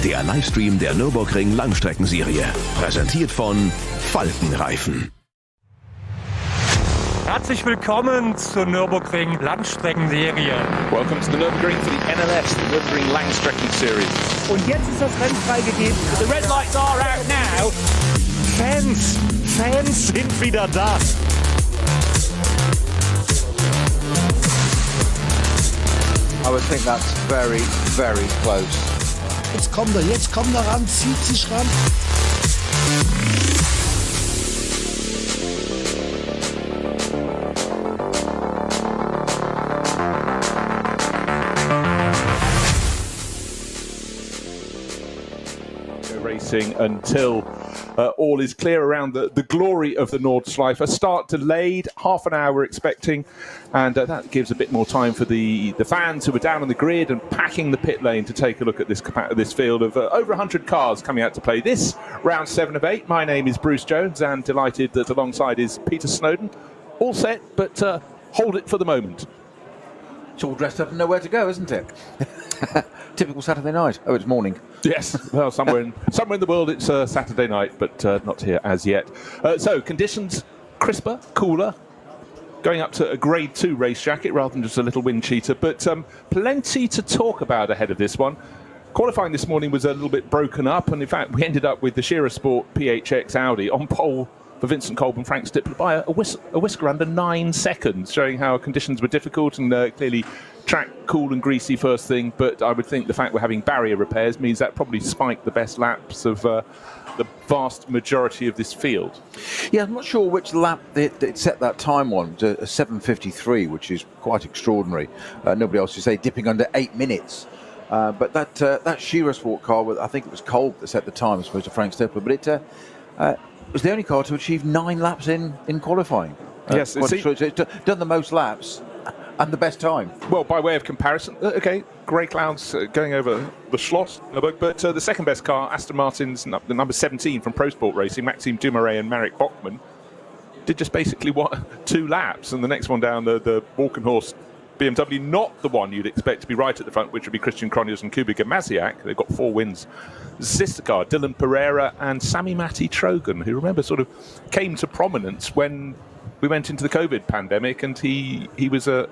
der Livestream der Nürburgring Langstreckenserie. Präsentiert von Falkenreifen. Herzlich willkommen zur Nürburgring Langstreckenserie. Welcome to the Nürburgring for the NLS, the Nürburgring Langstrecken Series. Und jetzt ist das Rennen freigegeben. The red lights are out now. Fans sind wieder da. I would think that's very, very close. Jetzt kommt er ran, zieht sich ran. Racing until all is clear around the glory of the Nordschleife. A start delayed, half an hour we're expecting, and that gives a bit more time for the fans who are down on the grid and packing the pit lane to take a look at this field of over 100 cars coming out to play this round 7 of 8. My name is Bruce Jones, and delighted that alongside is Peter Snowden. All set, but hold it for the moment. It's all dressed up and nowhere to go, isn't it? Typical Saturday night. Oh, it's morning. Yes, well, somewhere in the world it's Saturday night, but not here as yet. So, conditions crisper, cooler, going up to a Grade 2 race jacket rather than just a little wind cheater, but plenty to talk about ahead of this one. Qualifying this morning was a little bit broken up, and in fact we ended up with the Shearer Sport PHX Audi on pole for Vincent Kolb and Frank Stippler by a whisker under 9 seconds, showing how conditions were difficult and clearly track cool and greasy first thing. But I would think the fact we're having barrier repairs means that probably spiked the best laps of the vast majority of this field. Yeah, I'm not sure which lap it set that time on. It was a 7:53, which is quite extraordinary. Nobody else would say dipping under 8 minutes. But that Shearer Sport car, I think it was Kolb that set the time as opposed to Frank Stippler, but it was the only car to achieve 9 laps in qualifying. Yes, it's done the most laps and the best time. Well, by way of comparison, okay, grey clouds going over the Schloss, but the second best car, Aston Martin's the number 17 from Pro Sport Racing, Maxime Dumoulin and Marek Bachmann, did just basically 2 laps, and the next one down, the Walkenhorst BMW, not the one you'd expect to be right at the front, which would be Christian Cronjes and Kubica Maziak. They've got 4 wins. Sister car, Dylan Pereira and Sami Matti Trogan, who remember sort of came to prominence when we went into the COVID pandemic, and he was an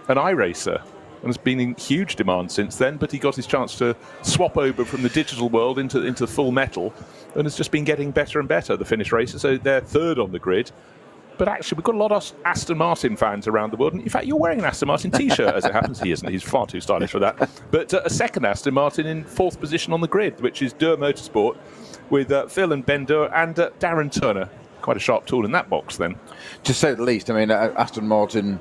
iRacer and has been in huge demand since then, but he got his chance to swap over from the digital world into full metal and has just been getting better and better, the Finnish racer. So they're third on the grid. But actually, we've got a lot of Aston Martin fans around the world. And in fact, you're wearing an Aston Martin T-shirt, as it happens. He isn't. He's far too stylish for that. But a second Aston Martin in 4th position on the grid, which is Durr Motorsport, with Phil and Ben Durr and Darren Turner. Quite a sharp tool in that box, then. To say the least. I mean, Aston Martin,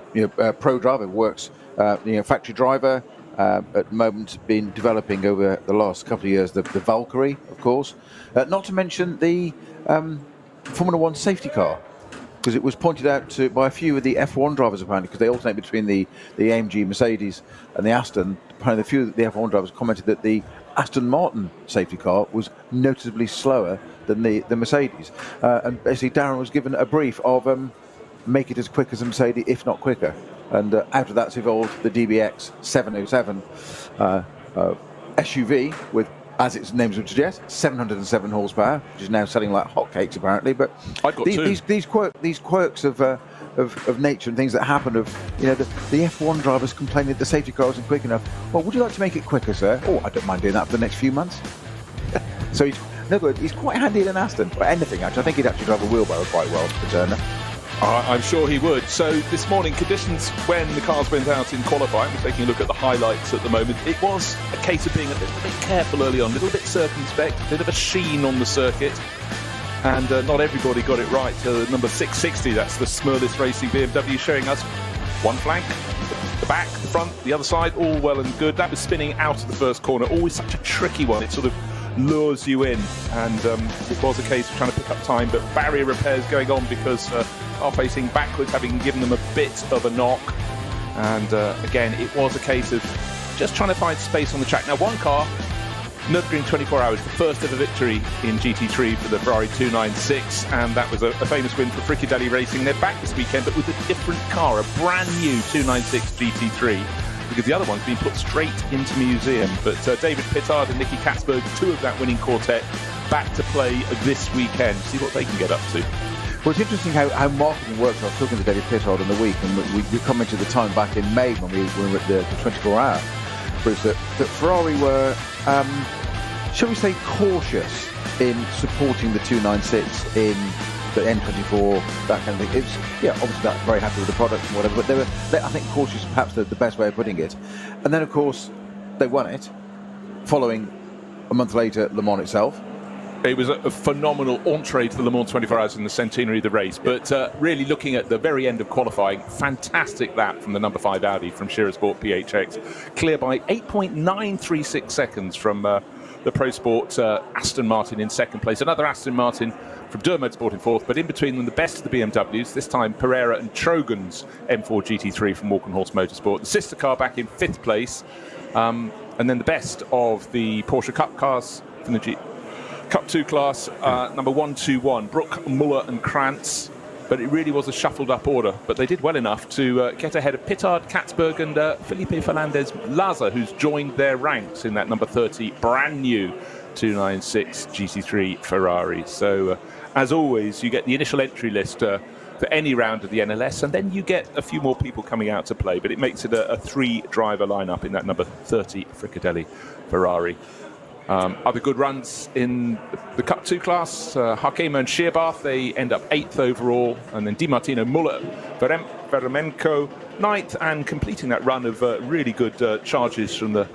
pro driver, works, factory driver. At the moment, been developing over the last couple of years the Valkyrie, of course. Not to mention the Formula 1 safety car. Because it was pointed out by a few of the F1 drivers, apparently, because they alternate between the AMG Mercedes and the Aston. Apparently, a few of the F1 drivers commented that the Aston Martin safety car was noticeably slower than the Mercedes. And basically, Darren was given a brief of make it as quick as a Mercedes, if not quicker. And out of that's evolved the DBX 707 SUV with, as its name would suggest, 707 horsepower, which is now selling like hotcakes apparently. But these quirks of nature and things that happen, of the F1 drivers complaining that the safety car isn't quick enough. Well, would you like to make it quicker, sir? Oh, I don't mind doing that for the next few months. So in other words, he's quite handy in an Aston, or anything actually. I think he'd actually drive a wheelbarrow quite well for Turner. I'm sure he would. So this morning, conditions when the cars went out in qualifying, we're taking a look at the highlights at the moment. It was a case of being a little bit careful early on, a little bit circumspect, a bit of a sheen on the circuit. And not everybody got it right. Number 660, that's the Smurlis Racing BMW, showing us one flank, the back, the front, the other side, all well and good. That was spinning out of the first corner, always such a tricky one. It sort of lures you in, and it was a case of trying to pick up time, but barrier repairs going on because are facing backwards, having given them a bit of a knock. And again, it was a case of just trying to find space on the track. Now, one car, Nürburgring 24 Hours, the first ever victory in GT3 for the Ferrari 296, and that was a famous win for Frikadelli Racing. They're back this weekend, but with a different car, a brand new 296 GT3. because the other one's been put straight into museum. But David Pittard and Nicky Katzberg, two of that winning quartet, back to play this weekend. See what they can get up to. Well, it's interesting how marketing works. I was talking to David Pittard in the week, and we commented at the time back in May when we were at the 24-hour, Bruce, that Ferrari were, shall we say, cautious in supporting the 296 in the N24, that kind of thing. It's, obviously not very happy with the product and whatever, but they were, I think, cautious, perhaps the best way of putting it. And then, of course, they won it, following a month later Le Mans itself. It was a phenomenal entree to the Le Mans 24 Hours in the centenary of the race. But really looking at the very end of qualifying, fantastic lap from the number 5 Audi from Shira Sport PHX. Clear by 8.936 seconds from the Pro Sport Aston Martin in second place. Another Aston Martin from Durham Sport in fourth. But in between them, the best of the BMWs, this time Pereira and Trogan's M4 GT3 from Walkenhorst Motorsport. The sister car back in fifth place. And then the best of the Porsche Cup cars from the Cup 2 class, number 121, Brook, Muller and Krantz. But it really was a shuffled up order. But they did well enough to get ahead of Pittard, Katzberg and Felipe Fernandez-Laza, who's joined their ranks in that number 30 brand new 296 GT3 Ferrari. So as always, you get the initial entry list for any round of the NLS, and then you get a few more people coming out to play. But it makes it a 3-driver lineup in that number 30 Frikadelli Ferrari. Other good runs in the Cup 2 class, Hakema and Scheerbarth, they end up 8th overall, and then Di Martino, Muller, Veremenko 9th, and completing that run of really good charges from the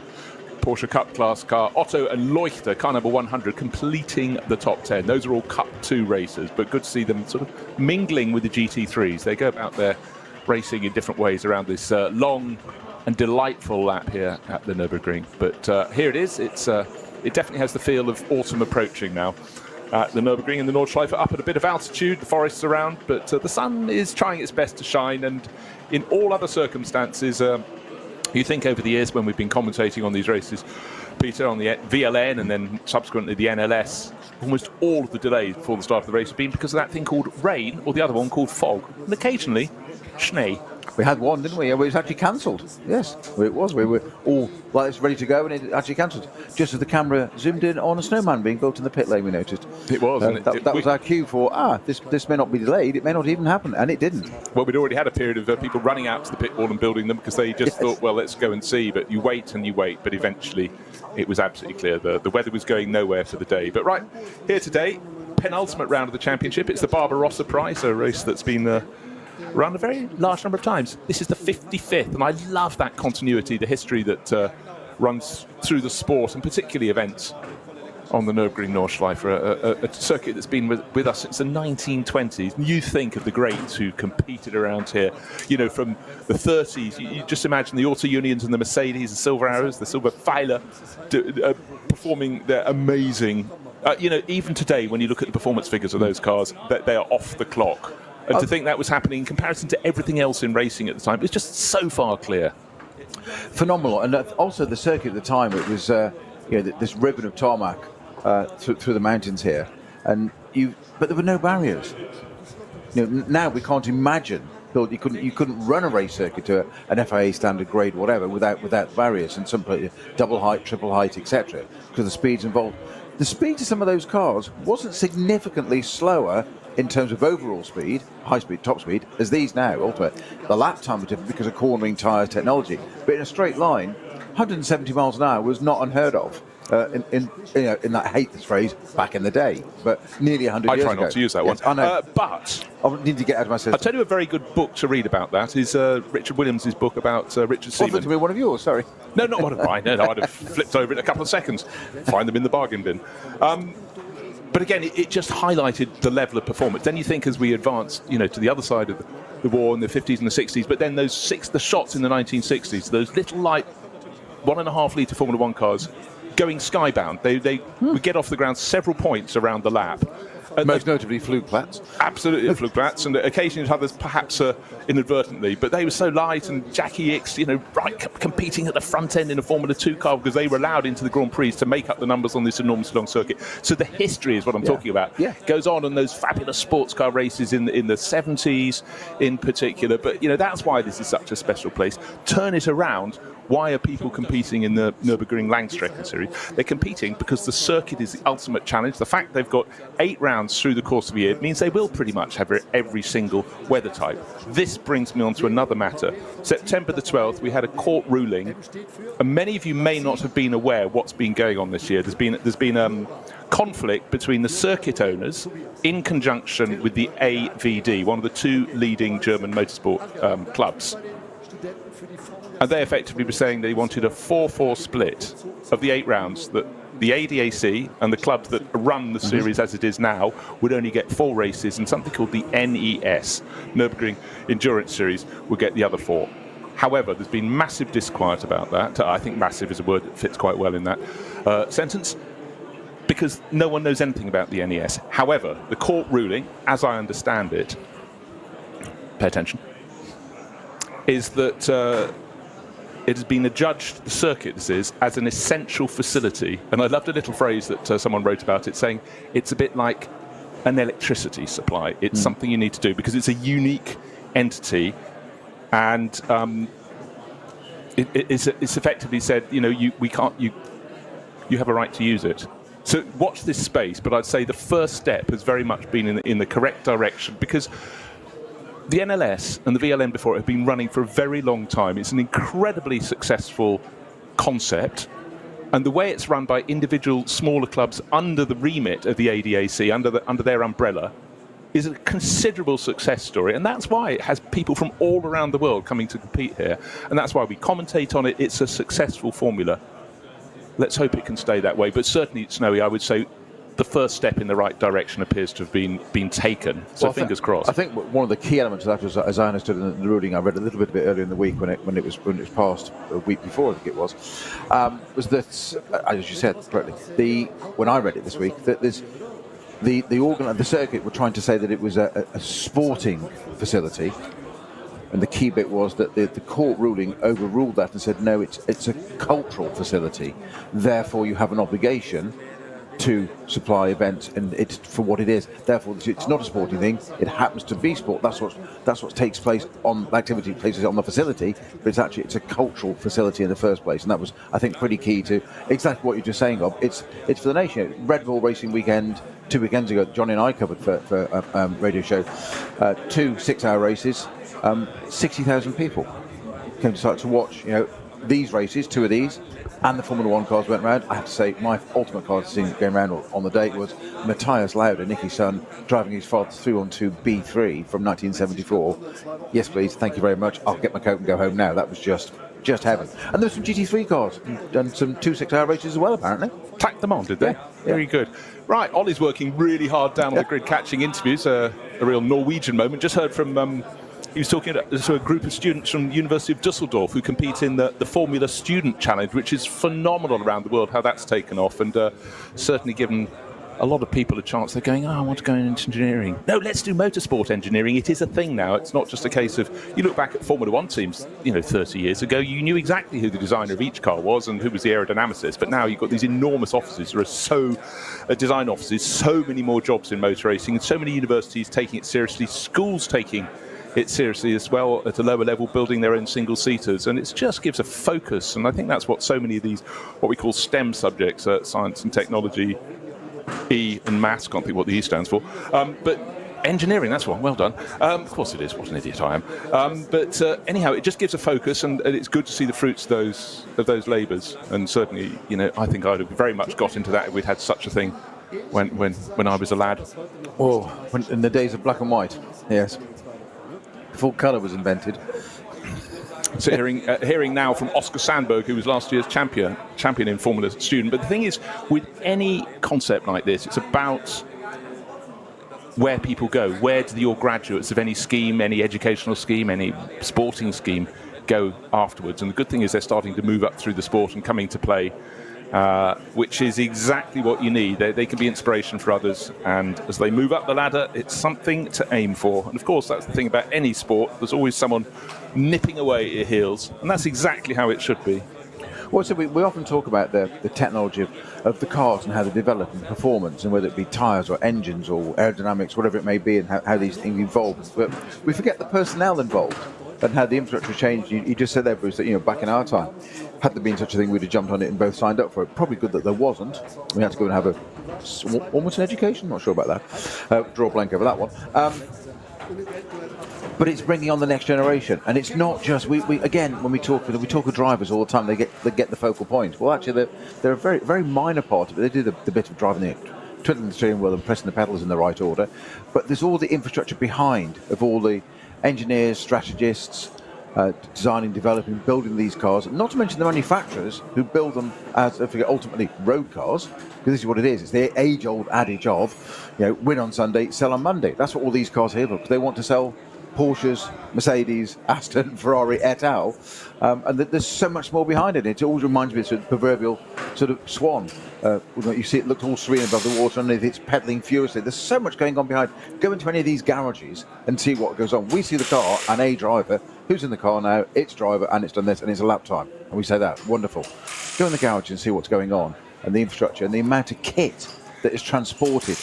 Porsche Cup class car, Otto and Leuchter, car number 100, completing the top 10. Those are all Cup 2 racers, but good to see them sort of mingling with the GT3s. They go about their racing in different ways around this long and delightful lap here at the Nürburgring. But here it is. It definitely has the feel of autumn approaching now. The Nürburgring and the Nordschleife up at a bit of altitude, the forests around, but the sun is trying its best to shine, and in all other circumstances, you think over the years when we've been commentating on these races, Peter, on the VLN and then subsequently the NLS, almost all of the delays before the start of the race have been because of that thing called rain, or the other one called fog, and occasionally Schnee. We had one, didn't we? It was actually cancelled. Yes, it was. We were all like it's ready to go, and it actually cancelled. Just as the camera zoomed in on a snowman being built in the pit lane, we noticed. It was. That was our cue for, this may not be delayed, it may not even happen, and it didn't. Well, we'd already had a period of people running out to the pit wall and building them because they just thought, well, let's go and see. But you wait and you wait, but eventually it was absolutely clear. The weather was going nowhere for the day. But right, here today, penultimate round of the championship. It's the Barbarossapreis, a race that's been run a very large number of times. This is the 55th, and I love that continuity, the history that runs through the sport, and particularly events on the Nürburgring Nordschleife, a circuit that's been with us since the 1920s. You think of the greats who competed around here, from the 30s. You just imagine the Auto Unions and the Mercedes, the Silver Arrows, the Silver Pfeiler, performing their amazing... even today, when you look at the performance figures of those cars, they are off the clock. And to think that was happening in comparison to everything else in racing at the time, it's just so far clear. Phenomenal. And also the circuit at the time, it was this ribbon of tarmac through the mountains here, but there were no barriers. Now we can't imagine. You couldn't run a race circuit to an FIA standard grade, whatever, without barriers, and some double height, triple height, etc. Because the speeds involved. The speed of some of those cars wasn't significantly slower in terms of overall speed, high speed, top speed, as these now. Ultimate, the lap time was different because of cornering tyres technology. But in a straight line, 170 miles an hour was not unheard of. In that, I hate this phrase, back in the day, but nearly 100 years ago. I try not to use that one. I know. But I need to get out of my system. I'll tell you a very good book to read about that is Richard Williams' book about Richard Seaman. Offered to be one of yours, sorry. No, not one of mine. No, I'd have flipped over in a couple of seconds. Find them in the bargain bin. But again, it just highlighted the level of performance. Then you think as we advanced, to the other side of the war in the 50s and the 60s, but then the shots in the 1960s, those little 1.5 litre Formula One cars going skybound. They would get off the ground several points around the lap. Most notably Flugplatz. Absolutely, Flugplatz, and occasionally others perhaps inadvertently. But they were so light, and Jackie Ickx, competing at the front end in a Formula 2 car because they were allowed into the Grand Prix to make up the numbers on this enormously long circuit. So the history is what I'm talking about. Yeah. Goes on those fabulous sports car races in the 70s in particular. But, that's why this is such a special place. Turn it around, Why are people competing in the Nürburgring Langstrecken series? They're competing because the circuit is the ultimate challenge. The fact they've got 8 rounds through the course of a year means they will pretty much have every single weather type. This brings me on to another matter. September the 12th, we had a court ruling, and many of you may not have been aware what's been going on this year. There's been conflict between the circuit owners in conjunction with the AVD, one of the 2 leading German motorsport clubs. And they effectively were saying they wanted a 4-4 split of the 8 rounds, that the ADAC and the clubs that run the series as it is now would only get 4 races, and something called the NES, Nürburgring Endurance Series, would get the other 4. However, there's been massive disquiet about that. I think massive is a word that fits quite well in that sentence, because no one knows anything about the NES. However, the court ruling, as I understand it, pay attention, is that it has been adjudged, the circuit this is, as an essential facility. And I loved a little phrase that someone wrote about it, saying it's a bit like an electricity supply. It's something you need to do because it's a unique entity, and it's effectively said, you have a right to use it. So watch this space, but I'd say the first step has very much been in the correct direction, because the NLS and the VLN before it have been running for a very long time. It's an incredibly successful concept, and the way it's run by individual smaller clubs under the remit of the ADAC, under their umbrella, is a considerable success story, and that's why it has people from all around the world coming to compete here, and that's why we commentate on it. It's a successful formula. Let's hope it can stay that way, but certainly, Snowy, I would say the first step in the right direction appears to have been taken. So well, fingers crossed. I think one of the key elements of that was, as I understood in the ruling, I read a little bit earlier in the week when it was passed a week before, I think it was that, as you said correctly, when I read it this week, that there's the circuit were trying to say that it was a sporting facility. And the key bit was that the court ruling overruled that and said, no, it's a cultural facility. Therefore, you have an obligation to supply events, and it's for what it is. Therefore, it's not a sporting thing. It happens to be sport. That's what takes place on activity places on the facility. But it's a cultural facility in the first place, and that was, I think, pretty key to exactly what you're just saying, Bob. It's for the nation. Red Bull Racing Weekend 2 weekends ago, Johnny and I covered for a radio show, 2 6-hour races. 60,000 people came to start to watch, these races, 2 of these, and the Formula 1 cars went round. I have to say, my ultimate car scene going round on the day was Matthias Lauda, Nicky's son, driving his father through onto B3 from 1974. Yes, please, thank you very much. I'll get my coat and go home now. That was just heaven. And there were some GT3 cars and some 2 6-hour races as well, apparently. Tacked them on, did they? Yeah. Very good. Right, Ollie's working really hard down on the grid, catching interviews. A real Norwegian moment. Just heard from... he was talking to a group of students from the University of Dusseldorf who compete in the Formula Student Challenge, which is phenomenal around the world, how that's taken off, and certainly given a lot of people a chance. They're going, I want to go into engineering. No, let's do motorsport engineering. It is a thing now. It's not just a case of, you look back at Formula 1 teams, 30 years ago, you knew exactly who the designer of each car was and who was the aerodynamicist, but now you've got these enormous offices. There are design offices, so many more jobs in motor racing, and so many universities taking it seriously, schools taking it seriously as well at a lower level, building their own single-seaters, and it just gives a focus, and I think that's what so many of these, what we call STEM subjects, science and technology, E and maths, can't think what the E stands for, but engineering, that's one, well done. Of course it is, what an idiot I am. But anyhow, it just gives a focus, and it's good to see the fruits of those labours, and certainly, I think I'd have very much got into that if we'd had such a thing when I was a lad. Oh, in the days of black and white, yes. Full colour was invented. So hearing now from Oscar Sandberg, who was last year's champion in Formula Student. But the thing is, with any concept like this, it's about where people go. Where do your graduates of any scheme, any educational scheme, any sporting scheme go afterwards? And the good thing is they're starting to move up through the sport and coming to play, which is exactly what you need. They can be inspiration for others, and as they move up the ladder, it's something to aim for. And of course, that's the thing about any sport. There's always someone nipping away at your heels, and that's exactly how it should be. Well, so we often talk about the technology of the cars and how they develop and performance, and whether it be tyres or engines or aerodynamics, whatever it may be, and how these things evolve. But we forget the personnel involved. and had the infrastructure changed. You just said there, Bruce, that back in our time, had there been such a thing, we'd have jumped on it and both signed up for it. Probably good that there wasn't. We had to go and have almost an education. Not sure about that. Draw a blank over that one. But it's bringing on the next generation, and it's not just we again when we talk with drivers all the time. They get the focal point. Well, actually, they're a very very minor part of it. They do the bit of driving the twiddling the steering wheel and pressing the pedals in the right order, but there's all the infrastructure behind of all the engineers, strategists, designing, developing, building these cars. Not to mention the manufacturers who build them as ultimately road cars, because this is what it is. It's the age-old adage of win on Sunday, sell on Monday. That's what all these cars are here for, because they want to sell Porsches, Mercedes, Aston, Ferrari, et al. And there's so much more behind it. It always reminds me of the proverbial sort of swan. You see it looked all serene above the water, and it's pedaling furiously. There's so much going on behind. Go into any of these garages and see what goes on. We see the car and a driver. Who's in the car now? It's driver, and it's done this, and it's a lap time. And we say that. Wonderful. Go in the garage and see what's going on, and the infrastructure, and the amount of kit that is transported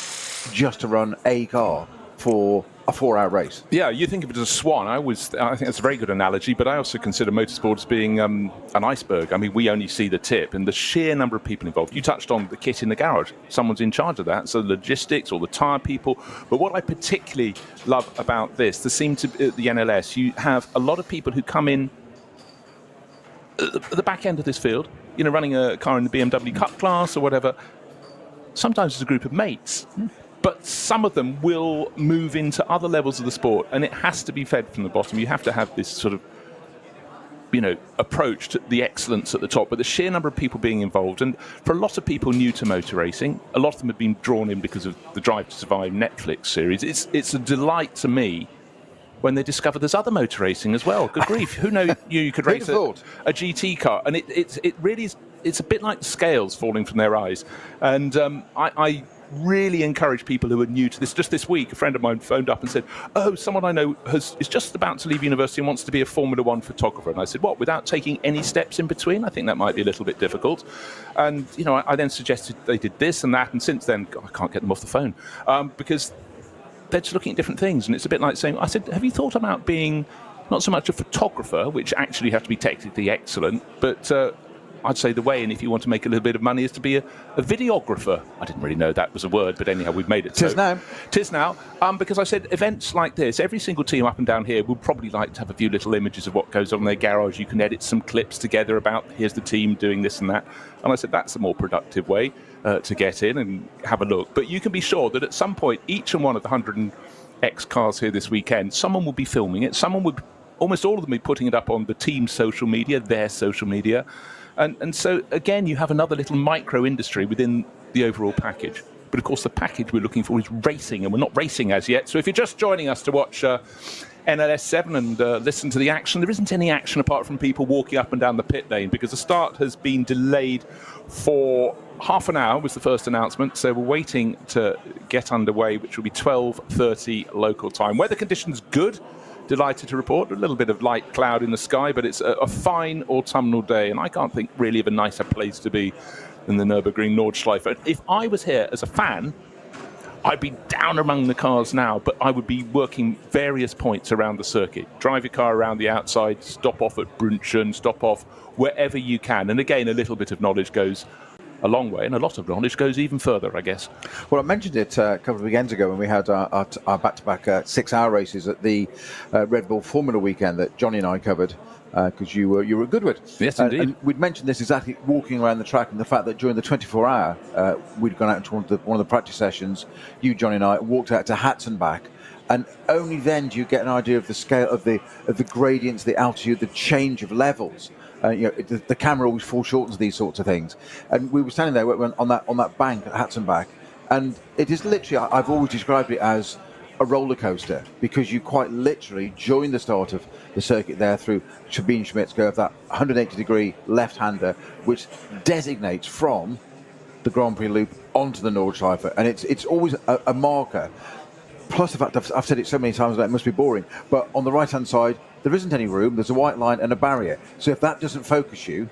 just to run a car for a 4-hour race. Yeah, you think of it as a swan. I think that's a very good analogy, but I also consider motorsport as being an iceberg. I mean, we only see the tip, and the sheer number of people involved. You touched on the kit in the garage. Someone's in charge of that, so logistics, all the tyre people. But what I particularly love about this, there seems to be at the NLS, you have a lot of people who come in at the back end of this field, running a car in the BMW Cup class or whatever. Sometimes it's a group of mates. But some of them will move into other levels of the sport, and it has to be fed from the bottom. You have to have this sort of, approach to the excellence at the top. But the sheer number of people being involved, and for a lot of people new to motor racing, a lot of them have been drawn in because of the Drive to Survive Netflix series. It's a delight to me when they discover there's other motor racing as well. Good grief, who knew you could race a GT car? And it really is. It's a bit like the scales falling from their eyes, and I really encourage people who are new to this. Just this week, a friend of mine phoned up and said, someone I know is just about to leave university and wants to be a Formula One photographer. And I said, what, without taking any steps in between? I think that might be a little bit difficult. And, I then suggested they did this and that. And since then, God, I can't get them off the phone because they're just looking at different things. And it's a bit like saying, I said, have you thought about being not so much a photographer, which actually have to be technically excellent, but I'd say the way in, if you want to make a little bit of money, is to be a videographer. I didn't really know that was a word, but anyhow, we've made it. Tis now. Tis now. Because I said events like this, every single team up and down here would probably like to have a few little images of what goes on in their garage. You can edit some clips together about, here's the team doing this and that. And I said, that's a more productive way to get in and have a look. But you can be sure that at some point, each and one of the 100X cars here this weekend, someone will be filming it. Someone would, almost all of them, be putting it up on the team's social media, their social media. And so, again, you have another little micro-industry within the overall package. But, of course, the package we're looking for is racing, and we're not racing as yet. So if you're just joining us to watch NLS7 and listen to the action, there isn't any action apart from people walking up and down the pit lane, because the start has been delayed for half an hour, was the first announcement. So we're waiting to get underway, which will be 12:30 local time. Weather conditions good. Delighted to report a little bit of light cloud in the sky, but it's a fine autumnal day, and I can't think really of a nicer place to be than the Nürburgring Nordschleife. If I was here as a fan, I'd be down among the cars now, but I would be working various points around the circuit. Drive your car around the outside, stop off at Brunchen, stop off wherever you can. And again, a little bit of knowledge goes a long way, and a lot of knowledge goes even further, I guess. Well, I mentioned it a couple of weekends ago when we had our back-to-back 6-hour races at the Red Bull Formula weekend that Johnny and I covered, because you were at Goodwood. Yes, indeed. And we'd mentioned this exactly, walking around the track, and the fact that during the 24-hour, we'd gone out into one of the practice sessions. You, Johnny, and I walked out to Hats and back, and only then do you get an idea of the scale of the gradients, the altitude, the change of levels. The camera always foreshortens these sorts of things, and we were standing there on that bank at Hats and back, and it is literally, I've always described it as a roller coaster, because you quite literally join the start of the circuit there through Sabine Schmidt's go of that 180-degree left-hander, which designates from the Grand Prix loop onto the Nordschleife, and it's always a marker. Plus the fact I've said it so many times that it must be boring, but on the right-hand side, there isn't any room. There's a white line and a barrier. So if that doesn't focus you,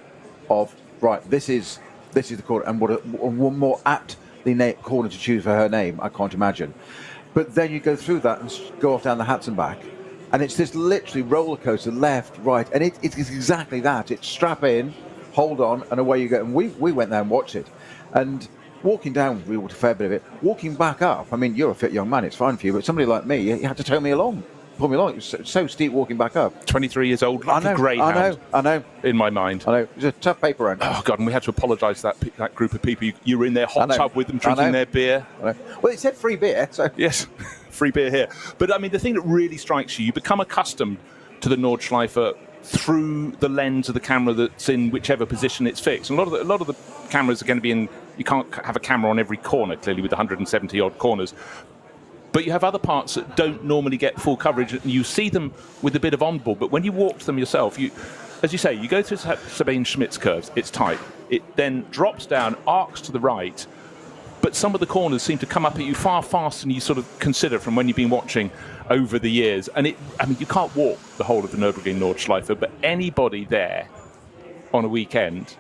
this is the corner, and what a more aptly corner to choose for her name, I can't imagine. But then you go through that and go off down the Hats and back, And it's this literally roller coaster, left, right, and it's exactly that. It's strap in, hold on, and away you go. And we went there and watched it. And walking down, we walked a fair bit of it. Walking back up, I mean, you're a fit young man, it's fine for you, but somebody like me, you had to tow me along. Pull me along. It was so steep walking back up. 23 years old, like a greyhound. I know. In my mind. I know. It was a tough paper round. Oh, God, and we had to apologise to that group of people. You were in their hot tub with them, drinking their beer. I know. Well, it said free beer, so... Yes, free beer here. But, I mean, the thing that really strikes you become accustomed to the Nordschleife through the lens of the camera that's in whichever position it's fixed. And a lot of the cameras are going to be in... You can't have a camera on every corner, clearly, with 170-odd corners. But you have other parts that don't normally get full coverage, and you see them with a bit of onboard. But when you walk them yourself, as you say, you go through Sabine Schmidt's curves, it's tight. It then drops down, arcs to the right, but some of the corners seem to come up at you far faster than you sort of consider from when you've been watching over the years. And you can't walk the whole of the Nürburgring Nordschleife, but anybody there on a weekend,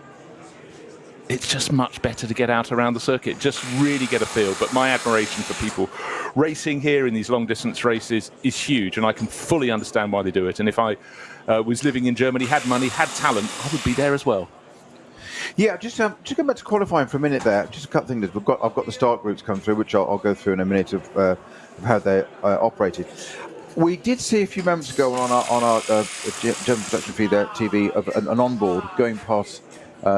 it's just much better to get out around the circuit, just really get a feel. But my admiration for people racing here in these long-distance races is huge, and I can fully understand why they do it. And if I was living in Germany, had money, had talent, I would be there as well. Yeah, just going back to qualifying for a minute there. Just a couple of things. I've got the start groups come through, which I'll go through in a minute of how they operated. We did see a few moments ago on our German production feed TV of an onboard going past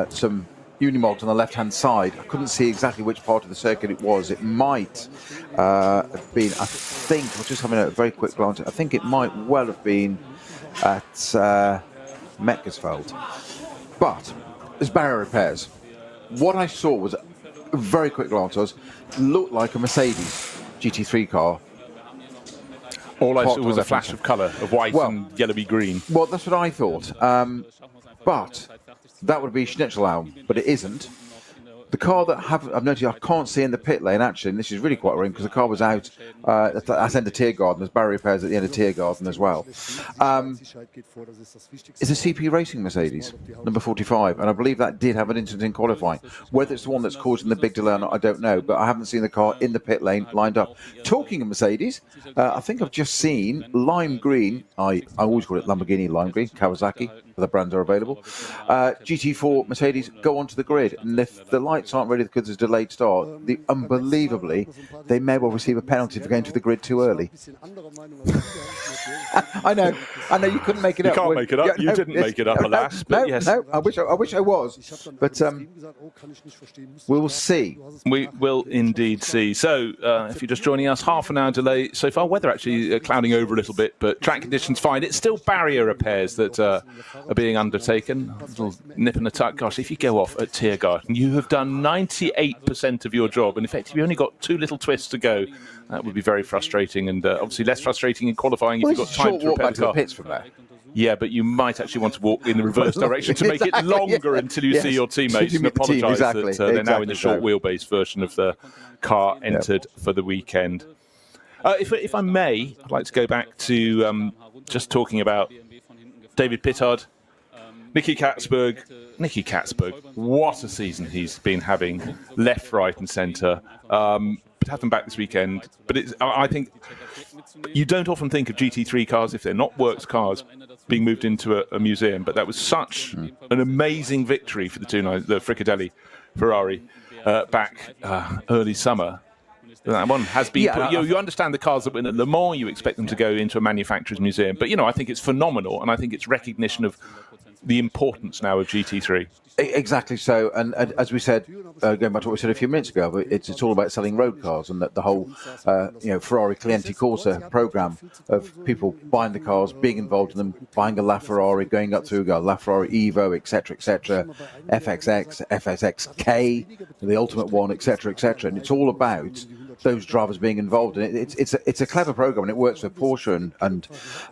some Unimogs on the left-hand side. I couldn't see exactly which part of the circuit it was. It might have been, I think, I was just having a very quick glance, I think it might well have been at Metgersfeld. But as barrier repairs, what I saw was a very quick glance, looked like a Mercedes GT3 car. All I saw was a flash of colour, of white and yellowy green. Well, that's what I thought. But that would be Schnitzelbaum, but it isn't. The car that I've noticed I can't see in the pit lane, actually, and this is really quite worrying because the car was out at the end of Tiergarten. There's barrier repairs at the end of Tiergarten as well. It's a CP Racing Mercedes, number 45, and I believe that did have an incident in qualifying. Whether it's the one that's causing the big delay or not, I don't know, but I haven't seen the car in the pit lane lined up. Talking of Mercedes, I think I've just seen lime green, I always call it Lamborghini lime green, Kawasaki, the brands are available. GT4 Mercedes go onto the grid, and if the lights aren't ready because there's a delayed start, unbelievably, they may well receive a penalty for going to the grid too early. I know, you couldn't make it up. You can't make it up. Yeah, you didn't make it up, alas. But yes. No, I wish I was. But we'll see. We will indeed see. So, if you're just joining us, half an hour delay so far. Weather actually clouding over a little bit, but track conditions fine. It's still barrier repairs that are being undertaken. A little nip and a tuck. Gosh, if you go off at Tiergarten, you have done 98% of your job, and in fact, you've only got 2 little twists to go. That would be very frustrating, and obviously less frustrating in qualifying if you've got time to repair the car. Pits from there. Yeah, but you might actually want to walk in the reverse direction to make it longer until you see your teammates and apologise that they're now in the short wheelbase version of the car entered for the weekend. If I may, I'd like to go back to just talking about David Pittard, Nicky Katzberg, what a season he's been having, left, right and centre. But have them back this weekend. But I think you don't often think of GT3 cars, if they're not works cars, being moved into a museum. But that was such an amazing victory for the Frikadelli Ferrari back early summer. That one has been put, you understand the cars that win at Le Mans, you expect them to go into a manufacturer's museum. But, I think it's phenomenal, and I think it's recognition of the importance now of GT3. Exactly so, and as we said, going back to what we said a few minutes ago, it's all about selling road cars, and that the whole Ferrari Clienti Corsa program of people buying the cars, being involved in them, buying a LaFerrari, going up through a LaFerrari Evo, etc., FXX, FSXK, the ultimate one, etc., and it's all about those drivers being involved in it. It's a clever program, and it works for Porsche and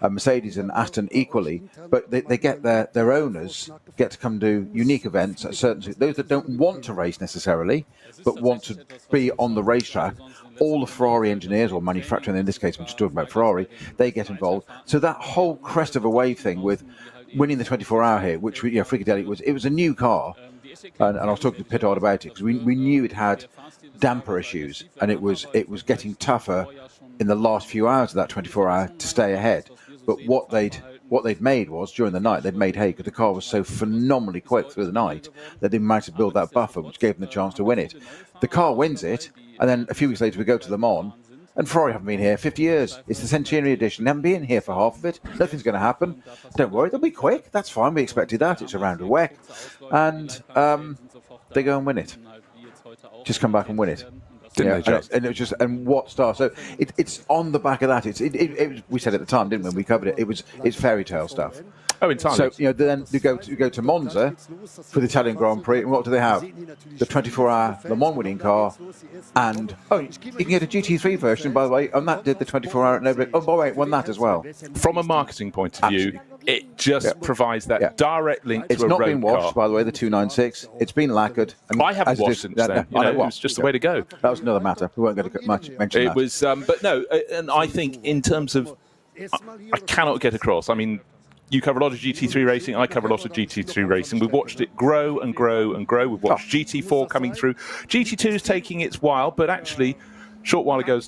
Mercedes and Aston equally. But they get their owners get to come do unique events at certain, those that don't want to race necessarily, but want to be on the racetrack. All the Ferrari engineers or manufacturers, in this case, we're just talking about Ferrari, they get involved. So that whole crest of a wave thing with winning the 24-hour here, which Frikadelli was a new car. And I was talking to Pittard about it because we knew it had damper issues, and it was getting tougher in the last few hours of that 24-hour to stay ahead. But what they'd made was, during the night, they'd made hay because the car was so phenomenally quick through the night that they managed to build that buffer, which gave them the chance to win it. The car wins it, and then a few weeks later we go to Le Mans, and Ferrari haven't been here 50 years. It's the centenary edition. They haven't been here for half of it. Nothing's going to happen. Don't worry, they'll be quick. That's fine. We expected that. It's a round of WEC. And they go and win it. Just come back and win it. And it was just, and what star? So it's on the back of that. We said at the time, didn't we? When we covered it. It's fairy tale stuff. Oh, entirely. So then you go to Monza for the Italian Grand Prix, and what do they have? The 24-hour Le Mans winning car, and you can get a GT3 version, by the way, and that did the 24-hour. Oh, by the way, it won that as well. From a marketing point of view, it just provides that direct link to it's a road car. It's not been washed, by the way. The 296. It's been lacquered. And I haven't washed since then. It was just the way to go. That was another matter. We weren't going to mention that. It was, but no, and I think in terms of, I cannot get across. I mean, you cover a lot of GT3 racing. I cover a lot of GT3 racing. We've watched it grow and grow and grow. We've watched GT4 coming through. GT2 is taking its while, but actually, a short while ago,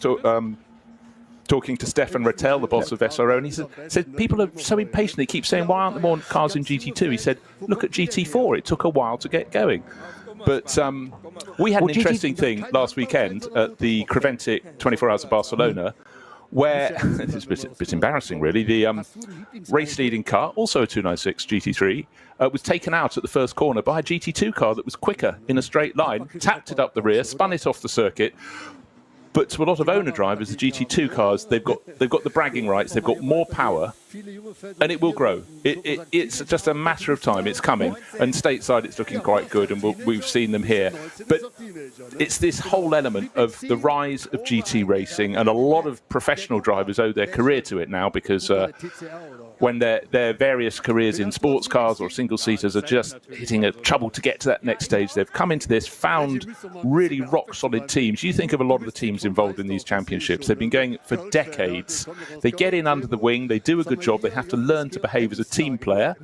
talking to Stefan Rattel, the boss of SRO, and he said people are so impatient. They keep saying, why aren't there more cars in GT2? He said, look at GT4. It took a while to get going. But we had an interesting thing last weekend at the Creventic 24 Hours of Barcelona, where it's a bit embarrassing, really. The race-leading car, also a 296 GT3, was taken out at the first corner by a GT2 car that was quicker in a straight line, tapped it up the rear, spun it off the circuit. But to a lot of owner drivers, the GT2 cars, they've got the bragging rights, they've got more power, and it will grow. It's just a matter of time. It's coming, and stateside it's looking quite good, and we've seen them here. But it's this whole element of the rise of GT racing, and a lot of professional drivers owe their career to it now because when their various careers in sports cars or single-seaters are just hitting a trouble to get to that next stage, they've come into this, found really rock-solid teams. You think of a lot of the teams involved in these championships. They've been going for decades. They get in under the wing. They do a good job. They have to learn to behave as a team player.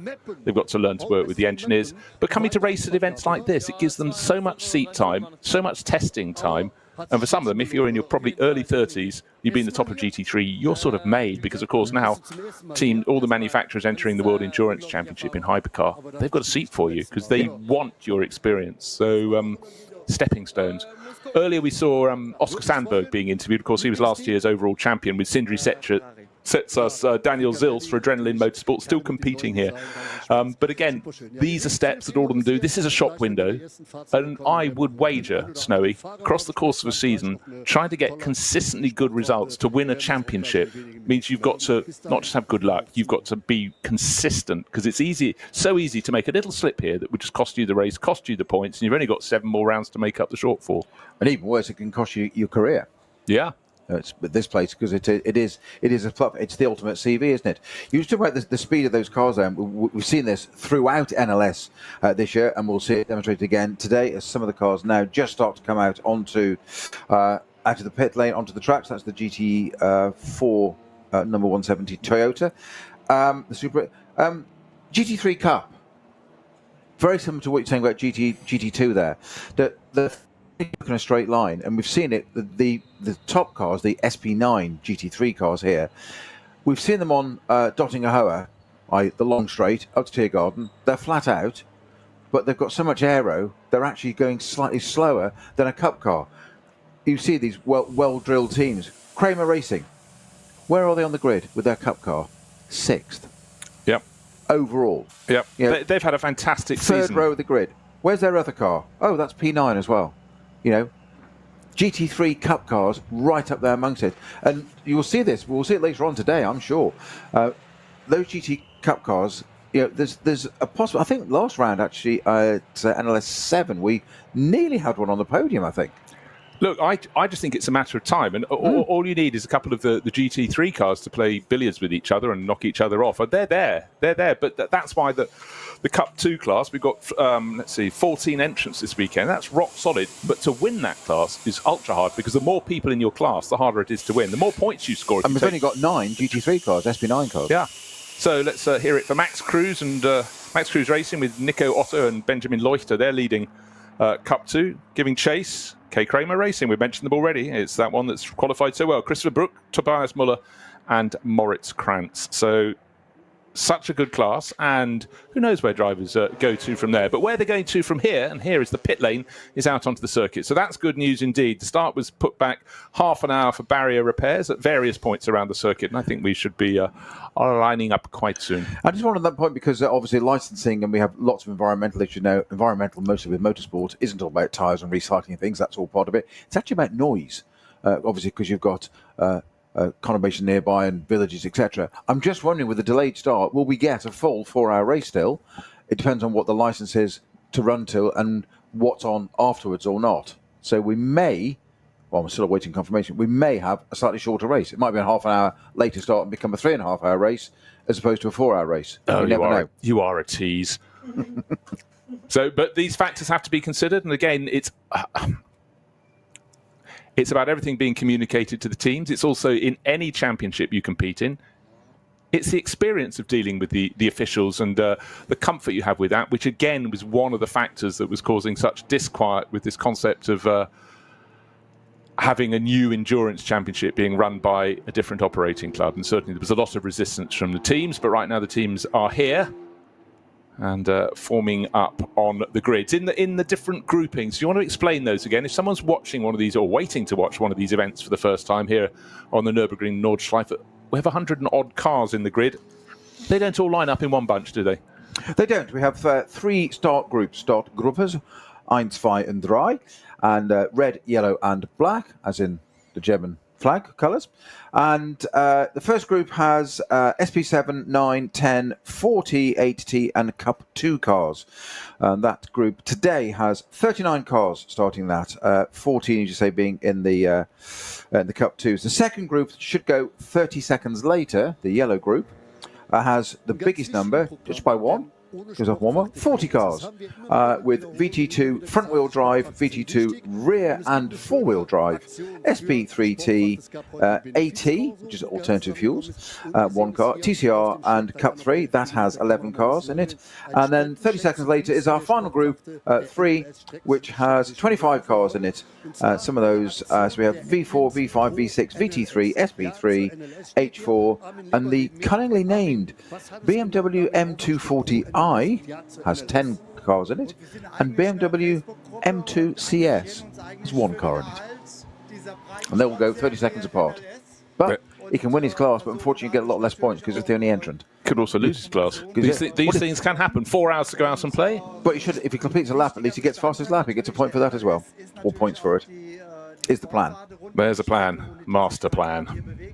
They've got to learn to work with the engineers. But coming to race at events like this, it gives them so much seat time, so much testing time. And for some of them, if you're in your probably early 30s, you've been the top of GT3, you're sort of made because, of course, now all the manufacturers entering the World Endurance Championship in hypercar, they've got a seat for you because they want your experience. So, stepping stones. Earlier we saw Oscar Sandberg being interviewed. Of course, he was last year's overall champion with Sindri Setsas, Daniel Zils for Adrenaline Motorsport, still competing here. But again, these are steps that all of them do. This is a shop window, and I would wager, Snowy, across the course of a season, trying to get consistently good results to win a championship means you've got to not just have good luck, you've got to be consistent, because it's so easy to make a little slip here that would just cost you the race, cost you the points, and you've only got 7 more rounds to make up the shortfall. And even worse, it can cost you your career. Yeah. It's this place because it's the ultimate CV, isn't it? You talk about the speed of those cars. We've seen this throughout NLS this year, and we'll see it demonstrated again today as some of the cars now just start to come out onto out of the pit lane onto the tracks. That's the GT4 number 170 Toyota, the Super GT3 Cup. Very similar to what you're saying about GT2 there. The in a straight line, and we've seen it. The top cars, the SP9 GT3 cars here, we've seen them on Dottingahoa, the long straight up to Tiergarten. They're flat out, but they've got so much aero, they're actually going slightly slower than a cup car. You see these well-drilled teams. Kramer Racing, where are they on the grid with their cup car? 6th. Yep. Overall. Yep. You know, they've had a fantastic season. 3rd row of the grid. Where's their other car? Oh, that's P9 as well. You know, GT3 Cup cars right up there amongst it. And you'll see this. We'll see it later on today, I'm sure. Those GT Cup cars, you know, there's a possible... I think last round, actually, at NLS8, we nearly had one on the podium, I think. Look, I just think it's a matter of time. And all you need is a couple of the GT3 cars to play billiards with each other and knock each other off. They're there. But that's why the Cup 2 class, we've got, 14 entrants this weekend. That's rock solid. But to win that class is ultra hard because the more people in your class, the harder it is to win. The more points you score. And we've only got 9 GT3 cars, SP9 cars. Yeah. So let's hear it for Max Cruz and Max Cruz Racing with Nico Otto and Benjamin Leuchter. They're leading Cup 2, giving chase. K. Kramer Racing, we mentioned them already. It's that one that's qualified so well. Christopher Brook, Tobias Muller, and Moritz Krantz. So such a good class, and who knows where drivers go to from there. But where they're going to from here, and here is the pit lane, is out onto the circuit. So that's good news indeed. The start was put back half an hour for barrier repairs at various points around the circuit, and I think we should be lining up quite soon. I just wanted that point because obviously licensing, and we have lots of environmental issues now. Environmental, mostly with motorsport, isn't all about tyres and recycling things. That's all part of it. It's actually about noise, obviously, because you've got conurbation nearby and villages, etc. I'm just wondering, with the delayed start, will we get a full 4-hour race still? It depends on what the license is to run to and what's on afterwards or not. So we may, well, I'm still awaiting confirmation, we may have a slightly shorter race. It might be a half an hour later start and become a 3.5-hour race as opposed to a 4-hour race. Oh, you never know. You are a tease. So, but these factors have to be considered, and again, it's about everything being communicated to the teams. It's also in any championship you compete in. It's the experience of dealing with the officials and the comfort you have with that, which again was one of the factors that was causing such disquiet with this concept of having a new endurance championship being run by a different operating club. And certainly there was a lot of resistance from the teams, but right now the teams are here and forming up on the grids in the different groupings. Do you want to explain those again? If someone's watching one of these or waiting to watch one of these events for the first time here on the Nürburgring Nordschleife, we have 100 and odd cars in the grid. They don't all line up in one bunch, do they? They don't. We have 3 start groups, Startgruppes, 1, 2 and 3, and red, yellow and black, as in the German flag colours. And the first group has SP7, 9, 10, 40, 8T and Cup 2 cars. That group today has 39 cars starting that, 14, as you say, being in the Cup 2s. The second group should go 30 seconds later, the yellow group, has the biggest number, just by one. Goes up one more, 40 cars with VT2 front-wheel drive, VT2 rear and four-wheel drive, SP3T, AT, which is alternative fuels, 1 car, TCR and Cup 3, that has 11 cars in it. And then 30 seconds later is our final group, 3, which has 25 cars in it. Some of those, so we have V4, V5, V6, VT3, SP3, H4, and the cunningly named BMW M240i has 10 cars in it, and BMW M2 CS has 1 car in it. And they will go 30 seconds apart. But he can win his class, but unfortunately get a lot less points because it's the only entrant. Could also lose his class. These things can happen. 4 hours to go out and play. But he should, if he completes a lap, at least he gets fastest lap. He gets a point for that as well. Or points for it. Is the plan. There's a plan. Master plan.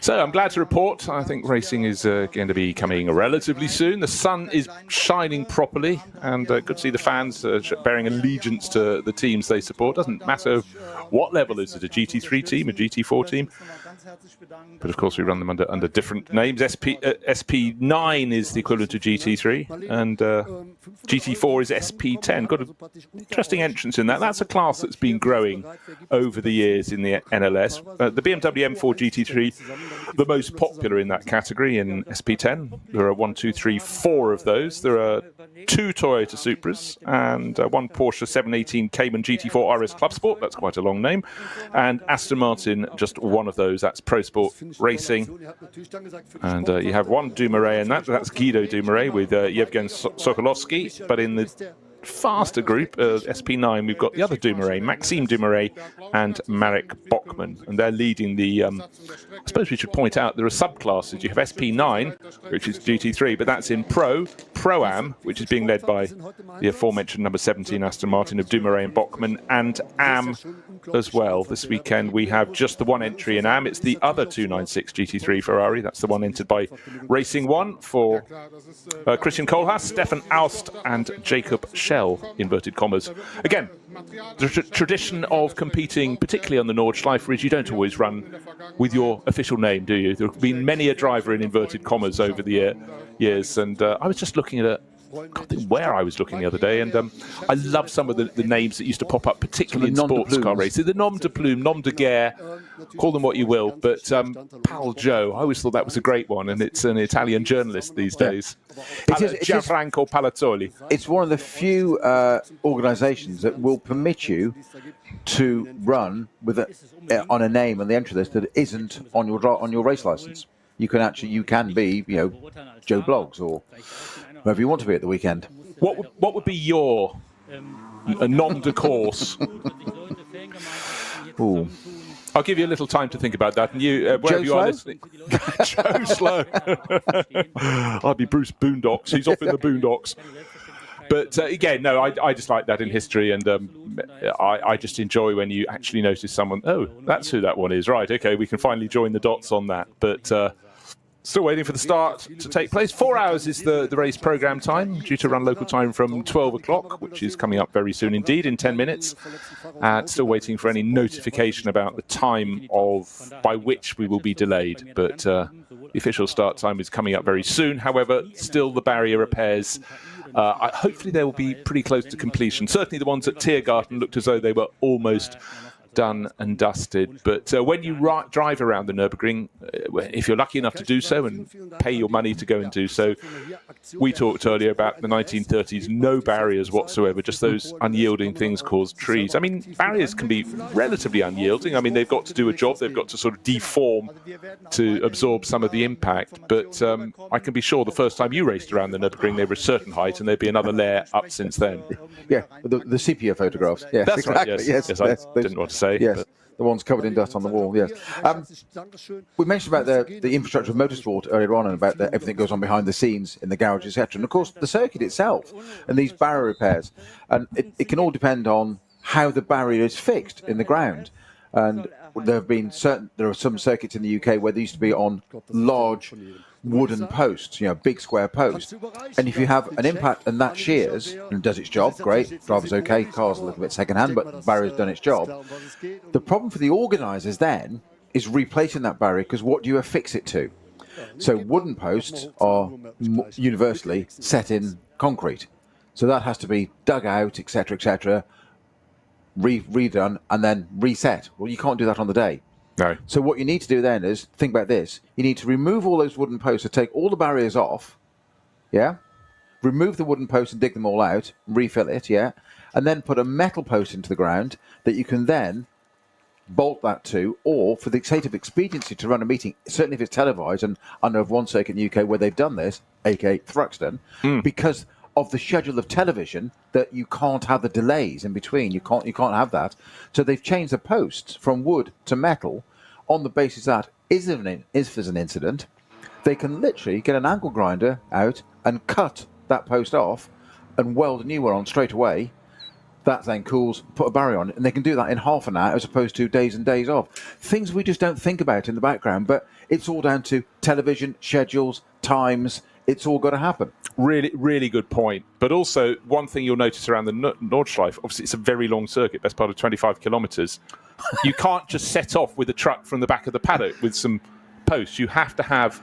So I'm glad to report, I think racing is going to be coming relatively soon. The sun is shining properly, and good to see the fans bearing allegiance to the teams they support. Doesn't matter what level is it, a GT3 team, a GT4 team. But of course we run them under different names. SP9 is the equivalent to GT3, and GT4 is SP10. Got an interesting entrance in that. That's a class that's been growing over the years in the NLS. The BMW M4 GT3, the most popular in that category in SP10. There are 1, 2, 3, 4 of those. There are 2 Toyota Supras and 1 Porsche 718 Cayman GT4 RS Club Sport. That's quite a long name. And Aston Martin, just one of those. That's Pro Sport Racing. And you have 1 Dumoulin, and that's Guido Dumoulin with Yevgen Sokolovsky. But in the faster group, SP9, we've got the other Dumoulin, Maxime Dumoulin and Marek Bachmann, and they're leading the I suppose we should point out there are subclasses. You have SP9, which is GT3, but that's in Pro-Am, which is being led by the aforementioned number 17 Aston Martin of Dumoulin and Bachmann, and Am as well. This weekend we have just the one entry in Am. It's the other 296 GT3 Ferrari. That's the one entered by Racing One for Christian Kohlhaas, Stefan Aust and Jacob Schell, inverted commas. Again, the tradition of competing, particularly on the Nordschleife, is you don't always run with your official name, do you? There have been many a driver in inverted commas over the years, and I was just looking at can't think where I was looking the other day, and I love some of the names that used to pop up, particularly in sports car racing. The nom de plume, nom de guerre, call them what you will, but Pal Joe, I always thought that was a great one, and it's an Italian journalist these days. Gianfranco Palazzoli. It's one of the few organisations that will permit you to run with on a name on the entry list that isn't on your race licence. You can be, Joe Bloggs or whoever you want to be at the weekend. What would be your nom de course? Ooh. I'll give you a little time to think about that. And you, wherever you are listening, Joe Slow. I'd be Bruce Boondocks. He's off in the boondocks. But again, no, I just like that in history, and I just enjoy when you actually notice someone. Oh, that's who that one is. Right, okay, we can finally join the dots on that. But still waiting for the start to take place. 4 hours is the race programme time, due to run local time from 12 o'clock, which is coming up very soon indeed, in 10 minutes. Still waiting for any notification about the time by which we will be delayed. But the official start time is coming up very soon. However, still the barrier repairs. Hopefully they will be pretty close to completion. Certainly the ones at Tiergarten looked as though they were almost done and dusted. But when you drive around the Nürburgring, if you're lucky enough to do so and pay your money to go and do so, we talked earlier about the 1930s, no barriers whatsoever, just those unyielding things called trees. I mean, barriers can be relatively unyielding. I mean, they've got to do a job. They've got to sort of deform to absorb some of the impact. But I can be sure the first time you raced around the Nürburgring, they were a certain height, and there'd be another layer up since then. Yeah, the sepia photographs. Yes, that's exactly. right, yes. I didn't want to say. Yes, but the ones covered in dust on the wall, yes. We mentioned about the infrastructure of motorsport earlier on, and about everything that goes on behind the scenes in the garage, etc. And of course, the circuit itself and these barrier repairs. And it can all depend on how the barrier is fixed in the ground. And there are some circuits in the UK where they used to be on large wooden posts, big square posts. And if you have an impact and that shears and does its job, great, driver's okay, car's a little bit second-hand, but the barrier's done its job. The problem for the organisers then is replacing that barrier, because what do you affix it to? So wooden posts are universally set in concrete. So that has to be dug out, etc., redone, and then reset. Well, you can't do that on the day. No. So what you need to do then is, think about this, you need to remove all those wooden posts, so take all the barriers off, remove the wooden posts and dig them all out, refill it, and then put a metal post into the ground that you can then bolt that to, or for the sake of expediency to run a meeting, certainly if it's televised, and I know of one circuit in the UK where they've done this, aka Thruxton, because of the schedule of television, that you can't have the delays in between. You can't have that. So they've changed the posts from wood to metal on the basis that if there's an incident, they can literally get an angle grinder out and cut that post off and weld a new one on straight away. That then cools, put a barrier on it, and they can do that in half an hour as opposed to days and days off. Things we just don't think about in the background, but it's all down to television, schedules, times. It's all got to happen. Really, really good point. But also, one thing you'll notice around the Nordschleife, obviously it's a very long circuit, best part of 25 kilometres. You can't just set off with a truck from the back of the paddock with some posts. You have to have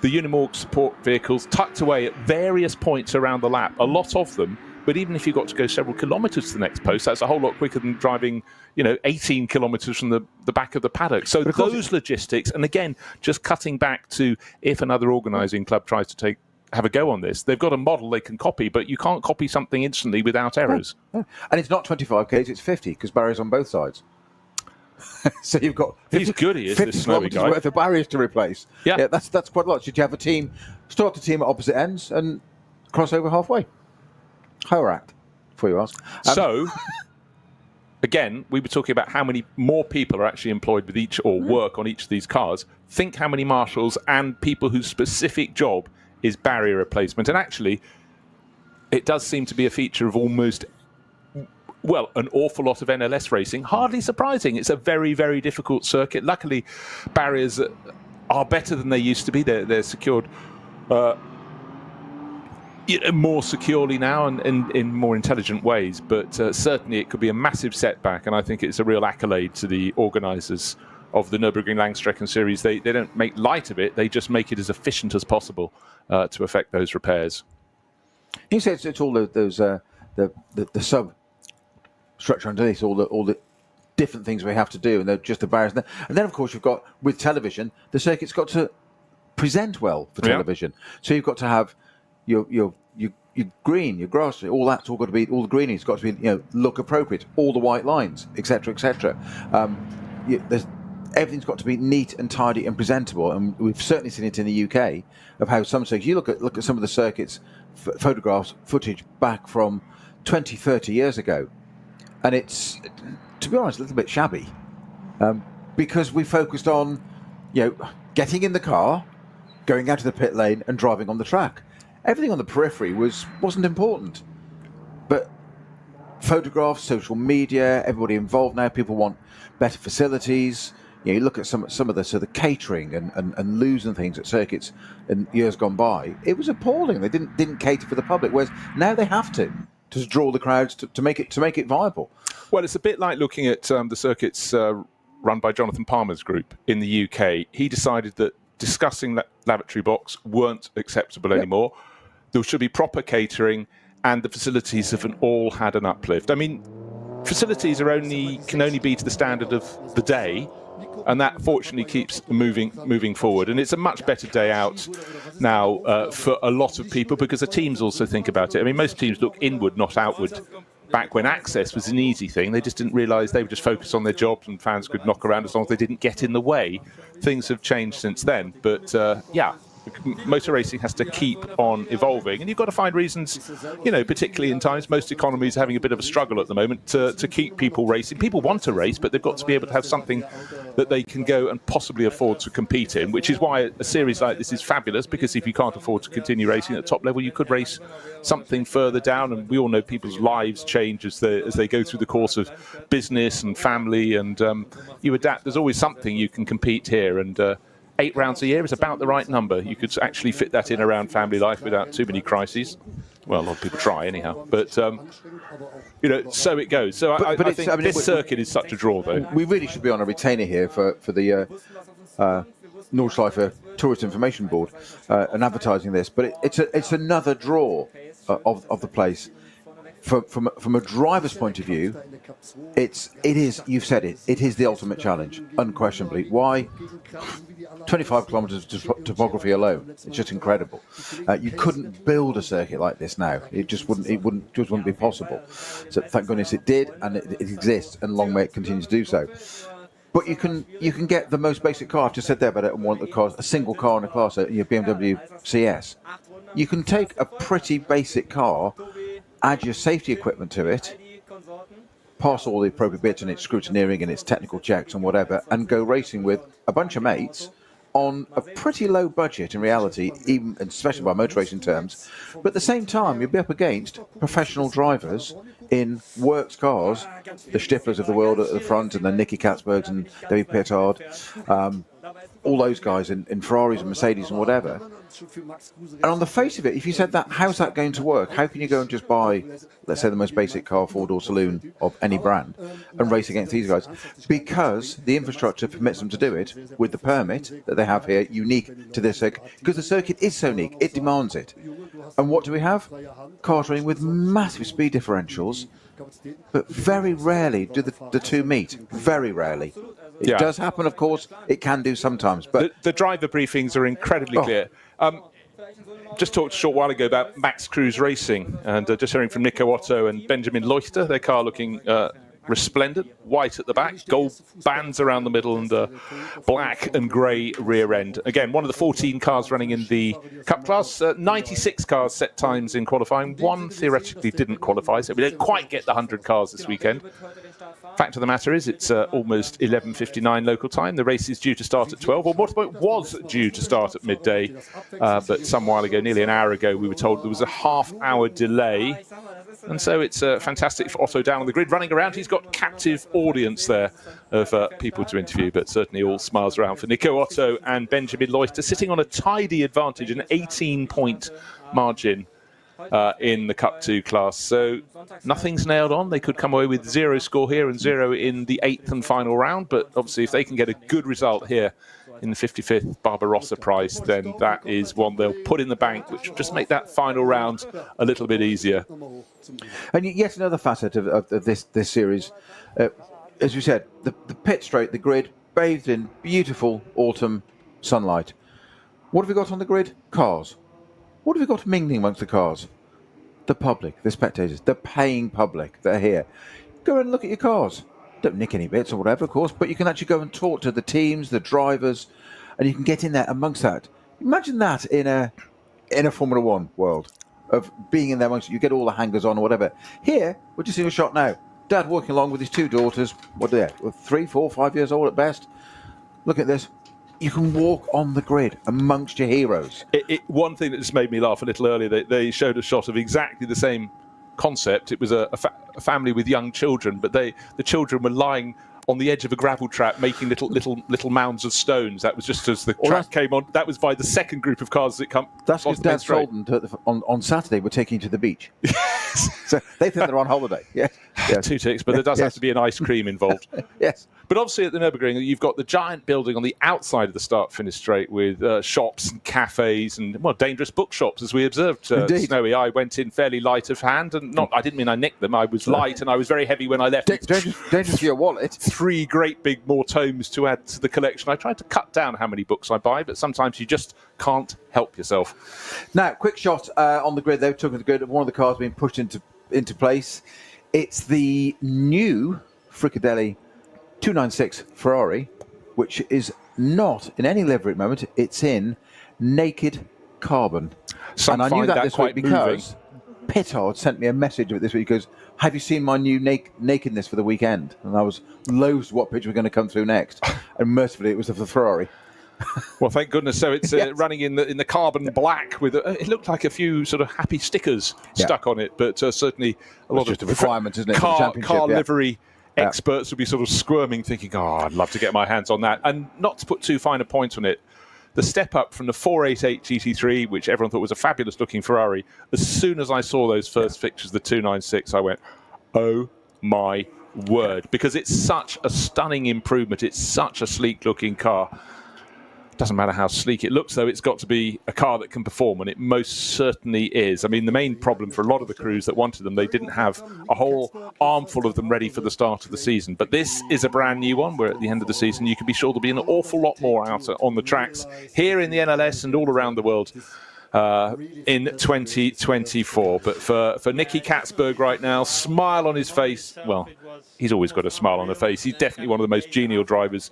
the Unimog support vehicles tucked away at various points around the lap, a lot of them. But even if you've got to go several kilometres to the next post, that's a whole lot quicker than driving, 18 kilometres from the back of the paddock. So those logistics, and again, just cutting back to if another organising club tries to have a go on this, they've got a model they can copy, but you can't copy something instantly without errors. And it's not 25 k's, it's 50, because barriers on both sides. So you've got 50 kilometres worth of barriers to replace. Yeah, that's quite a lot. Should you have a team, start the team at opposite ends and cross over halfway? Higher act, before you ask. So, again, we were talking about how many more people are actually employed with each, or work on each of these cars. Think how many marshals and people whose specific job is barrier replacement. And actually, it does seem to be a feature of almost, an awful lot of NLS racing. Hardly surprising. It's a very, very difficult circuit. Luckily, barriers are better than they used to be. They're secured more securely now and in more intelligent ways. But certainly it could be a massive setback. And I think it's a real accolade to the organisers of the Nürburgring Langstrecken series. They don't make light of it. They just make it as efficient as possible to effect those repairs. He says it's all those the sub structure underneath, all the different things we have to do, and they're just the barriers. And then, of course, you've got with television, the circuit's got to present well for television. So you've got to have your green, your grass, all that's all got to be, all the greening's got to be, look appropriate, all the white lines, etc., etc. Everything's got to be neat and tidy and presentable, and we've certainly seen it in the UK of how some circuits. You look at some of the circuits, photographs, footage back from 20, 30 years ago, and it's, to be honest, a little bit shabby, because we focused on, getting in the car, going out to the pit lane, and driving on the track. Everything on the periphery wasn't important, but photographs, social media, everybody involved now. People want better facilities. You look at some of the catering and loos and things at circuits in years gone by. It was appalling. They didn't cater for the public, whereas now they have to draw the crowds to make it viable. Well, it's a bit like looking at the circuits run by Jonathan Palmer's group in the UK. He decided that discussing lavatory box weren't acceptable anymore. There should be proper catering, and the facilities have all had an uplift. I mean, facilities can only be to the standard of the day, and that fortunately keeps moving forward. And it's a much better day out now for a lot of people, because the teams also think about it. I mean, most teams look inward, not outward. Back when access was an easy thing, they just didn't realise they would just focus on their jobs and fans could knock around as long as they didn't get in the way. Things have changed since then. But motor racing has to keep on evolving, and you've got to find reasons, particularly in times most economies are having a bit of a struggle at the moment to keep people racing. People want to race, but they've got to be able to have something that they can go and possibly afford to compete in, which is why a series like this is fabulous, because if you can't afford to continue racing at the top level, you could race something further down. And we all know people's lives change as they go through the course of business and family, and you adapt. There's always something you can compete here, and 8 rounds a year is about the right number. You could actually fit that in around family life without too many crises. Well, a lot of people try anyhow, but so it goes. So I think this circuit is such a draw, though. We really should be on a retainer here for the Nordschleife Tourist Information Board and advertising this, but it's another draw of the place. From a driver's point of view, it is, you've said it is the ultimate challenge, unquestionably. Why? 25 kilometres of topography alone, it's just incredible. You couldn't build a circuit like this now. It just wouldn't be possible. So thank goodness it did, and it exists, and long may it continue to do so. But you can get the most basic car. I've just said there about one of the cars, a single car in a class, your BMW CS. You can take a pretty basic car, add your safety equipment to it, pass all the appropriate bits and its scrutineering and its technical checks and whatever, and go racing with a bunch of mates on a pretty low budget in reality, even especially by motor racing terms. But at the same time, you'll be up against professional drivers in works cars, the Stiflers of the world at the front, and the Nicky Katzbergs and David Pietard, all those guys in Ferraris and Mercedes and whatever. And on the face of it, if you said that, how's that going to work? How can you go and just buy, let's say, the most basic car, four-door saloon of any brand, and race against these guys? Because the infrastructure permits them to do it with the permit that they have here, unique to this circuit, because the circuit is so unique, it demands it. And what do we have? Cars running with massive speed differentials, but very rarely do the two meet. Very rarely. It does happen, of course. It can do sometimes. But the driver briefings are incredibly clear. Just talked a short while ago about Max Cruz Racing, and just hearing from Nico Otto and Benjamin Leuchter, their car looking resplendent, white at the back, gold bands around the middle, and black and grey rear end. Again, one of the 14 cars running in the Cup class. 96 cars set times in qualifying. One theoretically didn't qualify, so we don't quite get the 100 cars this weekend. Fact of the matter is, it's almost 11:59 local time. The race is due to start at 12, or Motorsport was due to start at midday, but some while ago, nearly an hour ago, we were told there was a half-hour delay. And so it's fantastic for Otto down on the grid, running around. He's got captive audience there of people to interview, but certainly all smiles around for Nico Otto and Benjamin Leuchter, sitting on a tidy advantage, an 18-point margin in the Cup 2 class. So nothing's nailed on. They could come away with 0 score here and 0 in the 8th and final round, but obviously if they can get a good result here in the 55th Barbarossapreis, then that is one they'll put in the bank, which will just make that final round a little bit easier. And yet another facet of this series, as you said, the pit straight, the grid, bathed in beautiful autumn sunlight. What have we got on the grid? Cars. What have we got mingling amongst the cars? The public, the spectators, the paying public that are here. Go and look at your cars. Don't nick any bits or whatever, of course, but you can actually go and talk to the teams, the drivers, and you can get in there amongst that. Imagine that in a Formula One world of being in there amongst you. Get all the hangers on or whatever. Here, we're just seeing a shot now. Dad walking along with his two daughters. What are they? 3, 4, 5 years old at best. Look at this. You can walk on the grid amongst your heroes. One thing that just made me laugh a little earlier, they showed a shot of exactly the same concept. It was a family with young children, but the children were lying on the edge of a gravel trap making little mounds of stones. That was just as the track came on. That was by the second group of cars that come. That's because Dad told them on Saturday we're taking you to the beach. So they think they're on holiday. Yes. 2 ticks, but there does have to be an ice cream involved. Yes. But obviously at the Nürburgring, you've got the giant building on the outside of the start-finish straight with shops and cafes and, well, dangerous bookshops, as we observed. Snowy, I went in fairly light of hand, and I didn't mean I nicked them. I was light and I was very heavy when I left. Dangerous for your wallet. 3 great big more tomes to add to the collection. I tried to cut down how many books I buy, but sometimes you just can't help yourself. Now, quick shot on the grid. They've taken the grid. One of the cars being pushed into place. It's the new Frikadelli 296 Ferrari, which is not in any livery at the moment. It's in naked carbon. Some and I knew that find this quite week because Pittard sent me a message of it this week. He goes, have you seen my new nakedness for the weekend? And I was loath what picture was going to come through next. And mercifully, it was of the Ferrari. Well, thank goodness. So it's running in the carbon black with it looked like a few sort of happy stickers stuck on it, but certainly a lot just of a requirement, isn't it? Car livery experts would be sort of squirming, thinking, "Oh, I'd love to get my hands on that." And not to put too fine a point on it, the step up from the 488 GT3, which everyone thought was a fabulous-looking Ferrari, as soon as I saw those first fixtures, the 296, I went, "Oh my word!" Because it's such a stunning improvement. It's such a sleek-looking car. Doesn't matter how sleek it looks, though, it's got to be a car that can perform, and it most certainly is. I mean, the main problem for a lot of the crews that wanted them, they didn't have a whole armful of them ready for the start of the season. But this is a brand new one, where at the end of the season you can be sure there'll be an awful lot more out on the tracks here in the NLS and all around the world in 2024. But for Nicky Katzberg right now, smile on his face. Well, he's always got a smile on the face. He's definitely one of the most genial drivers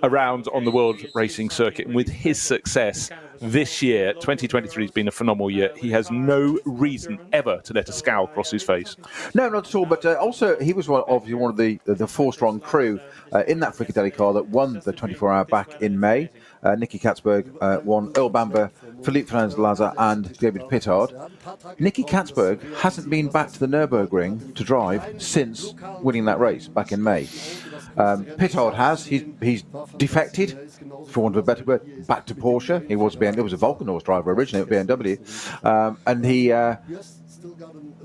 around on the world racing circuit. And with his success this year, 2023 has been a phenomenal year. He has no reason ever to let a scowl cross his face. No, not at all. But also, he was one of the 4-strong crew in that Frikadelli car that won the 24-hour back in May. Nicky Katzberg won Earl Bamber, Philippe Fernandez-Laza and David Pittard. Nicky Katzberg hasn't been back to the Nürburgring to drive since winning that race back in May. Pittard has. He's defected, for want of a better word, back to Porsche. He was a Vulcanors driver originally at BMW. And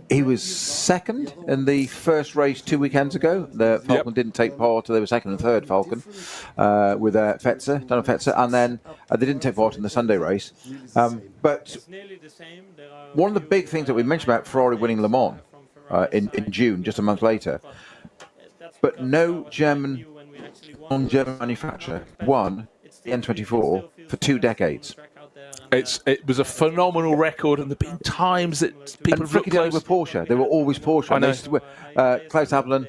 he was second in the first race 2 weekends ago. The Falcon didn't take part. They were second and third Falcon with Daniel Fetzer, and then they didn't take part in the Sunday race. But one of the big things that we mentioned about Ferrari winning Le Mans in June, just a month later, but no non-German manufacturer won the N24 for 2 decades. It was a phenomenal record, and there have been times that people have looked close. Were Porsche. They were always Porsche. I know. Klaus Abelin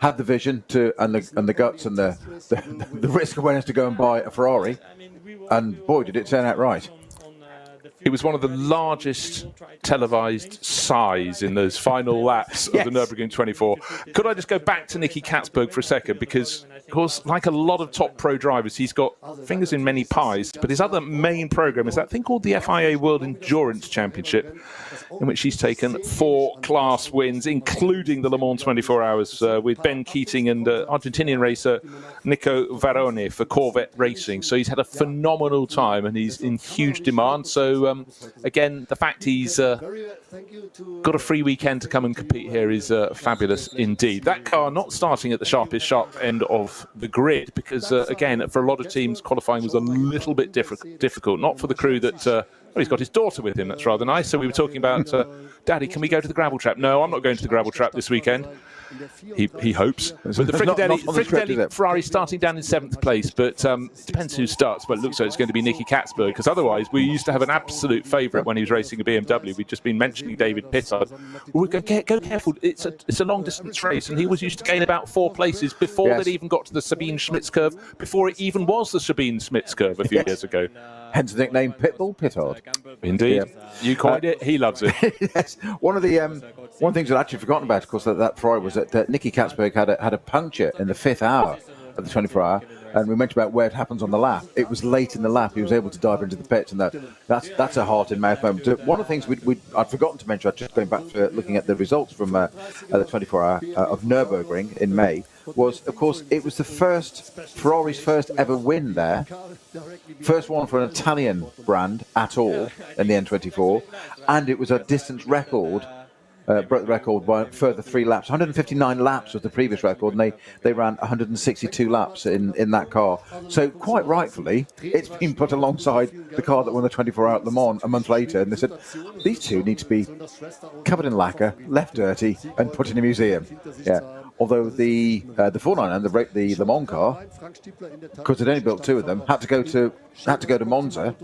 had the vision and the guts and the risk awareness to go and buy a Ferrari, and boy, did it turn out right. It was one of the largest televised size in those final laps of the Nürburgring 24. Could I just go back to Nicky Katzberg for a second? Because, of course, like a lot of top pro drivers, he's got fingers in many pies. But his other main program is that thing called the FIA World Endurance Championship, in which he's taken 4 class wins, including the Le Mans 24 Hours with Ben Keating and Argentinian racer Nico Varone for Corvette Racing. So he's had a phenomenal time, and he's in huge demand. So again, the fact he's got a free weekend to come and compete here is fabulous indeed. That car not starting at the sharp end of the grid because, again, for a lot of teams, qualifying was a little bit difficult. Not for the crew that... well, he's got his daughter with him. That's rather nice. So we were talking about, Daddy, can we go to the gravel trap? No, I'm not going to the gravel trap this weekend. He hopes. But the Frikadelli Ferrari starting down in 7th place, but depends who starts. Well, it looks like it's going to be Nicky Katzberg, because otherwise we used to have an absolute favourite when he was racing a BMW. We've just been mentioning David Pittard. Well, go careful. It's a long distance race, and he was used to gain about 4 places before they'd even got to the Sabine Schmitz curve, before it even was the Sabine Schmitz curve a few years ago. Hence the nickname Pitbull Pittard. Indeed. You coined it, he loves it. Yes. One of the things I'd actually forgotten about, of course, that Friday was that Nicky Katzberg had a puncture in the 5th hour of the 24-hour, and we mentioned about where it happens on the lap. It was late in the lap. He was able to dive into the pits, and that's a heart-in-mouth moment. One of the things I'd forgotten to mention, just going back to looking at the results from the 24-hour of Nürburgring in May, was, of course, it was Ferrari's first ever win there. First one for an Italian brand at all in the N24, and it was a distance record. Broke the record by a further 3 laps. 159 laps was the previous record, and they ran 162 laps in that car. So quite rightfully, it's been put alongside the car that won the 24-hour at Le Mans a month later, and they said, these two need to be covered in lacquer, left dirty, and put in a museum. Yeah. Although the 499 and the Le Mans car, because they'd only built 2 of them, had to go to Monza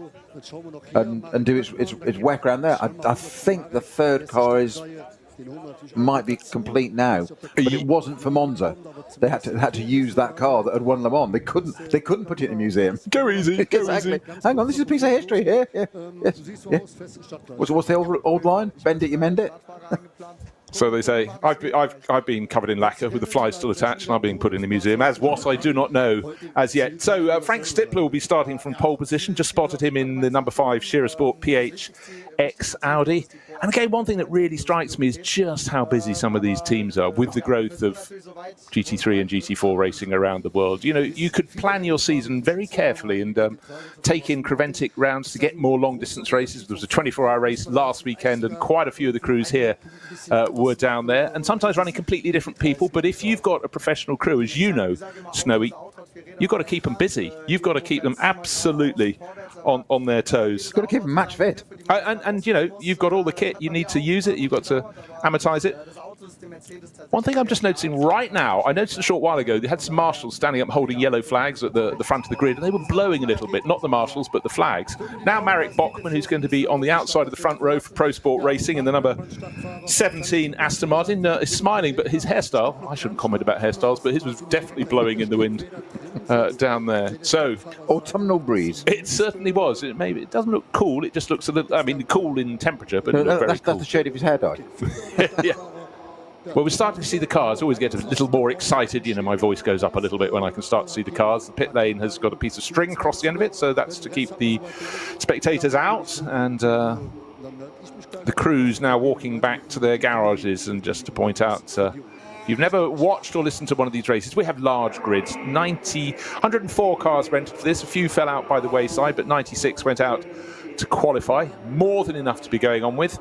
and do its work around there. I think the 3rd car might be complete now, but it wasn't for Monza. They had to use that car that had won Le Mans. They couldn't put it in a museum. Go easy. Exactly. Hang on, this is a piece of history here. Yeah. Yes. What's the old line? Bend it, you mend it. So they say, I've been covered in lacquer with the flies still attached, and I'm being put in the museum. As what, I do not know as yet. So Frank Stippler will be starting from pole position. Just spotted him in the number 5 Shearer Sport PHX Audi. And again, one thing that really strikes me is just how busy some of these teams are with the growth of GT3 and GT4 racing around the world. You know, you could plan your season very carefully and take in Creventic rounds to get more long-distance races. There was a 24-hour race last weekend, and quite a few of the crews here were down there, and sometimes running completely different people. But if you've got a professional crew, as you know, Snowy, you've got to keep them busy. You've got to keep them absolutely on their toes. You've got to keep them match fit. And you know, you've got all the kit. You need to use it. You've got to amortize it. One thing I'm just noticing right now, I noticed a short while ago, they had some marshals standing up holding yellow flags at the front of the grid, and they were blowing a little bit, not the marshals, but the flags. Now Marek Bachmann, who's going to be on the outside of the front row for Pro Sport Racing in the number 17 Aston Martin, is smiling, but his hairstyle, I shouldn't comment about hairstyles, but his was definitely blowing in the wind down there. So autumnal breeze. It certainly was. It doesn't look cool, it just looks a little, I mean, cool in temperature, but it looked very cool. That's the shade of his hair dye. Yeah. Well, we're starting to see the cars. Always get a little more excited. You know, my voice goes up a little bit when I can start to see the cars. The pit lane has got a piece of string across the end of it, so that's to keep the spectators out. And the crews now walking back to their garages. And just to point out, if you've never watched or listened to one of these races, we have large grids. 104 cars rented for this. A few fell out by the wayside, but 96 went out to qualify. More than enough to be going on with.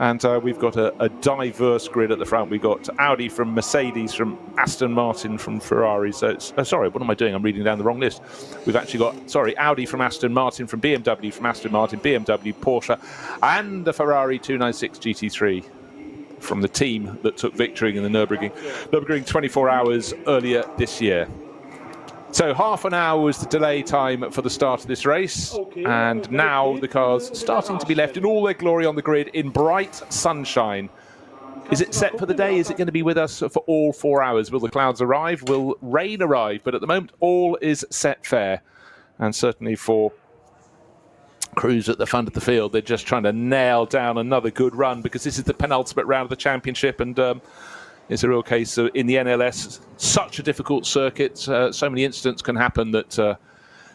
And we've got a diverse grid at the front. We've got Audi from Mercedes, from Aston Martin, from Ferrari. So it's, sorry, what am I doing? I'm reading down the wrong list. We've actually got, Audi from Aston Martin, from BMW from Aston Martin, BMW, Porsche, and a Ferrari 296 GT3 from the team that took victory in the Nürburgring 24 hours earlier this year. So half an hour was the delay time for the start of this race, and now the cars starting to be left in all their glory on the grid in bright sunshine. Is it set for the day? Is it going to be with us for all 4 hours? Will the clouds arrive? Will rain arrive? But at the moment, all is set fair. And certainly for crews at the front of the field, they're just trying to nail down another good run, because this is the penultimate round of the championship, and it's a real case of, in the NLS, such a difficult circuit, so many incidents can happen that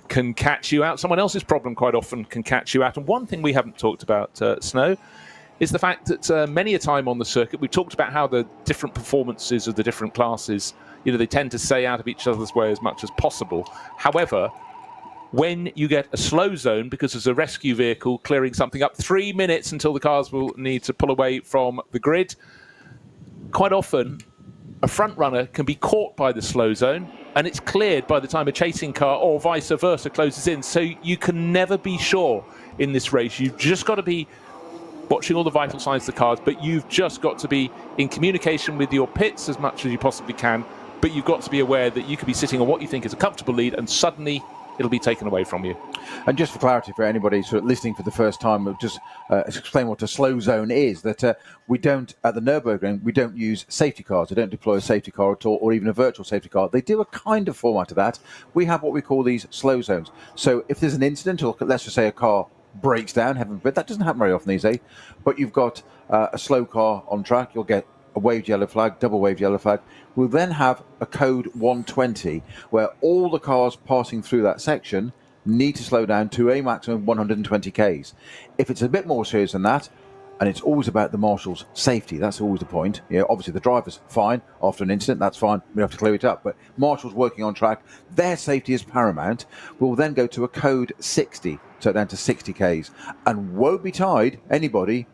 can catch you out. Someone else's problem quite often can catch you out. And one thing we haven't talked about, Snow, is the fact that many a time on the circuit, we've talked about how the different performances of the different classes, you know, they tend to stay out of each other's way as much as possible. However, when you get a slow zone because there's a rescue vehicle clearing something up, 3 minutes until the cars will need to pull away from the grid. Quite often, a front runner can be caught by the slow zone and it's cleared by the time a chasing car or vice versa closes in. So you can never be sure in this race. You've just got to be watching all the vital signs of the cars, but you've just got to be in communication with your pits as much as you possibly can. But you've got to be aware that you could be sitting on what you think is a comfortable lead and suddenly it'll be taken away from you. And just for clarity for anybody sort of listening for the first time, we'll just explain what a slow zone is. That we don't, at the Nürburgring, we don't use safety cars. They don't deploy a safety car at all, or even a virtual safety car. They do a kind of format of that. We have what we call these slow zones. So if there's an incident, or let's just say a car breaks down, heaven forbid, that doesn't happen very often these days, but you've got a slow car on track, you'll get a waved yellow flag, double waved yellow flag. We'll then have a code 120 where all the cars passing through that section need to slow down to a maximum of 120 k's. If it's a bit more serious than that, and it's always about the marshal's safety, that's always the point. You know, obviously the driver's fine after an incident, that's fine, we have to clear it up, but marshals working on track, their safety is paramount. We'll then go to a code 60, so down to 60 k's, and woe betide anybody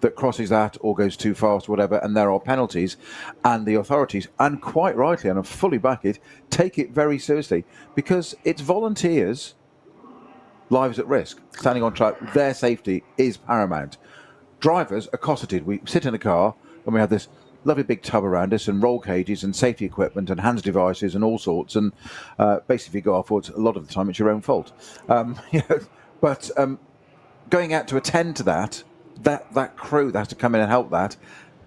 that crosses that or goes too fast or whatever, and there are penalties, and the authorities, and quite rightly, and I fully back it, take it very seriously, because it's volunteers' lives at risk, standing on track. Their safety is paramount. Drivers are cosseted. We sit in a car and we have this lovely big tub around us and roll cages and safety equipment and hands devices and all sorts, and basically if you go off, a lot of the time it's your own fault. But going out to attend to that crew that has to come in and help that,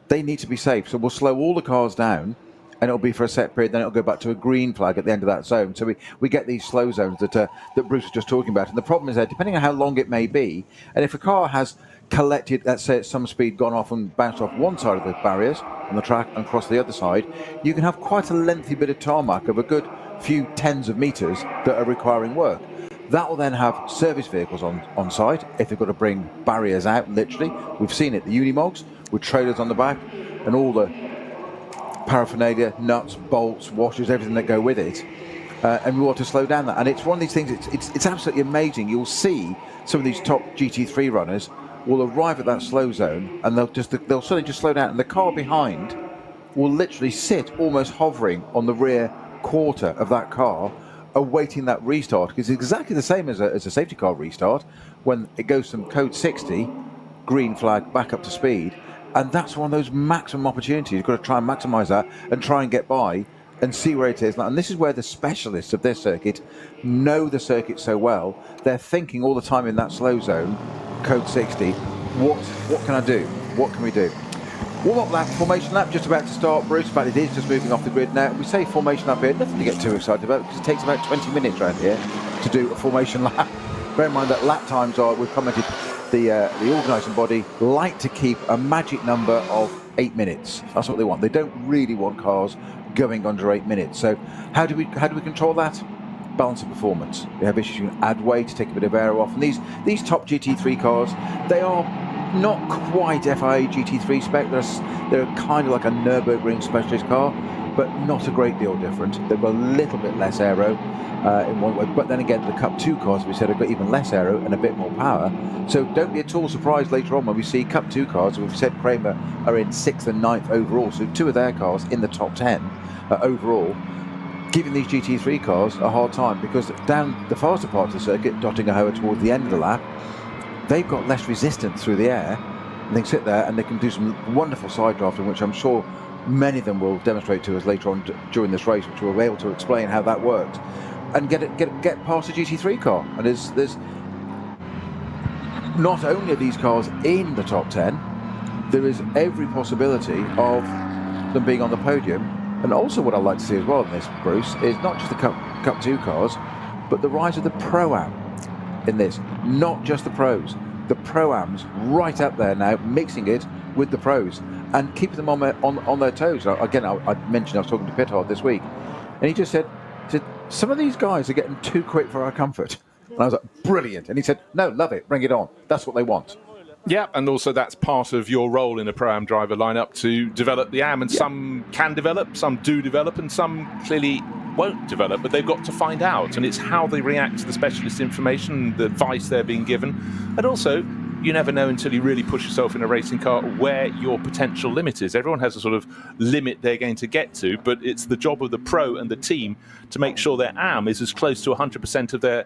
they need to be safe. So we'll slow all the cars down, and it'll be for a set period, then it'll go back to a green flag at the end of that zone. So we get these slow zones that Bruce was just talking about. And the problem is that depending on how long it may be, and if a car has collected, let's say at some speed, gone off and bounced off one side of the barriers on the track and crossed the other side, you can have quite a lengthy bit of tarmac of a good few tens of meters that are requiring work. That will then have service vehicles on site if they've got to bring barriers out, literally. We've seen it, the Unimogs, with trailers on the back and all the paraphernalia, nuts, bolts, washers, everything that go with it. And we want to slow down that. And it's one of these things, it's absolutely amazing. You'll see some of these top GT3 runners will arrive at that slow zone and they'll suddenly just slow down, and the car behind will literally sit almost hovering on the rear quarter of that car, awaiting that restart, because it's exactly the same as a safety car restart. When it goes from code 60, green flag, back up to speed, and that's one of those maximum opportunities. You've got to try and maximise that and try and get by and see where it is. And this is where the specialists of this circuit know the circuit so well. They're thinking all the time in that slow zone, code 60, what can I do? What can we do? Warm-up lap, formation lap, just about to start, Bruce. In fact, it is just moving off the grid now. We say formation lap here, nothing to get too excited about, because it takes about 20 minutes around here to do a formation lap. Bear in mind that lap times are, we've commented, the organising body like to keep a magic number of 8 minutes. That's what they want. They don't really want cars going under 8 minutes. So how do we control that? Balance of performance. We have issues. You can add weight to take a bit of air off. And these top GT3 cars, they are not quite FIA GT3 spec. They're kind of like a Nürburgring specialist car, but not a great deal different. They've got a little bit less aero in one way, but then again, the Cup 2 cars, we said, have got even less aero and a bit more power. So don't be at all surprised later on when we see Cup 2 cars. We've said Kramer are in 6th and 9th overall, so 2 of their cars in the top 10 overall, giving these GT3 cars a hard time, because down the faster part of the circuit, dotting a hoe towards the end of the lap, they've got less resistance through the air, and they can sit there and they can do some wonderful side drafting, which I'm sure many of them will demonstrate to us later on during this race, which we'll be able to explain how that works, and get past a GT3 car. And there's not only are these cars in the top 10, there is every possibility of them being on the podium. And also what I'd like to see as well in this, Bruce, is not just the Cup 2 cars, but the rise of the Pro-Am in this. Not just the pros, the Pro-Ams right up there now, mixing it with the pros and keeping them on their toes. Again, I mentioned I was talking to Pithard this week, and he just said, some of these guys are getting too quick for our comfort. And I was like, brilliant. And he said, no, love it, bring it on. That's what they want. Yeah, and also that's part of your role in a Pro-Am driver lineup, to develop the AM, and some can develop, some do develop, and some clearly won't develop, but they've got to find out. And it's how they react to the specialist information, the advice they're being given. And also, you never know until you really push yourself in a racing car where your potential limit is. Everyone has a sort of limit they're going to get to, but it's the job of the pro and the team to make sure their AM is as close to 100% of their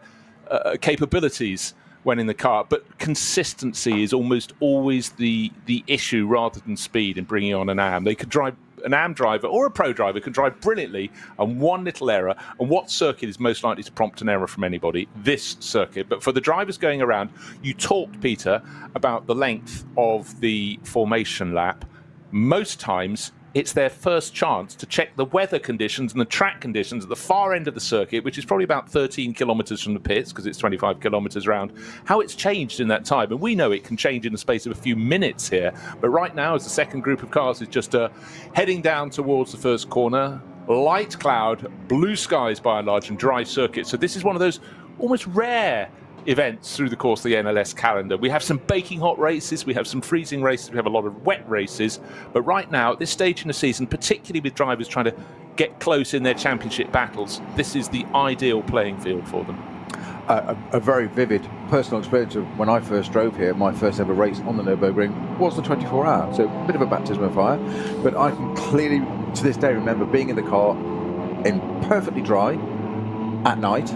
capabilities when in the car. But consistency is almost always the issue rather than speed in bringing on an AM. They could drive, an AM driver or a pro driver could drive brilliantly, and one little error, and what circuit is most likely to prompt an error from anybody? This circuit. But for the drivers going around, you talked, Peter, about the length of the formation lap. Most times it's their first chance to check the weather conditions and the track conditions at the far end of the circuit, which is probably about 13 kilometres from the pits, because it's 25 kilometres round, how it's changed in that time. And we know it can change in the space of a few minutes here. But right now, as the second group of cars is just heading down towards the first corner, light cloud, blue skies by and large, and dry circuit. So this is one of those almost rare events through the course of the NLS calendar. We have some baking hot races, we have some freezing races, we have a lot of wet races, but right now at this stage in the season, particularly with drivers trying to get close in their championship battles, this is the ideal playing field for them. A very vivid personal experience of when I first drove here. My first ever race on the Nürburgring was the 24 hour, so a bit of a baptism of fire, but I can clearly to this day remember being in the car in perfectly dry at night,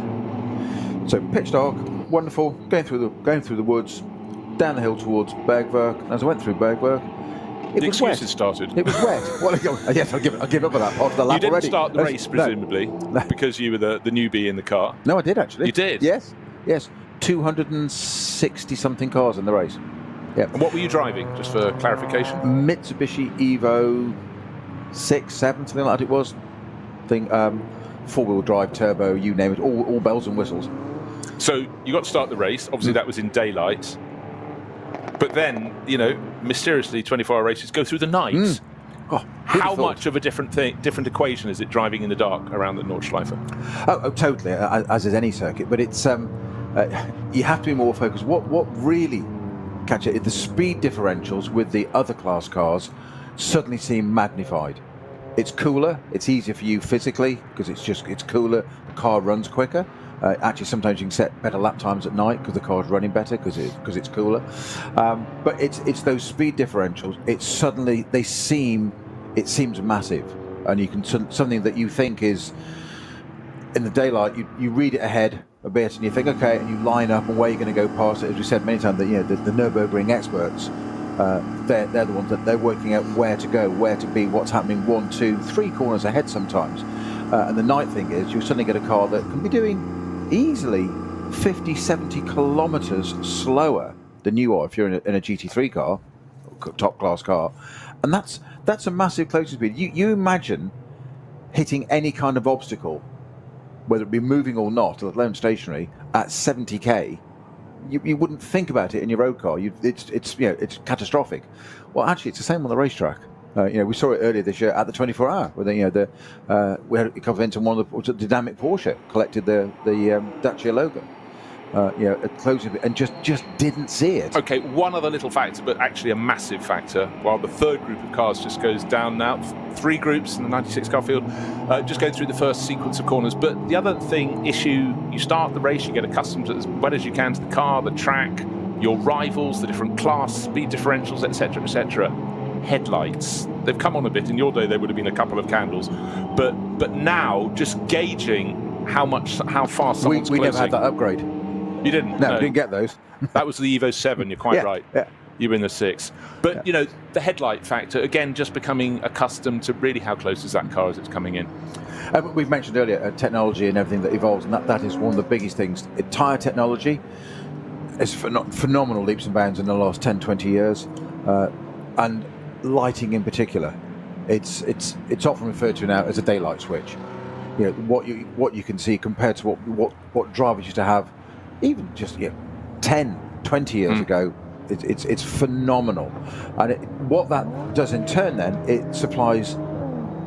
so pitch dark, wonderful, going through the woods, down the hill towards Bergwerk. As I went through Bergwerk, it was wet. Excuses started. It was wet. Well, yes, I'll give up on that part of the lap You didn't already. start the race, presumably, because you were the newbie in the car. No, I did actually. You did? Yes. 260 something cars in the race. Yeah. And what were you driving, just for clarification? Mitsubishi Evo 6, 7, something like that it was. Thing, four-wheel drive, turbo, you name it, all bells and whistles. So you got to start the race. Obviously, that was in daylight. But then, mysteriously, 24-hour races go through the night. Oh, how much of a different equation is it driving in the dark around the Nordschleife? Oh, totally, as is any circuit. But it's you have to be more focused. What really catch it is the speed differentials with the other class cars suddenly seem magnified. It's cooler. It's easier for you physically because it's cooler. The car runs quicker. Actually, sometimes you can set better lap times at night because the car's running better because it's cooler. But it's those speed differentials. It seems massive, and you can something that you think is in the daylight. You read it ahead a bit, and you think, okay, and you line up and where you're going to go past it. As we said many times, that the Nürburgring experts. They're the ones that they're working out where to go, where to be, what's happening 1, 2, 3 corners ahead sometimes. And the night thing is you suddenly get a car that can be doing easily 50, 70 kilometres slower than you are if you're in a GT3 car, top class car. And that's a massive closing speed. You imagine hitting any kind of obstacle, whether it be moving or not, let alone stationary, at 70k. You wouldn't think about it in your road car. It's catastrophic. Well, actually, it's the same on the racetrack. We saw it earlier this year at the 24 hour, where we had a couple of events, and one of the dynamic Porsche collected the Dacia logo. Closing and just didn't see it. Okay, one other little factor, but actually a massive factor. While the third group of cars just goes down now, 3 groups in the 96 car field, just going through the first sequence of corners. But the other issue, you start the race, you get accustomed to as well as you can to the car, the track, your rivals, the different class, speed differentials, etc., etc. Headlights. They've come on a bit. In your day, there would have been a couple of candles, but now just gauging how far someone's we closing. never had that upgrade. You didn't? No, we didn't get those. That was the Evo 7, you're quite right. Yeah. You were in the 6. But, the headlight factor, again, just becoming accustomed to really how close is that car as it's coming in. We've mentioned earlier technology and everything that evolves, and that is one of the biggest things. Tyre technology is phenomenal leaps and bounds in the last 10, 20 years. And lighting in particular. It's often referred to now as a daylight switch. What you can see compared to what drivers used to have even just 10, 20 years ago. It's phenomenal, and what that does in turn, then it supplies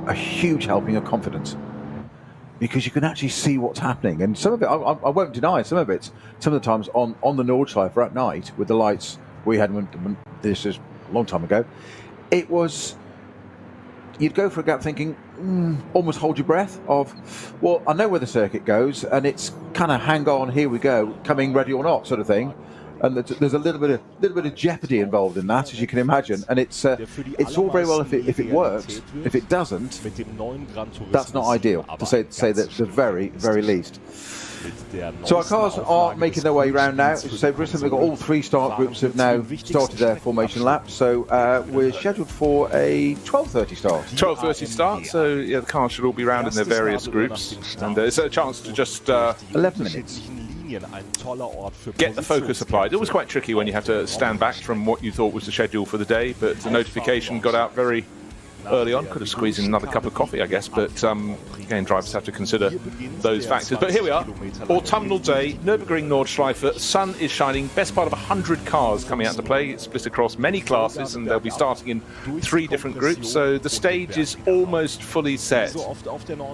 a huge helping of confidence, because you can actually see what's happening. And some of it, I won't deny, some of the times on the Nordschleife at night with the lights we had when this is a long time ago, it was you'd go for a gap thinking, almost hold your breath of, well, I know where the circuit goes, and it's kind of hang on, here we go, coming ready or not sort of thing. And there's a little bit of jeopardy involved in that, as you can imagine. And it's all very well if it works. If it doesn't, that's not ideal, to say that the very, very least. So our cars are making their way round now. So Bristol, we've got all 3 start groups have now started their formation lap. So we're scheduled for a 12:30 start. 12:30 start. So yeah, the cars should all be round in their various groups, and it's a chance to just 11 minutes. Get the focus applied. It was quite tricky when you have to stand back from what you thought was the schedule for the day, but the notification got out very early on. Could have squeezed in another cup of coffee, I guess, but again, drivers have to consider those factors. But here we are, autumnal day, Nürburgring Nordschleife, sun is shining, best part of 100 cars coming out to play. It's split across many classes, and they'll be starting in 3 different groups, so the stage is almost fully set.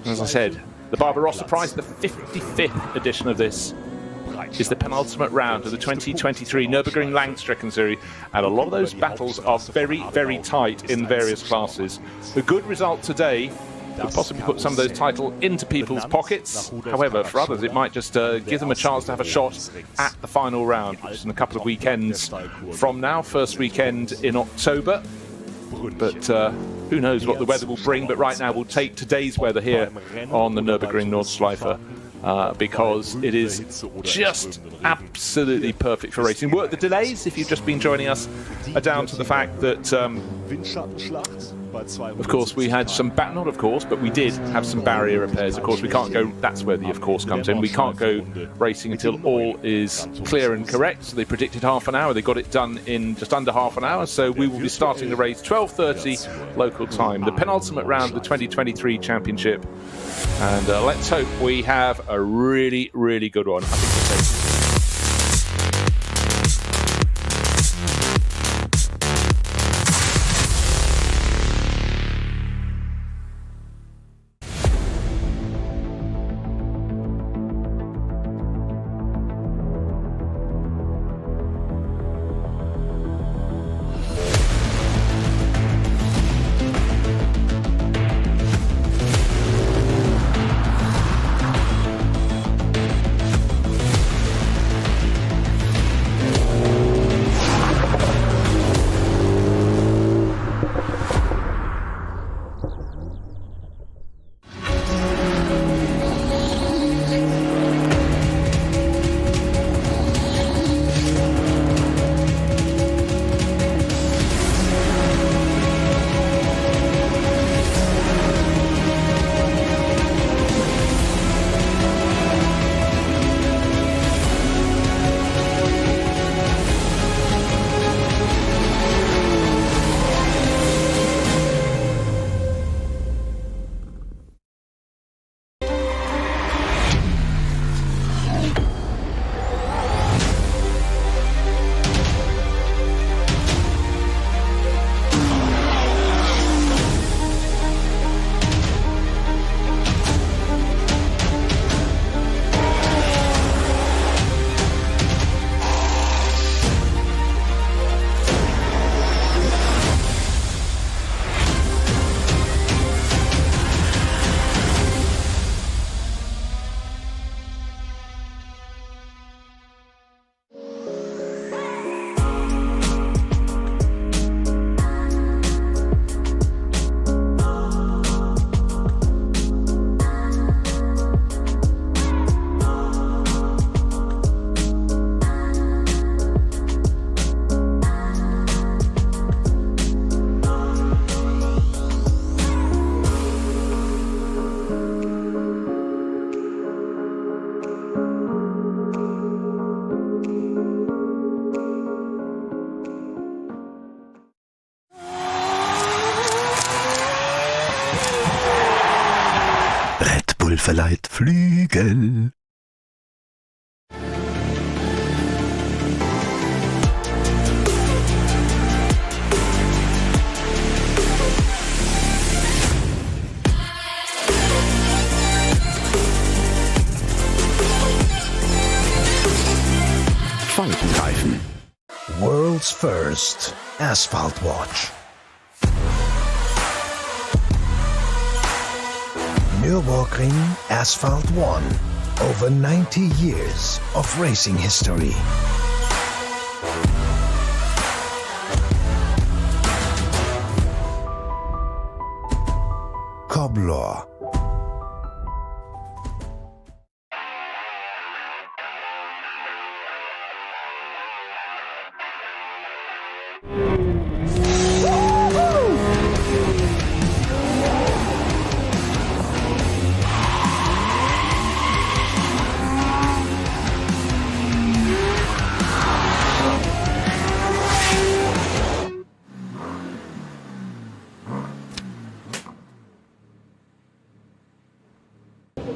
As I said, the Barbarossapreis, the 55th edition of this, is the penultimate round of the 2023 Nürburgring Langstrecken Series, and a lot of those battles are very, very tight in various classes. A good result today could possibly put some of those titles into people's pockets. However, for others, it might just give them a chance to have a shot at the final round, which is in a couple of weekends from now. First weekend in October. But who knows what the weather will bring. But right now, we'll take today's weather here on the Nürburgring Nordschleife. Because it is just absolutely perfect for racing. The delays, if you've just been joining us, are down to the fact that, of course, we had some, not of course, but we did have some barrier repairs. Of course, we can't go, that's where the of course comes in. We can't go racing until all is clear and correct. So they predicted half an hour. They got it done in just under half an hour. So we will be starting the race 12:30 local time, the penultimate round of the 2023 championship. And let's hope we have a really, really good one. I think we'll take verleiht Flügel. Faltenreifen. World's first asphalt watch. Nürburgring Asphalt 1. Over 90 years of racing history. Coblor.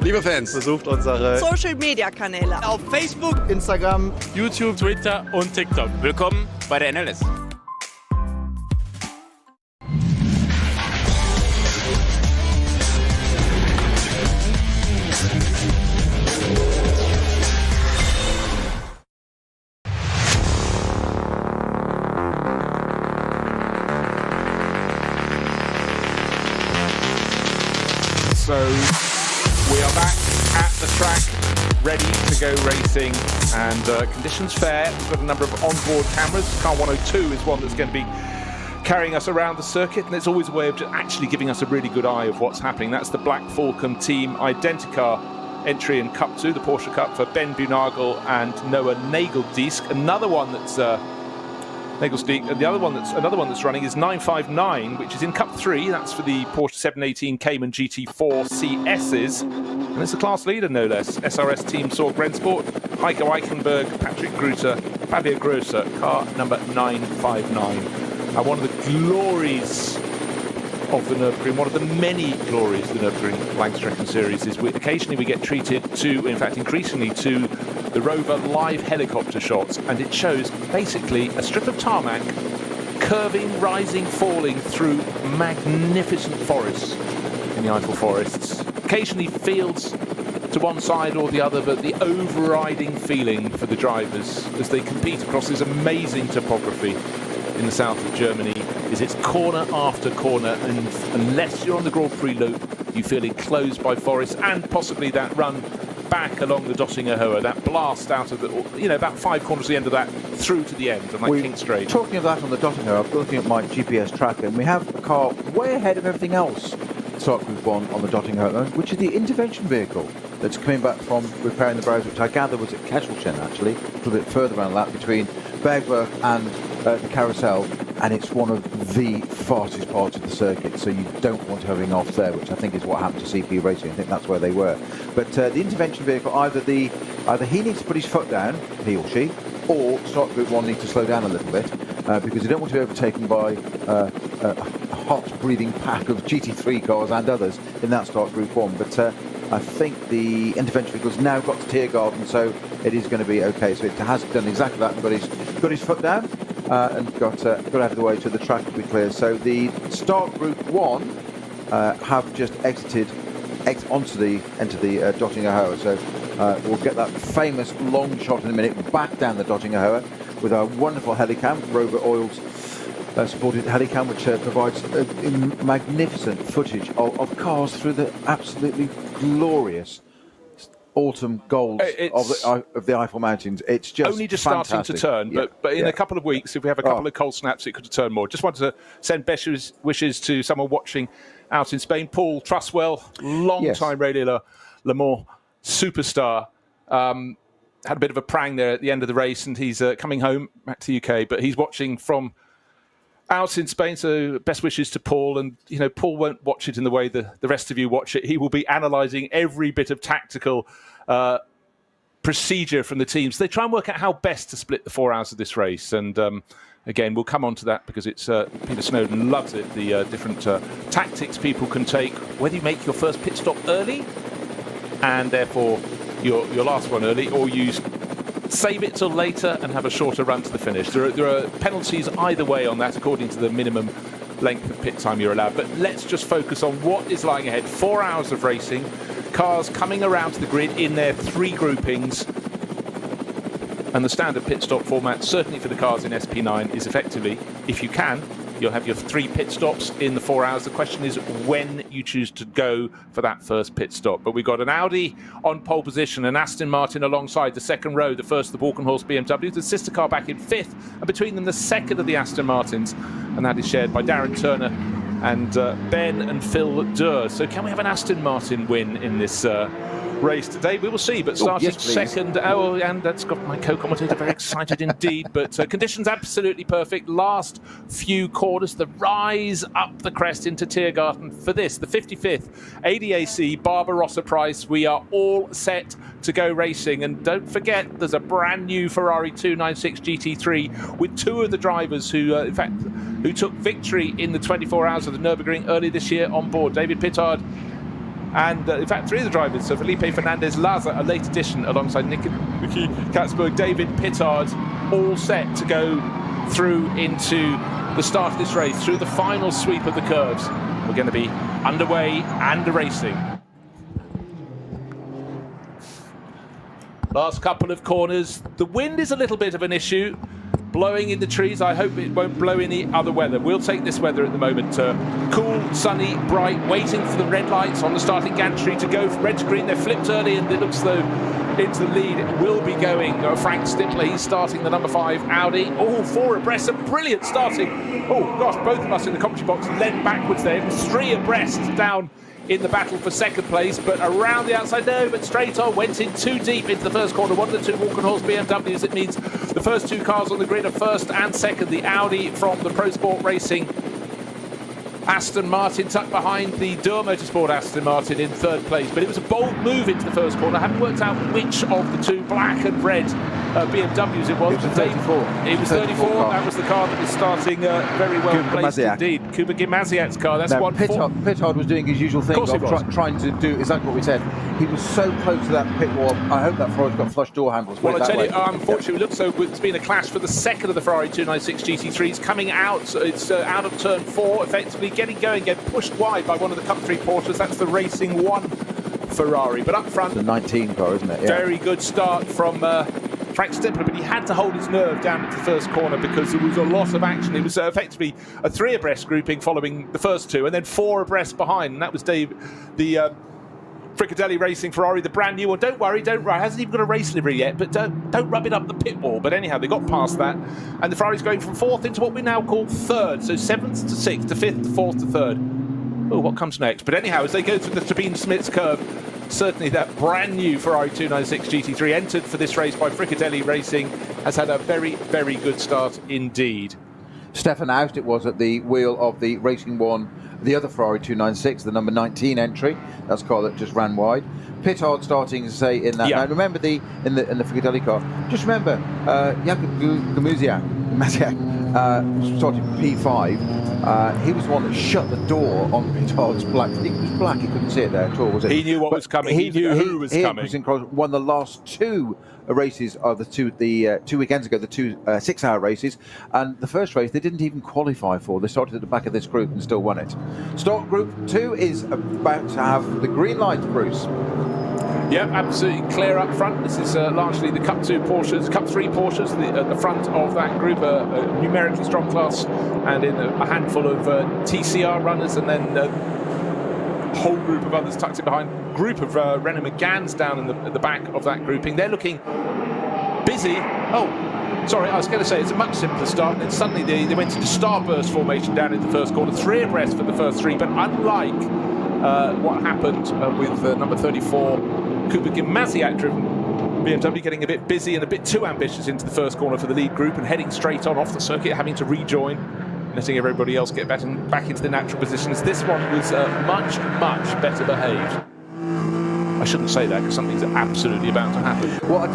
Liebe Fans, besucht unsere Social-Media-Kanäle Auf Facebook, Instagram, YouTube, Twitter und TikTok. Willkommen bei der NLS. So we are back at the track, ready to go racing, and conditions fair. We've got a number of onboard cameras. Car 102 is one that's going to be carrying us around the circuit, and it's always a way of just actually giving us a really good eye of what's happening. That's the Black Falcon team Identicar entry in Cup 2, the Porsche Cup, for Ben Bunagel and Noah Nageldisk. Another one that's another one that's running is 959, which is in Cup 3. That's for the Porsche 718 Cayman GT4 CSs. And it's a class leader, no less. SRS team Sorg Rennsport, Heiko Eichenberg, Patrick Gruter, Fabio Grosser, car number 959. One of the glories of the Nürburgring, one of the many glories of the Nürburgring Langstrecken series is occasionally we get treated to, in fact increasingly, to the Rover live helicopter shots, and it shows basically a strip of tarmac curving, rising, falling through magnificent forests in the Eifel forests. Occasionally fields to one side or the other, but the overriding feeling for the drivers as they compete across this amazing topography in the south of Germany is it's corner after corner, and unless you're on the Grand Prix loop, you feel enclosed by forests, and possibly that run back along the Dottinger Höhe, that blast out of the, about 5 corners at the end of that through to the end on that King Straight. Talking of that on the Dottinger, I'm looking at my GPS tracker, and we have a car way ahead of everything else, Start Group 1 on the Dottinger Höhe, which is the intervention vehicle that's coming back from repairing the barriers, which I gather was at Kesselchen actually, a little bit further around that between Bergwerk and the carousel, and it's one of the fastest parts of the circuit, so you don't want to have him off there, which I think is what happened to CP Racing. I think that's where they were. But the intervention vehicle, either he needs to put his foot down, he or she, or Start Group 1 needs to slow down a little bit, because they don't want to be overtaken by a hot-breathing pack of GT3 cars and others in that Start Group 1. But I think the intervention vehicle's now got to Tiergarten, so it is going to be okay. So it has done exactly that and got his foot down and got out of the way so the track will be clear. So the Start Group 1 have just entered the Dottinger Höhe. So we'll get that famous long shot in a minute back down the Dottinger Höhe with our wonderful Helicam, Rover Oils supported Helicam, which provides magnificent footage of cars through the absolutely glorious autumn golds of the Eifel Mountains. It's just only just fantastic. Starting to turn, but in a couple of weeks, if we have a couple of cold snaps, it could have turned more. Just wanted to send best wishes to someone watching out in Spain. Paul Trustwell, long-time Radio Le Mans superstar, had a bit of a prang there at the end of the race, and he's coming home back to the UK, but he's watching from out in Spain, so best wishes to Paul. And Paul won't watch it in the way the rest of you watch it. He will be analysing every bit of tactical procedure from the teams. They try and work out how best to split the 4 hours of this race, and again, we'll come on to that because it's Peter Snowden loves it, the different tactics people can take, whether you make your first pit stop early and therefore your last one early, or you save it till later and have a shorter run to the finish. There are penalties either way on that according to the minimum length of pit time you're allowed. But let's just focus on what is lying ahead. 4 hours of racing, cars coming around to the grid in their 3 groupings, and the standard pit stop format, certainly for the cars in SP9, is effectively, if you can, You'll have your 3 pit stops in the 4 hours. The question is when you choose to go for that first pit stop. But we've got an Audi on pole position, an Aston Martin alongside the second row, the first of the Walkenhorst BMW, the sister car back in 5th, and between them the second of the Aston Martins, and that is shared by Darren Turner and Ben and Phil Durr. So can we have an Aston Martin win in this race today? We will see, but starting second. Oh, and that's got my co-commentator very excited indeed. But conditions absolutely perfect. Last few corners, the rise up the crest into Tiergarten for this, the 55th ADAC Barbarossapreis. We are all set to go racing, and don't forget, there's a brand new Ferrari 296 GT3 with 2 of the drivers who, in fact, who took victory in the 24 hours of the Nürburgring early this year on board. David Pittard. And in fact, 3 of the drivers, so Felipe Fernandez-Laza, a late addition alongside Nicky Katzberg, David Pittard, all set to go through into the start of this race, through the final sweep of the curves. We're going to be underway and racing. Last couple of corners. The wind is a little bit of an issue, blowing in the trees. I hope it won't blow any other weather. We'll take this weather at the moment. Cool, sunny, bright, waiting for the red lights on the starting gantry to go from red to green. They're flipped early and it looks though into the lead will be going Frank Stimpler. He's starting the number 5 Audi. Oh, 4 abreast, a brilliant starting. Oh gosh, both of us in the commentary box led backwards there. It was 3 abreast down in the battle for second place, but around the outside, no, but straight on, went in too deep into the first corner. One of the 2 Walkenhorst BMWs. It means the first 2 cars on the grid are first and second. The Audi from the Pro Sport Racing Aston Martin tucked behind the Durr Motorsport Aston Martin in 3rd place, but it was a bold move into the first corner. I haven't worked out which of the 2 black and red BMWs it was. It was 34. It was 34. That was the car that was starting very well placed indeed. Kuba Gimaziak's car. That's now, one. Pittard was doing his usual thing of trying to do exactly what we said. He was so close to that pit wall. I hope that Ferrari's got flush door handles. Well, I tell you, unfortunately, it looks so. It's been a clash for the second of the Ferrari 296 GT3s coming out. It's out of turn 4, effectively getting going, get pushed wide by one of the Cup 3 Porsches. That's the Racing 1 Ferrari. But up front, the 19 car, isn't it? Yeah. Very good start from Frank Stimpler, but he had to hold his nerve down at the first corner because there was a lot of action. It was effectively a 3 abreast grouping following the first 2, and then 4 abreast behind, and that was the Frikadelli Racing Ferrari, the brand new one. Don't worry, hasn't even got a race livery yet, but don't rub it up the pit wall. But anyhow, they got past that, and the Ferrari's going from 4th into what we now call 3rd. So 7th to 6th to 5th to 4th to 3rd. Oh, what comes next? But anyhow, as they go through the Turbine-Smits curve, certainly that brand new Ferrari 296 GT3 entered for this race by Frikadelli Racing has had a very, very good start indeed. Stefan Aust it was at the wheel of the Racing 1, the other Ferrari 296, the number 19 entry. That's the car that just ran wide. Pittard starting to say in that. Yeah. Now remember in the Frikadelli car. Just remember, Jakub Gimaziak started P5. He was the one that shut the door on Pittard's black. It was black. He couldn't see it there at all, was it? He knew what was coming. He knew who was coming. He won the last 2 races of the 2 weekends ago, the 2 6-hour races, and the first race they didn't even qualify for. They started at the back of this group and still won it. Start group 2 is about to have the green light, Bruce. Yeah, absolutely clear up front. This is largely the Cup 2 Porsches, Cup 3 Porsches at the front of that group, a numerically strong class, and in a handful of TCR runners, and then a whole group of others tucked in behind. Group of Renault Meganes down at the back of that grouping. They're looking busy. Oh, sorry, I was going to say it's a much simpler start, and then suddenly they went into starburst formation down in the first corner, 3 abreast for the first 3, but unlike what happened with number 34 Kuba Gimaziak driven BMW getting a bit busy and a bit too ambitious into the first corner for the lead group and heading straight on off the circuit, having to rejoin, letting everybody else get back into the natural positions. This one was much better behaved. I shouldn't say that because something's absolutely about to happen. Well,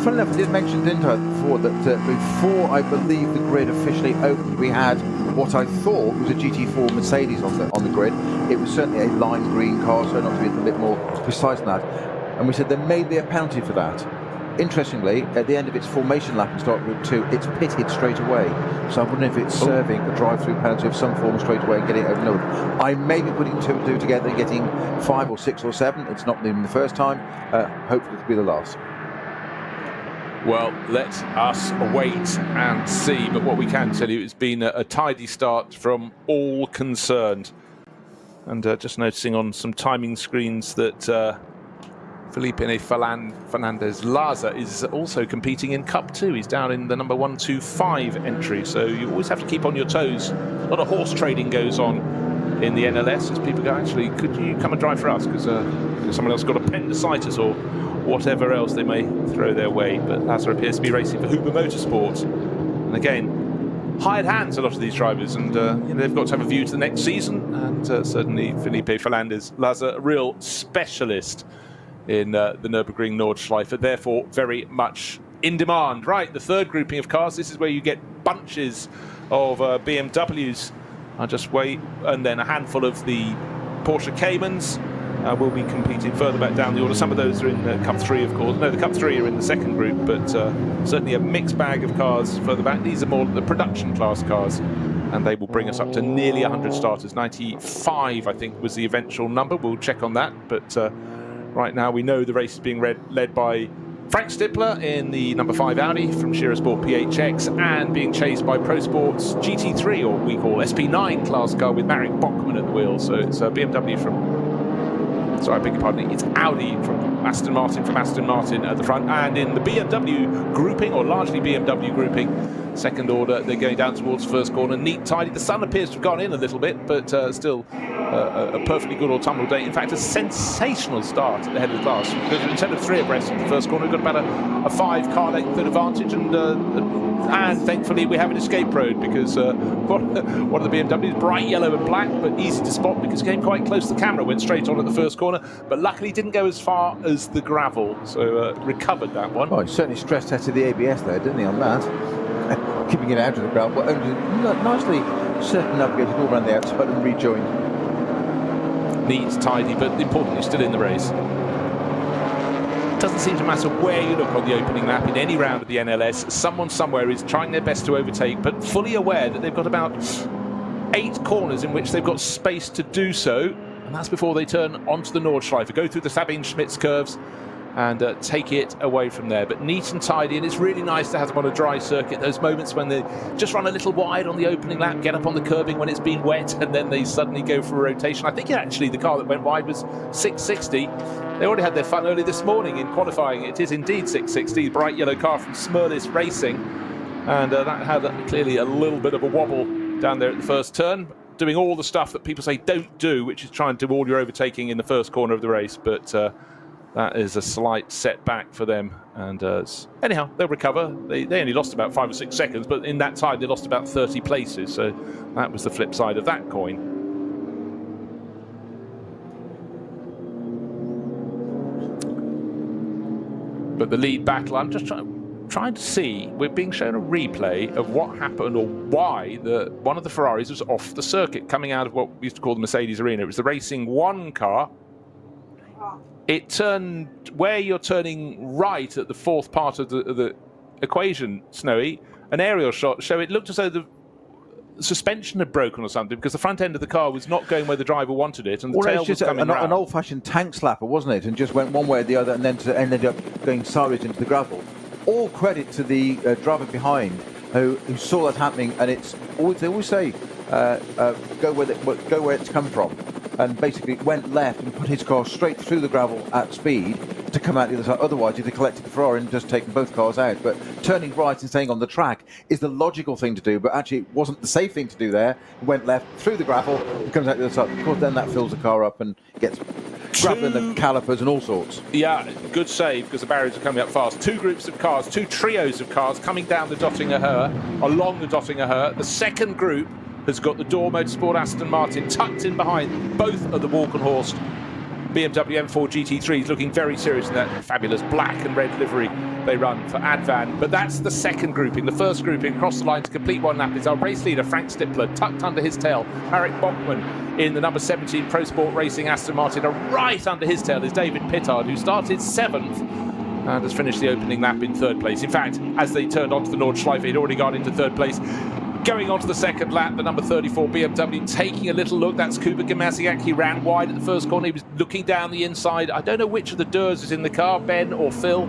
funnily enough, I did mention, didn't I, before that before I believe the grid officially opened, we had what I thought was a GT4 Mercedes on the grid. It was certainly a lime green car, so not to be a bit more precise than that. And we said there may be a penalty for that. Interestingly, at the end of its formation lap in start group 2, it's pitted straight away. So I wonder if it's serving a drive-through penalty of some form straight away and getting it overruled. I may be putting 2 and 2 together and getting 5 or 6 or 7. It's not been the first time. Hopefully it'll be the last. Well, I tell you, unfortunately, it looks so, it's been a clash for the second of the Ferrari 296 GT3s coming out. It's Well, let us wait and see. But what we can tell you, it's been a tidy start from all concerned. And just noticing on some timing screens that Felipe Fernandez Laza is also competing in Cup 2. He's down in the number 125 entry. So you always have to keep on your toes. A lot of horse trading goes on in the NLS as people go, actually, could you come and drive for us? Because someone else got appendicitis or whatever else they may throw their way. But Laza appears to be racing for Huber Motorsport. And again, hired hands, a lot of these drivers, and they've got to have a view to the next season. And certainly Felipe Fernandez Laza, a real specialist in the Nürburgring Nordschleife, therefore very much in demand. Right, the third grouping of cars, this is where you get bunches of BMWs. I'll just wait, and then a handful of the Porsche Caymans will be competing further back down the order. Some of those are in Cup 3, of course. No, the Cup 3 are in the second group, but certainly a mixed bag of cars further back. These are more the production class cars, and they will bring us up to nearly 100 starters. 95, I think, was the eventual number. We'll check on that, but right now we know the race is being led by Frank Stippler in the number 5 Audi from Shearer Sport PHX, and being chased by Pro Sports GT3, or we call SP9 class car, with Marek Bachmann at the wheel. So it's a BMW sorry, I beg your pardon, it's Audi from Aston Martin at the front. And in the BMW grouping, or largely BMW grouping, second order, they're going down towards first corner. Neat, tidy. The sun appears to have gone in a little bit, but still a perfectly good autumnal day. In fact, a sensational start at the head of the class, because instead of 3 abreast in the first corner, we've got about a 5 car length advantage, and thankfully we have an escape road, because one of the BMWs, bright yellow and black, but easy to spot because it came quite close to the camera, went straight on at the first corner, but luckily didn't go as far as the gravel, so recovered that one. Oh, he certainly stress tested the ABS there, didn't he, on that? Keeping it out of the ground, but only nicely circumnavigated all around the outside and rejoined. Neat, tidy, but importantly still in the race. Doesn't seem to matter where you look on the opening lap in any round of the NLS, someone somewhere is trying their best to overtake, but fully aware that they've got about 8 corners in which they've got space to do so, and that's before they turn onto the Nordschleife, go through the Sabine Schmitz curves and take it away from there. But neat and tidy, and it's really nice to have them on a dry circuit, those moments when they just run a little wide on the opening lap, get up on the curbing when it's been wet, and then they suddenly go for a rotation. I think actually the car that went wide was 660. They already had their fun early this morning in qualifying. It is indeed 660, bright yellow car from Smurlis Racing, and that had clearly a little bit of a wobble down there at the first turn, doing all the stuff that people say don't do, which is try and do all your overtaking in the first corner of the race, but that is a slight setback for them, and anyhow, they'll recover. They only lost about 5 or 6 seconds, but in that time they lost about 30 places, so that was the flip side of that coin. But the lead battle, I'm just trying to see, we're being shown a replay of what happened, or why one of the Ferraris was off the circuit, coming out of what we used to call the Mercedes arena. It was the Racing 1 car. It turned where you're turning right at the 4th part of the equation, Snowy. An aerial shot show it looked as though the suspension had broken or something, because the front end of the car was not going where the driver wanted it, and the tail was coming round. An old-fashioned tank slapper, wasn't it? And just went one way or the other, and then ended up going sideways into the gravel. All credit to the driver behind who saw that happening, and they always say go where it's come from. And basically went left and put his car straight through the gravel at speed to come out the other side. Otherwise, he'd have collected the Ferrari and just taken both cars out. But turning right and staying on the track is the logical thing to do, but actually it wasn't the safe thing to do there. He went left through the gravel and comes out the other side. Of course, then that fills the car up and gets grappling the calipers and all sorts. Yeah, good save, because the barriers are coming up fast. 2 groups of cars, 2 trios of cars coming down the Dottinger Höhe, along the Dottinger Höhe. The second group has got the Door Motorsport Aston Martin tucked in behind both of the Walkenhorst BMW M4 GT3s, looking very serious in that fabulous black and red livery they run for Advan. But that's the second grouping. The first grouping across the line to complete one lap is our race leader, Frank Stippler, tucked under his tail. Marek Bachmann in the number 17 Pro Sport Racing Aston Martin. Right under his tail is David Pittard, who started 7th and has finished the opening lap in 3rd place. In fact, as they turned onto the Nordschleife, he'd already got into 3rd place. Going on to the second lap, the number 34 BMW taking a little look. That's Kuba Gamasiak. He ran wide at the first corner. He was looking down the inside. I don't know which of the Durs is in the car, Ben or Phil.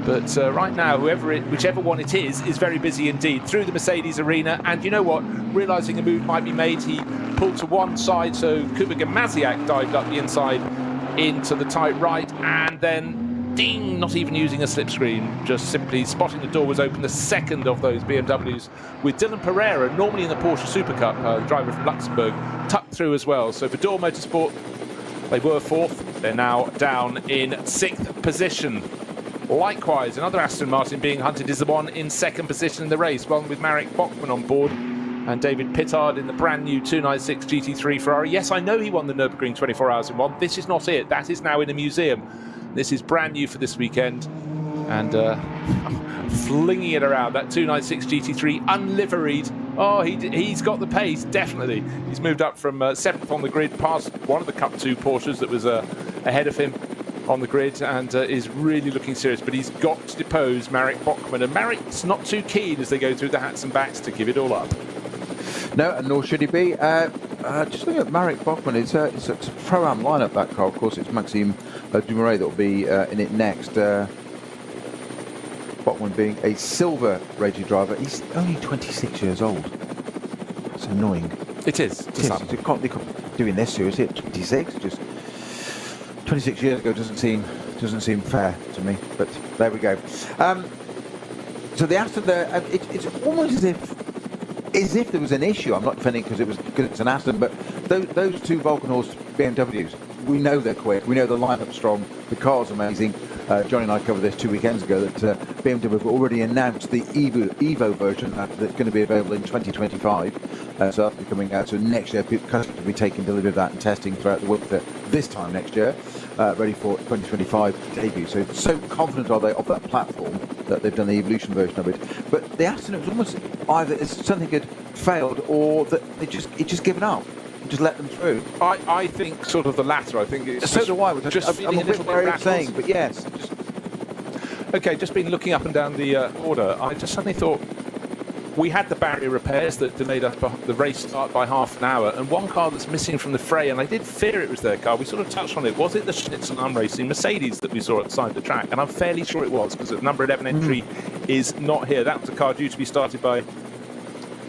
But right now, whichever one it is very busy indeed. Through the Mercedes arena, and you know what? Realising a move might be made, he pulled to one side, so Kuba Gamaziak dived up the inside into the tight right, and then ding, not even using a slipstream, just simply spotting the door was open. The second of those BMWs with Dylan Pereira, normally in the Porsche Super Cup, the driver from Luxembourg, tucked through as well. So for Door Motorsport, they were fourth. They're now down in 6th position. Likewise, another Aston Martin being hunted is the one in 2nd position in the race, one with Marek Bachmann on board and David Pittard in the brand new 296 GT3 Ferrari. Yes, I know he won the Nürburgring 24 Hours in One. This is not it. That is now in a museum. This is brand new for this weekend. And flinging it around, that 296 GT3 unliveried. Oh, he's got the pace, definitely. He's moved up from 7th on the grid, past one of the Cup 2 Porsches that was ahead of him on the grid, and is really looking serious. But he's got to depose Marek Bachmann, and Marek's not too keen as they go through the hats and backs to give it all up. No, and nor should he be. Just looking at Marek Bachmann, it's a pro-am lineup, that car. Of course, it's Maxime Dumoulin that will be in it next. Bachmann being a silver rated driver. He's only 26 years old. It's annoying. It is. You can't be doing this seriously at 26. Just 26 years ago doesn't seem fair to me. But there we go. So the Aston there, it's almost as if there was an issue. I'm not defending because it's an Aston, but those two Vulcan horse BMWs, we know they're quick. We know the lineup's strong. The car's amazing. Johnny and I covered this 2 weekends ago that BMW have already announced the Evo version that's going to be available in 2025. So that'll be coming out. So next year, customers will be taking delivery of that and testing throughout the winter this time next year, ready for 2025 debut. So confident are they of that platform that they've done the Evolution version of it. But the Aston, it was almost either it's something had failed or that it just given up. Just let them through. I think sort of the latter. I think it's so do I. I'm a bit wary of saying, but yes. Okay, just been looking up and down the order. I just suddenly thought we had the barrier repairs that delayed us the race start by half an hour, and one car that's missing from the fray, and I did fear it was their car. We sort of touched on it. Was it the Schnitzel Racing Mercedes that we saw outside the track? And I'm fairly sure it was, because the number 11 entry is not here. That was a car due to be started by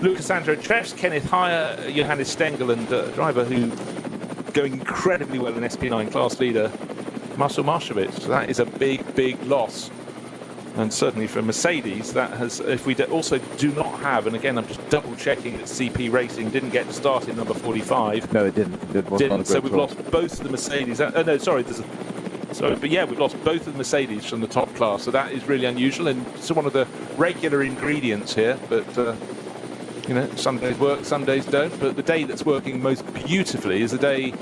Lucas Andrew Treves, Kenneth Heyer, Johannes Stengel, and a driver who going incredibly well in SP9 class leader, Marcel Marshevitz. So that is a big loss. And certainly for Mercedes, that has, if we also do not have, and again, I'm just double checking that CP Racing didn't get to start in number 45. No, it didn't. So we've lost both of the Mercedes. No, sorry, but yeah, we've lost both of the Mercedes from the top class. So that is really unusual, and it's one of the regular ingredients here. But some days work, some days don't. But the day that's working most beautifully is the day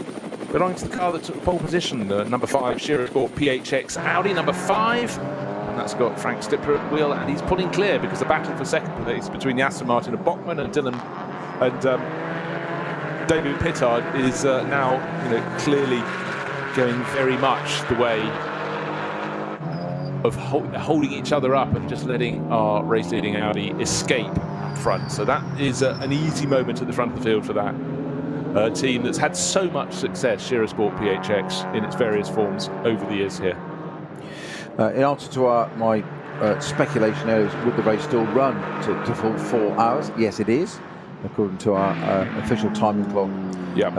belonging to the car that took the pole position, number 5 Shearer Sport PHX Audi, number 5. And that's got Frank Stipper at the wheel, and he's pulling clear because the battle for second place between the Aston Martin of Bachmann and Dylan and David Pittard is now clearly going very much the way of holding each other up and just letting our race-leading Audi escape up front. So that is an easy moment at the front of the field for that team that's had so much success, Shearer Sport PHX, in its various forms over the years here. In answer to my speculation, would the race still run to full 4 hours? Yes, it is, according to our official timing clock.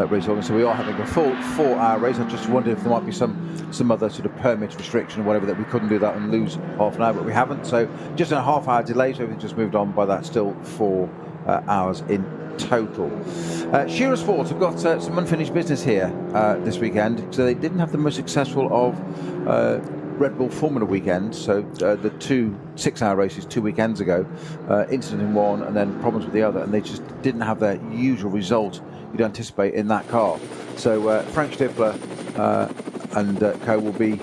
Race organ. So we are having a full 4-hour race. I just wondered if there might be some other sort of permit restriction or whatever that we couldn't do that and lose half an hour, but we haven't. So just a half-hour delay, so everything just moved on by that. Still 4 hours in total. Shearer Sports have got some unfinished business here this weekend. So they didn't have the most successful of Red Bull Formula weekend, so the 2 6-hour races 2 weekends ago, incident in one and then problems with the other, and they just didn't have their usual result you'd anticipate in that car. So Frank Stifler and co will be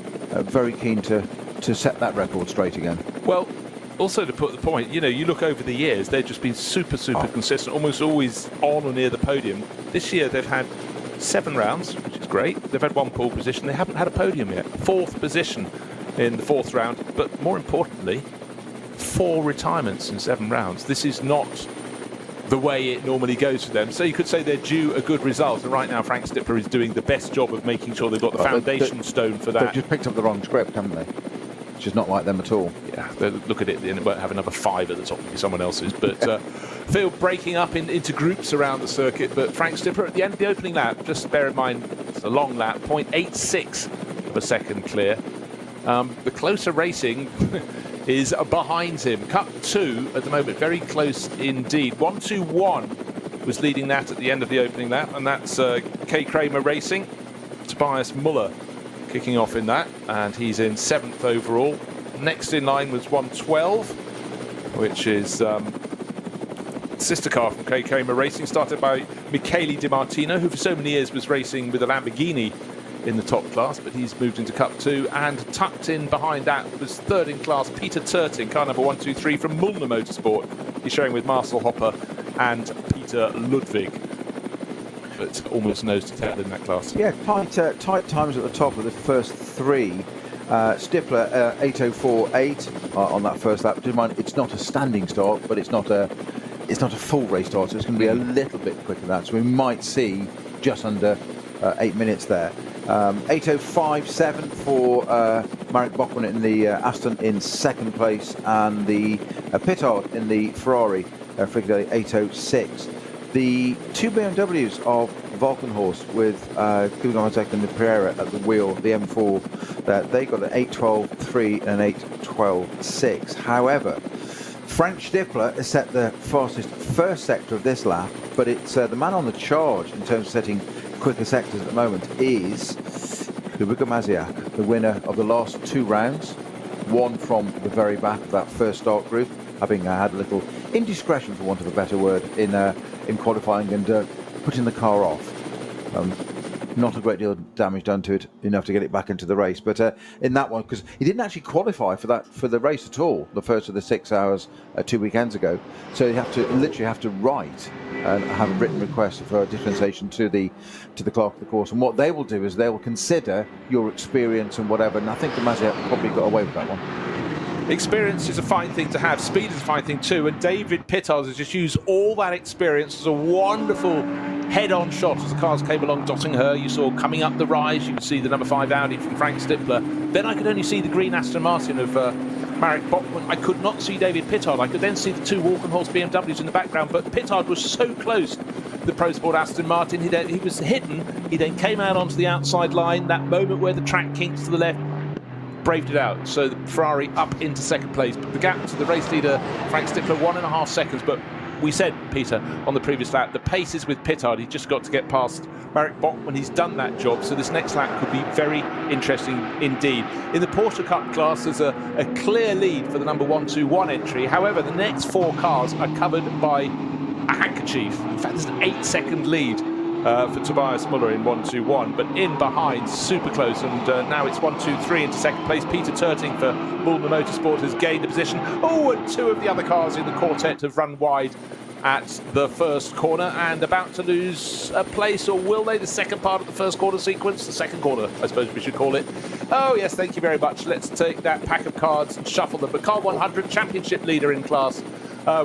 very keen to set that record straight again. Well, also to put the point, you look over the years, they've just been super consistent, almost always on or near the podium. This year they've had 7 rounds, which is great. They've had 1 pole position. They haven't had a podium yet. 4th position in the 4th round, but more importantly, 4 retirements in 7 rounds. This is not the way it normally goes for them. So you could say they're due a good result. And right now, Frank Stipper is doing the best job of making sure they've got the foundation stone for that. They've just picked up the wrong script, haven't they? which is not like them at all. Yeah, look at it, and it won't have another 5 at the top, it'll be someone else's. But field breaking up into groups around the circuit. But Frank Stippler at the end of the opening lap, just bear in mind, it's a long lap, 0.86 of a second clear. The closer racing is behind him. Cup 2 at the moment, very close indeed. 1-2-1 was leading that at the end of the opening lap, and that's K. Kramer Racing. Tobias Muller kicking off in that, and he's in 7th overall. Next in line was 112, which is sister car from K. Kramer Racing, started by Michele Di Martino, who for so many years was racing with a Lamborghini in the top class, but he's moved into Cup 2, and tucked in behind that was 3rd in class Peter Turting, car number 123 from Mulner Motorsport. He's showing with Marcel Hopper and Peter Ludwig, but almost nose to tail in that class. Yeah, tight times at the top of the first 3. Stippler 8:04.8 on that first lap. Do mind, it's not a standing start, but it's not a full race start, so it's going to be a little bit quicker than that. So we might see just under 8 minutes there. 8:05.7 for Marek Bachmann in the Aston in 2nd place, and the Pittard in the Ferrari, Frikadelli 8:06. The 2 BMWs of Valkenhorst with Guggenheim and the Pereira at the wheel, the M4, they got an 8:12.3 and an 8:12.6. However, Frank Stippler has set the fastest first sector of this lap, but it's the man on the charge in terms of setting quicker sectors at the moment is Kubica Maziak, the winner of the last 2 rounds, one from the very back of that first start group, having had a little indiscretion, for want of a better word, in qualifying and putting the car off. Not a great deal of damage done to it, enough to get it back into the race. But in that one, because he didn't actually qualify for the race at all, the first of the 6 hours 2 weekends ago. So you literally have to write and have a written request for dispensation to the clerk of the course. And what they will do is they will consider your experience and whatever. And I think the Maziak probably got away with that one. Experience is a fine thing to have. Speed is a fine thing too. And David Pittard has just used all that experience as a wonderful head-on shot as the cars came along, dotting her. You saw coming up the rise, you could see the number 5 Audi from Frank Stippler. Then I could only see the green Aston Martin of Marek Bachmann. I could not see David Pittard. I could then see the 2 Walkenhorst BMWs in the background, but Pittard was so close to the Pro Sport Aston Martin. He was hidden. He then came out onto the outside line. That moment where the track kinks to the left, braved it out. So the Ferrari up into 2nd place. But the gap to the race leader, Frank Stippler, 1.5 seconds. But we said, Peter, on the previous lap, the pace is with Pittard. He's just got to get past Marek Bachmann. He's done that job. So this next lap could be very interesting indeed. In the Porsche Cup class, there's a clear lead for the number 121 entry. However, the next 4 cars are covered by a handkerchief. In fact, there's an 8-second lead for Tobias Muller in 121, but in behind, super close, and now it's 1-2-3 into 2nd place. Peter Turting for Mulner Motorsport has gained a position. Oh, and 2 of the other cars in the quartet have run wide at the first corner and about to lose a place, or will they? The second part of the first quarter sequence, the second quarter, I suppose we should call it. Oh yes, thank you very much. Let's take that pack of cards and shuffle them. But Car 100 championship leader in class,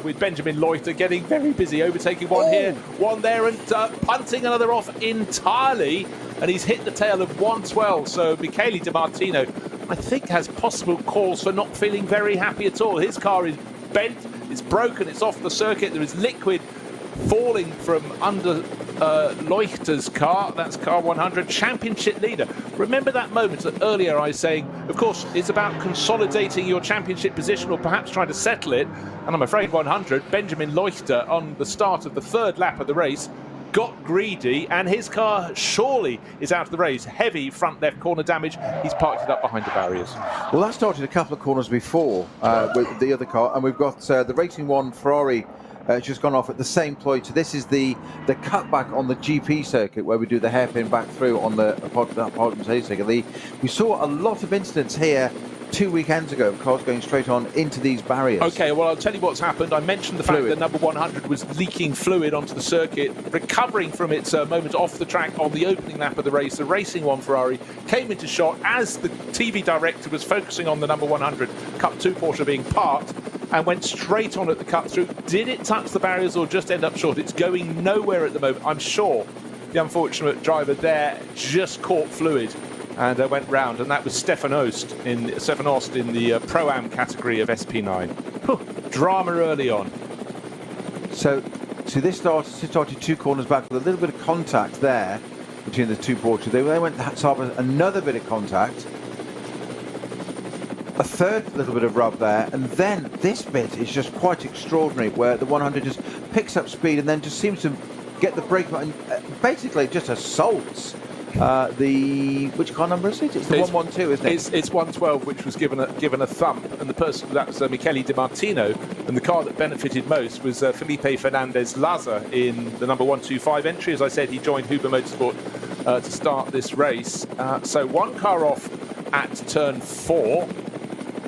with Benjamin Leuchter getting very busy, overtaking one here, one there, and punting another off entirely, and he's hit the tail of 112. So Michele Di Martino, I think, has possible cause for not feeling very happy at all. His car is bent, it's broken, it's off the circuit, there is liquid falling from under Leuchter's car. That's car 100, championship leader. Remember that moment that earlier I was saying, of course, it's about consolidating your championship position or perhaps trying to settle it. And I'm afraid 100, Benjamin Leuchter, on the start of the 3rd lap of the race, got greedy, and his car surely is out of the race. Heavy front left corner damage. He's parked it up behind the barriers. Well, that started a couple of corners before with the other car, and we've got the Racing 1 Ferrari just gone off at the same point. So this is the cutback on the GP circuit where we do the hairpin back through on the Mercedes circuit. We saw a lot of incidents here 2 weekends ago of cars going straight on into these barriers. Okay, well, I'll tell you what's happened. I mentioned the fact that number 100 was leaking fluid onto the circuit, recovering from its moment off the track on the opening lap of the race. The Racing 1 Ferrari came into shot as the TV director was focusing on the number 100 Cup 2 Porsche being parked, and went straight on at the cut through. Did it touch the barriers or just end up short? It's going nowhere at the moment. I'm sure the unfortunate driver there just caught fluid and went round, and that was Stefan Ost in the Pro-Am category of SP9. Drama early on. So this started 2 corners back with a little bit of contact there between the 2 Porsches. They went to have another bit of contact, a third little bit of rub there, and then this bit is just quite extraordinary, where the 100 just picks up speed and then just seems to get the brake and basically just assaults which car number is it? It's the 112, isn't it? It's 112, which was given a thump, and the person that was Michele Di Martino, and the car that benefited most was Felipe Fernandez-Laza in the number 125 entry. As I said, he joined Huber Motorsport to start this race. So 1 car off at turn 4,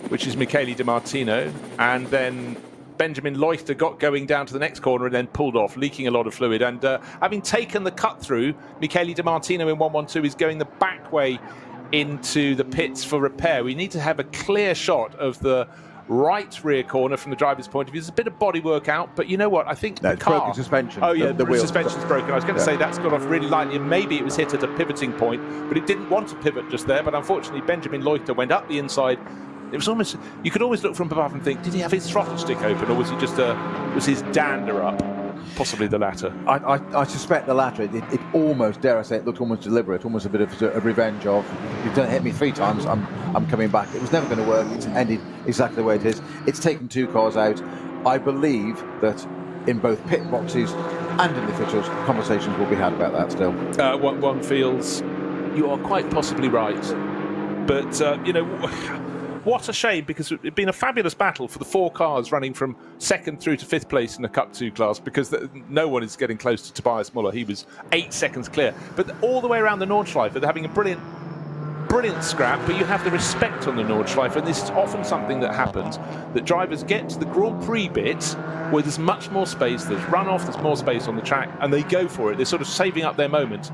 which is Michele Di Martino, and then Benjamin Leuchter got going down to the next corner and then pulled off, leaking a lot of fluid. And having taken the cut through, Michele Di Martino in 112 is going the back way into the pits for repair. We need to have a clear shot of the right rear corner from the driver's point of view. There's a bit of body work out, but you know what? I think the car... broken suspension. Oh, yeah, the wheel suspension's broken. I was going to say that's got off really lightly, and maybe it was hit at a pivoting point, but it didn't want to pivot just there. But unfortunately, Benjamin Leuchter went up the inside. It was almost, you could always look from above and think, did he have his throttle stick open, or was he just was his dander up? Possibly the latter. I suspect the latter. It almost, dare I say, it looked almost deliberate, almost a bit of a revenge of, you've done hit me 3 times, I'm coming back. It was never going to work. It's ended exactly the way it is. It's taken 2 cars out. I believe that in both pit boxes and in the officials, conversations will be had about that still. One feels you are quite possibly right, but you know. What a shame, because it'd been a fabulous battle for the 4 cars running from 2nd through to 5th place in the Cup 2 class, because no one is getting close to Tobias Muller. He was 8 seconds clear. But all the way around the Nordschleife, they're having a brilliant scrap, but you have the respect on the Nordschleife, and this is often something that happens, that drivers get to the Grand Prix bit where there's much more space, there's runoff, there's more space on the track, and they go for it. They're sort of saving up their moment.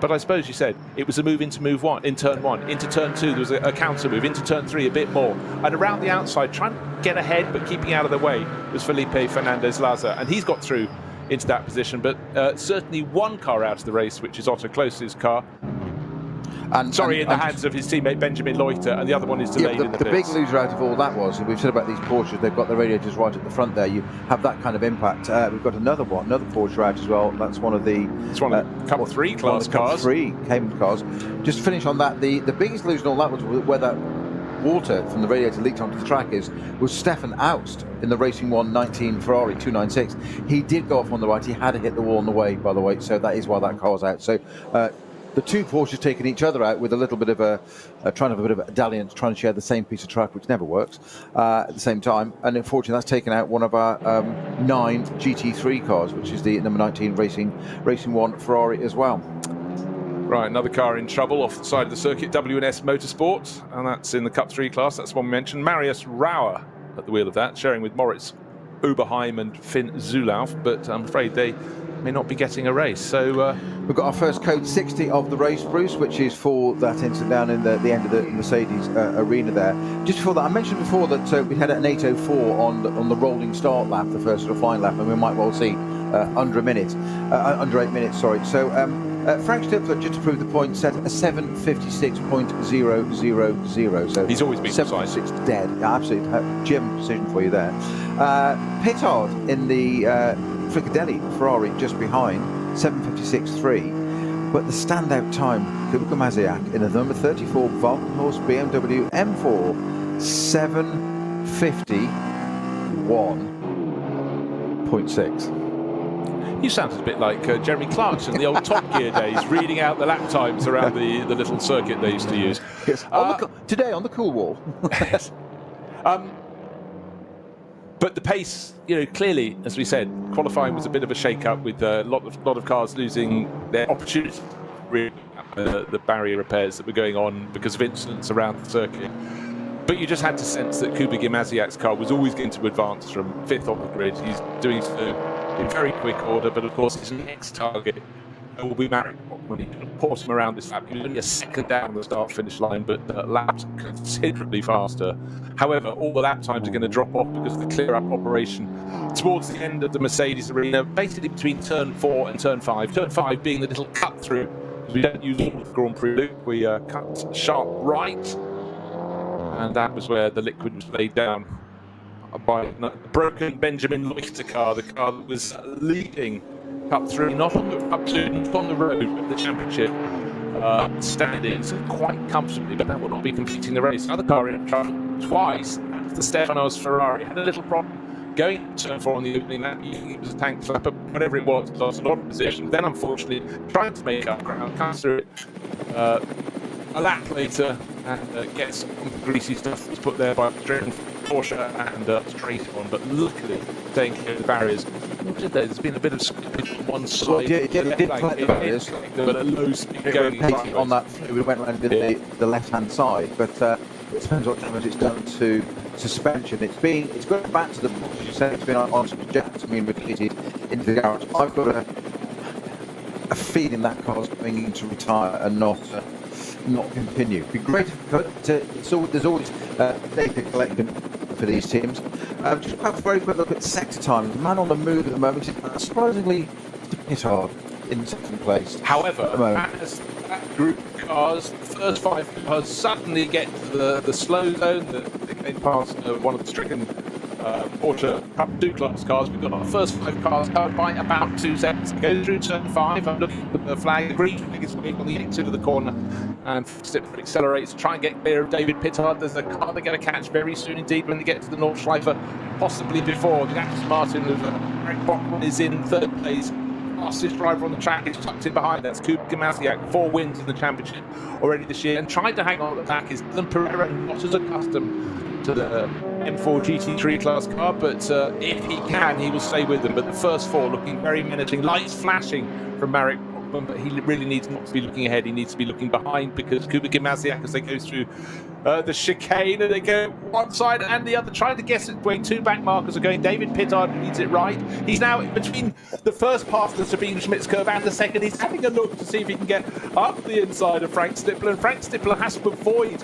But I suppose you said it was a move into turn 1, into turn 2 there was a counter move, into turn 3 a bit more, and around the outside trying to get ahead but keeping out of the way was Felipe Fernandez-Laza, and he's got through into that position. But certainly 1 car out of the race, which is Otto Klos's car. In the hands of his teammate Benjamin Leuchter, and the other one is delayed in the big loser out of all that was, we've said about these Porsches, they've got the radiators right at the front there. You have that kind of impact. We've got another Porsche out as well. That's one of the... It's one of the Cup 3 class cars. Cup 3 Cayman cars. Just to finish on that, the biggest loser in all that was where that water from the radiator leaked onto the track was Stefan Aust in the Racing 119 Ferrari 296. He did go off on the right. He had to hit the wall on the way, by the way, so that is why that car's out. So the 2 Porsches taking each other out with a little bit of trying to have a bit of a dalliance, trying to share the same piece of track, which never works at the same time. And unfortunately, that's taken out one of our 9 GT3 cars, which is the number 19 Racing 1 Ferrari as well. Right, another car in trouble off the side of the circuit, W&S Motorsport, and that's in the Cup 3 class. That's one we mentioned. Marius Rauer at the wheel of that, sharing with Moritz Oberheim and Finn Zulauf, but I'm afraid they may not be getting a race. So we've got our first code 60 of the race, Bruce, which is for that incident down in the end of the Mercedes arena there. Just before that, I mentioned before that we had an 8:04 on the rolling start lap, the first sort of flying lap, and we might well see under 8 minutes. Sorry. So Frank Stifler, just to prove the point, set a 7:56.000. So he's always been 7:56 dead. Yeah, absolutely, Jim precision for you there. Pittard in the Frikadelli Ferrari just behind, 7:56.3. But the standout time, Kubica Maziak in the number 34 Walkenhorst BMW M4, 7:51.6. You sounded a bit like Jeremy Clarkson in the old Top Gear days, reading out the lap times around the little circuit they used to use. Yes. Today on the cool wall. Yes. But the pace, clearly, as we said, qualifying was a bit of a shake-up with a lot of cars losing their opportunity. The barrier repairs that were going on because of incidents around the circuit. But you just had to sense that Kubica Maziak's car was always going to advance from 5th on the grid. He's doing so in very quick order, but of course his next target will be Marek Bachmann. He can port him around this lap. He was only a second down the start-finish line, but lapped considerably faster. However, all the lap times are going to drop off because of the clear-up operation towards the end of the Mercedes arena, basically between turn 4 and turn 5. Turn 5 being the little cut-through We don't use the Grand Prix loop, we cut sharp right, and that was where the liquid was laid down by a broken Benjamin Leuchter car, the car that was leading Cup 3, not on the Cup 2, not on the road, but the championship standings quite comfortably, but that will not be completing the race. Another car in trouble twice, the Stefano's Ferrari had a little problem going to turn 4 on the opening lap. It was a tank flap, but whatever it was, lost a lot of position. Then, unfortunately, trying to make up ground, comes through it a lap later and gets some greasy stuff that's put there by driven Porsche and straight on, but luckily staying clear of the barriers. There's been a bit of slippage on one side. Well, it did play the barriers, but at low speed going right on that. We went around the left-hand side, but it depends what damage it's done to suspension. It's going back to the, as you said, it's been on some jets, repeated into the garage. I've got a feeling that car's going in to retire and not continue. It'd be great if there's always data collecting for these teams. Just have a very quick look at sector time. The man on the move at the moment is surprisingly Pittard in second place. However, as that group of cars, the first 5 cars suddenly get to the slow zone, they came past one of the stricken Porsche Cup 2 class cars. We've got our first 5 cars covered by about 2 seconds. Go through turn 5. I'm looking at the flag. The green flag is waiting on the exit of the corner, and Stipler accelerates to try and get clear of David Pittard. There's a car they're going to catch very soon indeed when they get to the Nordschleife, possibly before. The Aston Martin of Eric Bockman is in 3rd place. Fastest driver on the track is tucked in behind. That's Kuba Gamasiak, 4 wins in the championship already this year, and trying to hang on at the back is Dylan Pereira, not as accustomed to the M4 GT3 class car, but if he can, he will stay with them. But the first 4 looking very menacing, lights flashing from Marek Bockman, but he really needs not to be looking ahead, he needs to be looking behind, because Kuba Gamasiak, as they go through the chicane, and they go one side and the other, trying to guess where 2 back markers are going. David Pittard needs it right. He's now between the first part of the Sabine Schmitz curve and the second. He's having a look to see if he can get up the inside of Frank Stipler, and Frank Stipler has to avoid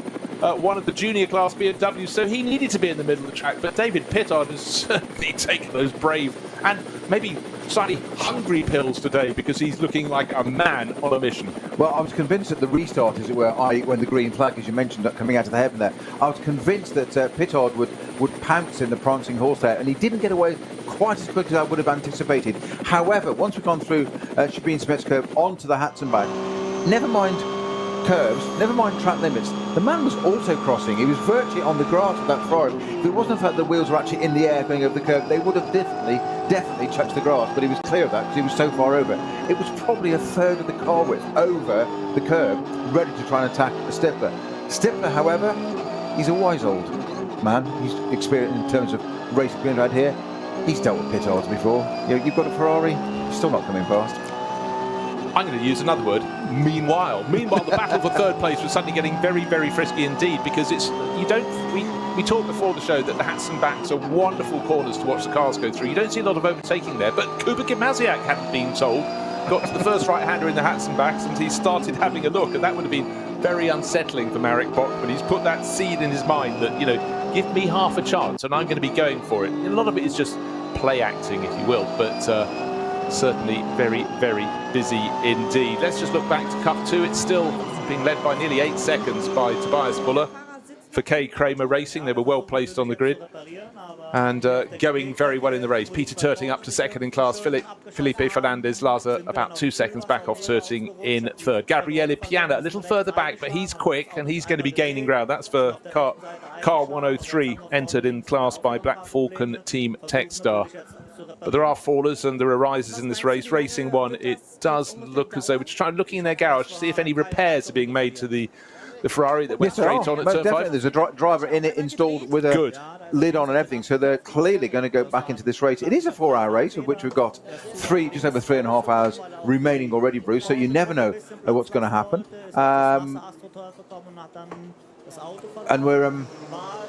one of the junior class BMWs, so he needed to be in the middle of the track. But David Pittard has certainly taken those brave and maybe slightly hungry pills today, because he's looking like a man on a mission. Well, I was convinced at the restart, as it were, when the green flag, as you mentioned, coming out of the heaven there, I was convinced that Pittard would pounce in the prancing horse there, and he didn't get away quite as quick as I would have anticipated. However, once we've gone through Sabine Schmitz curve onto the Hatzenbach, never mind curves, never mind track limits, the man was also crossing. He was virtually on the grass of that Ferrari. If it wasn't the fact the wheels were actually in the air going over the curve, they would have definitely touched the grass, but he was clear of that because he was so far over. It was probably a third of the car width over the curve, ready to try and attack Stipler. Stipler, however, he's a wise old man. He's experienced in terms of racing being right here. He's dealt with Pittards before. You've got a Ferrari, still not coming fast. I'm going to use another word, meanwhile. Meanwhile, the battle for 3rd place was suddenly getting very, very frisky indeed, because we talked before the show that the Hatzenbachs are wonderful corners to watch the cars go through. You don't see a lot of overtaking there, but Kuba Gamasiak hadn't been told. Got to the first right-hander in the Hatzenbachs, and he started having a look, and that would have been very unsettling for Marek Bockman. He's put that seed in his mind that, give me half a chance and I'm going to be going for it. A lot of it is just play acting, if you will, but certainly very, very busy indeed. Let's just look back to Cup 2. It's still being led by nearly 8 seconds by Tobias Buller for K. Kramer Racing. They were well placed on the grid and going very well in the race. Peter Turting up to 2nd in class. Felipe Fernandez Laza about 2 seconds back off Turting in 3rd. Gabriele Piana a little further back, but he's quick and he's going to be gaining ground. That's for car 103, entered in class by Black Falcon Team Techstar. But there are fallers and there are risers in this race. Racing 1, it does look as though we're just looking in their garage to see if any repairs are being made to the Ferrari that went straight on at turn 5. There's a driver in it installed with a lid on and everything, so they're clearly going to go back into this race. It is a 4-hour race, of which we've got just over 3.5 hours remaining already, Bruce, so you never know what's going to happen. And we're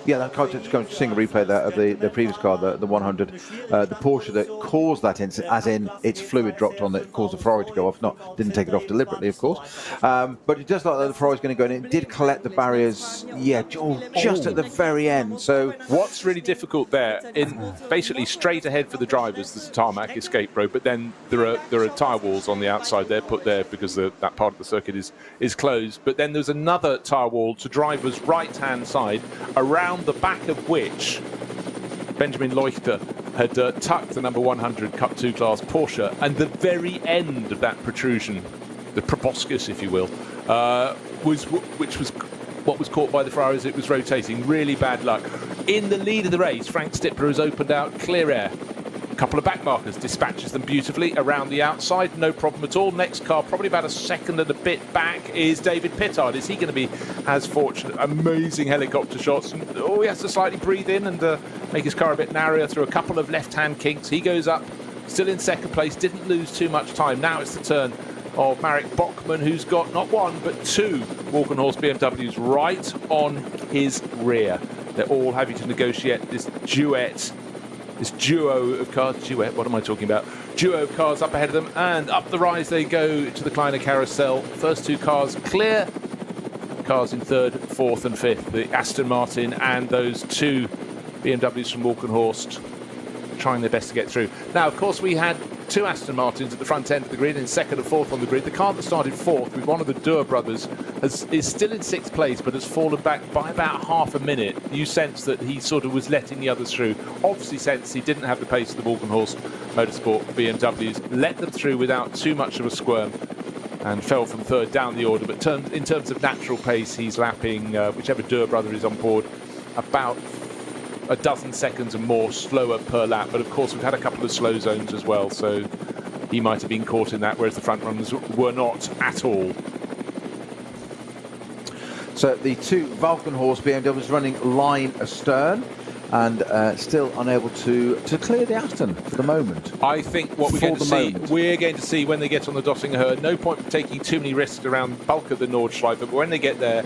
yeah, that car, just going to sing a replay there of the previous car, the 100, the Porsche that caused that incident, as in its fluid dropped on that caused the Ferrari to go off. Didn't take it off deliberately, of course, but it does look like the Ferrari's going to go in. It did collect the barriers, yeah, just at the very end. So what's really difficult there, in basically straight ahead for the drivers, there's a tarmac escape road, but then there are tyre walls on the outside. They're put there because that part of the circuit is closed. But then there's another tyre wall to drivers' right-hand side, around the back of which Benjamin Leuchter had tucked the number 100 Cup 2 class Porsche, and the very end of that protrusion, the proboscis, if you will, which was what was caught by the Ferrari as it was rotating. Really bad luck. In the lead of the race, Frank Stippler has opened out clear air. A couple of back markers, dispatches them beautifully around the outside, no problem at all. Next car, probably about a second and a bit back, is David Pittard. Is he going to be as fortunate? Amazing helicopter shots. Oh, he has to slightly breathe in and make his car a bit narrower through a couple of left-hand kinks. He goes up, still in second place, didn't lose too much time. Now it's the turn of Marek Bachmann, who's got not one, but two Walkenhorst BMWs right on his rear. They're all having to negotiate this duo of cars. What am I talking about? Duo of cars up ahead of them, and up the rise they go to the Kleiner Carousel. First two cars clear. Cars in third, fourth and fifth. The Aston Martin and those two BMWs from Walkenhorst trying their best to get through. Now, of course, we had two Aston Martins at the front end of the grid, in second and fourth on the grid. The car that started fourth with one of the Dürr brothers is still in sixth place, but has fallen back by about half a minute. You sense that he sort of was letting the others through. Obviously sense he didn't have the pace of the Walkenhorst Motorsport BMWs. Let them through without too much of a squirm and fell from third down the order. But in terms of natural pace, he's lapping whichever Dürr brother is on board about a dozen seconds and more slower per lap. But of course we've had a couple of slow zones as well, so he might have been caught in that, whereas the front runners were not at all. So the two Walkenhorst BMWs running line astern and still unable to clear the Aston for the moment. I think what we're going to see when they get on the Dottinger Herd, no point for taking too many risks around the bulk of the Nordschleife, but when they get there,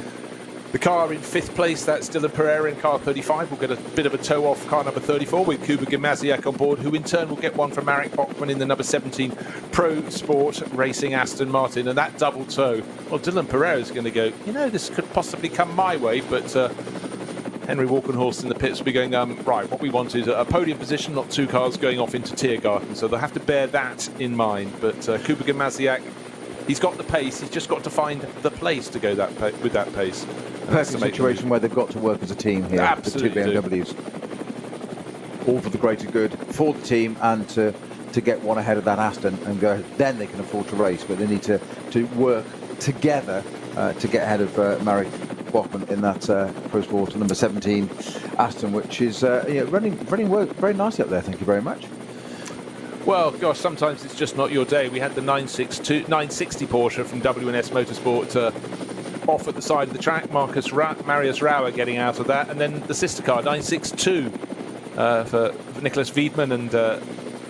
the car in fifth place, that's Dylan Pereira in car 35, will get a bit of a tow off car number 34 with Kuba Gimasiak on board, who in turn will get one from Marek Bachmann in the number 17 Pro Sport Racing Aston Martin. And that double tow, well, Dylan Pereira is going to go, this could possibly come my way, but Henry Walkenhorst in the pits will be going, right, what we want is a podium position, not two cars going off into Tiergarten. So they'll have to bear that in mind. But Kuba Gimasiak, he's got the pace, he's just got to find the place to go with that pace. Perfect situation where they've got to work as a team here. Absolutely. The two BMWs. All for the greater good for the team and to get one ahead of that Aston and go. Then they can afford to race, but they need to work together to get ahead of Marek Bachmann in that Pro Sport number 17 Aston, which is running very nicely up there. Thank you very much. Well, gosh, sometimes it's just not your day. We had the 960 Porsche from WNS Motorsport off at the side of the track. Marius Rauer getting out of that, and then the sister car 962 for Nicholas Wiedmann and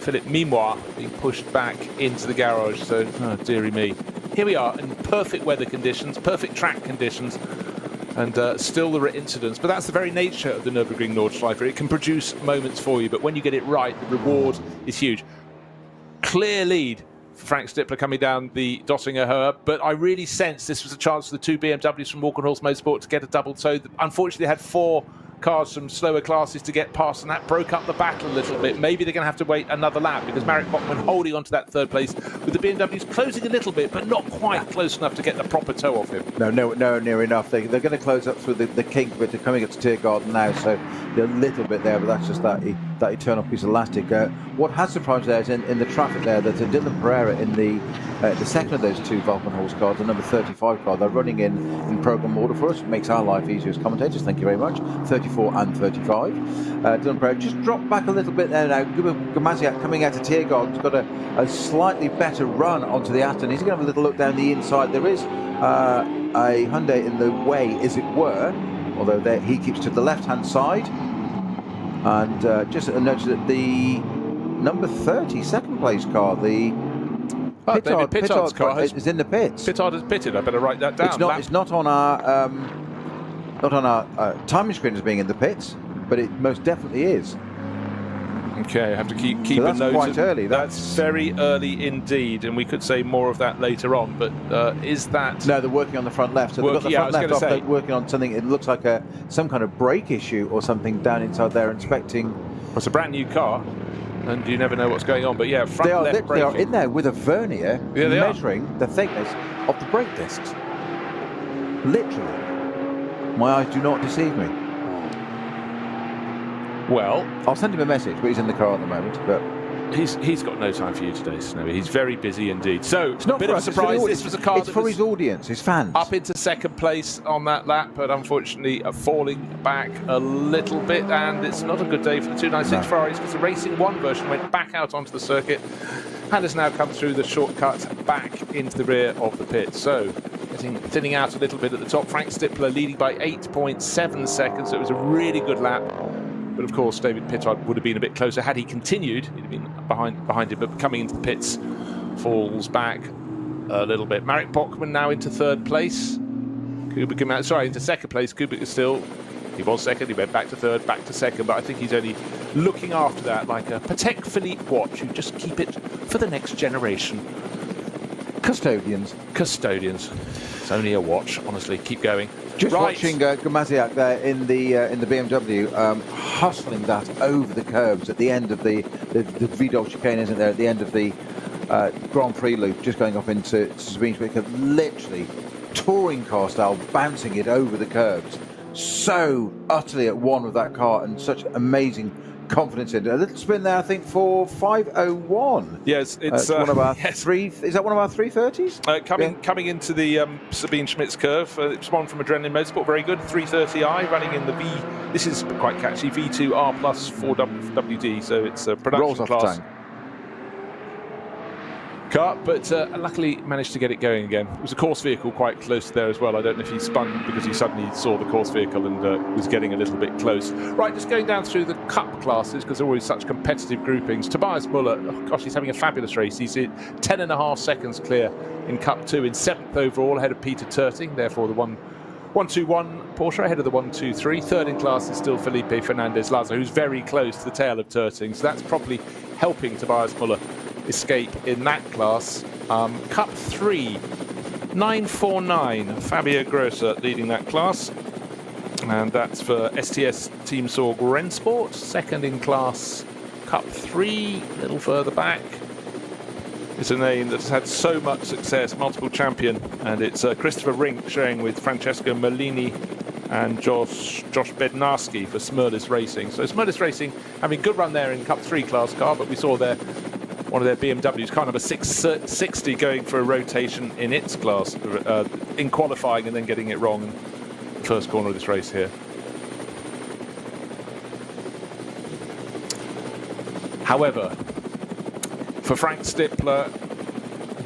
Philippe Mimois being pushed back into the garage. So, oh, dearie me, here we are in perfect weather conditions, perfect track conditions, and still there are incidents. But that's the very nature of the Nürburgring Nordschleife. It can produce moments for you, but when you get it right, the reward is huge. Clear lead for Frank Stippler coming down the Dottinger Herd, but I really sense this was a chance for the two BMWs from Walkenhorst Motorsport to get a double tow. Unfortunately, they had four cars from slower classes to get past, and that broke up the battle a little bit. Maybe they're going to have to wait another lap because Marek Bachmann holding on to that third place with the BMWs closing a little bit, but not quite close enough to get the proper tow off him. No, near enough. They're going to close up through the kink, but they're coming up to Tiergarten now, so they're a little bit there, but that's just that eternal piece of elastic. What has surprised there is in the traffic there that Dylan Pereira in the second of those two Walkenhorst cars, the number 35 car, they're running in program order for us. It makes our life easier as commentators. Thank you very much. 34 and 35. Dylan Pereira just dropped back a little bit there now. Gimasiak coming out of Tiergarten has got a slightly better run onto the Aston. He's going to have a little look down the inside. There is a Hyundai in the way, as it were, although he keeps to the left-hand side. And just a note that the number 30 second place car, the Pittard's car is in the pits. Pittard has pitted. I better write that down. It's not on our not on our timing screen as being in the pits, but it most definitely is. Okay, I have to keep So a that's note. quite early. That's very early indeed, and we could say more of that later on. But is that? No, they're working on the front left. So they've got the Yeah, I front was left gonna off. say. They're working on something. It looks like some kind of brake issue or something down inside there, inspecting. Well, it's a brand new car, and you never know what's going on. But yeah, front left They are braking. in there with a vernier Yeah, they are. measuring the thickness of the brake discs. Literally, my eyes do not deceive me. Well, I'll send him a message, but he's in the car at the moment. But he's got no time for you today, Snowy. He's very busy indeed. So, it's not bit for of a us, it's for the surprise. audience. This was a car It's that for was his audience, his fans. up into second place on that lap, but unfortunately falling back a little bit. And it's not a good day for the 296 Ferraris because the Racing 1 version went back out onto the circuit and has now come through the shortcut back into the rear of the pit. So, thinning out a little bit at the top. Frank Stippler leading by 8.7 seconds. So it was a really good lap. But of course, David Pittard would have been a bit closer had he continued. He'd have been behind him, but coming into the pits, falls back a little bit. Marek Bachmann now into third place. Into second place. Kubik is still. He was second. He went back to third, back to second. But I think he's only looking after that like a Patek Philippe watch. You just keep it for the next generation. Custodians. It's only a watch. Honestly, keep going. Just watching Gamaziak there in the BMW, hustling that over the curbs at the end of the Vidal chicane, isn't there? At the end of the Grand Prix loop, just going up into Sabine Schmidt, literally touring car style, bouncing it over the curbs. So utterly at one with that car, and such amazing confidence in it. A little spin there, I think, for 5:01. Yes, it's one of our three. Is that one of our 3:30s? Coming into the Sabine Schmitz curve, it's one from Adrenaline Motorsport, very good. 330i running in the V. This is quite catchy. V2R plus 4WD, so it's a production Rolls off class. the tank. Car, but luckily managed to get it going again. It was a course vehicle quite close there as well. I don't know if he spun because he suddenly saw the course vehicle and was getting a little bit close. Right, just going down through the Cup classes because they're always such competitive groupings. Tobias Muller, oh gosh, he's having a fabulous race. He's 10.5 seconds clear in Cup 2 in 7th overall ahead of Peter Turting, therefore the 121 Porsche ahead of the 123. Third in class is still Felipe Fernandez Lazo, who's very close to the tail of Turting, so that's probably helping Tobias Muller escape in that class. Cup 3, 949, Fabio Grosser leading that class, and that's for STS Team Sorg Rennsport. Second in class, Cup 3, a little further back. It's a name that's had so much success, multiple champion, and it's Christopher Rink sharing with Francesco Merlini and Josh Bednarski for Smurlis Racing. So Smurlis Racing having a good run there in Cup 3 class car, but we saw there one of their BMWs, car number 660, going for a rotation in its class in qualifying and then getting it wrong in the first corner of this race here. However, for Frank Stippler,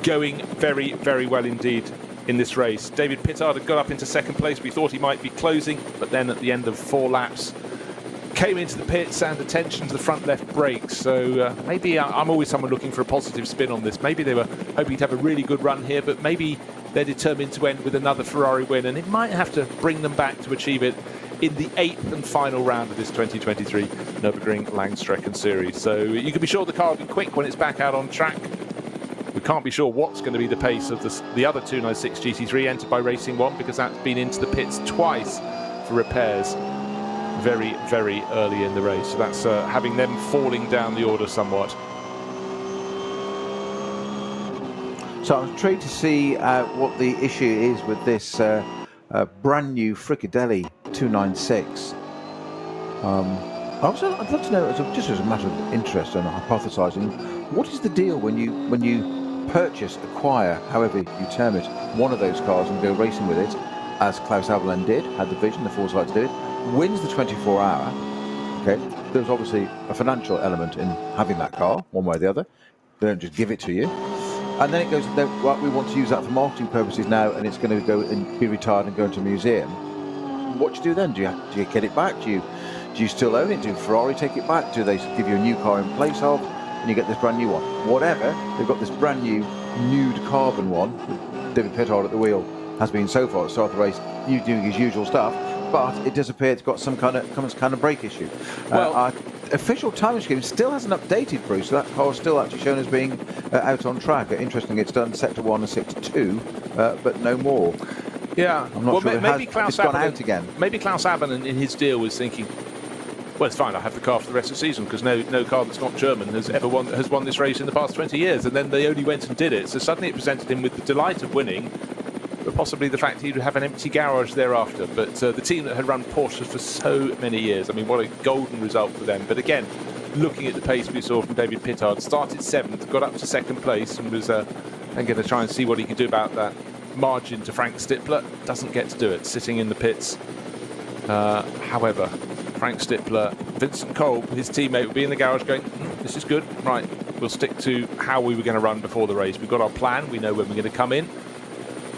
going very, very well indeed in this race. David Pittard had got up into second place. We thought he might be closing, but then at the end of 4 laps, came into the pits and attention to the front left brakes. So maybe I'm always someone looking for a positive spin on this. Maybe they were hoping to have a really good run here, but maybe they're determined to end with another Ferrari win, and it might have to bring them back to achieve it in the 8th and final round of this 2023 Nürburgring Langstrecken Series. So you can be sure the car will be quick when it's back out on track. We can't be sure what's going to be the pace of the other 296 GT3 entered by Racing 1, because that's been into the pits twice for repairs very, very early in the race. So that's having them falling down the order somewhat. So I'm intrigued to see what the issue is with this brand new Frikadelli 296. I'd love to know, just as a matter of interest and hypothesising, what is the deal when you purchase, acquire, however you term it, one of those cars and go racing with it, as Klaus Avelen did, had the vision, the foresight to do it, wins the 24-hour. Okay, there's obviously a financial element in having that car, one way or the other. They don't just give it to you. And then it goes, well, we want to use that for marketing purposes now, and it's going to go and be retired and go into a museum. What do you do then? Do you get it back? Do you still own it? Do Ferrari take it back? Do they give you a new car in place of, and you get this brand new one? Whatever, they've got this brand new nude carbon one. David Pittard at the wheel has been so far at the start of the race, doing his usual stuff. but it does appear it's got some kind of brake issue. Well, our official timing scheme still hasn't updated, Bruce, so that car is still actually shown as being out on track. Interestingly, it's done sector 1 and sector 2, but no more. Yeah, I'm not sure maybe it's gone out again. Maybe Klaus Abben in his deal was thinking, well, it's fine, I'll have the car for the rest of the season because no car that's not German has won this race in the past 20 years. And then they only went and did it. So suddenly it presented him with the delight of winning, but possibly the fact he'd have an empty garage thereafter. But the team that had run Porsche for so many years, I mean, what a golden result for them. But again, looking at the pace we saw from David Pittard, started 7th, got up to 2nd place, and was then going to try and see what he could do about that margin to Frank Stippler. Doesn't get to do it, sitting in the pits. However, Frank Stippler, Vincent Kolb, his teammate, will be in the garage going, this is good, right, we'll stick to how we were going to run before the race. We've got our plan, we know when we're going to come in.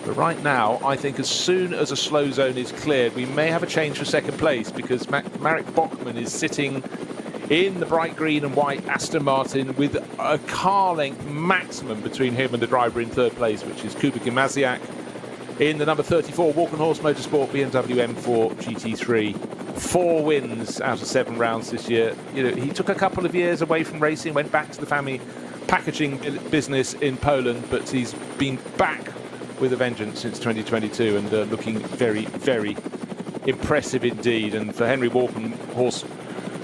But right now, I think as soon as a slow zone is cleared, we may have a change for 2nd place because Marek Bachmann is sitting in the bright green and white Aston Martin with a car length maximum between him and the driver in 3rd place, which is Kuba Gimasiak, in the number 34 Walkenhorst Motorsport BMW M4 GT3. 4 wins out of 7 rounds this year. You know, he took a couple of years away from racing, went back to the family packaging business in Poland, but he's been back with a vengeance since 2022 and looking very, very impressive indeed. And for Henry Walkenhorst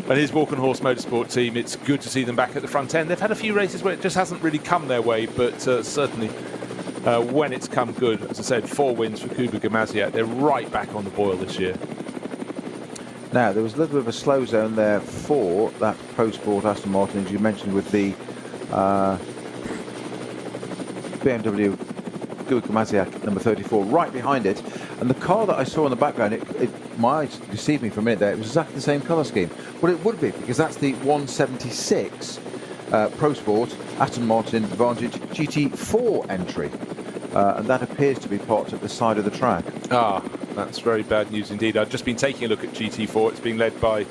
and his Walkenhorst Motorsport team, it's good to see them back at the front end. They've had a few races where it just hasn't really come their way, but certainly when it's come good, as I said, 4 wins for Kuba Gimasiak. They're right back on the boil this year. Now, there was a little bit of a slow zone there for that Pro Sport Aston Martin, as you mentioned, with the BMW Kuba Gimasiak number 34 right behind it. And the car that I saw in the background, my eyes deceived me for a minute there. It was exactly the same colour scheme. Well, it would be, because that's the 176 Pro Sport Aston Martin Vantage GT4 entry. And that appears to be parked at the side of the track. Ah, that's very bad news indeed. I've just been taking a look at GT4. It's being led by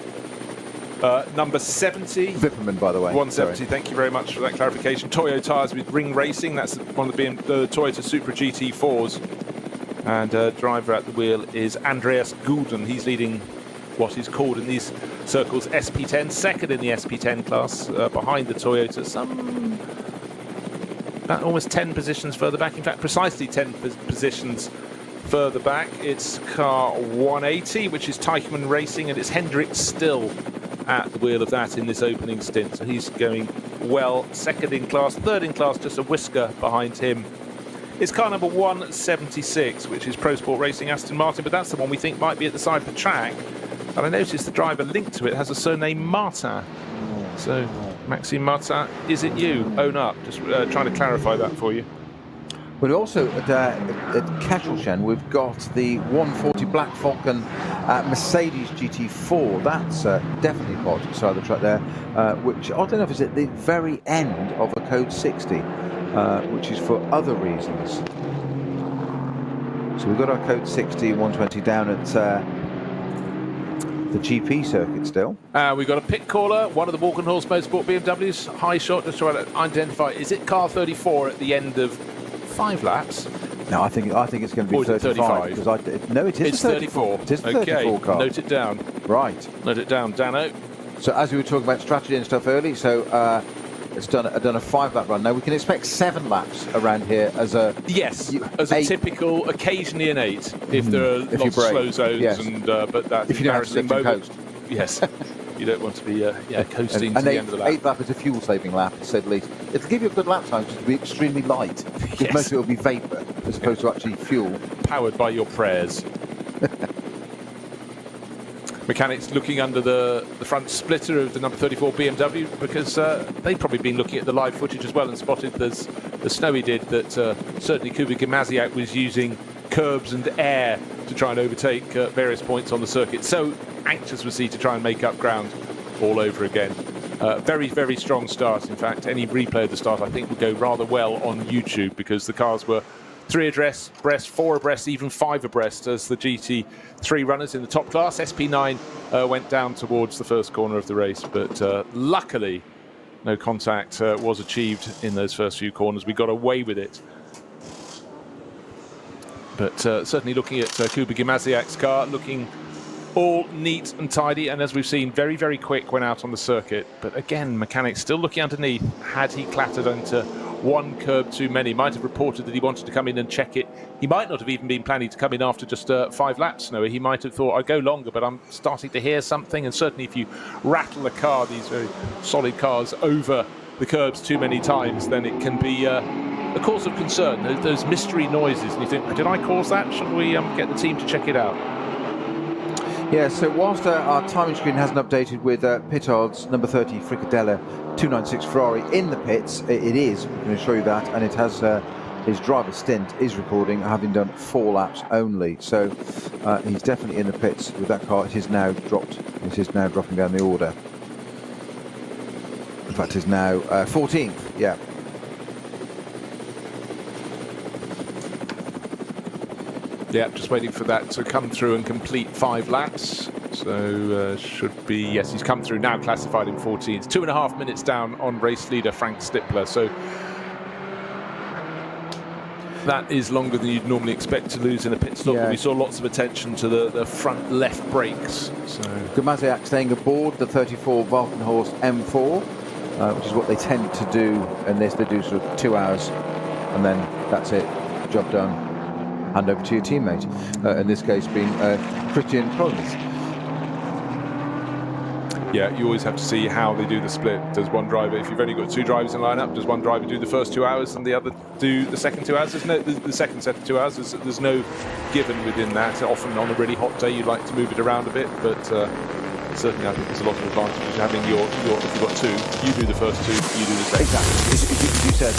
number 70. Vipperman, by the way. 170, Sorry. thank you very much for that clarification. Toyo tyres with Ring Racing. That's one of the Toyota Supra GT4s. And driver at the wheel is Andreas Gulden. He's leading what is called in these circles SP10, 2nd in the SP10 class, behind the Toyota. About almost 10 positions further back. In fact, precisely 10 positions further back. It's car 180, which is Teichmann Racing, and it's Hendrik Still at the wheel of that in this opening stint. So he's going well, 2nd in class, 3rd in class, just a whisker behind him. It's car number 176, which is Pro Sport Racing Aston Martin, but that's the one we think might be at the side of the track. And I noticed the driver linked to it has a surname Martin. So, Maxime Martin, is it you? Own up. Just trying to clarify that for you. But also at Kesselchen, we've got the 140 Black Falcon Mercedes GT4. That's definitely parked at the side of the track there, which, oddly enough, is at the very end of a code 60, which is for other reasons. So we've got our code 60 120 down at the GP circuit still. We've got a pit caller, one of the Walkenhorst Motorsport BMWs. High shot, just trying to identify. Is it car 34 at the end of 5 laps? No, I think it's going to be 35. Because no, it is. It's 34. It is the 34 car. Note it down. Right. Note it down, Dano. So as we were talking about strategy and stuff early, so it's done a 5-lap run. Now we can expect 7 laps around here as a a typical, occasionally an 8 if there are lots of slow zones. Yes. And but that's if you don't have to coast. Yes. You don't want to be coasting to the end of the lap. 8th lap is a fuel-saving lap, to say the least. It'll give you a good lap time because it'll be extremely light. Because most of it will be vapour as opposed to actually fuel. Powered by your prayers. Mechanics looking under the front splitter of the number 34 BMW because they've probably been looking at the live footage as well and spotted there's the Snowy did that certainly Kuba Gimasiak was using curbs and air to try and overtake various points on the circuit. So anxious was he to try and make up ground all over again. Very, very strong start. In fact, any replay of the start I think would go rather well on YouTube because the cars were 3 abreast, 4 abreast, even 5 abreast as the GT3 runners in the top class. SP9 went down towards the first corner of the race, but luckily no contact was achieved in those first few corners. We got away with it. But certainly looking at Kuba Gimasiak's car, looking all neat and tidy, and as we've seen, very, very quick when out on the circuit. But again, mechanics still looking underneath. Had he clattered into one curb too many, might have reported that he wanted to come in and check it. He might not have even been planning to come in after just 5 laps, Noah. He might have thought, I'll go longer, but I'm starting to hear something. And certainly if you rattle a car, these very solid cars, over the curbs too many times, then it can be a cause of concern. Those mystery noises, and you think, did I cause that? Shall we get the team to check it out? Yeah, so whilst our timing screen hasn't updated with pit odds, number 30, Frikadelli 296 Ferrari in the pits, it is, we can assure you that, and it has his driver stint is recording, having done 4 laps only. So he's definitely in the pits with that car. It is now dropped. It is now dropping down the order. In fact, it's now 14th. Yeah. Yeah, just waiting for that to come through and complete 5 laps. So should be, yes, he's come through now, classified in 14th. 2.5 minutes down on race leader Frank Stippler. So that is longer than you'd normally expect to lose in a pit stop. Yeah. We saw lots of attention to the front left brakes. So Gamaziak staying aboard the 34 Valkenhorst M4, which is what they tend to do in this. They do sort of 2 hours, and then that's it, job done. Hand over to your teammate, in this case being Christian Provis. yeah, you always have to see how they do the split. Does one driver, if you've only got 2 drivers in lineup, does one driver do the first 2 hours and the other do the second 2 hours? There's no, the second set of 2 hours, there's no given within that. Often on a really hot day you'd like to move it around a bit, but certainly I think there's a lot of advantage to having your if you've got 2, you do the first 2, you do the second. Exactly. As you said,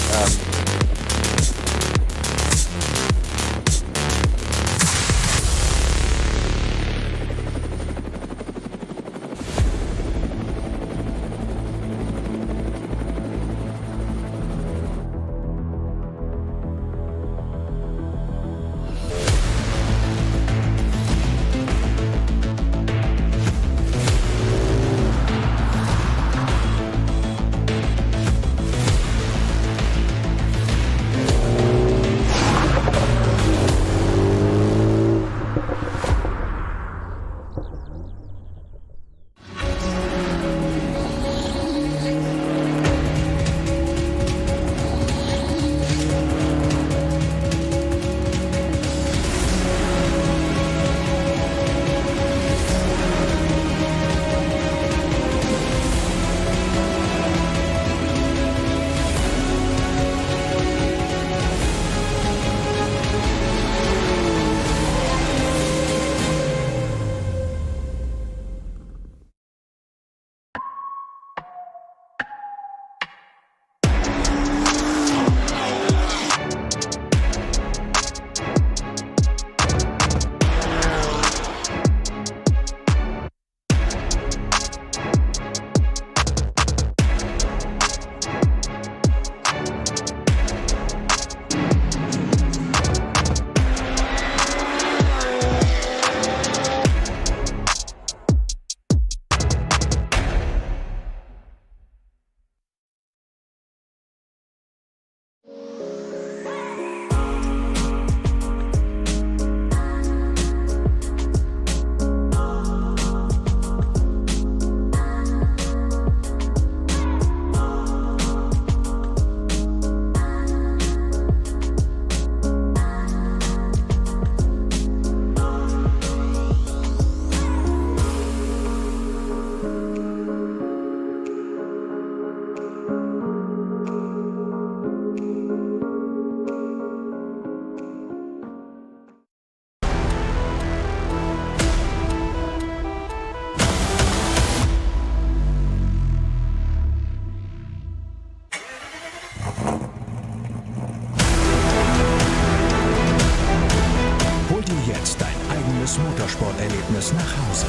Motorsporterlebnis nach Hause.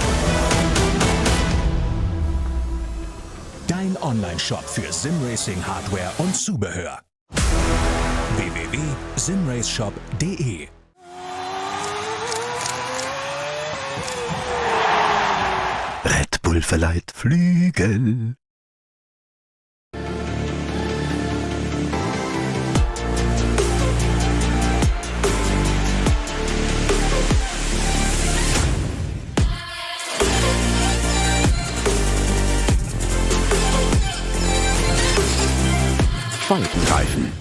Dein Online-Shop für Simracing-Hardware und Zubehör. www.simraceshop.de. Red Bull verleiht Flügel. Falkenreifen.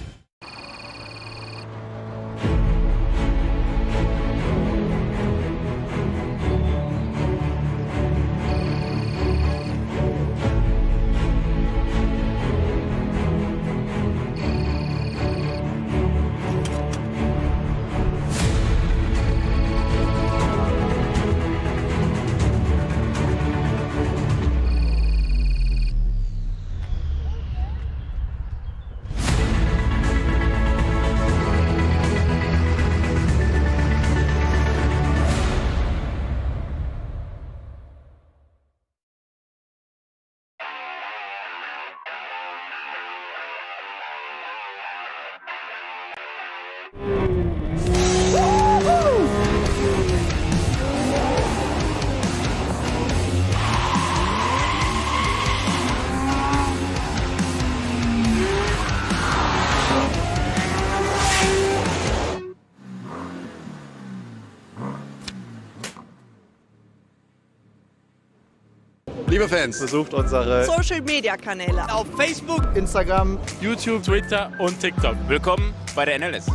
Liebe Fans, besucht unsere Social-Media-Kanäle Auf Facebook, Instagram, YouTube, Twitter und TikTok. Willkommen bei der NLS.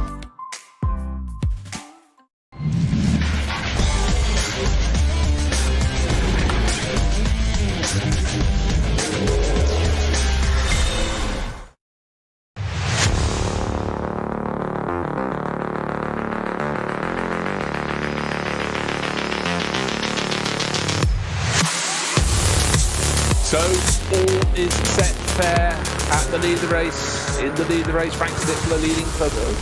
So all is set fair at the lead of the race. In the lead of the race, Frank Stippler leading for the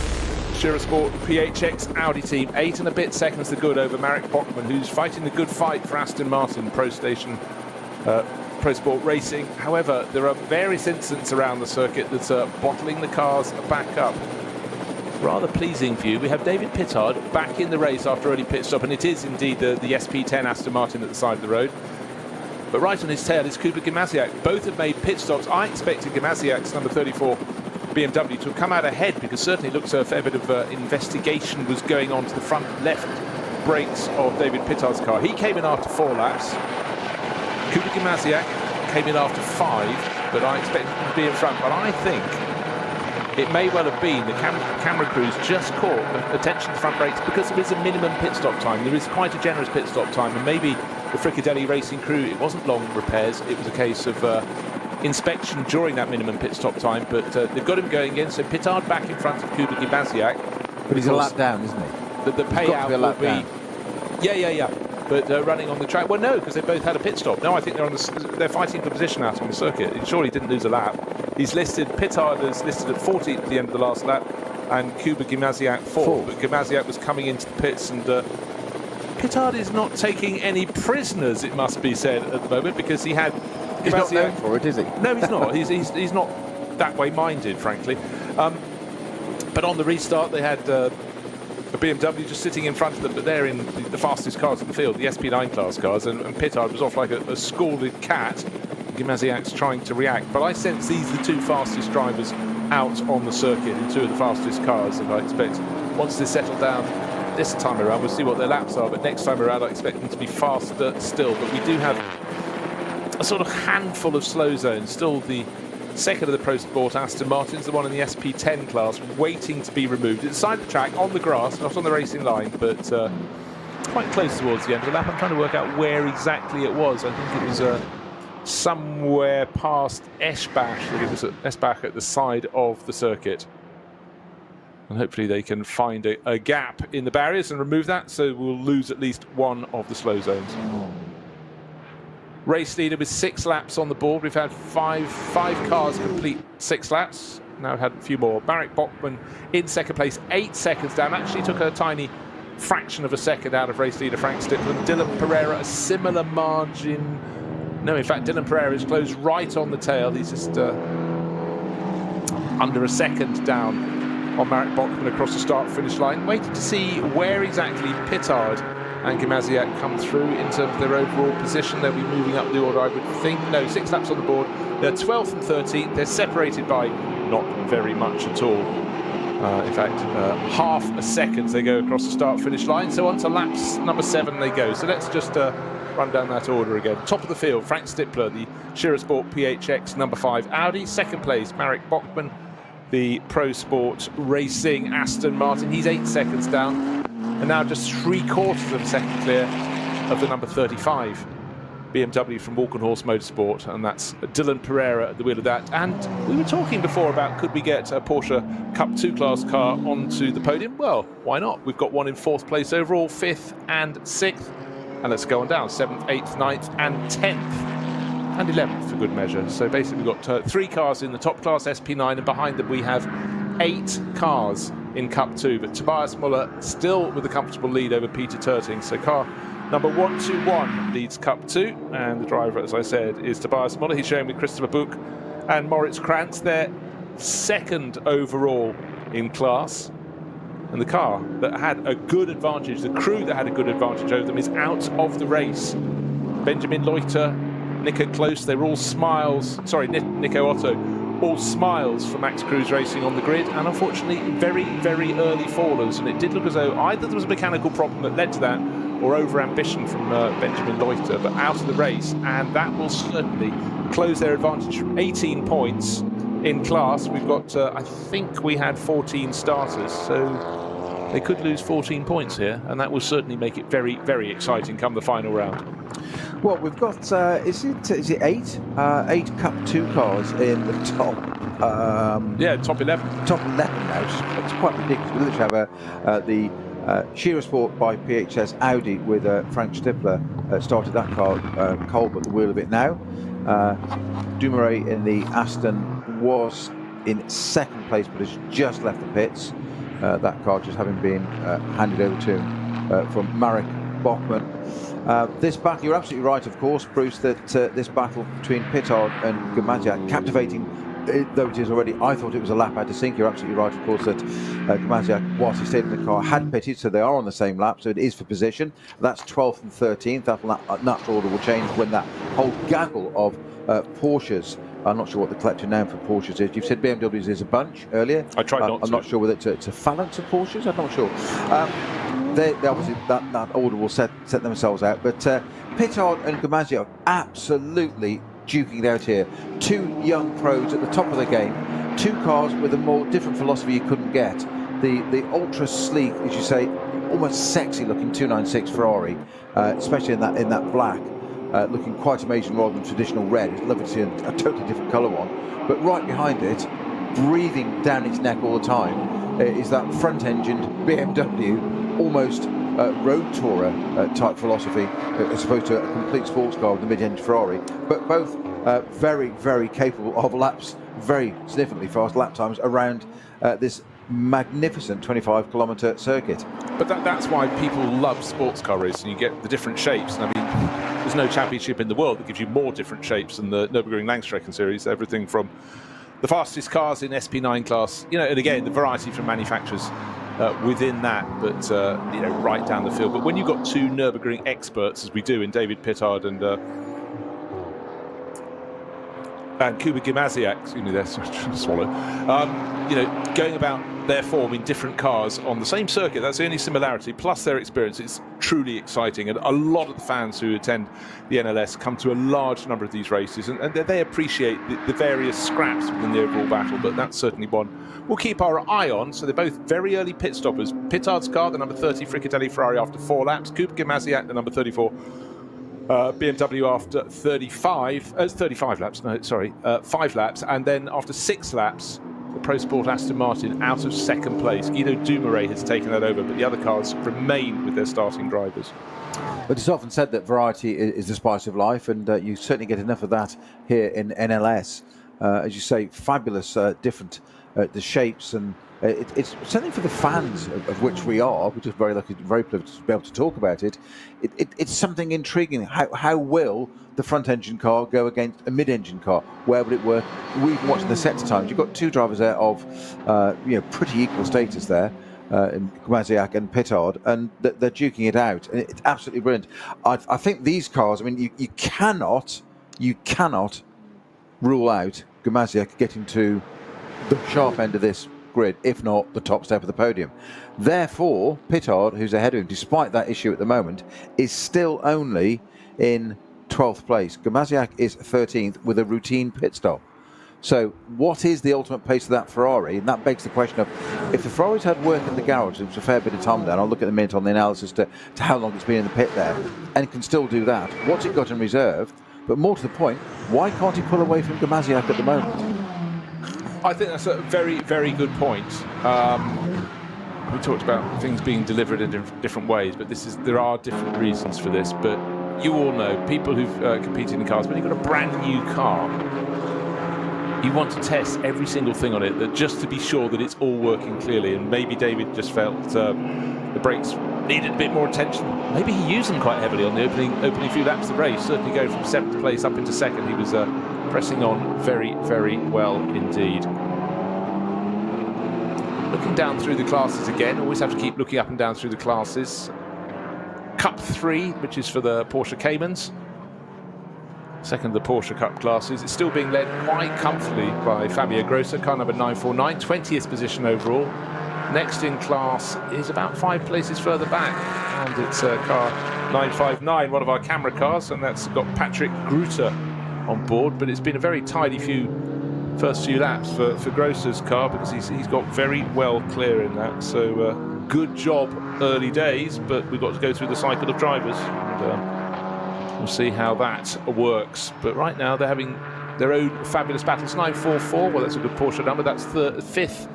Schirra Sport PHX Audi team. 8 and a bit seconds to good over Marek Bachmann, who's fighting the good fight for Aston Martin Pro Sport Racing. However, there are various incidents around the circuit that are bottling the cars back up. Rather pleasing view. We have David Pittard back in the race after early pit stop, and it is indeed the SP10 Aston Martin at the side of the road. But right on his tail is Kuba Gimasiak. Both have made pit stops. I expected Gimasiak's number 34 BMW to have come out ahead, because certainly it looks a fair bit of investigation was going on to the front left brakes of David Pittard's car. He came in after 4 laps. Kuba Gimasiak came in after 5, but I expected him to be in front. But I think it may well have been the camera crews just caught attention to front brakes, because there is a minimum pit stop time. There is quite a generous pit stop time, and maybe the Frikadelli Racing crew, it wasn't long repairs, it was a case of inspection during that minimum pit stop time, but they've got him going again. So Pittard back in front of Kuba Gimasiak. But he's a lap down, isn't he? The payout will be... Yeah. But running on the track, well, no, because they both had a pit stop. No, I think they're fighting for position out on the circuit. He surely didn't lose a lap. He's listed, Pittard is listed at 14th at the end of the last lap, and Kuba Gimasiak 4th. But Gimasiak was coming into the pits, and Pittard is not taking any prisoners, it must be said, at the moment, because he had... He's not known for it, is he? No, he's not. he's not that way minded, frankly. But on the restart, they had a BMW just sitting in front of them, but they're in the fastest cars in the field, the SP9 class cars, and Pittard was off like a scalded cat. Gimasiak's trying to react, but I sense these are the 2 fastest drivers out on the circuit in 2 of the fastest cars, and I expect once they settle down this time around, we'll see what their laps are, but next time around I expect them to be faster still. But we do have a sort of handful of slow zones. Still the second of the Pro Sport Aston Martins, the one in the SP10 class, waiting to be removed. It's side of the track, on the grass, not on the racing line, but quite close towards the end of the lap. I'm trying to work out where exactly it was. I think it was somewhere past Eschbach. It was at Eschbach at the side of the circuit. And hopefully they can find a gap in the barriers and remove that, so we'll lose at least one of the slow zones. Race leader with 6 laps on the board. We've had five cars complete 6 laps. Now we've had a few more. Marek Bachmann in second place, 8 seconds down. Actually took a tiny fraction of a second out of race leader Frank Stippler. Dylan Pereira, a similar margin. No, in fact, Dylan Pereira is closed right on the tail. He's just under a second down on Marek Bachmann across the start-finish line. Waiting to see where exactly Pittard and Gimasiak come through in terms of their overall position. They'll be moving up the order, I would think. No, 6 laps on the board. They're 12th and 13th. They're separated by not very much at all. In fact, half a second they go across the start-finish line. So on to laps number 7 they go. So let's just run down that order again. Top of the field, Frank Stippler, the Schirra Sport PHX number 5 Audi. Second place, Marek Bachmann. the Pro Sport Racing Aston Martin. He's 8 seconds down, and now just 3/4 of a second clear of the number 35 BMW from Walkenhorst Motorsport, and that's Dylan Pereira at the wheel of that. And we were talking before about could we get a Porsche Cup 2 class car onto the podium? Well, why not? We've got one in 4th place overall, 5th and 6th, and let's go on down, 7th, 8th, 9th and 10th. And 11th for good measure. So basically we've got 3 cars in the top class SP9, and behind them we have 8 cars in Cup 2. But Tobias Muller still with a comfortable lead over Peter Terting. So car number 121 leads Cup 2, and the driver, as I said, is Tobias Muller. He's showing with Christopher Buch and Moritz Krantz. They're 2nd overall in class. And the car that had a good advantage, the crew that had a good advantage over them, is out of the race. Benjamin Leuchter, Nico Close, they were all smiles. Sorry, Nico Otto, all smiles for Max Cruz Racing on the grid, and unfortunately very, very early fallers. And it did look as though either there was a mechanical problem that led to that, or over-ambition from Benjamin Leuchter, but out of the race, and that will certainly close their advantage from 18 points in class. We've got, I think we had 14 starters, so they could lose 14 points here, and that will certainly make it very, very exciting come the final round. Well, we've got, is it 8? 8 Cup 2 cars in the top. Yeah, top 11. Top 11 now. It's quite ridiculous. We literally have the Shearer Sport by PHS Audi with Frank Stippler started that car. Kolb at the wheel of it now. Dumoulin in the Aston was in 2nd place, but has just left the pits. That car just having been handed over to him from Marek Bachmann. This battle, you're absolutely right, of course, Bruce, that this battle between Pittard and Gamaziak, captivating though it is already, I thought it was a lap out to sink. You're absolutely right, of course, that Gamaziak, whilst he stayed in the car, had pitted, so they are on the same lap, so it is for position. That's 12th and 13th. That natural order will change when that whole gaggle of Porsches, I'm not sure what the collective name for Porsches is. You've said BMWs is a bunch earlier. I tried not to. I'm not sure whether it's a phalanx of Porsches. I'm not sure. They obviously that order will set themselves out. But Pittard and Gamaziak absolutely duking it out here. 2 young pros at the top of the game. 2 cars with a more different philosophy you couldn't get. The ultra sleek, as you say, almost sexy looking 296 Ferrari, especially in that black. Looking quite amazing rather than traditional red. It's lovely to see a totally different colour one. But right behind it, breathing down its neck all the time, is that front-engined BMW, almost road tourer type philosophy, as opposed to a complete sports car with the mid-engine Ferrari. But both very, very capable of laps, very significantly fast lap times around this magnificent 25-kilometre circuit. But that's why people love sports car racing. You get the different shapes, and I mean, there's no championship in the world that gives you more different shapes than the Nürburgring Langstrecken series. Everything from the fastest cars in SP9 class, you know, and again the variety from manufacturers within that, but you know, right down the field. But when you've got 2 Nürburgring experts, as we do in David Pittard and Kuba Gamaziak, excuse me, there, sorry, trying to swallow. You know, going about their form in different cars on the same circuit, that's the only similarity, plus their experience. It's truly exciting, and a lot of the fans who attend the NLS come to a large number of these races, and they appreciate the various scraps within the overall battle, but that's certainly one we'll keep our eye on. So they're both very early pit stoppers. Pittard's car, the number 30 Frikadelli Ferrari, after 4 laps. Kuba Gamaziak, the number 34 BMW, after 35 laps, no, sorry, 5 laps, and then after 6 laps, the Pro Sport Aston Martin out of 2nd place. Guido Dumoulin has taken that over, but the other cars remain with their starting drivers. But it's often said that variety is the spice of life, and you certainly get enough of that here in NLS. As you say, fabulous, different the shapes, and it's something for the fans of which we are. We're just very lucky, very privileged to be able to talk about it. It's something intriguing. How will the front-engine car go against a mid-engine car? Where would it work? We've been watching the set times. You've got 2 drivers there of pretty equal status there, in Gamaziak and Pittard, and they're duking it out, and it's absolutely brilliant. I think these cars, I mean, you cannot rule out Gamaziak getting to the sharp end of this grid, if not the top step of the podium. Therefore, Pittard, who's ahead of him, despite that issue at the moment, is still only in 12th place. Gamaziak is 13th with a routine pit stop. So what is the ultimate pace of that Ferrari? And that begs the question of, if the Ferraris had work in the garage, it was a fair bit of time there, and I'll look at the minute on the analysis to how long it's been in the pit there, and it can still do that. What's it got in reserve? But more to the point, why can't he pull away from Gamaziak at the moment? I think that's a very, very good point. We talked about things being delivered in different ways, but there are different reasons for this. But you all know, people who've competed in cars, when you've got a brand new car, you want to test every single thing on it, just to be sure that it's all working clearly. And maybe David just felt the brakes needed a bit more attention. Maybe he used them quite heavily on the opening few laps of the race. Certainly going from 7th place up into 2nd, he was pressing on very, very well indeed. Looking down through the classes again, always have to keep looking up and down through the classes. Cup 3, which is for the Porsche Caymans. Second of the Porsche Cup classes. It's still being led quite comfortably by Fabio Grosso, car number 949, 20th position overall. Next in class is about 5 places further back, and it's car 959, one of our camera cars, and that's got Patrick Gruter on board. But it's been a very tidy first few laps for Grosso's car, because he's got very well clear in that. So good job early days, but we've got to go through the cycle of drivers. And, we'll see how that works. But right now they're having their own fabulous battles. 944, well, that's a good Porsche number. That's 5th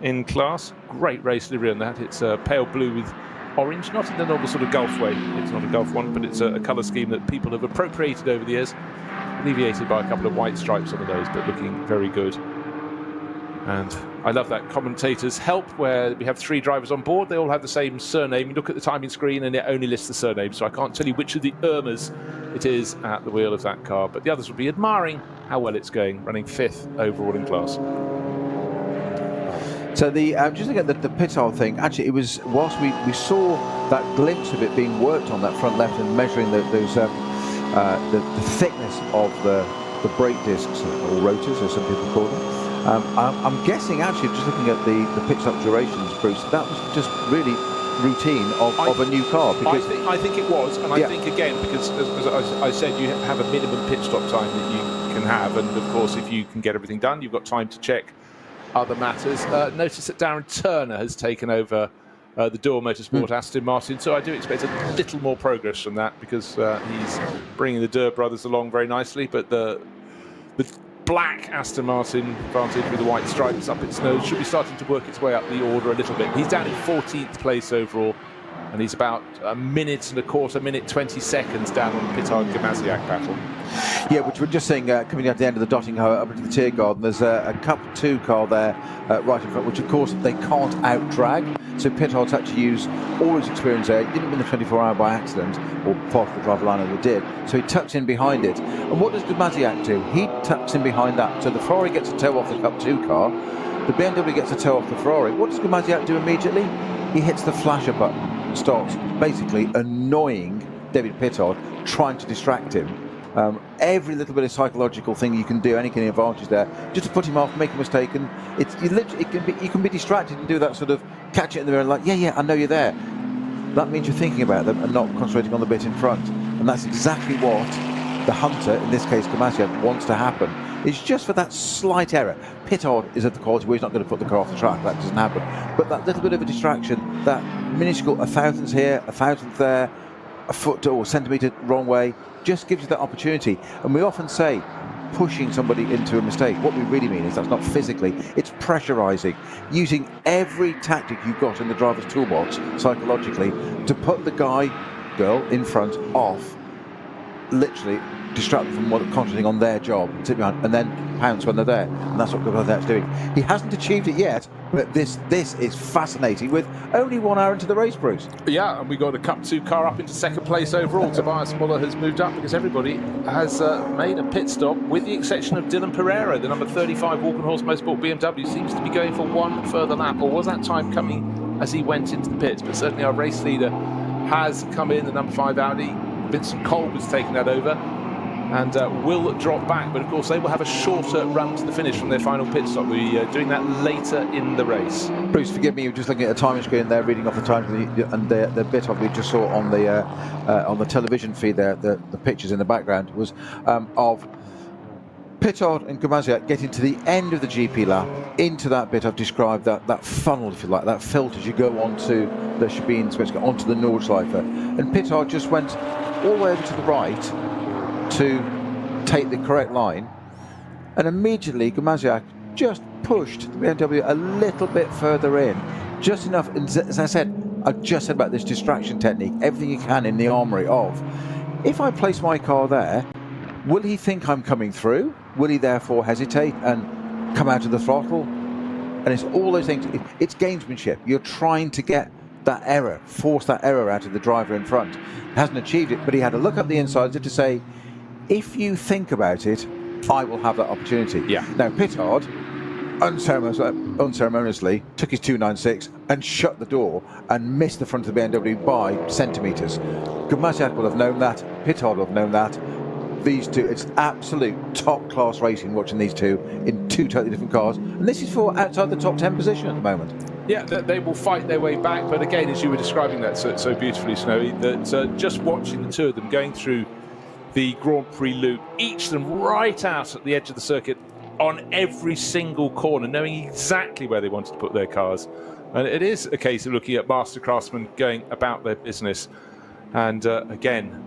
in class. Great race livery on that. It's pale blue with orange, not in the normal sort of Gulf way. It's not a Gulf one, but it's a colour scheme that people have appropriated over the years, alleviated by a couple of white stripes on the nose, but looking very good. And I love that commentator's help, where we have 3 drivers on board. They all have the same surname. You look at the timing screen and it only lists the surname, so I can't tell you which of the Irmas it is at the wheel of that car, but the others will be admiring how well it's going, running 5th overall in class. So just looking at the Pittard thing, actually it was, whilst we saw that glimpse of it being worked on that front left and measuring the thickness of the brake discs, or rotors as some people call them, I'm guessing actually, just looking at the pit stop durations, Bruce, that was just really routine of a new car. Because I think it was, and I think again, because as I said, you have a minimum pit stop time that you can have, and of course if you can get everything done, you've got time to check other matters. Notice that Darren Turner has taken over the Door Motorsport Aston Martin, so I do expect a little more progress from that, because he's bringing the Durr brothers along very nicely. But the black Aston Martin Vantage with the white stripes up its nose should be starting to work its way up the order a little bit. He's down in 14th place overall, and he's about a minute and a quarter, minute 20 seconds down on the Pittard-Gamaziak battle. Yeah, which we're just seeing coming out the end of the dotting hoe up into the Tier Garden. There's a Cup 2 car there right in front, which of course they can't out-drag. So Pittard's had to use all his experience there. He didn't win the 24-hour by accident, or part of the driver line that did. So he tucks in behind it. And what does Gamaziak do? He tucks in behind that. So the Ferrari gets a toe off the Cup 2 car. The BMW gets a toe off the Ferrari. What does Gamaziak do immediately? He hits the flasher button, starts basically annoying David Pittard, trying to distract him. Every little bit of psychological thing you can do, any kind of advantage there, just to put him off, make a mistake, and you can be distracted and do that sort of catch it in the mirror, like yeah, I know you're there. That means you're thinking about them and not concentrating on the bit in front, and that's exactly what the hunter, in this case Gamaziak, wants to happen. It's just for that slight error. Pittard is at the quality where he's not going to put the car off the track. That doesn't happen. But that little bit of a distraction, that minuscule, a thousandth here, a thousandth there, a foot or centimetre wrong way, just gives you that opportunity. And we often say pushing somebody into a mistake. What we really mean is that's not physically, it's pressurising, using every tactic you've got in the driver's toolbox psychologically to put the guy, girl in front off, literally distract them from what concentrating on their job, sit behind, and then pounce when they're there. And that's what Gamaziak's doing. He hasn't achieved it yet, but this is fascinating with only 1 hour into the race, Bruce. Yeah, and we got a Cup 2 car up into 2nd place overall. Tobias Muller has moved up because everybody has made a pit stop, with the exception of Dylan Pereira. The number 35 Walkenhorst Motorsport BMW seems to be going for one further lap, or was that time coming as he went into the pits? But certainly our race leader has come in, the number 5 Audi. Vincent Kolb has taken that over and will drop back, but of course they will have a shorter run to the finish from their final pit stop. We'll be doing that later in the race. Bruce, forgive me, you're just looking at the timing screen there, reading off the times, and the bit of we just saw on the television feed there, the pictures in the background was of Pittard and Gamaziak getting to the end of the GP lap, into that bit I've described, that funnel, if you like, that filter as you go onto the Sabine, onto the Nordschleife. And Pittard just went all the way over to the right to take the correct line, and immediately Gamaziak just pushed the BMW a little bit further in, just enough. As I said, I just said about this distraction technique, everything you can in the armoury of, if I place my car there, will he think I'm coming through? Will he therefore hesitate and come out of the throttle? And it's all those things. It's gamesmanship. You're trying to get that error, force that error out of the driver in front. Hasn't achieved it, but he had a look up the inside as if to say, if you think about it, I will have that opportunity. Yeah. Now, Pittard unceremoniously took his 296 and shut the door and missed the front of the BMW by centimetres. Gamaziak will have known that. Pittard will have known that. These two, it's absolute top-class racing watching these two in two totally different cars. And this is for outside the top 10 position at the moment. Yeah, they will fight their way back. But again, as you were describing that so beautifully, Snowy, that just watching the two of them going through the Grand Prix loop, each of them right out at the edge of the circuit on every single corner, knowing exactly where they wanted to put their cars. And it is a case of looking at master craftsmen going about their business. And again,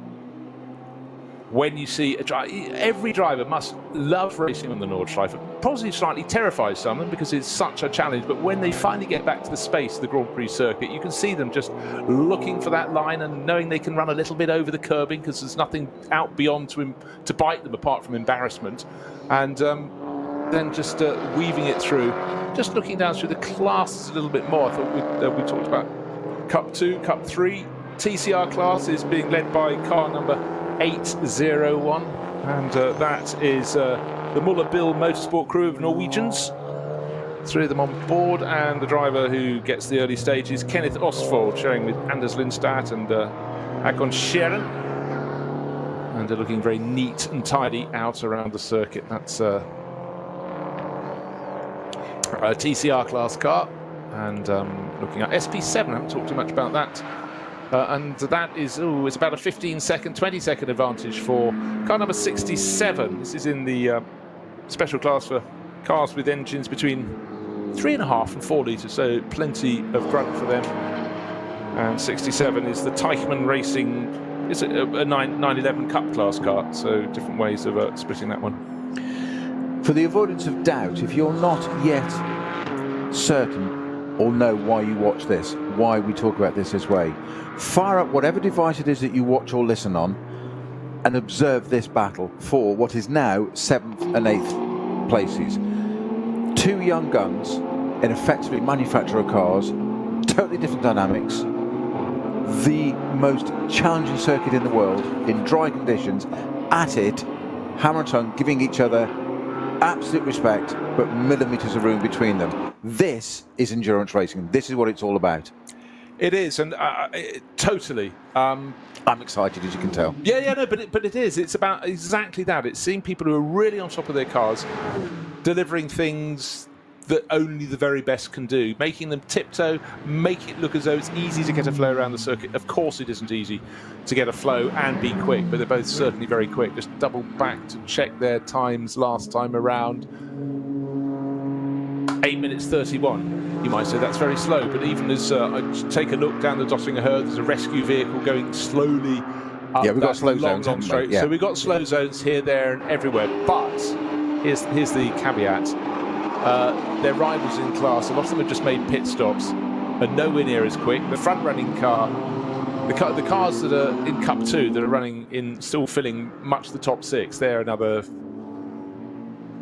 when you see every driver must love racing on the Nordschleife. Probably slightly terrifies some of them because it's such a challenge, but when they finally get back to the space of the Grand Prix circuit, you can see them just looking for that line and knowing they can run a little bit over the curbing because there's nothing out beyond to bite them apart from embarrassment, and then just weaving it through. Just looking down through the classes a little bit more, I thought we talked about Cup 2, Cup 3. TCR class is being led by car number 801, and that is the Muller Bill Motorsport crew of Norwegians. Three of them on board, and the driver who gets the early stage is Kenneth Ostfold, sharing with Anders Lindstad and Hakon Scheren, and they're looking very neat and tidy out around the circuit. That's a TCR class car, and looking at SP7, I haven't talked too much about that. And that is it's about a 15-second, 20-second advantage for car number 67. This is in the special class for cars with engines between 3.5 and 4 litres, so plenty of grunt for them. And 67 is the Teichmann Racing. It's a 911 Cup class car, so different ways of splitting that one. For the avoidance of doubt, if you're not yet certain or know why you watch this, why we talk about this way, fire up whatever device it is that you watch or listen on and observe this battle for what is now 7th and 8th places. Two young guns in effectively manufacturer cars, totally different dynamics, the most challenging circuit in the world, in dry conditions, at it, hammer and tongue, giving each other absolute respect, but millimetres of room between them. This is endurance racing. This is what it's all about. It is, and totally. I'm excited, as you can tell. Yeah, no, but it is. It's about exactly that. It's seeing people who are really on top of their cars, delivering things that only the very best can do, making them tiptoe, make it look as though it's easy to get a flow around the circuit. Of course it isn't easy to get a flow and be quick, but they're both certainly very quick. Just double back to check their times last time around. 8 minutes 31. You might say that's very slow, but even as I take a look down the Dottinger Herd, there's a rescue vehicle going slowly up. Yeah, we've got slow zones, long straight. Yeah. So we've got slow zones here, there, and everywhere. But here's the caveat. Their rivals in class, a lot of them have just made pit stops and nowhere near as quick. The front-running car, the cars that are in Cup 2 that are running in, still filling much the top 6, they're another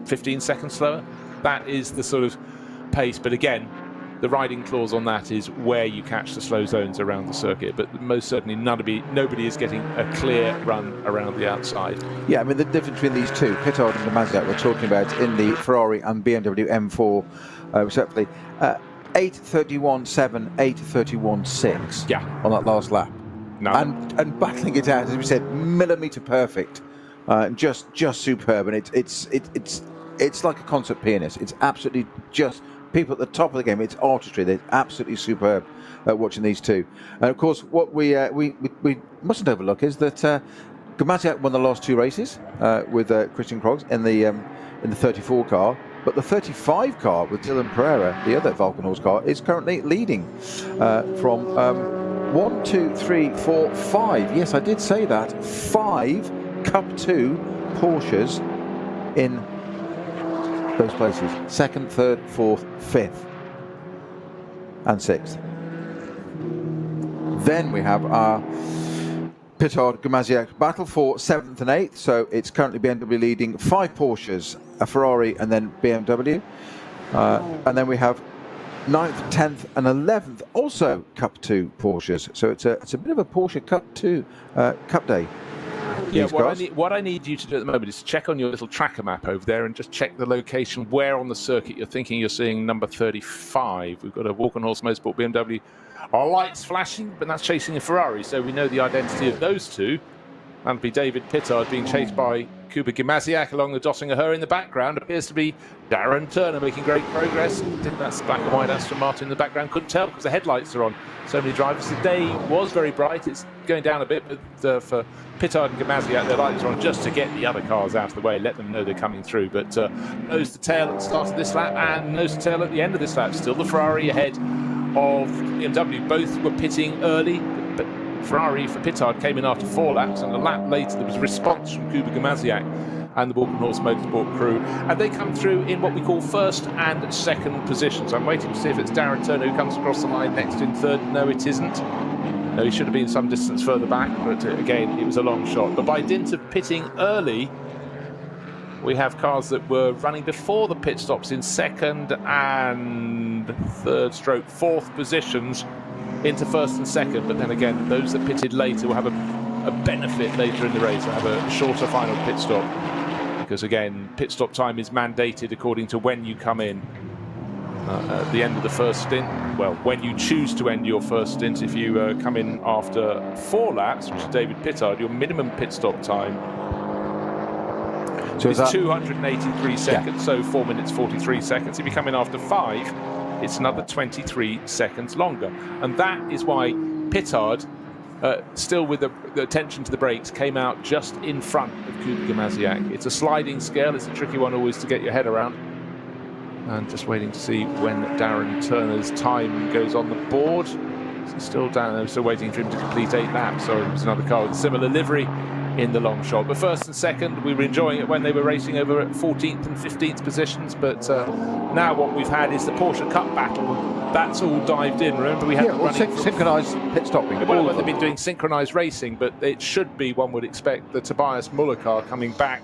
15 seconds slower. That is the sort of pace, but again, the riding clause on that is where you catch the slow zones around the circuit, but most certainly nobody is getting a clear run around the outside. Yeah, I mean, the difference between these two, Pittard and Gamaziak, we're talking about in the Ferrari and BMW M4, respectively, 8:31.7, 8:31.6 on that last lap. No. And battling it out, as we said, millimetre perfect, just superb, and it's like a concert pianist. It's absolutely just people at the top of the game. It's artistry. They're absolutely superb watching these two. And of course, what we mustn't overlook is that Gamaziak won the last 2 races with Christian Krogs in the 34 car, but the 35 car with Dylan Pereira, the other Valkenhorst car, is currently leading from 1, 2, 3, 4, 5. Yes, I did say that. 5 Cup 2 Porsches in those places. 2nd, 3rd, 4th, 5th and 6th. Then we have our Pittard-Gamaziak battle for 7th and 8th. So it's currently BMW leading 5 Porsches, a Ferrari and then BMW. And then we have 9th, 10th and 11th, also Cup 2 Porsches. So it's a bit of a Porsche Cup 2 Cup day. Yeah, what I need you to do at the moment is check on your little tracker map over there and just check the location where on the circuit you're thinking you're seeing number 35. We've got a Walkenhorst Motorsport BMW. Our lights flashing, but that's chasing a Ferrari, so we know the identity of those two. That'll be David Pittard being chased by Kuba Gamaziak along the Dottinger Her. In the background appears to be Darren Turner making great progress. I think that's black and white Aston Martin in the background. Couldn't tell because the headlights are on. So many drivers. The day was very bright. It's going down a bit, but for Pittard and Gamaziak, their lights are on just to get the other cars out of the way, let them know they're coming through. But nose to tail at the start of this lap and nose to tail at the end of this lap. Still the Ferrari ahead of BMW. Both were pitting early, but Ferrari for Pittard came in after 4 laps, and a lap later there was a response from Kuba Gamaziak and the Walkenhorst Motorsport crew, and they come through in what we call 1st and 2nd positions. I'm waiting to see if it's Darren Turner who comes across the line next in 3rd. No, it isn't. No, he should have been some distance further back, but again, it was a long shot. But by dint of pitting early, we have cars that were running before the pit stops in 2nd and 3rd stroke 4th positions into 1st and 2nd, but then again, those that pitted later will have a benefit later in the race. They'll have a shorter final pit stop, because again, pit stop time is mandated according to when you come in at the end of the first stint. Well, when you choose to end your first stint, if you come in after 4 laps, which is David Pittard, your minimum pit stop time is 283 seconds, so 4 minutes 43 seconds. If you come in after 5, it's another 23 seconds longer. And that is why Pittard, still with the attention to the brakes, came out just in front of Kuba Gamaziak. It's a sliding scale. It's a tricky one always to get your head around. And just waiting to see when Darren Turner's time goes on the board. He's still down there, still waiting for him to complete 8 laps. Sorry, it was another car with a similar livery in the long shot. But 1st and 2nd, we were enjoying it when they were racing over at 14th and 15th positions. But now what we've had is the Porsche Cup battle. That's all dived in. Remember, we had synchronised pit stopping. Well, they've been doing synchronised racing, but it should be, one would expect, the Tobias Muller car coming back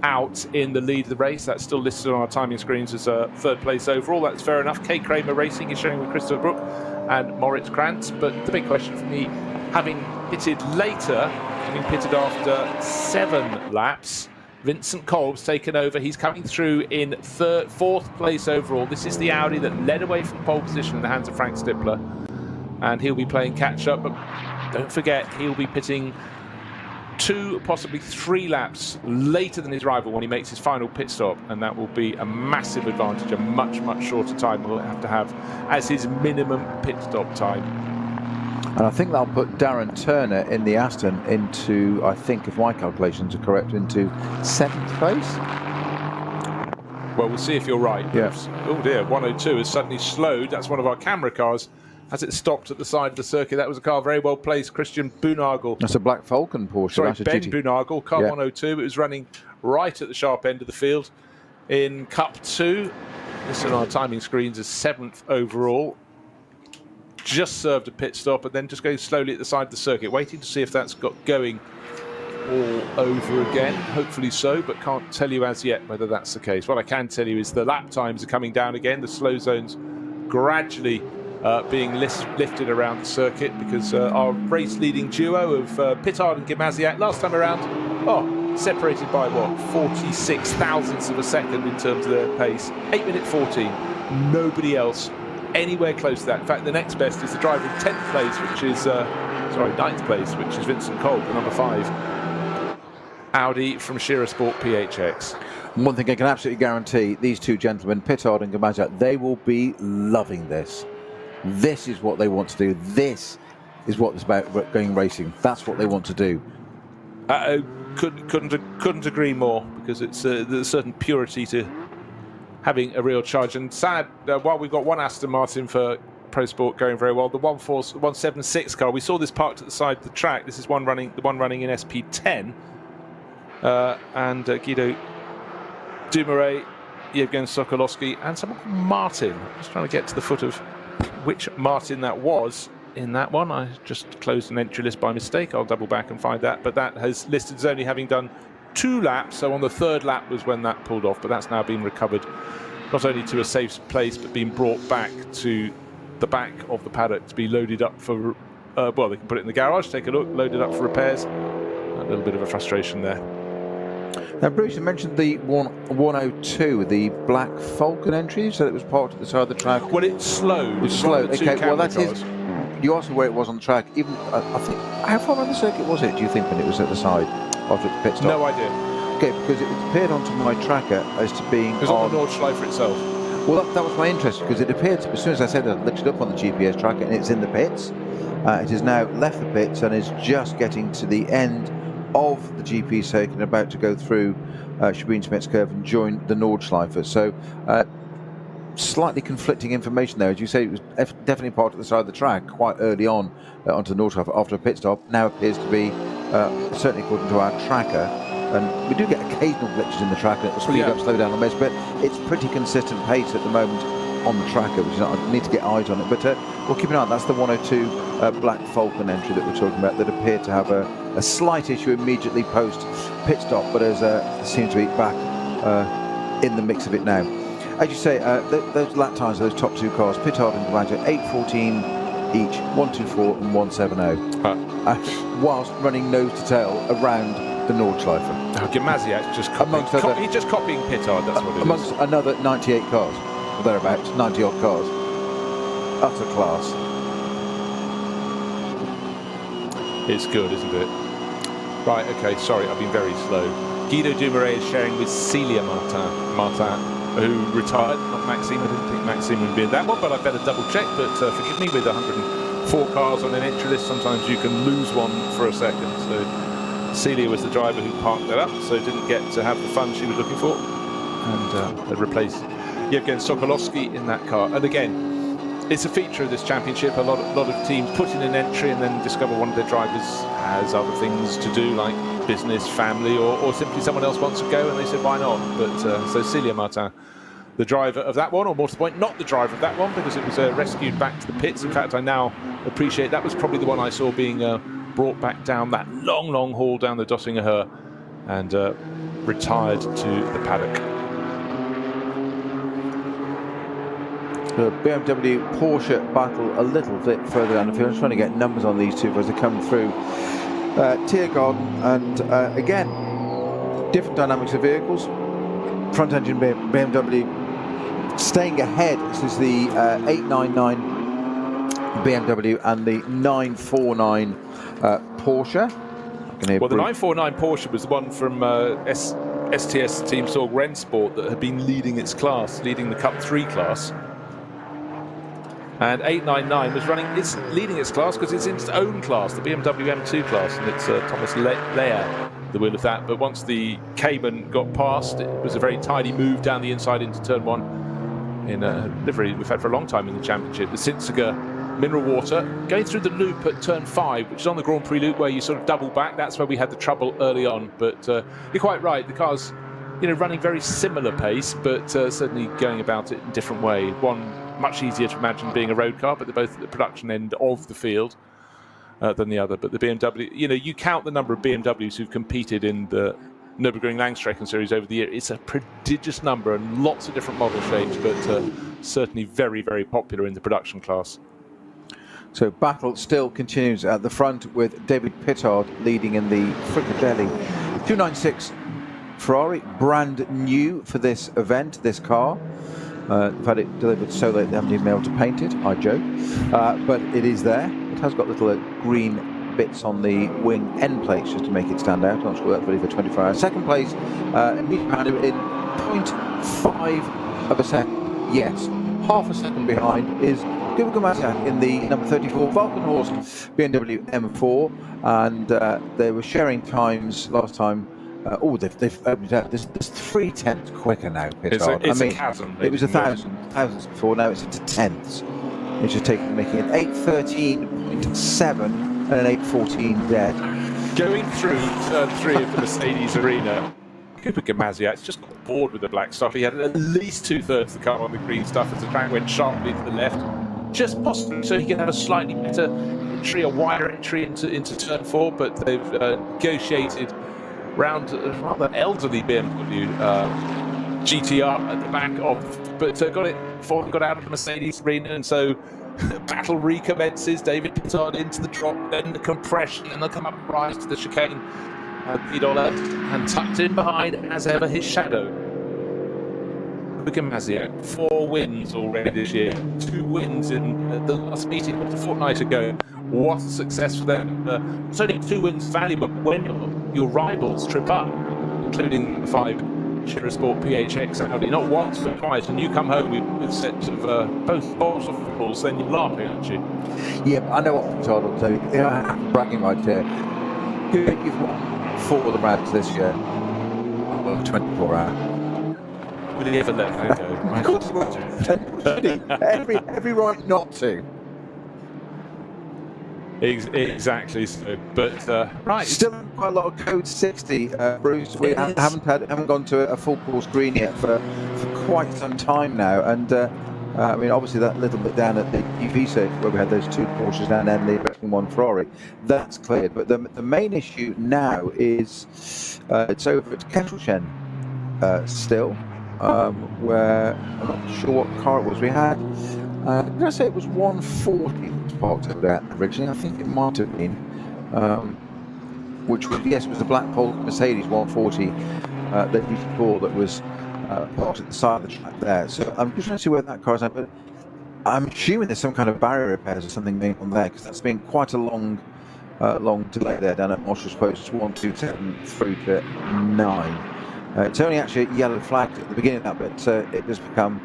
out in the lead of the race. That's still listed on our timing screens as 3rd place overall. That's fair enough. Kay Kramer Racing is showing with Christopher Brook and Moritz Krantz. But the big question for me, having pitted later, having pitted after 7 laps, Vincent Kolb's taken over. He's coming through in 4th place overall. This is the Audi that led away from pole position in the hands of Frank Stippler, and he'll be playing catch up. But don't forget, he'll be pitting 2, possibly 3 laps later than his rival when he makes his final pit stop, and that will be a massive advantage. A much shorter time he'll have to have as his minimum pit stop time. And I think that'll put Darren Turner in the Aston into, I think if my calculations are correct, into 7th place. Well, we'll see if you're right. Yes. Oh dear, 102 has suddenly slowed. That's one of our camera cars. As it stopped at the side of the circuit, that was a car very well placed. Christian Boonagel. That's a Black Falcon Porsche. Sorry, Ben Boonagel, car 102. It was running right at the sharp end of the field in Cup 2. This on our timing screens is 7th overall. Just served a pit stop and then just going slowly at the side of the circuit, waiting to see if that's got going all over again. Hopefully so, but can't tell you as yet whether that's the case. What I can tell you is the lap times are coming down again. The slow zones gradually being lifted around the circuit, because our race-leading duo of Pittard and Gamaziak last time around, separated by what, 46 thousandths of a second in terms of their pace. 8 minute 14. Nobody else anywhere close to that. In fact, the next best is the driver in 10th place, which is 9th place, which is Vincent Kolb, the number 5 Audi from Shearer Sport PHX. One thing I can absolutely guarantee, these two gentlemen, Pittard and Gamaziak, they will be loving this. This is what they want to do. This is what it's about going racing. That's what they want to do. Couldn't agree more, because it's there's a certain purity to having a real charge. And sad, while we've got one Aston Martin for Pro Sport going very well, the 176 car, we saw this parked at the side of the track. This is the one running in SP10, and Guido Dumoulin, Yevgeny Sokolowski, and someone called Martin. I'm just trying to get to the foot of which Martin that was in that one. I just closed an entry list by mistake. I'll double back and find that, but that has listed as only having done 2 laps, so on the 3rd lap was when that pulled off, but that's now been recovered, not only to a safe place, but being brought back to the back of the paddock to be loaded up for, well, they can put it in the garage, take a look, load it up for repairs. A little bit of a frustration there. Now, Bruce, you mentioned the 102, the Black Falcon entry, so it was parked at the side of the track. Well, it slowed. It slowed. Okay, well, that is. You asked where it was on the track. Even I think, how far around the circuit was it, do you think, when it was at the side after the pit stop? No idea. Okay, because it appeared onto my tracker as to being. It was on the Nordschleife itself. Well, that was my interest, because it appeared, as soon as I said I looked it up on the GPS tracker, and it's in the pits. It has now left the pits and is just getting to the end of the GP circuit and about to go through Schween-Smith's curve and join the Nordschleife. So slightly conflicting information there. As you say, it was definitely part of the side of the track quite early on onto the Nordschleife after a pit stop. Now appears to be, certainly according to our tracker, and we do get occasional glitches in the track and it will speed up, slow down on this, but it's pretty consistent pace at the moment on the tracker, which is, I need to get eyes on it, but we'll keep an eye on. That's the 102 Black Falcon entry that we're talking about, that appeared to have a slight issue immediately post pit stop, but seems to be back in the mix of it now. As you say, those lap times of those top 2 cars, Pittard and Granja, 8:14 each, 1:24 and 1:70, whilst running nose to tail around the Nordschleife. Gimasiak's just he's just copying Pittard, that's what it is. Amongst another 98 cars, or thereabouts, 90 odd cars. Utter class. It's good, isn't it? Right, okay, sorry, I've been very slow. Guido Dumoulin is sharing with Celia Martin, who retired, not Maxime. I didn't think Maxime would be in that one, but I better double check. But forgive me, with 104 cars on an entry list, sometimes you can lose one for a second. So Celia was the driver who parked that up, so didn't get to have the fun she was looking for, and had replaced Yevgeny Sokolowski in that car. And again, it's a feature of this championship. A lot of teams put in an entry and then discover one of their drivers has other things to do, like business, family, or simply someone else wants to go, and they said, why not? But so Celia Martin, the driver of that one, or more to the point, not the driver of that one, because it was rescued back to the pits. In fact, I now appreciate that was probably the one I saw being brought back down that long haul down the Döttinger Höhe and retired to the paddock. The BMW Porsche battle a little bit further down the field. I'm trying to get numbers on these two as they come through Tiergarten, and again, different dynamics of vehicles. Front engine BMW staying ahead. This is the 899 BMW and the 949 Porsche. Well, the 949 Porsche was the one from STS Team Sorg Rennsport that had been leading its class, leading the Cup 3 class. And 899 was leading its class because it's in its own class, the BMW M2 class, and it's Thomas Leyer, the wheel of that. But once the Cayman got past, it was a very tidy move down the inside into turn 1 in a livery we've had for a long time in the championship. The Sinziger mineral water going through the loop at turn 5, which is on the Grand Prix loop where you sort of double back. That's where we had the trouble early on. But you're quite right, the car's running very similar pace, but certainly going about it in a different way. One much easier to imagine being a road car, but they're both at the production end of the field than the other. But the BMW, you count the number of BMWs who've competed in the Nürburgring Langstrecken series over the year. It's a prodigious number and lots of different model shapes, but certainly very, very popular in the production class. So battle still continues at the front with David Pittard leading in the Frikadelli 296 Ferrari, brand new for this event, this car. I've had it delivered so late they haven't even been able to paint it, I joke, but it is there. It has got little green bits on the wing end plates just to make it stand out. I'm not sure that's ready for 24 hours. Second place, in 0.5 of a second. Yes, half a second behind is Gumagumazia in the number 34 Falcon Horse BMW M4, and they were sharing times last time. They've opened up. There's 3/10 quicker now. It's a chasm. It was thousands before. Now it's into tenths. Which is making it 8:13.7 and an 8:14 dead. Going through turn 3 of the Mercedes arena, Cooper Gamaziak's just got bored with the black stuff. He had at least 2/3 of the car on the green stuff as the track went sharply to the left, just possibly so he can have a slightly better entry, a wider entry into turn 4. But they've negotiated round a rather elderly BMW GTR at the back of, but got it before he got out of the Mercedes arena, and so battle recommences. David Pittard into the drop, then the compression, and they'll come up and rise to the chicane. Vidola, and tucked in behind, as ever, his shadow. Gamaziak, 4 wins already this year. 2 wins in the last meeting a fortnight ago. What a success for them. It's only 2 wins valuable when your rivals trip up, including the 5 Sport PHX Audi. Not once, but twice. And you come home with sets of both balls of footballs, then you're laughing, aren't you? Yeah, I know what Todd will tell you. Bragging right here. You've won 4 of the rounds this year. Well, 24 hours. Would he ever let that go? Of course he would. Every right not to. Exactly so, but right. Still quite a lot of code 60, Bruce. We haven't gone to a full course green yet for quite some time now, and I mean, obviously that little bit down at the UV circuit where we had those 2 Porsches and then the one Ferrari, that's cleared. But the main issue now is it's over at Kettelshen still, where I'm not sure what car it was. We had. Did I say it was 140 that was parked over there originally? I think it might have been. Which was, yes, it was the Blackpool Mercedes 140 that you saw that was parked at the side of the track there. So I'm just trying to see where that car is at, but I'm assuming there's some kind of barrier repairs or something going on there, because that's been quite a long delay there down at Marshall's Post. It's 127 through to 9. It's only actually yellow flagged at the beginning of that, but it does become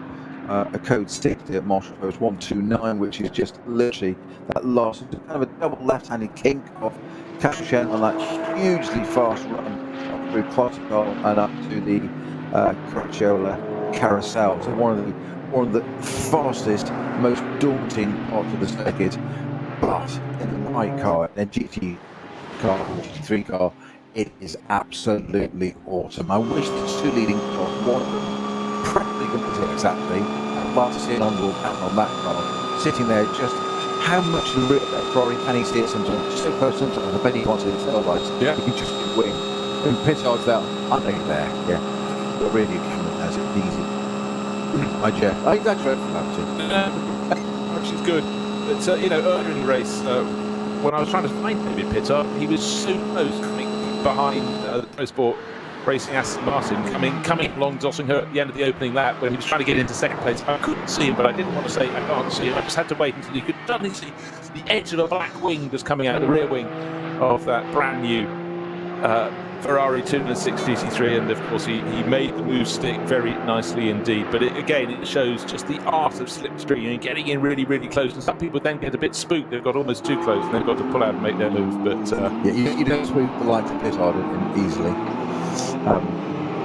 a code 60 at Marshall Post 129, which is just literally that last kind of a double left-handed kink of Kettelshen on that hugely fast run up through Clotical and up to the Caracciolo Carousel. So one of the fastest, most daunting parts of the circuit, but in the right car, in a GT car, GT3 car, it is absolutely awesome. I wish the 2 leading cars, one of them practically complete exactly. I'd love to see an onboard pattern on that car, sitting there just how much the rear of that Ferrari, can he see it sometimes? Just so close sometimes, I bet he wants it in tail lights. Yeah. He can just wing. And Pittard's there, aren't they there? Yeah. But really, you can has it easy. I exaggerate from that too. Which is good. But, earlier in the race, when I was trying to find David Pittard, he was so close coming behind the Pro Sport Racing Aston Martin, coming along, dotting her at the end of the opening lap when he was trying to get into second place. I couldn't see him, but I didn't want to say I can't see him. I just had to wait until you could suddenly see the edge of a black wing just coming out of the rear wing of that brand new Ferrari 206 GT3, and of course he made the move stick very nicely indeed. But it shows just the art of slipstream and getting in really, really close. And some people then get a bit spooked. They've got almost too close and they've got to pull out and make their move. But you don't spook the likes of Pittard easily.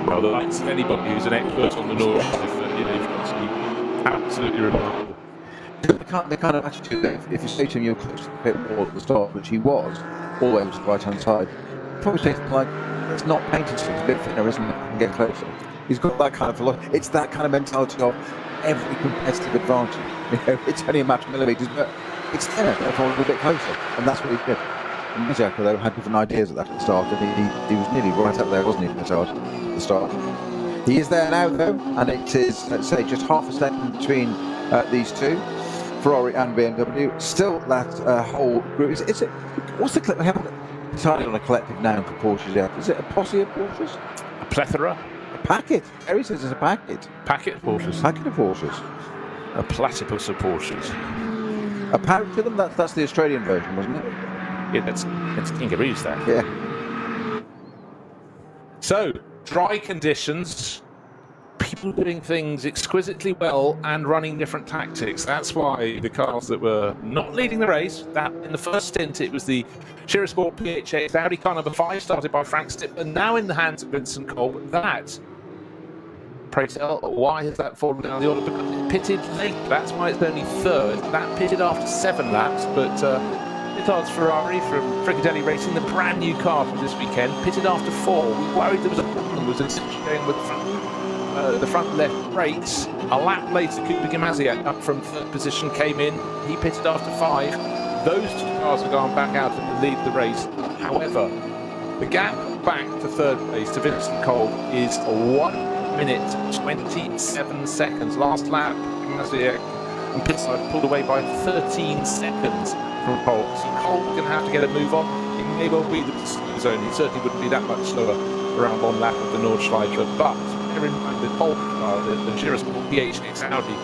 Well, the likes of anybody who's an expert on the North, you've got to be absolutely remarkable. The kind of attitude that if you say to him you're close to the pit wall at the start, which he was, all the way to the right hand side, probably say something like, it's not painted, so it's a bit thinner, isn't it? And get closer. He's got that kind of philosophy. It's that kind of mentality of every competitive advantage. It's only a matter of millimetres, but it's thinner, therefore a little bit closer. And that's what he did. And Mizzaka, though, had different ideas at that at the start, and he was nearly right up there, wasn't he, Pittard, at the start. He is there now, though, and it is, let's say, just half a second between these two, Ferrari and BMW. Still, that whole group. What's the clip? We haven't decided on a collective noun for Porsches yet. Is it a posse of Porsches? A plethora? A packet. Harry says it's a packet. Packet of Porsches? Packet of Porsches. A platypus of Porsches. A parrot to them? That's the Australian version, wasn't it? Yeah, it's kangaroos, that. Yeah. So, dry conditions, people doing things exquisitely well and running different tactics. That's why the cars that were not leading the race, that in the first stint it was the Sport PHX Audi car number 5, started by Frank Stipman, now in the hands of Vincent Kolb. That, pray tell, why has that fallen down the order? Because it pitted late. That's why it's only third. That pitted after 7 laps, but Pittard's Ferrari from Frikadelli Racing, the brand new car from this weekend, pitted after 4. We worried there was a problem, was going with the front left brakes. A lap later, Kuba Gimasiak up from 3rd position came in. He pitted after 5. Those 2 cars have gone back out and lead the race. However, the gap back to 3rd place to Vincent Kolb is 1 minute 27 seconds. Last lap, Gimasiak and Pittard pulled away by 13 seconds from Kolb. So Kolb going to have to get a move on. It may well be the slow zone. He certainly wouldn't be that much slower around one lap of the Nordschleife. But bear in mind the Kolb car, the Sport PHX Audi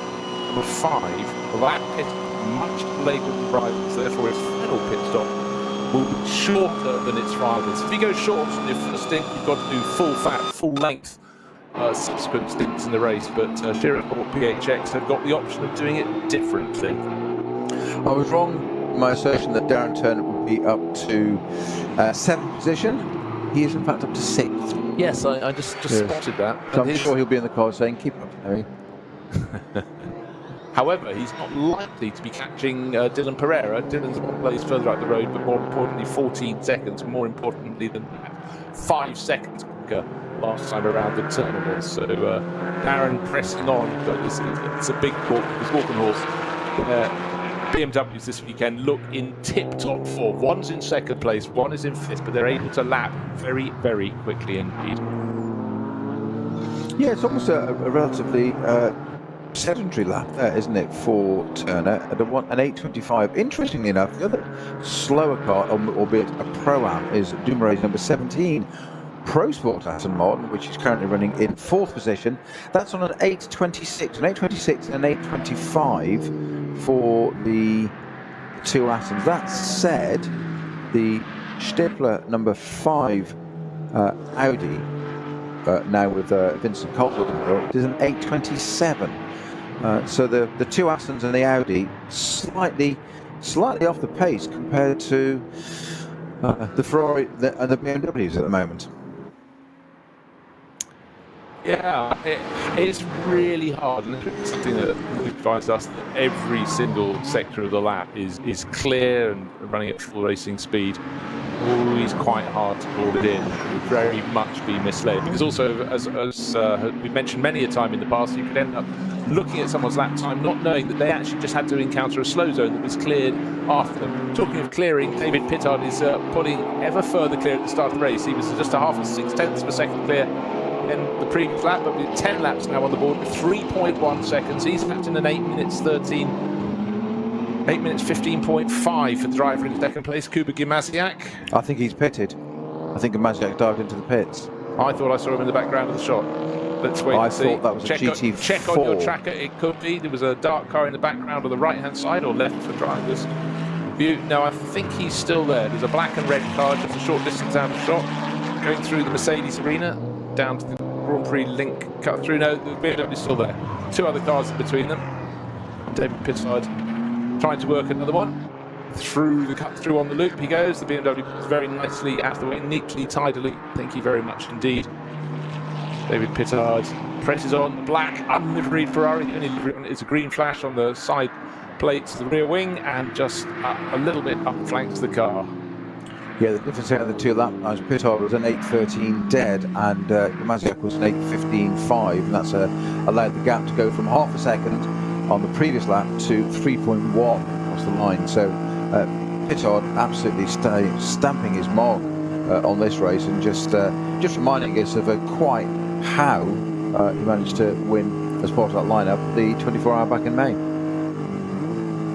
number 5, that pit much later than rivals, therefore its final pit stop will be shorter than its rivals. If you go short on your first stint, you've got to do full fat, full length subsequent stints in the race, but Sport PHX have got the option of doing it differently. I was wrong in my assertion that Darren Turner would be up to 7th position. He is in fact up to 6th. Yes, I just spotted that. So I'm sure he'll be in the car saying, keep up, Harry. However, he's not likely to be catching Dylan Pereira. Dylan's 1 place further up the road, but more importantly, 14 seconds. More importantly than that, 5 seconds quicker last time around the terminal. So Darren pressing on, but it's a big walk. It's walking horse. BMWs this weekend look in tip-top form. One's in 2nd place, one is in 5th, but they're able to lap very, very quickly indeed. Yeah, it's almost a relatively sedentary lap there, isn't it, for Turner at an 8.25. Interestingly enough, the other slower car, albeit a Pro-Am, is Dumoulin number 17, Pro Sport Aston Martin, which is currently running in 4th position. That's on an 8.26, an 8.26 and an 8.25 for the 2 Astons. That said, the Stifler number 5 Audi, now with Vincent Kolb, is an 8.27. So the 2 Astons and the Audi slightly off the pace compared to the Ferrari and the BMWs at the moment. Yeah, it's really hard, and it's something that advised us that every single sector of the lap is clear and running at full racing speed. Always quite hard to call it in. Would very much be misled, because also, as we've mentioned many a time in the past, you could end up looking at someone's lap time not knowing that they actually just had to encounter a slow zone that was cleared after them. Talking of clearing, David Pittard is pulling ever further clear at the start of the race. He was just a half of 6/10 of a second clear in the previous lap, but with 10 laps now on the board with 3.1 seconds. He's lapped in an 8 minutes 15.5 for the driver in 2nd place, Kuba Gimasiak. I think he's pitted. I think Gimasiak dived into the pits. I thought I saw him in the background of the shot. Let's wait and see. I thought that was a GT4. Check on your tracker, it could be. There was a dark car in the background on the right-hand side, or left for drivers. No, I think he's still there. There's a black and red car just a short distance out of shot, going through the Mercedes arena, down to the Grand Prix link cut through. No, the BMW is still there. 2 other cars in between them. David Pittard trying to work another one. Through the cut through on the loop he goes. The BMW is very nicely out of the way, neatly tied a loop. Thank you very much indeed. David Pittard presses on the black unliveried Ferrari. The only livery is a green flash on the side plates, the rear wing, and just a little bit upflanks the car. Yeah, the difference out of the 2 lap times, Pittard was an 8.13 dead, and Gimasiak was an 8.15.5, and that's allowed the gap to go from half a second on the previous lap to 3.1 across the line. So Pittard absolutely stamping his mark on this race, and just reminding us of quite how he managed to win as part of that lineup the 24-hour back in May.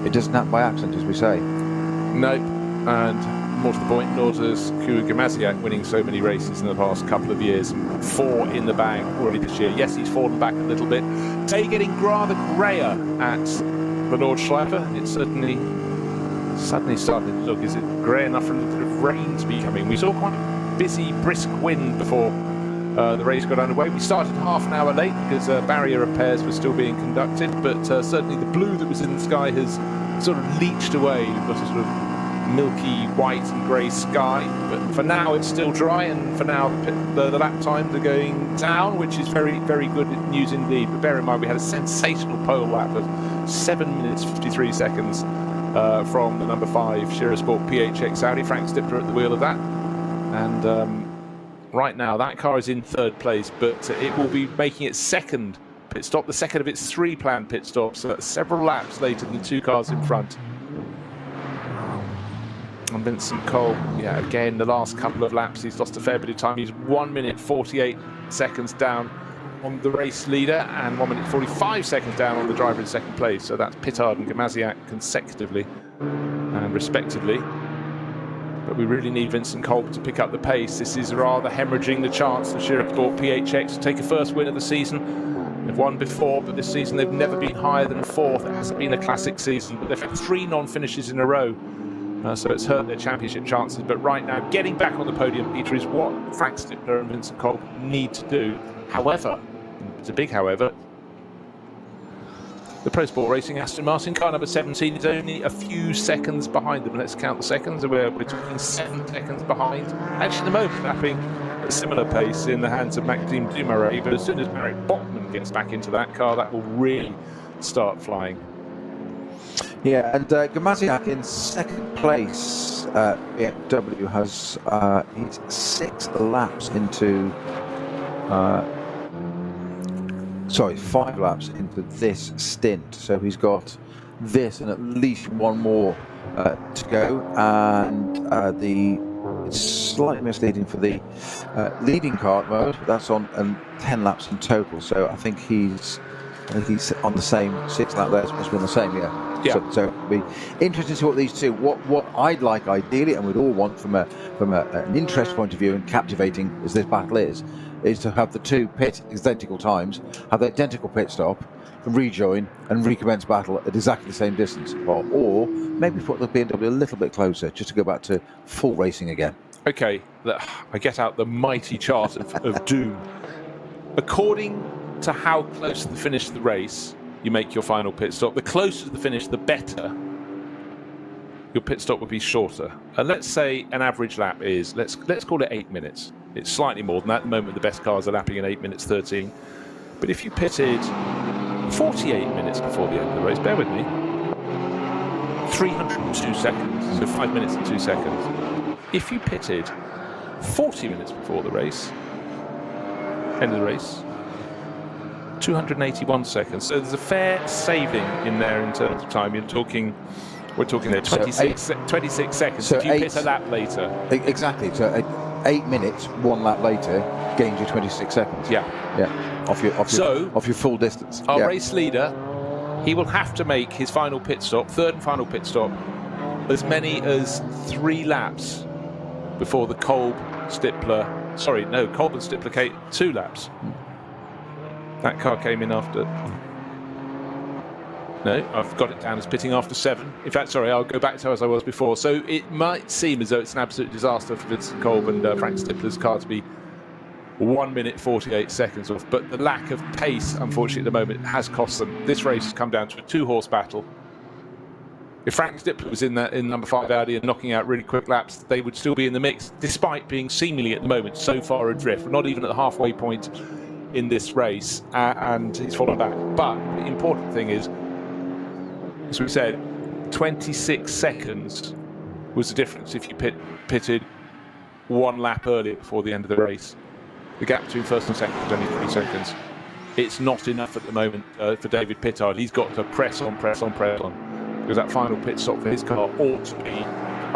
It doesn't happen by accident, as we say. Nope, and more to the point, nor does Kuba Gimasiak winning so many races in the past couple of years. 4 in the bag already this year. Yes, he's fallen back a little bit. Day getting rather grayer at the Nordschleife. It's suddenly starting to look, is it grey enough for a little bit of rain to be coming? We saw quite a busy, brisk wind before the race got underway. We started half an hour late because barrier repairs were still being conducted, but certainly the blue that was in the sky has sort of leached away. We've got a sort of milky white and grey sky, but for now it's still dry, and for now the lap times are going down, which is very, very good news indeed. But bear in mind we had a sensational pole lap of 7 minutes 53 seconds from the number 5 Shira Sport PHX Audi. Frank Stippler at the wheel of that, and right now that car is in 3rd place, but it will be making its 2nd pit stop, the 2nd of its 3 planned pit stops, so that's several laps later than the 2 cars in front. And Vincent Cole, yeah, again, the last couple of laps, he's lost a fair bit of time. He's 1 minute 48 seconds down on the race leader and 1 minute 45 seconds down on the driver in 2nd place. So that's Pittard and Gamaziak consecutively and respectively. But we really need Vincent Kolb to pick up the pace. This is rather hemorrhaging the chance of Shira Sport PHX to take a first win of the season. They've won before, but this season they've never been higher than 4th. It hasn't been a classic season, but they've had 3 non-finishes in a row. So it's hurt their championship chances. But right now, getting back on the podium, Peter, is what Frank Stippler and Vincent Kolb need to do. However, it's a big however, the Pro Sport Racing Aston Martin car number 17 is only a few seconds behind them. Let's count the seconds. We're talking 7 seconds behind. Actually, the moment lapping at a similar pace in the hands of Maxime Dumaret. But as soon as Marek Botman gets back into that car, that will really start flying. Yeah, and Gamaziak in 2nd place. BMW has he's 6 laps into. 5 laps into this stint. So he's got this and at least 1 more to go. And it's slightly misleading for the leading car at the moment, but that's on 10 laps in total. So I think he's on the same 6 lap there. It must be on the same, yeah. So it'll be interesting to see what these two. What I'd like ideally, and we'd all want from an interest point of view, and captivating as this battle is to have the 2 pit identical times, have the identical pit stop, rejoin and recommence battle at exactly the same distance, or maybe put the BMW a little bit closer, just to go back to full racing again. Okay, I get out the mighty chart of doom. According to how close to the finish of the race you make your final pit stop, the closer to the finish, the better. Your pit stop would be shorter. And let's say an average lap is, let's call it 8 minutes. It's slightly more than that. At the moment, the best cars are lapping in 8 minutes 13. But if you pitted 48 minutes before the end of the race, bear with me, 302 seconds, so 5 minutes and 2 seconds. If you pitted 40 minutes before the race, end of the race, 281 seconds. So there's a fair saving in there in terms of time. We're talking there 26 seconds so if you pit a lap later. Exactly. So 8 minutes, 1 lap later, gains you 26 seconds. Yeah. Off your full distance. Our race leader, he will have to make his final pit stop, 3rd and final pit stop, as many as 3 laps before the Kolb and Stippler 2 laps. That car came in after. No, I've got it down as pitting after 7. In fact, sorry, I'll go back to as I was before. So it might seem as though it's an absolute disaster for Vincent Kolb and Frank Stippler's car to be 1 minute 48 seconds off. But the lack of pace, unfortunately, at the moment has cost them. This race has come down to a 2-horse battle. If Frank Stippler was in number 5 Audi and knocking out really quick laps, they would still be in the mix, despite being seemingly at the moment so far adrift. We're not even at the halfway point in this race, and he's fallen back. But the important thing is, as we said, 26 seconds was the difference if you pitted 1 lap earlier before the end of the race. The gap between 1st and 2nd was only 3 seconds. It's not enough at the moment for David Pittard. He's got to press on, because that final pit stop for his car ought to be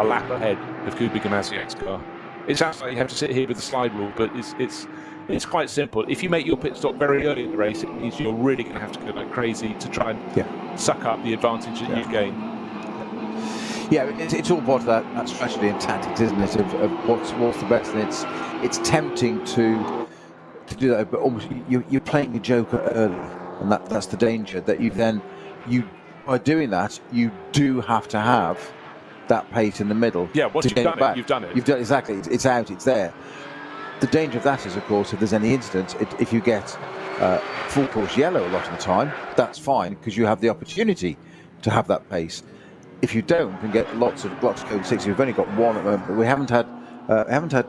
a lap ahead of Kuba Gamaziak's car. It sounds like you have to sit here with the slide rule, but it's quite simple. If you make your pit stop very early in the race, it means you're really going to have to go like crazy to try and suck up the advantage that you've gained. Yeah, it's all part of that strategy and tactics, isn't it? Of what's the best, and it's tempting to do that, but almost you're playing a joker early, and that's the danger. That by doing that, you do have to have that pace in the middle. Yeah, once you've done it, you've done it. You've done exactly. It's out. It's there. The danger of that is, of course, if there's any incidents, if you get full course yellow a lot of the time, that's fine because you have the opportunity to have that pace. If you don't and get lots of code 60, we've only got one at the moment. We haven't had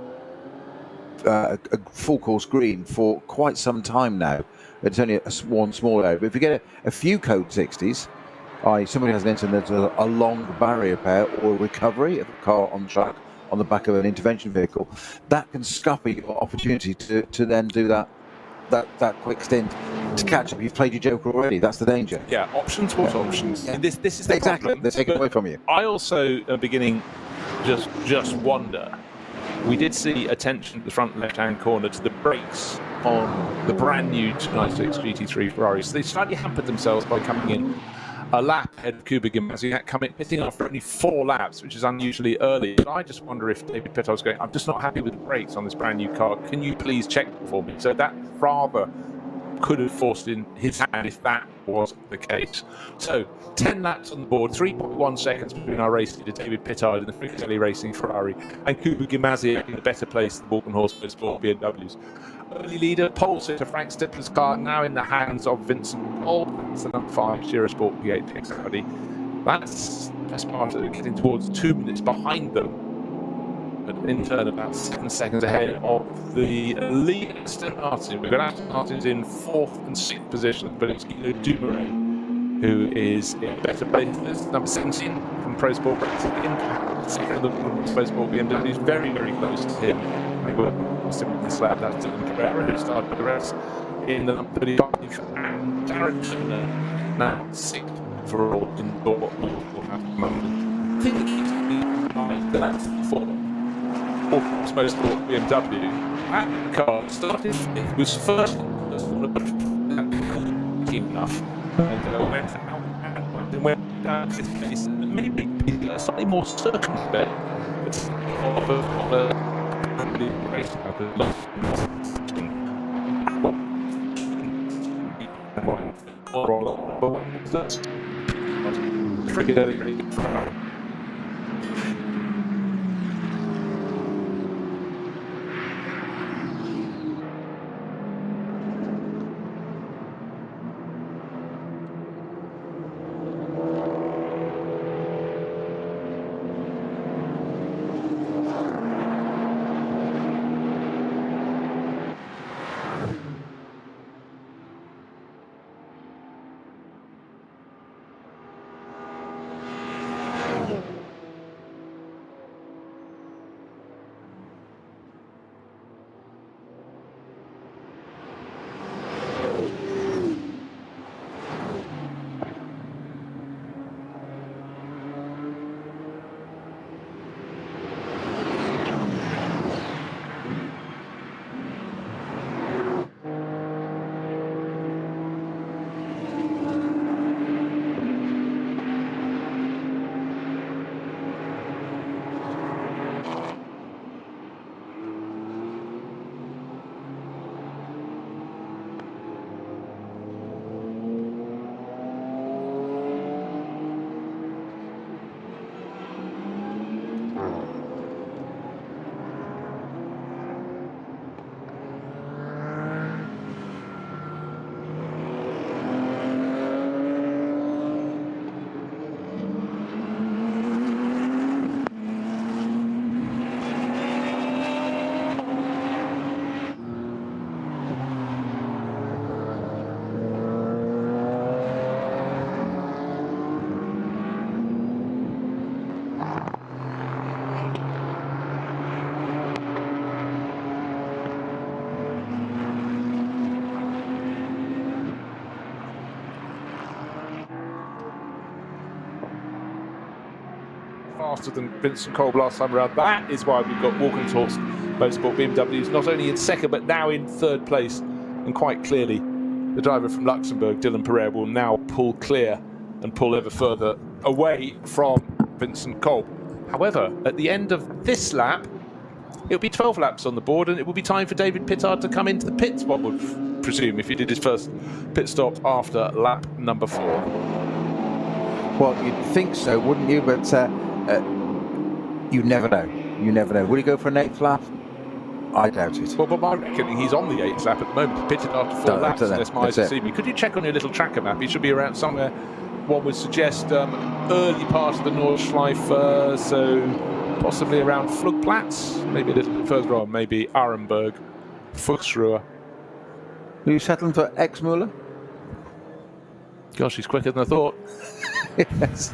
a full course green for quite some time now. It's only one small area. But if you get a few code 60s, somebody has an incident, there's a long barrier pair or recovery of a car on track on the back of an intervention vehicle, that can scupper your opportunity to then do that quick stint to catch up. You've played your joker already. That's the danger. Yeah, options. What options? Yeah. And this is the exactly. problem. They're taken away from you. I also am beginning just wonder. We did see attention at the front left-hand corner to the brakes on the brand new 296 GT3 Ferrari. So they slightly hampered themselves by coming in a lap ahead of Kuba Gimazzi, pitting after only 4 laps, which is unusually early. But I just wonder if David Pittard was going, I'm just not happy with the brakes on this brand new car. Can you please check for me? So that rather could have forced in his hand if that was the case. So 10 laps on the board, 3.1 seconds between our race leader David Pittard in the Frikadelli Racing Ferrari and Kuba Gimazzi in the better place than the Walkenhorst Motorsport BMWs. Early leader, pole sitter Frank Stippler's car now in the hands of Vincent Kolb. That's the number 5 Shira Sport P8 Audi. That's Esparta getting towards 2 minutes behind them. But in turn, about 7 seconds ahead of the lead Aston Martin. We've got Aston Martin's in 4th and 6th position, but it's Guido Dumoulin who is in a better place. This number 17 from Pro Sport Racing in second of the Pro Sport BMW. He's very, very close to him. I will this lap. That's Dylan Carrera who started the race in the number 35, and Darren Turner now 6th overall in Dortmund at the moment. I think that's for Motorsport BMW. That car started, it was first keen enough and went out and went down to his place. Maybe slightly more circumspect of the race. Frikadelli Racing. Faster than Vincent Kolb last time around. That is why we've got Walkenhorst Motorsport BMWs not only in second but now in 3rd place. And quite clearly, the driver from Luxembourg, Dylan Pereira, will now pull clear and pull ever further away from Vincent Kolb. However, at the end of this lap, it'll be 12 laps on the board, and it will be time for David Pittard to come into the pits, one would presume, if he did his first pit stop after lap number 4. Well, you'd think so, wouldn't you? But you never know. You never know. Will he go for an 8th lap? I doubt it. Well, but my reckoning, he's on the 8th lap at the moment. He pitted after 4 laps, unless my eyes deceive me. Could you check on your little tracker map? He should be around somewhere, one would suggest, early part of the Nordschleife, so possibly around Flugplatz, maybe a little bit further on, maybe Arenberg, Fuchsruhe. Are you settling for X-Muller? Gosh, he's quicker than I thought. Yes.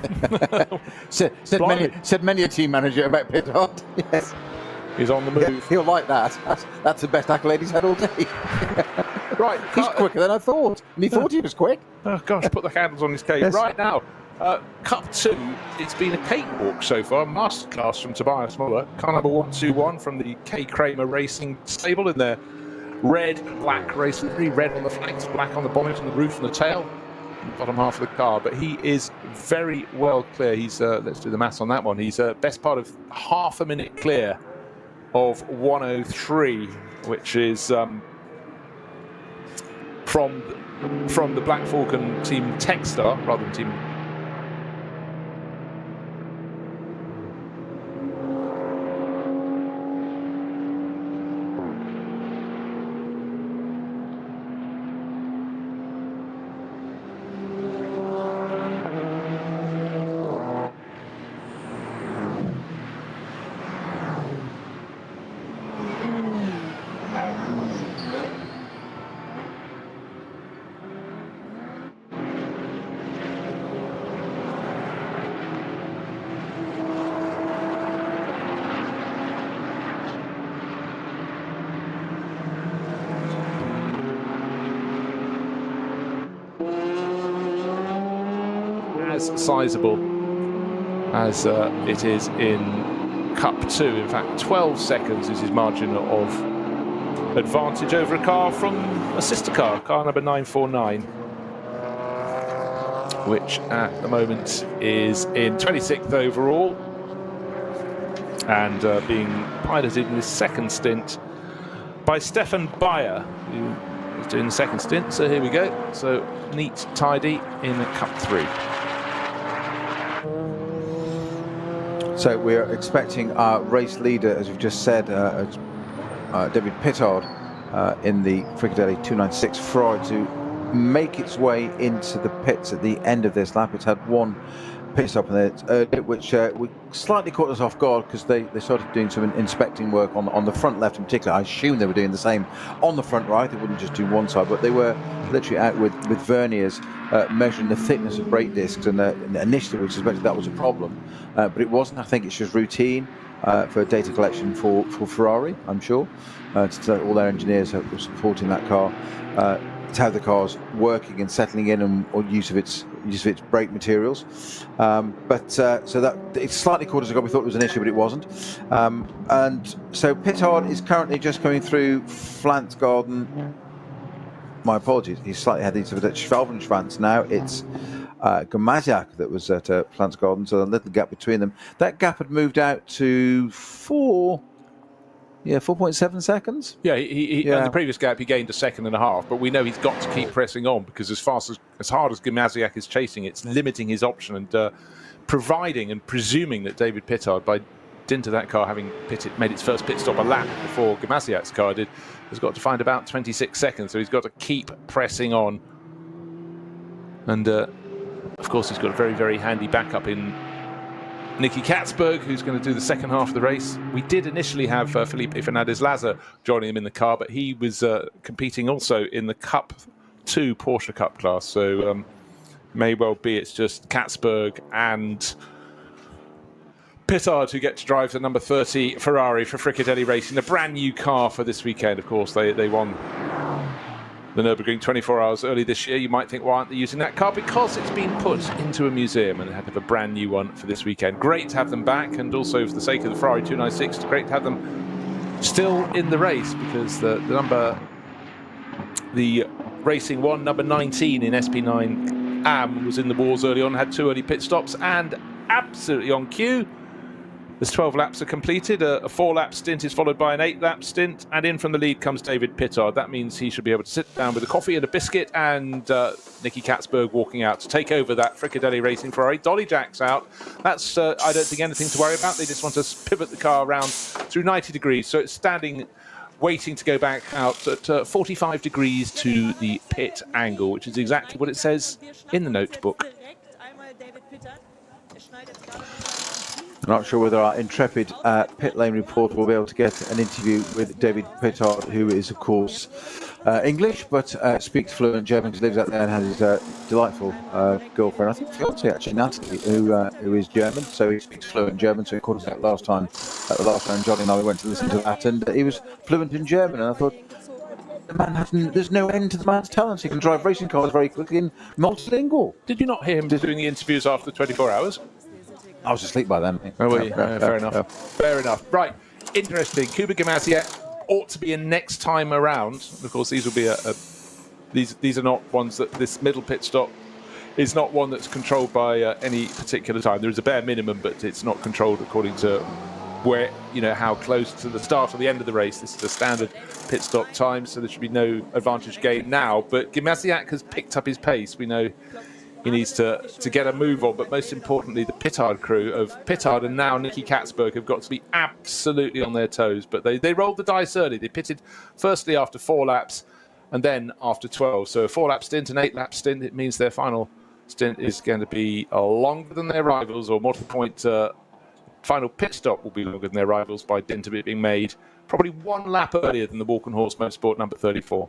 said many a team manager about Pittard. Yes. He's on the move. Yeah, he'll like that. That's the best accolade he's had all day. Right, he's quicker than I thought. And he thought he was quick. Oh gosh, put the handles on his cage. Yes. Right now, Cup 2, it's been a cakewalk so far. Masterclass from Tobias Muller. Car number 121 from the K. Kramer Racing stable in their red and black racing. Red on the flanks, black on the bonnet and the roof and the tail. Bottom half of the car, but he is very well clear. He's let's do the maths on that one. He's best part of half a minute clear of 103, which is from the Black Falcon team Techstar rather than team. As sizable as it is in Cup 2. In fact, 12 seconds is his margin of advantage over a car from a sister car number 949, which at the moment is in 26th overall and being piloted in his second stint by Stefan Bayer, who is doing the second stint. So here we go. So neat, tidy in Cup 3. So we are expecting our race leader, as we've just said, David Pittard, in the Frikadelli 296 Ferrari, to make its way into the pits at the end of this lap. It's had one pit stop in there, which we slightly caught us off guard because they started doing some inspecting work on the front left in particular. I assume they were doing the same on the front right. They wouldn't just do one side, but they were literally out with verniers measuring the thickness of brake discs, and initially we suspected that was a problem, but it wasn't. I think it's just routine for data collection for Ferrari, I'm sure, to all their engineers who are supporting that car, to how the car's working and settling in, or use of its brake materials. So that it slightly caught us off guard. We thought it was an issue, but it wasn't. And so Pittard is currently just coming through Flansgarden. My apologies, he's slightly ahead of the Schwalbenschwanz now. It's Gamaziak that was at Flansgarden, so a little gap between them. That gap had moved out to 4.7 seconds. Yeah, in the previous gap he gained a second and a half, but we know he's got to keep pressing on because as hard as Gamaziak is chasing, it's limiting his option and providing and presuming that David Pittard, by dint of that car having made its first pit stop a lap before Gamaziak's car did, has got to find about 26 seconds, so he's got to keep pressing on. And of course he's got a very, very handy backup in Nicky Katzberg, who's going to do the second half of the race. We did initially have Felipe Fernandez-Laza joining him in the car, but he was competing also in the Cup 2 Porsche Cup class, so may well be it's just Katzberg and Pittard who get to drive the number 30 Ferrari for Frikadelli Racing, a brand new car for this weekend. Of course, they won the Nürburgring 24 hours early this year. You might think, why aren't they using that car? Because it's been put into a museum and they had to have a brand new one for this weekend. Great to have them back, and also for the sake of the Ferrari 296, it's great to have them still in the race, because the Racing 1, number 19 in SP9 AM, was in the wars early on, had 2 early pit stops, and absolutely on cue. There's 12 laps are completed. A 4-lap stint is followed by an 8-lap stint, and in from the lead comes David Pittard. That means he should be able to sit down with a coffee and a biscuit, and Nicky Katzberg walking out to take over that Frikadelli Racing Ferrari. Dolly Jack's out. That's I don't think anything to worry about. They just want to pivot the car around through 90 degrees, so it's standing waiting to go back out at 45 degrees to the pit angle, which is exactly what it says in the notebook. I'm not sure whether our intrepid pit lane reporter will be able to get an interview with David Pittard, who is, of course, English, but speaks fluent German because he lives out there and has his delightful girlfriend, I think fiance actually, Natalie, who is German, so he speaks fluent German. So according to that last time, Johnny and I went to listen to that, and he was fluent in German, and I thought, the man there's no end to the man's talents. He can drive racing cars very quickly and multilingual. Did you not hear him doing the interviews after 24 hours? I was asleep by then. Oh, well, fair enough. Fair enough. Right, interesting. Kuba Gamasiak ought to be a next time around. Of course, these will be these are not ones that this middle pit stop is not one that's controlled by any particular time. There is a bare minimum, but it's not controlled according to where, how close to the start or the end of the race. This is a standard pit stop time, so there should be no advantage gained now. But Gamasiak has picked up his pace. We know he needs to get a move on, but most importantly, the Pittard crew of Pittard and now Nicky Katzberg have got to be absolutely on their toes. But they rolled the dice early. They pitted firstly after 4 laps and then after 12. So a 4-lap stint, an 8-lap stint, it means their final stint is going to be longer than their rivals, or more to the point, final pit stop will be longer than their rivals by dint of it being made probably 1 lap earlier than the Walk and Horse Motorsport number 34.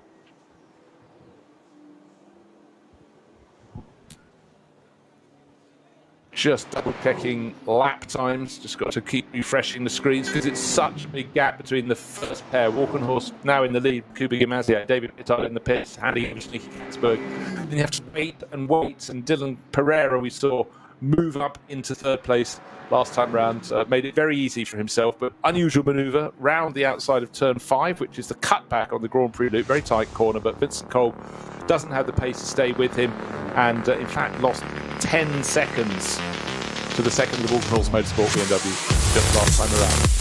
Just double checking lap times, just got to keep refreshing the screens because it's such a big gap between the first pair. Walk and Horse now in the lead, Kuba Gamasiak, David Pittard in the pits, handing over to Nicky Katzberg. Then you have to wait, and Dylan Pereira we saw move up into 3rd place last time round, made it very easy for himself, but unusual manoeuvre round the outside of turn 5, which is the cutback on the Grand Prix loop, very tight corner, but Vincent Kolb doesn't have the pace to stay with him, and in fact lost 10 seconds to the second of the Walk and Horse Motorsport BMW just last time around.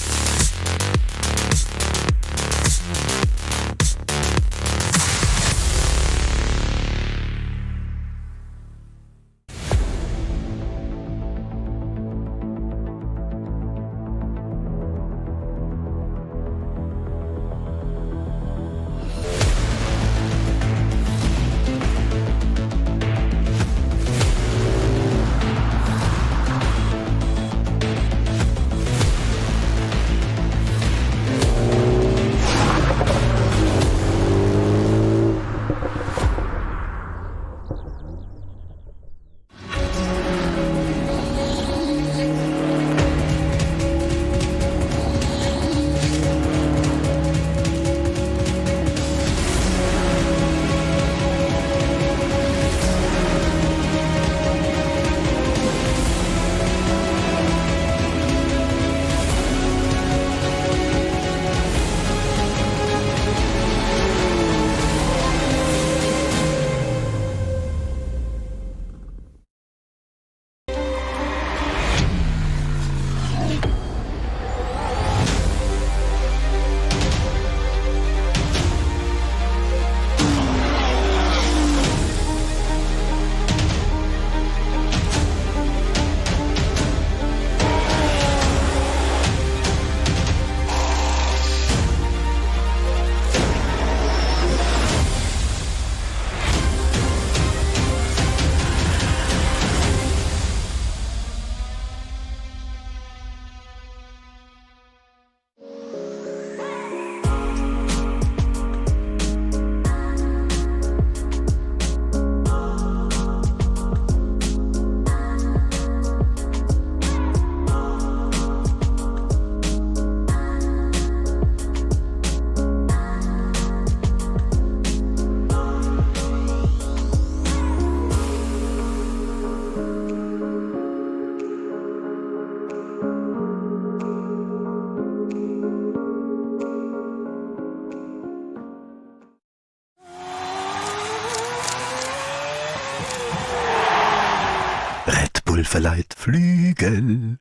verleiht Flügel.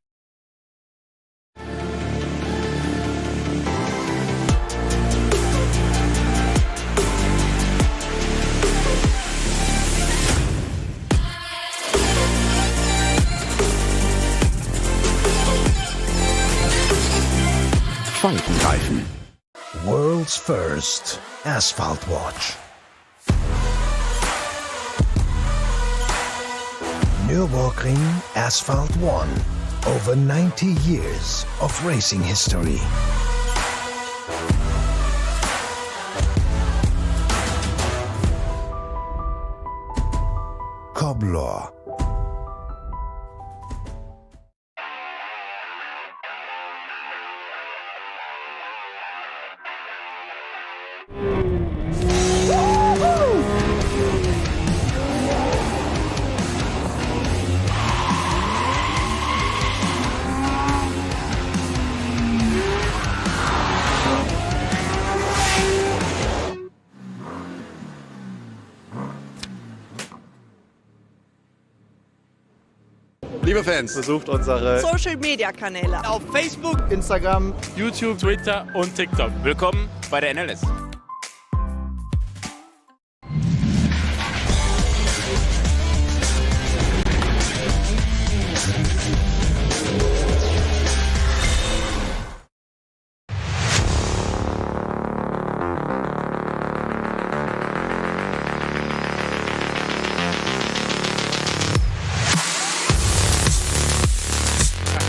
Falkenreifen. World world's first asphalt watch. Nürburgring Asphalt 1. Over 90 years of racing history. Cobbler. Liebe Fans, besucht unsere Social-Media-Kanäle Auf Facebook, Instagram, YouTube, Twitter und TikTok. Willkommen bei der NLS.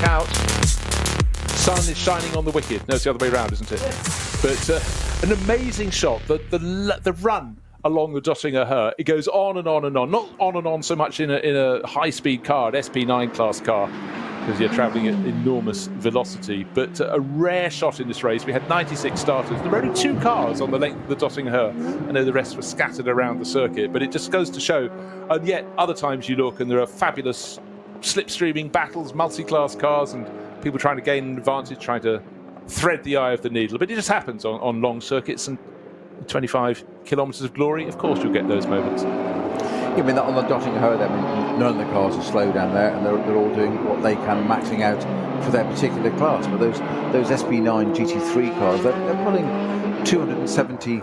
Out. Sun is shining on the wicked. No, it's the other way around, isn't it? But an amazing shot. The run along the Dottinger Her. It goes on and on and on. Not on and on so much in a high-speed car, an SP9 class car, because you're travelling at enormous velocity. But a rare shot in this race. We had 96 starters. There were only 2 cars on the length of the Dottinger Her. I know the rest were scattered around the circuit, but it just goes to show. And yet, other times you look and there are fabulous slipstreaming battles, multi-class cars, and people trying to gain an advantage, trying to thread the eye of the needle. But it just happens on long circuits, and 25 kilometres of glory, of course you'll get those moments. I mean, on the Dottinger Her, I mean, none of the cars are slow down there, and they're all doing what they can, maxing out for their particular class. But those SP9 GT3 cars, they're pulling 270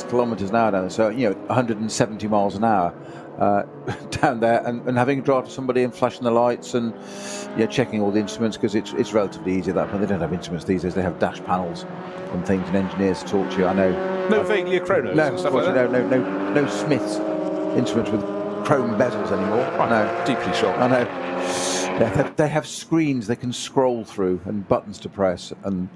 kilometres an hour down there, so 170 miles an hour. Down there and having a drive to somebody and flashing the lights and checking all the instruments, because it's relatively easy at that point. They don't have instruments these days, they have dash panels and things and engineers to talk to you. I know. No Vaglia Chronos? No, and stuff like that? no Smith's instruments with chrome bezels anymore. Right. No. Deeply shocked. I know. Yeah, they have screens they can scroll through and buttons to press and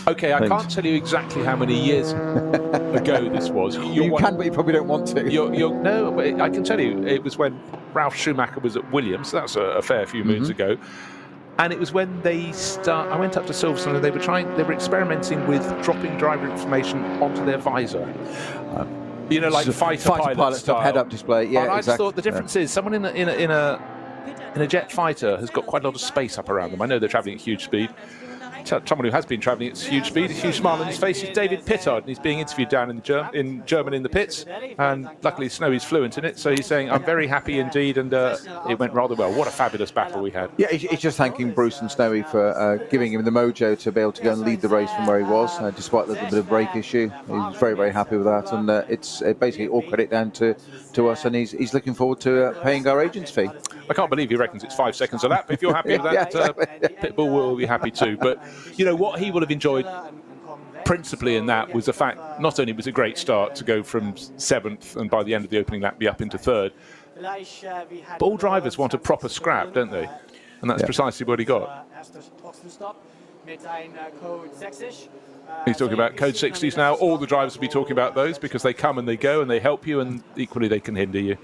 Okay, I can't tell you exactly how many years ago this was. You can, but you probably don't want to. No, but I can tell you, it was when Ralph Schumacher was at Williams. So that's a fair few moons ago. And it was when I went up to Silverstone and they were experimenting with dropping driver information onto their visor. Like fighter pilot style. Head-up display. Yeah, and I exactly. just thought the difference is someone in a jet fighter has got quite a lot of space up around them. I know they're travelling at huge speed. Someone who has been travelling at huge speed, a huge smile on his face, is David Pittard, and he's being interviewed down in German in the pits, and luckily Snowy's fluent in it, so he's saying, I'm very happy indeed, and it went rather well. What a fabulous battle we had. Yeah, he's just thanking Bruce and Snowy for giving him the mojo to be able to go and lead the race from where he was, despite the little bit of brake issue. He was very, very happy with that, and it's basically all credit down to us, and he's looking forward to paying our agent's fee. I can't believe he reckons it's 5 seconds a lap. If you're happy with that, Pitbull will be happy too. But what he will have enjoyed principally in that was the fact not only was it a great start to go from 7th and by the end of the opening lap be up into 3rd, but all drivers want a proper scrap, don't they? And that's precisely what he got. He's talking about code 60s now. All the drivers will be talking about those because they come and they go and they help you, and equally they can hinder you.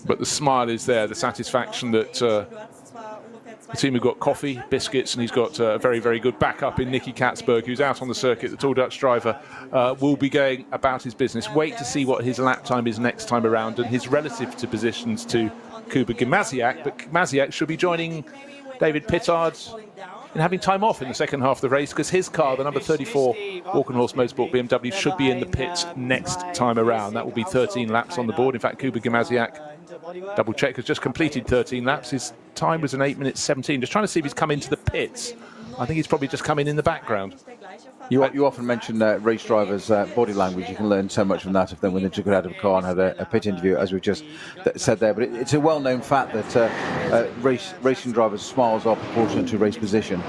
But the smile is there, the satisfaction that the team have got coffee, biscuits, and he's got a very, very good backup in Nicky Katzberg, who's out on the circuit. The Tall Dutch driver will be going about his business. Wait to see what his lap time is next time around and his relative to positions to Kuba Gimasiak. But Gimasiak should be joining David Pittard in having time off in the second half of the race, because his car, the number 34 Walkenhorst Motorsport BMW, should be in the pits next time around. That will be 13 laps on the board. In fact, Kuba Gimasiak, double check, has just completed 13 laps. His time was an 8 minutes 17. Just trying to see if he's come into the pits. I think he's probably just come in the background. You often mention race drivers' body language. You can learn so much from that if when they took it out of a car and had a pit interview, as we've just said there. But it's a well-known fact that racing drivers' smiles are proportionate to race position.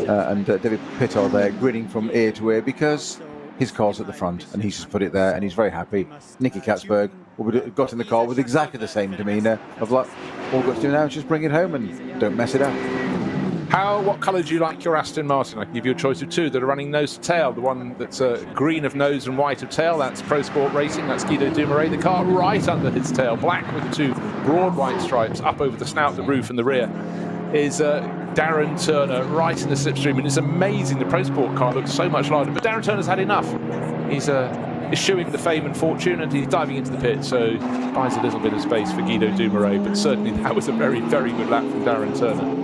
and David Pittard there grinning from ear to ear because his car's at the front and he's just put it there and he's very happy. Nicky Katzberg got in the car with exactly the same demeanour of like, all we've got to do now is just bring it home and don't mess it up. What colour do you like your Aston Martin? I can give you a choice of two that are running nose to tail. The one that's green of nose and white of tail, that's Pro Sport Racing, that's Guido Dumouriez. The car right under his tail, black with the two broad white stripes up over the snout, the roof and the rear, is Darren Turner right in the slipstream. And it's amazing, the Pro Sport car looks so much larger, but Darren Turner's had enough. He's eschewing the fame and fortune and he's diving into the pit, so buys a little bit of space for Guido Dumouriez, but certainly that was a very, very good lap from Darren Turner.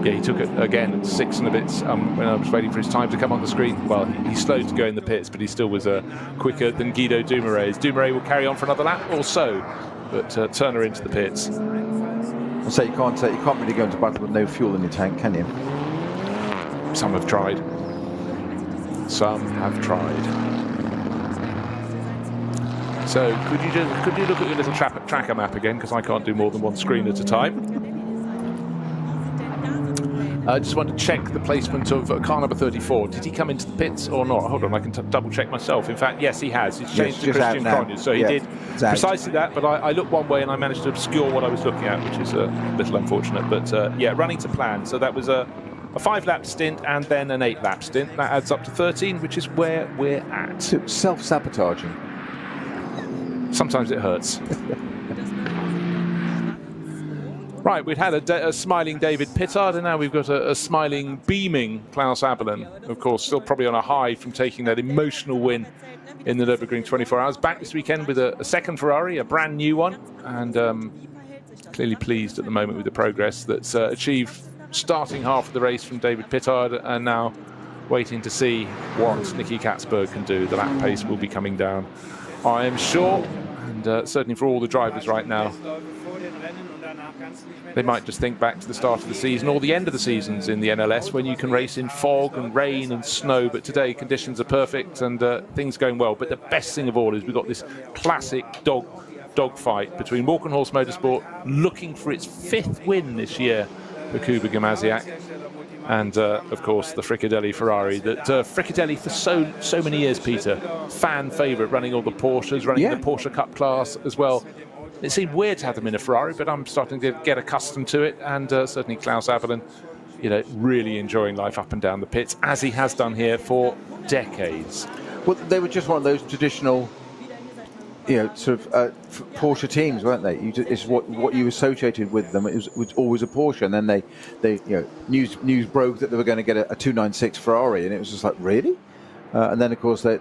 Yeah, he took it again at 6 and a bit when I was waiting for his time to come on the screen. Well, he slowed to go in the pits, but he still was quicker than Guido Dumouriez. Dumouriez will carry on for another lap or so, but Turner into the pits. So you can't really go into battle with no fuel in your tank, can you? Some have tried. Some have tried. So could you look at your little tracker map again, because I can't do more than one screen at a time. I just want to check the placement of car number 34. Did he come into the pits or not? Hold on, I can double check myself. In fact, yes, he has. He's changed to Christian Cronje, so he did precisely that. But I looked one way and I managed to obscure what I was looking at, which is a little unfortunate. But yeah, running to plan. So that was a 5-lap stint and then an 8-lap stint. That adds up to 13, which is where we're at. Self-sabotaging. Sometimes it hurts. Right, we'd had a smiling David Pittard, and now we've got a smiling, beaming Klaus Abelen. Of course, still probably on a high from taking that emotional win in the Nürburgring 24 Hours. Back this weekend with a second Ferrari, a brand new one, and clearly pleased at the moment with the progress that's achieved starting half of the race from David Pittard, and now waiting to see what Nicky Katzberg can do. The lap pace will be coming down, I am sure, and certainly for all the drivers right now. They might just think back to the start of the season or the end of the seasons in the NLS when you can race in fog and rain and snow, but today conditions are perfect and things going well. But the best thing of all is we've got this classic dogfight between Walk and Horse Motorsport, looking for its 5th win this year for Kuba Gamaziak, and of course the Frikadelli Ferrari that Frikadelli for so many years, Peter, fan favourite, running all the Porsches, running the Porsche Cup class as well. It seemed weird to have them in a Ferrari, but I'm starting to get accustomed to it, and certainly Klaus Abelen, really enjoying life up and down the pits, as he has done here for decades. Well, they were just one of those traditional, sort of Porsche teams, weren't they? It's what you associated with them. It was always a Porsche, and then they news broke that they were going to get a 296 Ferrari, and it was just like, really? And then of course they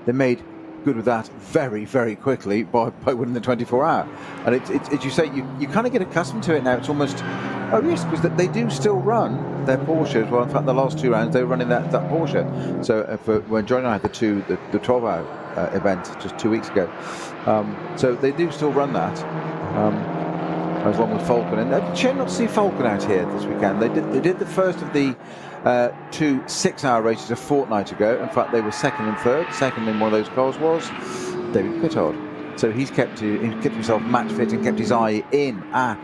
made good with that very, very quickly by winning the 24 hour. And as you say, you kind of get accustomed to it now. It's almost, oh yes, because they do still run their Porsches. Well, in fact, the last 2 rounds they were running that Porsche. So when John and I had the 12 hour event just 2 weeks ago, so they do still run that. As long with Falcon, and I did not see Falcon out here this weekend. They did the first of the 2 6-hour races a fortnight ago. In fact, they were second and third. Second in one of those cars was David Pittard. So he kept himself match fit and kept his eye in at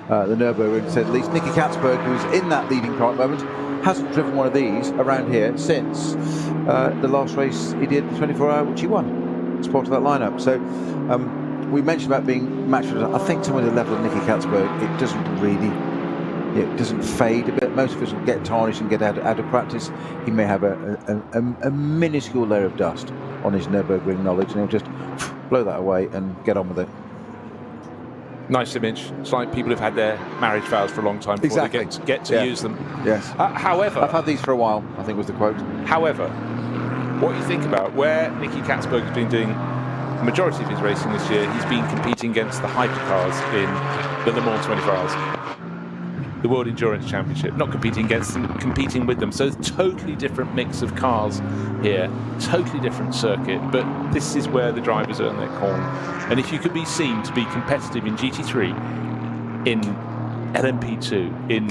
the Nürburgring, to say the least. Nicky Katzberg, who's in that leading car at the moment, hasn't driven one of these around here since the last race he did, the 24 hour, which he won as part of that lineup. So we mentioned about being match fit. I think some of the level of Nicky Katzberg, it doesn't really, it doesn't fade a bit. Most of us will get tarnished and get out of practice. He may have a minuscule layer of dust on his Nürburgring knowledge, and he'll just blow that away and get on with it. Nice image. It's like people who've had their marriage vows for a long time before they get to use them. Yes. However, I've had these for a while, I think was the quote. However, what you think about where Nicky Katzberg has been doing the majority of his racing this year, he's been competing against the hypercars in the Le Mans 24 Hours, the World Endurance Championship. Not competing against them, competing with them. So it's a totally different mix of cars here, totally different circuit, but this is where the drivers earn their corn. And if you could be seen to be competitive in GT3, in LMP2, in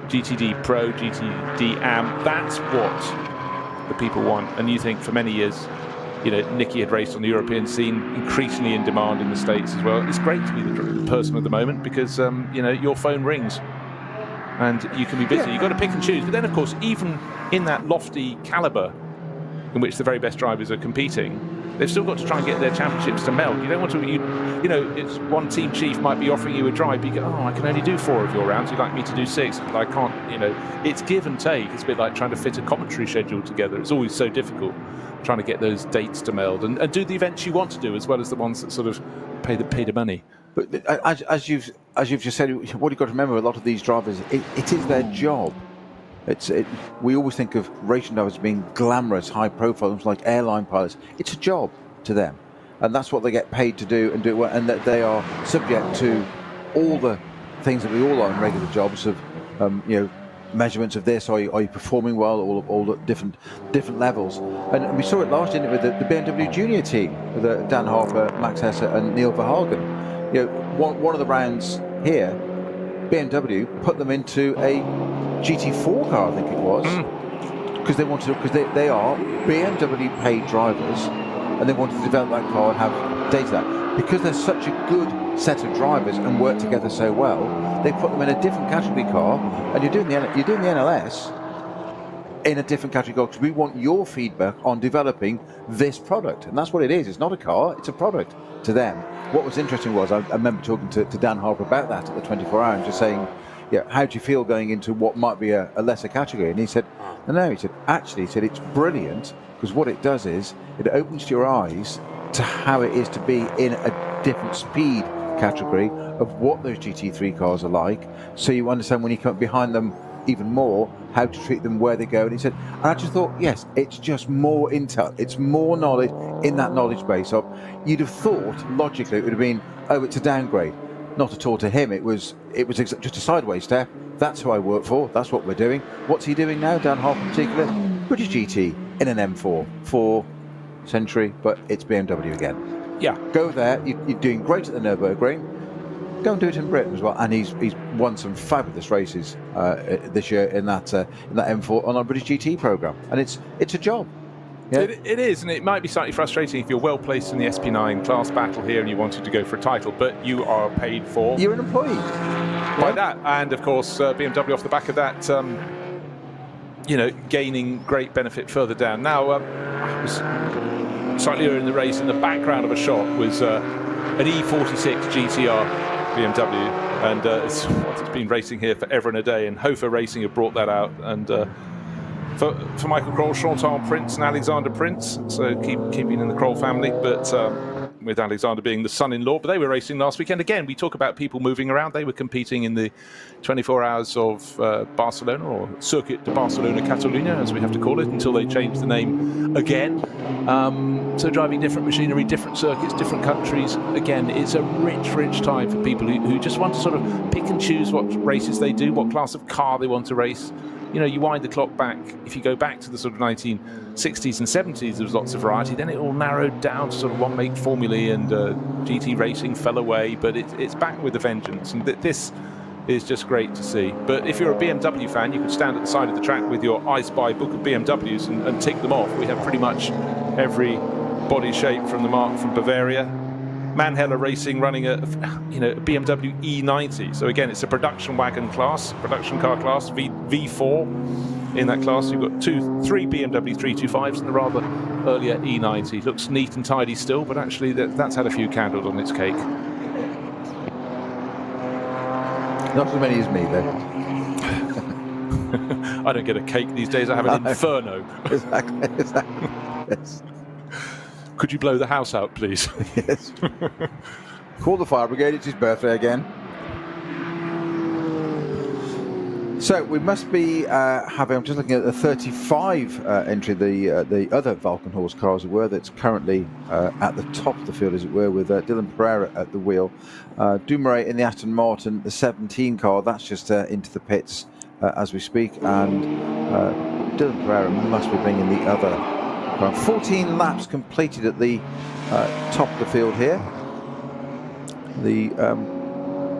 GTD Pro, GTD AM, that's what the people want. And you think for many years, Nicky had raced on the European scene, increasingly in demand in the States as well. It's great to be the person of the moment because, your phone rings. and you can be busy. You've got to pick and choose. But then, of course, even in that lofty caliber in which the very best drivers are competing, they've still got to try and get their championships to meld. You don't want to, you know, it's one team chief might be offering you a drive, but you go, oh, I can only do 4 of your rounds. You'd like me to do 6, but I can't, you know. It's give and take. It's a bit like trying to fit a commentary schedule together. It's always so difficult trying to get those dates to meld and do the events you want to do, as well as the ones that sort of pay the money. But as you've just said, what you've got to remember, a lot of these drivers, it is their job. We always think of racing drivers being glamorous, high profile, like airline pilots. It's a job to them, and that's what they get paid to do and do well, and that they are subject to all the things that we all are in regular jobs of, you know, measurements of this. Are you performing well? All the different levels, and we saw it last year with the BMW Junior team with Dan Harper, Max Hesse, and Neil Verhagen. You know, one of the rounds here, BMW put them into a GT4 car, I think it was, because they are BMW paid drivers, and they wanted to develop that car and have data. Because they're such a good set of drivers and work together so well, they put them in a different category car, and you're doing the NLS in a different category car because we want your feedback on developing this product, and that's what it is. It's not a car; it's a product to them. What was interesting was I remember talking to Dan Harper about that at the 24 Hour and just saying, yeah, how do you feel going into what might be a lesser category? And he said, no, he said, actually, he said, it's brilliant because what it does is it opens your eyes to how it is to be in a different speed category of what those GT3 cars are like, so you understand when you come behind them even more how to treat them, where they go. And he said, and I just thought, yes, it's just more intel, it's more knowledge in that knowledge base of, you'd have thought logically it would have been, oh, it's a downgrade. Not at all. To him it was just a sideways step. That's who I work for, that's what we're doing. What's he doing now, Dan Harper in particular? British GT in an M4 4 Century, but it's BMW again. Yeah, go there, you're doing great at the Nürburgring, go and do it in Britain as well. And he's won some fabulous races this year in that M4 on our British GT program, and it's a job. Yeah. It is, and it might be slightly frustrating if you're well placed in the SP9 class battle here and you wanted to go for a title, but you are paid for. You're an employee by that, and of course BMW off the back of that, you know, gaining great benefit further down. Now, I was slightly earlier in the race, in the background of a shot was an E46 GTR BMW, and it's been racing here forever and a day, and Hofer Racing have brought that out, and for Michael Kroll, Chantal Prince and Alexander Prince, so keeping in the Kroll family, but with Alexander being the son-in-law. But they were racing last weekend. Again, we talk about people moving around. They were competing in the 24 Hours of Barcelona, or Circuit de Barcelona Catalunya, as we have to call it, until they change the name again. So driving different machinery, different circuits, different countries. Again, it's a rich time for people who just want to sort of pick and choose what races they do, what class of car they want to race. You know, you wind the clock back, if you go back to the sort of 1960s and 70s, there was lots of variety. Then it all narrowed down to sort of one-make formulae, and GT racing fell away, but it's back with a vengeance, and this is just great to see. But if you're a BMW fan, you could stand at the side of the track with your I Spy book of BMWs and tick them off. We have pretty much every body shape from the mark from Bavaria. Manheller Racing running a BMW E90. So again, it's a production wagon class, production car class, V4 in that class. You've got 3 BMW 325s and a rather earlier E90. Looks neat and tidy still, but actually that's had a few candles on its cake. Not as many as me, though. I don't get a cake these days. I have an inferno. Exactly. Yes. Could you blow the house out, please? Yes. Call the fire brigade. It's his birthday again. So we must be having. I'm just looking at the 35 entry, the other Valkenhorst cars, that's currently at the top of the field, as it were, with Dylan Pereira at the wheel. Dumoulin in the Aston Martin, the 17 car. That's just into the pits as we speak, and Dylan Pereira must be bringing the other. 14 laps completed at the top of the field here. The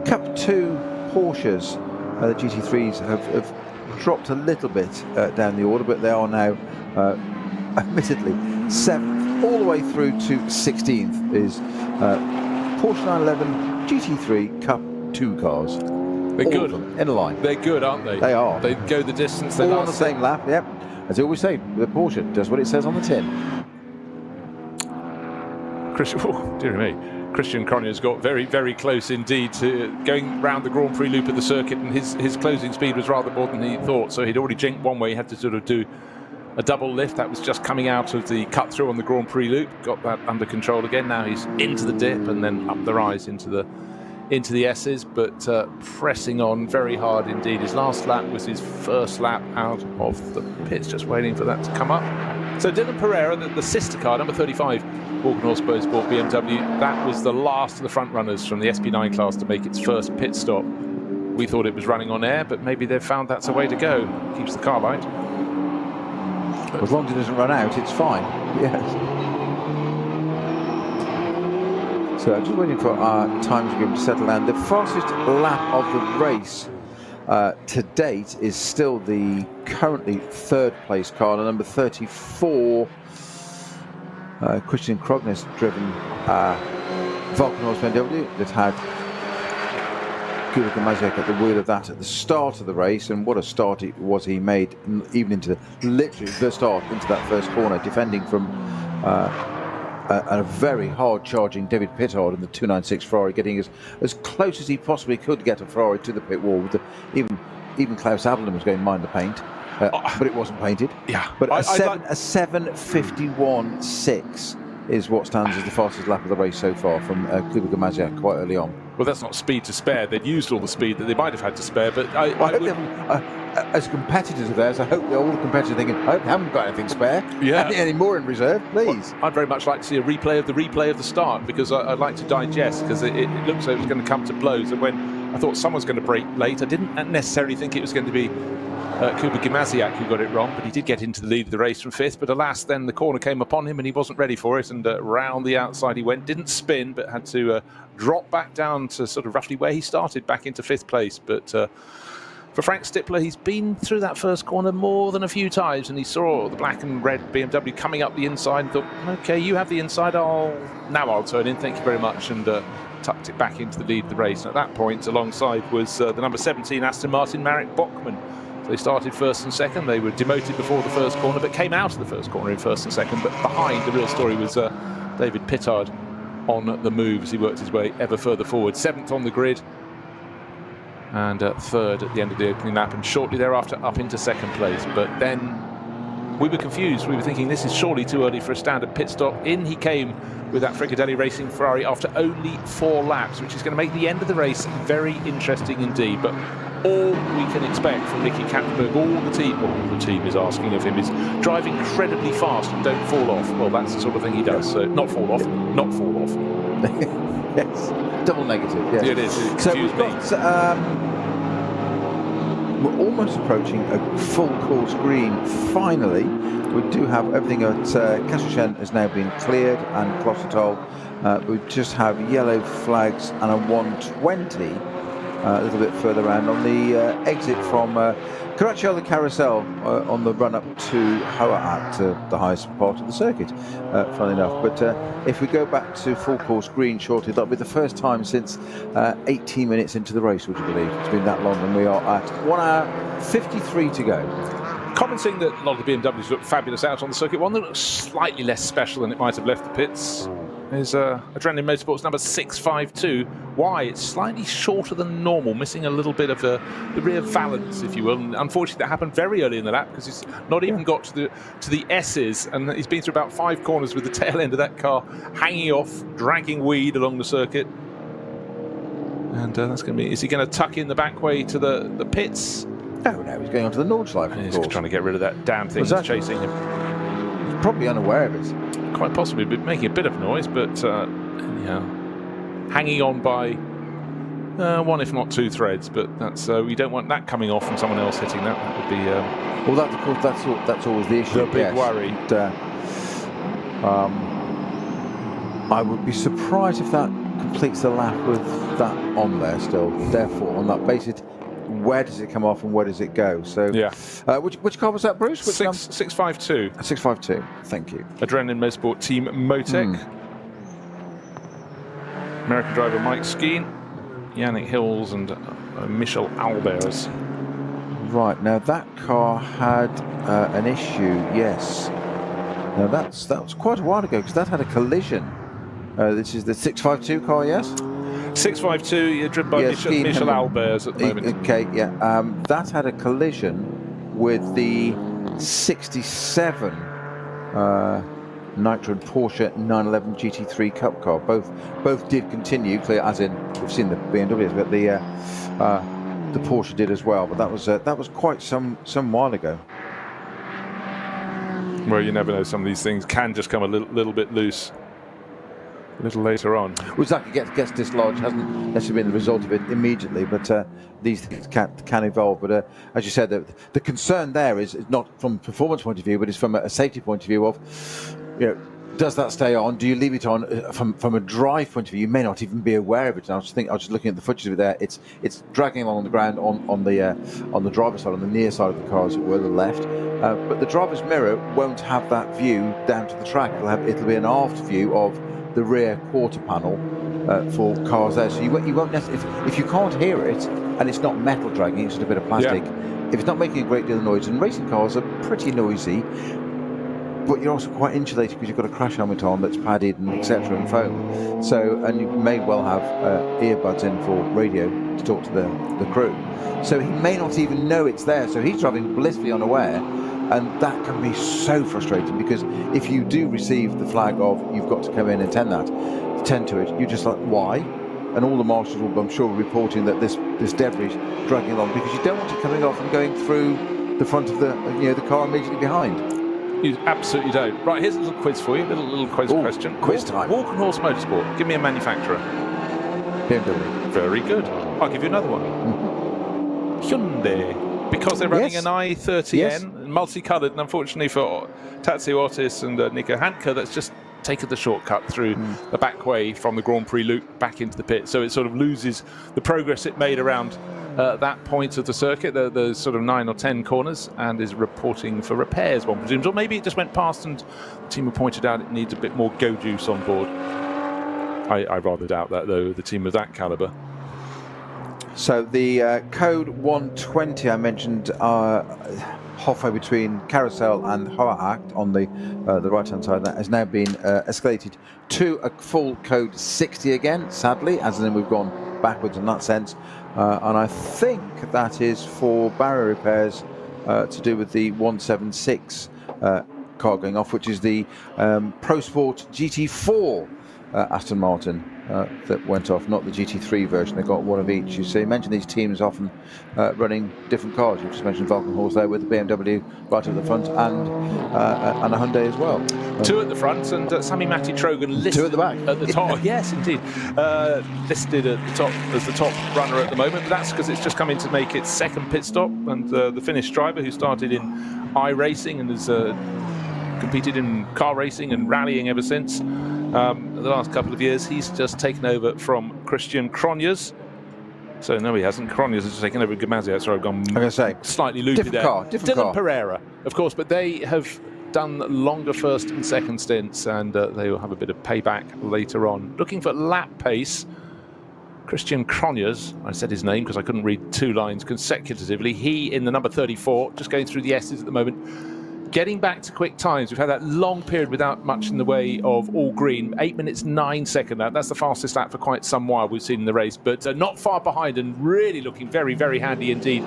Cup 2 Porsches, the GT3s, have dropped a little bit down the order, but they are now admittedly 7th, all the way through to 16th is Porsche 911 GT3 Cup 2 cars. All of them, in a line. They're good, aren't they? They are. They go the distance. They All on last the same lap, yep. As I always say, the Porsche does what it says on the tin. Christian Cronier's got very, very close indeed to going round the Grand Prix loop of the circuit, and his closing speed was rather more than he thought. So he'd already jinked one way. He had to sort of do a double lift. That was just coming out of the cut through on the Grand Prix loop. Got that under control again. Now he's into the dip and then up the rise into the S's, but pressing on very hard indeed. His last lap was his first lap out of the pits, just waiting for that to come up. So Dylan Pereira, the sister car, number 35, Morgan Horsburgh Sport BMW, that was the last of the front runners from the SP9 class to make its first pit stop. We thought it was running on air, but maybe they've found that's a way to go. Keeps the car light. As long as it doesn't run out, it's fine. Yes. So just waiting for our time to settle down. The fastest lap of the race to date is still the currently third place car, the number 34, Christian Krogner's driven Vulcan Horse BMW that had Kulik and Mazek at the wheel of that at the start of the race, and what a start it was he made, even into literally the start into that first corner, defending from a very hard charging David Pittard in the 296 Ferrari, getting as close as he possibly could get a Ferrari to the pit wall. With even Klaus Abelin was going mind the paint, but it wasn't painted. Yeah, but a 7:51.6 is what stands as the fastest lap of the race so far from Kubica Mazia quite early on. Well, that's not speed to spare. They'd used all the speed that they might have had to spare, but I hope as competitors of theirs, I hope all the competitors are thinking, I hope they haven't got anything spare. Yeah. Any more in reserve, please. Well, I'd very much like to see a replay of the start, because I'd like to digest, because it looks like it was going to come to blows. And when I thought someone was going to break late, I didn't necessarily think it was going to be Kuba Gimaziak who got it wrong, but he did get into the lead of the race from fifth. But alas, then the corner came upon him and he wasn't ready for it, and round the outside he went. Didn't spin, but had to drop back down to sort of roughly where he started, back into fifth place. But for Frank Stippler, he's been through that first corner more than a few times, and he saw the black and red BMW coming up the inside and thought, okay, you have the inside, I'll turn in, thank you very much, and tucked it back into the lead of the race. And at that point, alongside was the number 17 Aston Martin, Marek Bachmann. So they started first and second. They were demoted before the first corner, but came out of the first corner in first and second. But behind, the real story was David Pittard on the move as he worked his way ever further forward. Seventh on the grid, and third at the end of the opening lap, and shortly thereafter up into second place. But then we were confused. We were thinking this is surely too early for a standard pit stop. In he came with that Frikadelli Racing Ferrari after only 4 laps, which is going to make the end of the race very interesting indeed. But all we can expect from Nicky Katzenberg, all the team is asking of him, is drive incredibly fast and don't fall off. Well, that's the sort of thing he does. So not fall off. Yes, double negative. Yes. Yeah, it is. So we've got, we're almost approaching a full course green. Finally, we do have everything at Castelchen has now been cleared, and Klostotol. We just have yellow flags and a 120 a little bit further around on the exit from Caracciolo the Carousel on the run up to Hoaat, the highest part of the circuit, funnily enough. But if we go back to full course green shortly, that'll be the first time since 18 minutes into the race, would you believe? It's been that long, and we are at 1 hour 53 to go. Commenting that a lot of the BMWs look fabulous out on the circuit. One that looks slightly less special than it might have left the pits is Adrenaline Motorsports number 652. Why? It's slightly shorter than normal, missing a little bit of the rear valance, if you will. And unfortunately, that happened very early in the lap, because he's not even got to the S's, and he's been through about 5 corners with the tail end of that car hanging off, dragging weed along the circuit. And that's going to be... Is he going to tuck in the back way to the pits? No, he's going on to the Nordschleife, of He's course. trying to get rid of that damn thing that's chasing him. He's probably unaware of it. Quite possibly, but making a bit of noise, but anyhow, hanging on by 1 if not 2 threads. But that's we don't want that coming off and someone else hitting that. That would be well, that, of course, that's always the issue. The big worry. And, I would be surprised if that completes the lap with that on there still. Therefore, on that basis, where does it come off and where does it go? So, yeah. Which car was that, Bruce? 652. 652. Thank you. Adrenaline Motorsport Team Motec. American driver Mike Skeen, Yannick Hills, and Michel Albers. Right, now that car had an issue, yes. Now that was quite a while ago, because that had a collision. This is the 652 car, yes? 652, you're driven by Yes, Michel Albers at the moment. Okay, yeah. That had a collision with the 67 Nitro and Porsche 911 GT3 Cup car. Both did continue, clear, as in we've seen the BMWs, but the Porsche did as well. But that was quite some while ago. Well, you never know. Some of these things can just come a little bit loose a little later on. Well, exactly, gets dislodged, hasn't necessarily been the result of it immediately, but these things can evolve. But as you said, the concern there is not from a performance point of view, but it's from a safety point of view of, does that stay on? Do you leave it on? From a drive point of view, you may not even be aware of it. And I was just looking at the footage of it there. It's dragging along the ground on the driver's side, on the near side of the car, as it were, the left. But the driver's mirror won't have that view down to the track. It'll be an aft view of the rear quarter panel for cars there. So you won't necessarily, if you can't hear it and it's not metal dragging, it's just a bit of plastic. Yeah. If it's not making a great deal of noise, and racing cars are pretty noisy, but you're also quite insulated because you've got a crash helmet on that's padded and etc. and foam. So, and you may well have earbuds in for radio to talk to the crew. So he may not even know it's there. So he's driving blissfully unaware, and that can be so frustrating, because if you do receive the flag of you've got to come in and tend to it, you're just like, why? And all the marshals will, I'm sure, reporting that this debris is dragging along, because you don't want it coming off and going through the front of the car immediately behind. You absolutely don't. Right, here's a little quiz for you, little quiz question. Quiz time. Walk and Horse Motorsport. Give me a manufacturer. BMW. Very good. I'll give you another one. Hyundai. Because they're running an i30N, multicoloured, and unfortunately for Tatsuo Otis and Nico Hanke, that's just taken the shortcut through the back way from the Grand Prix loop back into the pit. So it sort of loses the progress it made around that point of the circuit, the sort of 9 or 10 corners, and is reporting for repairs, one presumes. Or maybe it just went past and the team have pointed out it needs a bit more go juice on board. I rather doubt that, though, the team of that calibre. So the code 120 I mentioned, halfway between Carousel and Hoaakt on the right-hand side, that has now been escalated to a full code 60 again, sadly, as in we've gone backwards in that sense. And I think that is for barrier repairs to do with the 176 car going off, which is the Pro Sport GT4 Aston Martin that went off, not the GT3 version. They got one of each. So you mentioned these teams often running different cars. You just mentioned Valkenhorst there with the BMW right at the front, and a Hyundai as well. Two at the front, and Sami Matti Trogan listed two at the back. At the top. Yes, indeed. Listed at the top as the top runner at the moment, but that's because it's just come in to make its second pit stop, and the Finnish driver who started in iRacing and has competed in car racing and rallying ever since. The last couple of years, he's just taken over from Christian Cronjes. So no, he hasn't. Cronjes has just taken over Gamazia. Sorry, I've gone slightly loopy different there. Car, different Dylan car. Pereira, of course, but they have done longer first and second stints, and they will have a bit of payback later on. Looking for lap pace, Christian Cronjes, I said his name because I couldn't read two lines consecutively. He in the number 34, just going through the S's at the moment. Getting back to quick times. We've had that long period without much in the way of all green. 8 minutes 9 seconds. That's the fastest lap for quite some while we've seen in the race, but not far behind and really looking very, very handy indeed.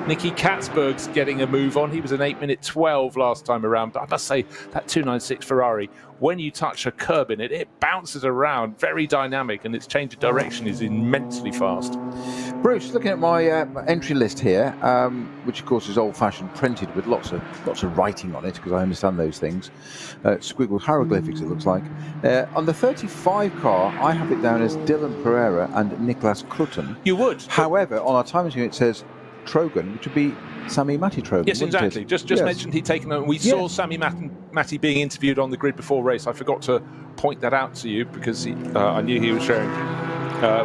Nicky Katzberg's getting a move on. He was an 8 minute 12 last time around, but I must say that 296 Ferrari, when you touch a curb in it, it bounces around, very dynamic, and its change of direction is immensely fast. Bruce, looking at my entry list here, which of course is old-fashioned printed with lots of writing on it, because I understand those things. Squiggled hieroglyphics, it looks like. On the 35 car, I have it down as Dylan Pereira and Niklas Krutten. You would. However, on our time machine it says Trogan, which would be Sami Matti Trogan. Yes, exactly. Just mentioned he'd taken over. We saw Sami Matti being interviewed on the grid before race. I forgot to point that out to you because I knew he was sharing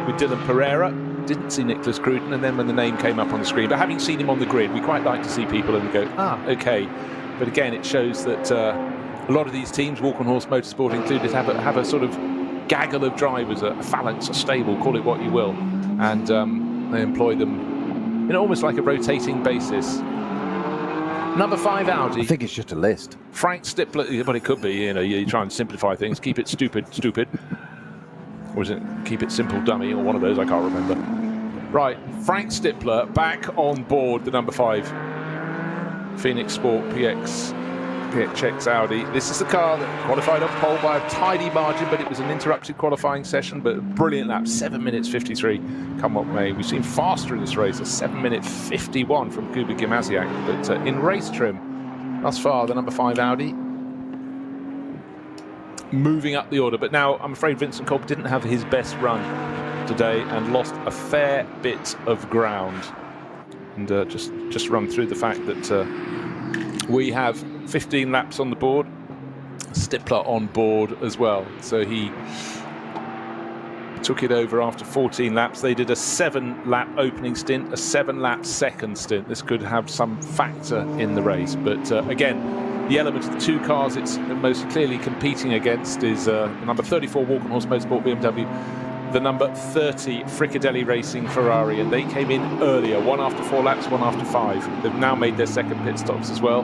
with Dylan Pereira. Didn't see Niklas Krutten, and then when the name came up on the screen, but having seen him on the grid, we quite like to see people and go, okay. But again, it shows that a lot of these teams, Walk on Horse Motorsport included, have a sort of gaggle of drivers, a phalanx, a stable, call it what you will, and they employ them almost like a rotating basis. Number 5 Audi. I think it's just a list. Frank Stippler, but it could be, you try and simplify things. Keep it stupid. Or is it keep it simple, dummy, or one of those, I can't remember. Right, Frank Stippler back on board the number 5 Phoenix Sport PXX Audi. This is the car that qualified on pole by a tidy margin, but it was an interrupted qualifying session, but a brilliant lap, 7 minutes 53, come what may. We've seen faster in this race, a 7 minute 51 from Kuba Gimasiak, but in race trim, thus far, the number 5 Audi moving up the order. But now, I'm afraid Vincent Kolb didn't have his best run today and lost a fair bit of ground. And just run through the fact that we have 15 laps on the board, Stippler on board as well. So he took it over after 14 laps. They did a 7-lap opening stint, a 7-lap second stint. This could have some factor in the race. But again, the element of the 2 cars it's most clearly competing against is the number 34 Walkenhorst Motorsport BMW, the number 30 Frikadelli Racing Ferrari, and they came in earlier, 1 after 4 laps, 1 after 5. They've now made their second pit stops as well.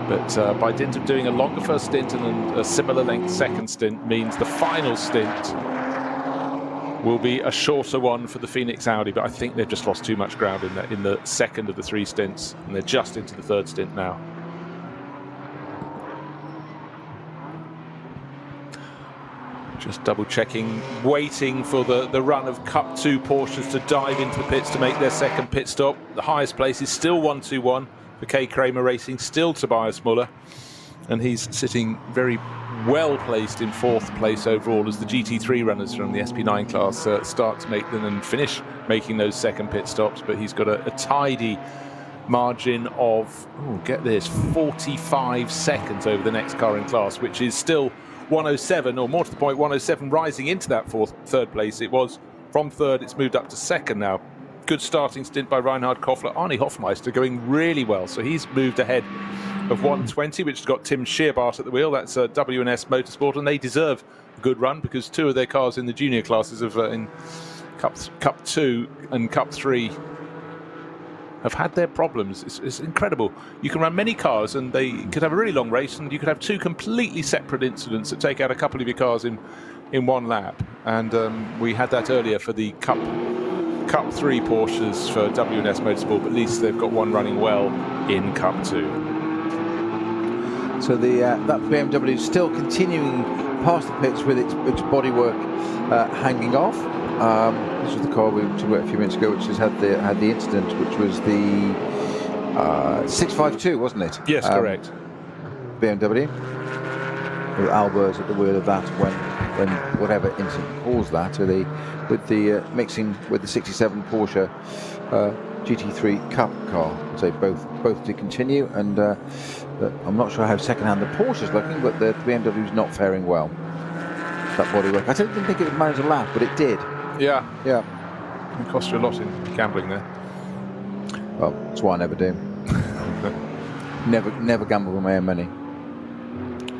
But by dint of doing a longer first stint and a similar length second stint means the final stint will be a shorter one for the Phoenix Audi, but I think they've just lost too much ground in the second of the 3 stints, and they're just into the 3rd stint now. Just double checking, waiting for the run of Cup 2 Porsches to dive into the pits to make their second pit stop. The highest place is still 121 for K. Kramer Racing, still Tobias Muller, and he's sitting very well placed in 4th place overall as the GT3 runners from the SP9 class start to make them and finish making those second pit stops. But he's got a tidy margin of, get this, 45 seconds over the next car in class, which is still 107, or more to the point, 107 rising into that 3rd place. It was from 3rd, it's moved up to 2nd now. Good starting stint by Reinhard Koffler. Arnie Hofmeister going really well, so he's moved ahead of 120, which has got Tim Scheerbart at the wheel. That's W&S Motorsport, and they deserve a good run because 2 of their cars in the junior classes of in Cup 2 and Cup 3 have had their problems. It's incredible. You can run many cars and they could have a really long race, and you could have 2 completely separate incidents that take out a couple of your cars in 1 lap. And we had that earlier for the Cup 3 Porsches for W&S Motorsport, but at least they've got one running well in Cup 2. So that BMW is still continuing past the pits with its bodywork hanging off. This was the car we talked about a few minutes ago, which has had the incident, which was the 652, wasn't it? Yes, correct. BMW. With Albers at the wheel of that when whatever incident caused that, with the mixing with the 67 Porsche GT3 Cup car. So both did continue, and I'm not sure how second-hand the Porsche's looking, but the BMW's not faring well. That bodywork. I didn't think it would manage a lap, but it did. Yeah. Yeah. It cost you a lot in gambling there. Well, that's why I never do. never gamble with my own money.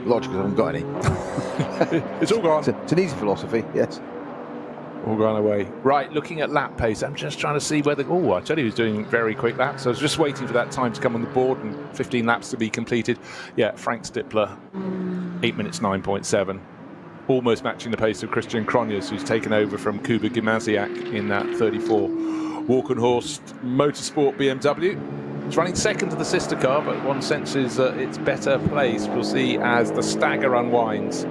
Logically, I haven't got any. It's all gone. It's an easy philosophy, yes. All gone away. Right, looking at lap pace, I'm just trying to see whether... I tell you, he was doing very quick laps. I was just waiting for that time to come on the board and 15 laps to be completed. Yeah, Frank Stippler, 8 minutes 9.7. Almost matching the pace of Christian Cronjes, who's taken over from Kuba Gimasiak in that 34 Walkenhorst Motorsport BMW. It's running second to the sister car, but one senses its better place. We'll see as the stagger unwinds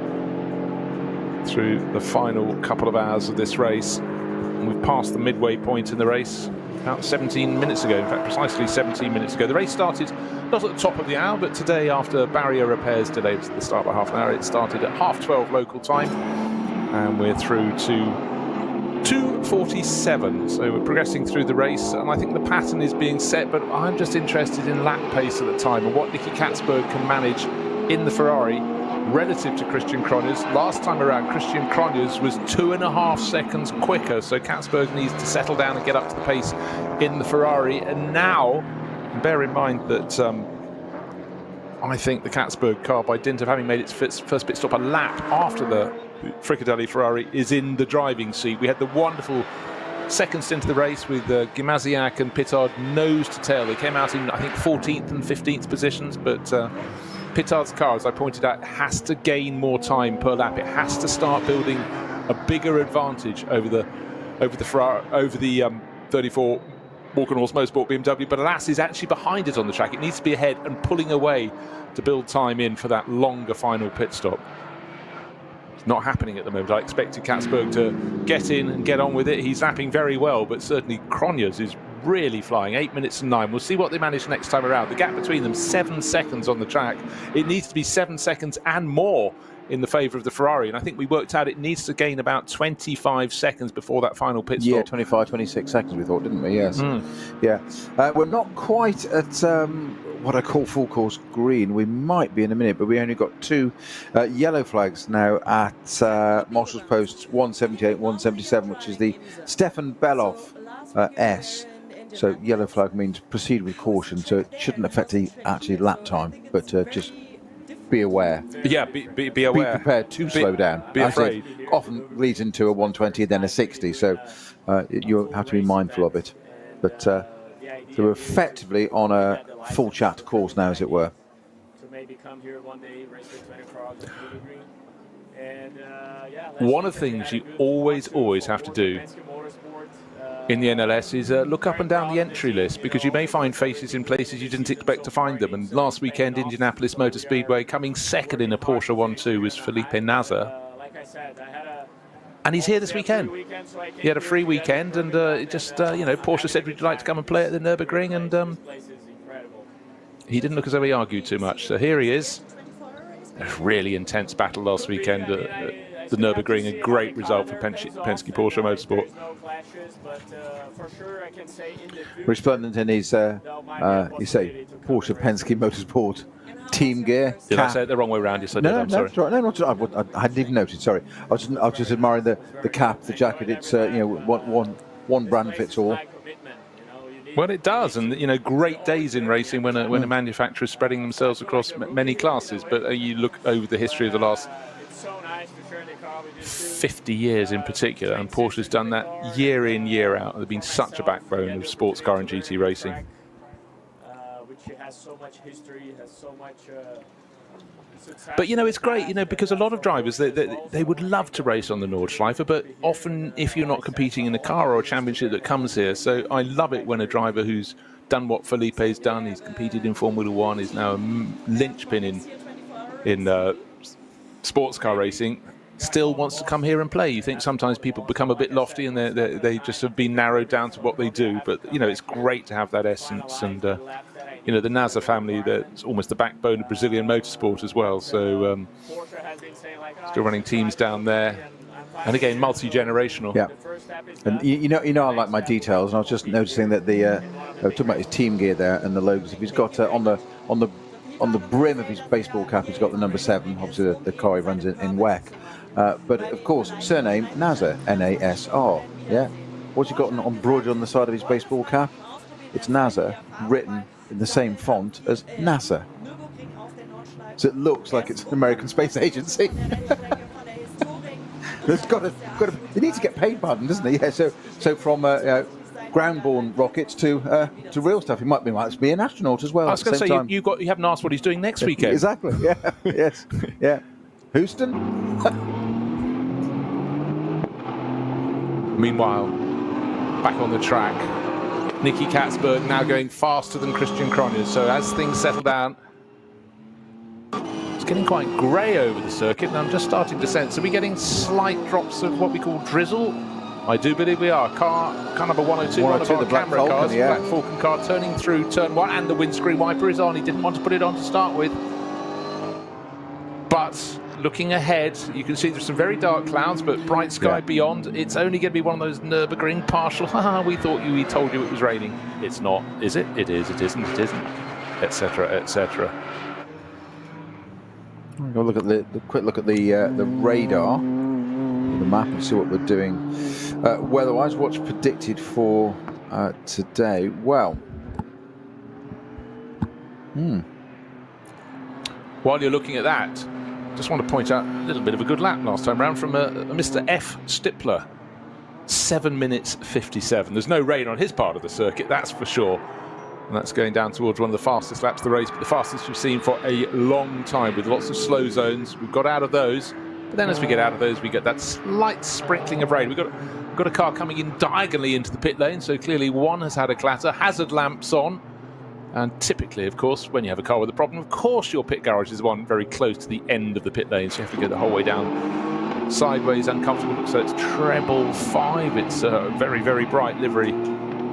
through the final couple of hours of this race. And we've passed the midway point in the race about 17 minutes ago, in fact precisely 17 minutes ago. The race started not at the top of the hour, but today, after barrier repairs delayed the start by half an hour, it started at 12:30 local time, and we're through to 2:47. So we're progressing through the race, and I think the pattern is being set, but I'm just interested in lap pace at the time and what Nicky Katzberg can manage in the Ferrari relative to Christian Cronjes. Last time around, Christian Cronjes was 2.5 seconds quicker, so Katzberg needs to settle down and get up to the pace in the Ferrari. And now, bear in mind that I think the Katzberg car, by dint of having made its first pit stop a lap after the Frikadelli Ferrari, is in the driving seat. We had the wonderful second stint of the race with Gimasiak and Pittard nose to tail. They came out in, I think, 14th and 15th positions, but Pittard's car, as I pointed out, has to gain more time per lap. It has to start building a bigger advantage over the Ferrari, over the 34 Walker-North Motorsport BMW, but alas, is actually behind it on the track. It needs to be ahead and pulling away to build time in for that longer final pit stop. It's not happening at the moment. I expected Katzberg to get in and get on with it. He's lapping very well, but certainly Cronjes is really flying. 8 minutes and 9. We'll see what they manage next time around. The gap between them, 7 seconds on the track. It needs to be 7 seconds and more in the favour of the Ferrari, and I think we worked out it needs to gain about 25 seconds before that final pit stop. Yeah, 25, 26 seconds we thought, didn't we? Yes. Yeah. We're not quite at what I call full course green. We might be in a minute, but we only got 2 yellow flags now at Marshall's Posts 178, 177, which is the Stefan Beloff S. So yellow flag means proceed with caution, so it shouldn't affect the actually lap time, but just be aware. Yeah, be aware. Be prepared to slow down. Be afraid. It often leads into a 120, then a 60, so you have to be mindful of it. But so we're effectively on a full chat course now, as it were. One of the things you always have to do in the NLS is look up and down the entry list, because you may find faces in places you didn't expect to find them. And last weekend, Indianapolis Motor Speedway, coming second in a Porsche 1-2 was Felipe Nasr. And he's here this weekend. He had a free weekend, and Porsche said, would you like to come and play at the Nürburgring? And he didn't look as though he argued too much. So here he is. A really intense battle last weekend at the Nürburgring. A great result for Penske Porsche Motorsport. Resplendent in his, you say, Porsche Penske Motorsport team gear. Did I say it the wrong way around? Yes, I did. I'm sorry. Right. No, not at all. I hadn't even noticed. Sorry, I was just admiring the cap, the jacket. It's one brand fits all. Well, it does, and great days in racing when a manufacturer is spreading themselves across many classes. But you look over the history of the last 50 years in particular, and Porsche's done that year in, year out. They've been such a backbone of sports car and GT racing. Which has so much history, has so much success. But it's great, because a lot of drivers they would love to race on the Nordschleife, but often if you're not competing in a car or a championship that comes here. So I love it when a driver who's done what Felipe's done, he's competed in Formula One, is now a linchpin in sports car racing, still wants to come here and play. You think sometimes people become a bit lofty and they just have been narrowed down to what they do, but it's great to have that essence. And the Nasr family, that's almost the backbone of Brazilian motorsport as well. So still running teams down there, and again multi-generational. Yeah, and I like my details, and I was just noticing that talking about his team gear there and the logos. If he's got on the brim of his baseball cap, he's got the number 7. Obviously, the car he runs in WEC. But of course, surname Nasr, N-A-S-R. Yeah, what's he got on embroidered on the side of his baseball cap? It's Nasr, written in the same font as NASA. So it looks like it's an American space agency. There's got to. He needs to get paid, pardon, doesn't he? Yeah. So from ground-borne rockets to real stuff, he might be an astronaut as well. I was going to say you haven't asked what he's doing next weekend. Exactly. Yeah. Yes. Yeah. Houston. Meanwhile, back on the track, Nicky Katzberg now going faster than Christian Cronjes. So as things settle down, it's getting quite grey over the circuit, and I'm just starting to sense, are we getting slight drops of what we call drizzle? I do believe we are. Car number 102, one of our camera cars, the Black Falcon car, turning through turn 1, and the windscreen wiper is on. He didn't want to put it on to start with. But looking ahead, you can see there's some very dark clouds, but bright sky beyond. It's only going to be one of those Nürburgring partial, we thought we told you it was raining. It's not, is it? It is, it isn't, etc., etc. Go look at the quick look at the radar, the map, and see what we're doing. Weather-wise, what's predicted for today? Well, while you're looking at that, just want to point out a little bit of a good lap last time round from Mr. F. Stipler. 7 minutes 57. There's no rain on his part of the circuit, that's for sure. And that's going down towards one of the fastest laps of the race, but the fastest we've seen for a long time, with lots of slow zones. We've got out of those, but then as we get out of those, we get that slight sprinkling of rain. We've got a car coming in diagonally into the pit lane, so clearly one has had a clatter. Hazard lamps on. And typically, of course, when you have a car with a problem, of course your pit garage is the one very close to the end of the pit lane, so you have to go the whole way down sideways, uncomfortable. So it's treble 5. It's a very, very bright livery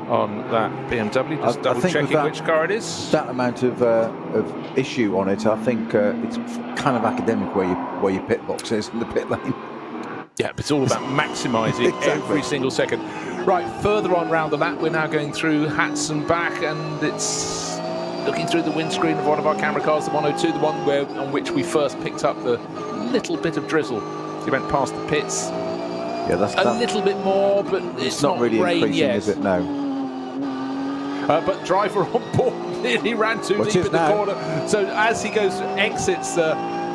on that BMW. Just double checking which car it is. That amount of issue on it, I think it's kind of academic where your pit box is in the pit lane. Yeah, but it's all about maximising every single second. Right, further on round the lap, we're now going through Hats and Back, and it's looking through the windscreen of one of our camera cars, the 102, the one on which we first picked up the little bit of drizzle. He went past the pits. Yeah, that's a little bit more, but it's not really rain increasing yet. Is it? No. But driver on board nearly ran too deep in the corner. So as he exits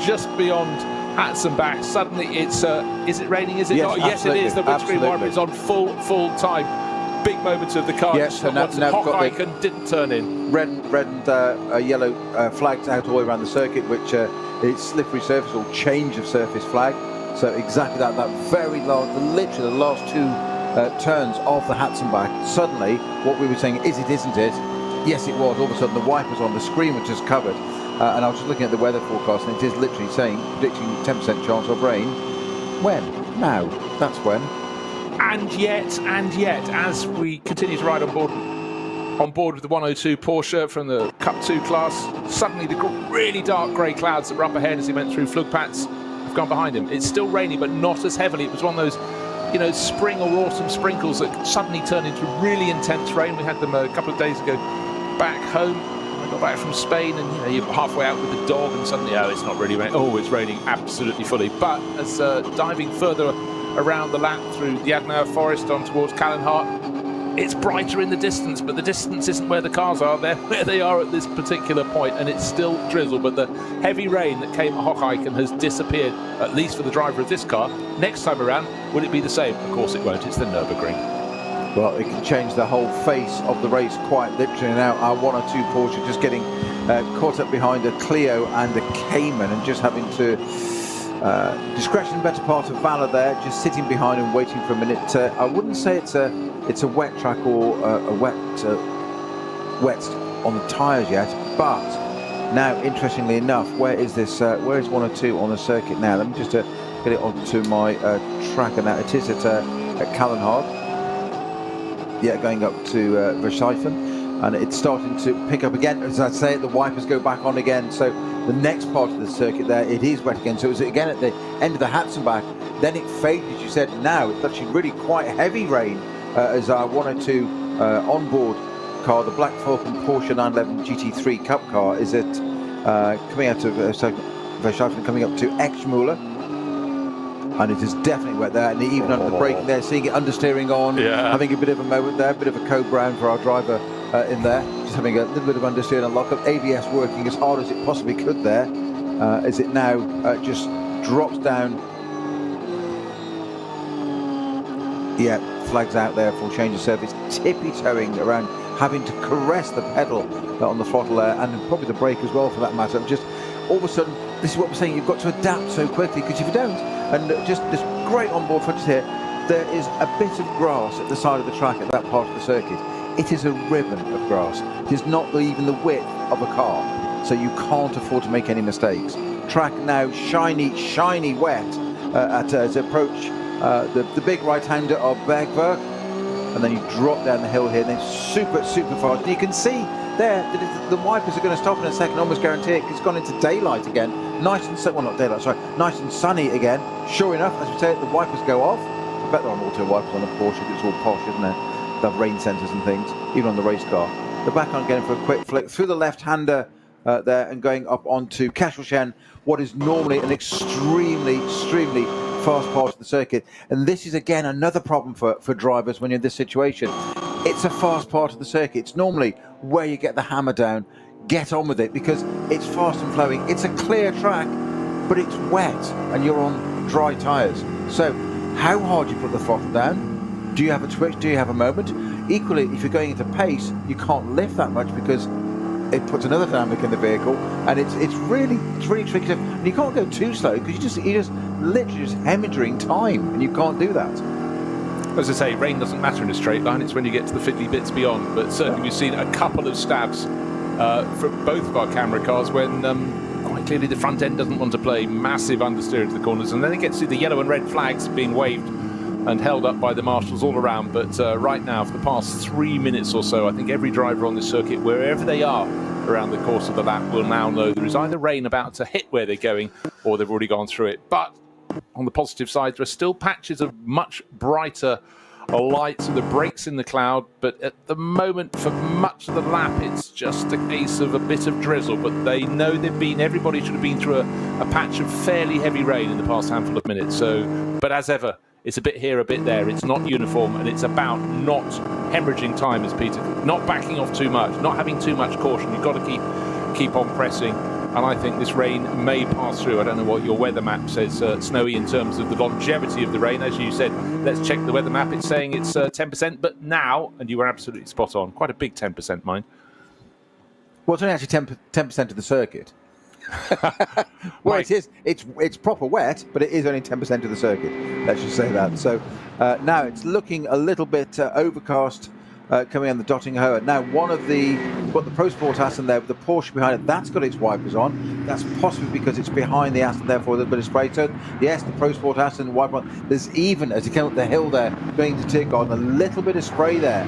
just beyond Hats and Back, suddenly it's is it raining? Is it not? Yes, it is. The windscreen wiper is on full time. Big moment of the car. Yes, so now Hot icon didn't turn in. Red and yellow flags out all the way around the circuit, which is slippery surface or change of surface flag. So exactly that very last, literally the last two turns of the Hats and Back. Suddenly, what we were saying, is it, isn't it? Yes, it was. All of a sudden, the wipers on the screen were just covered. And I was just looking at the weather forecast, and it is literally saying, predicting 10% chance of rain. When? Now. That's when. And yet, as we continue to ride on board with the 102 Porsche from the Cup 2 class, suddenly the really dark grey clouds that were up ahead as he went through Flugplatz have gone behind him. It's still raining, but not as heavily. It was one of those, spring or autumn sprinkles that suddenly turned into really intense rain. We had them a couple of days ago back home. I got back from Spain, and you're halfway out with the dog, and suddenly, it's not really raining. Oh, it's raining absolutely fully. But as diving further around the lap through the Adenauer Forest on towards Kallenhart, it's brighter in the distance, but the distance isn't where the cars are. They're where they are at this particular point, and it's still drizzle. But the heavy rain that came at Hocheichen has disappeared, at least for the driver of this car. Next time around, will it be the same? Of course it won't. It's the Nürburgring. Well, it can change the whole face of the race quite literally. Now our 102 Porsche just getting caught up behind a Clio and a Cayman, and just having to discretion, better part of valor there, just sitting behind and waiting for a minute. I wouldn't say it's a wet track or a wet on the tyres yet, but now interestingly enough, where is 102 on the circuit now? Let me just get it onto my tracker now. It is at Kallenhart. Yeah, going up to Verschiffen, and it's starting to pick up again. As I say, the wipers go back on again. So the next part of the circuit there, it is wet again. So it was again at the end of the Hats and Back. Then it faded, as you said. Now it's actually really quite heavy rain as our 102 onboard car, the Black Falcon Porsche 911 GT3 Cup car, is coming out of Verschiffen, coming up to Exmühle. And it is definitely wet there, and even under the braking there, seeing it understeering on, having a bit of a moment there, a bit of a code brown for our driver in there, just having a little bit of understeering and lock-up. ABS working as hard as it possibly could there, as it now just drops down. Yeah, flags out there for change of surface, tippy-toeing around, having to caress the pedal on the throttle there, and probably the brake as well for that matter. Just all of a sudden, this is what we're saying, you've got to adapt so quickly, because if you don't, and just this great onboard footage here, there is a bit of grass at the side of the track at that part of the circuit. It is a ribbon of grass. It is not even the width of a car, so you can't afford to make any mistakes. Track now shiny wet as approach the big right-hander of Bergwerk, and then you drop down the hill here, and then super fast. And you can see there that the wipers are going to stop in a second, almost guarantee it. It's gone into daylight again. Nice and sunny, well, not daylight, sorry, nice and sunny again. Sure enough, as we say, the wipers go off. I bet there are auto wipers on the Porsche, it's all posh, isn't there? They have rain sensors and things, even on the race car. They're back on again for a quick flick through the left-hander there, and going up onto Kastelchen, what is normally an extremely fast part of the circuit. And this is again another problem for drivers when you're in this situation. It's a fast part of the circuit. It's normally where you get the hammer down, get on with it, because it's fast and flowing. It's a clear track, but it's wet and you're on dry tyres. So how hard you put the throttle down Do you have a twitch? Do you have a moment? Equally, if you're going into pace, you can't lift that much because it puts another dynamic in the vehicle, and it's really tricky. And you can't go too slow because you're just literally just hemorrhaging time, and you can't do that. As I say, rain doesn't matter in a straight line. It's when you get to the fiddly bits beyond. But certainly we've seen a couple of stabs from both of our camera cars when quite clearly the front end doesn't want to play. Massive understeer into the corners, and then it gets to the yellow and red flags being waved and held up by the marshals all around. But right now, for the past 3 minutes or so, I think every driver on the circuit, wherever they are around the course of the lap, will now know there is either rain about to hit where they're going or they've already gone through it. But on the positive side, there are still patches of much brighter lights and the breaks in the cloud. But at the moment, for much of the lap, it's just a case of a bit of drizzle. But they know everybody should have been through a patch of fairly heavy rain in the past handful of minutes. But as ever, it's a bit here, a bit there. It's not uniform, and it's about not hemorrhaging time, as Peter, not backing off too much, not having too much caution. You've got to keep on pressing. And I think this rain may pass through. I don't know what your weather map says, Snowy, in terms of the longevity of the rain. As you said, let's check the weather map. It's saying it's 10%, but now, and you were absolutely spot on, quite a big 10%, mine. Well, it's only actually 10% of the circuit. Well, it's proper wet, but it is only 10% of the circuit. Let's just say that. So now it's looking a little bit overcast coming on the Dotting-Hoa. Now, the Pro Sport Aston there with the Porsche behind it, that's got its wipers on. That's possibly because it's behind the Aston, therefore a little bit of spray. So yes, the Pro Sport Aston wiper on. There's even, as you come up the hill there, going to Tiergarten, a little bit of spray there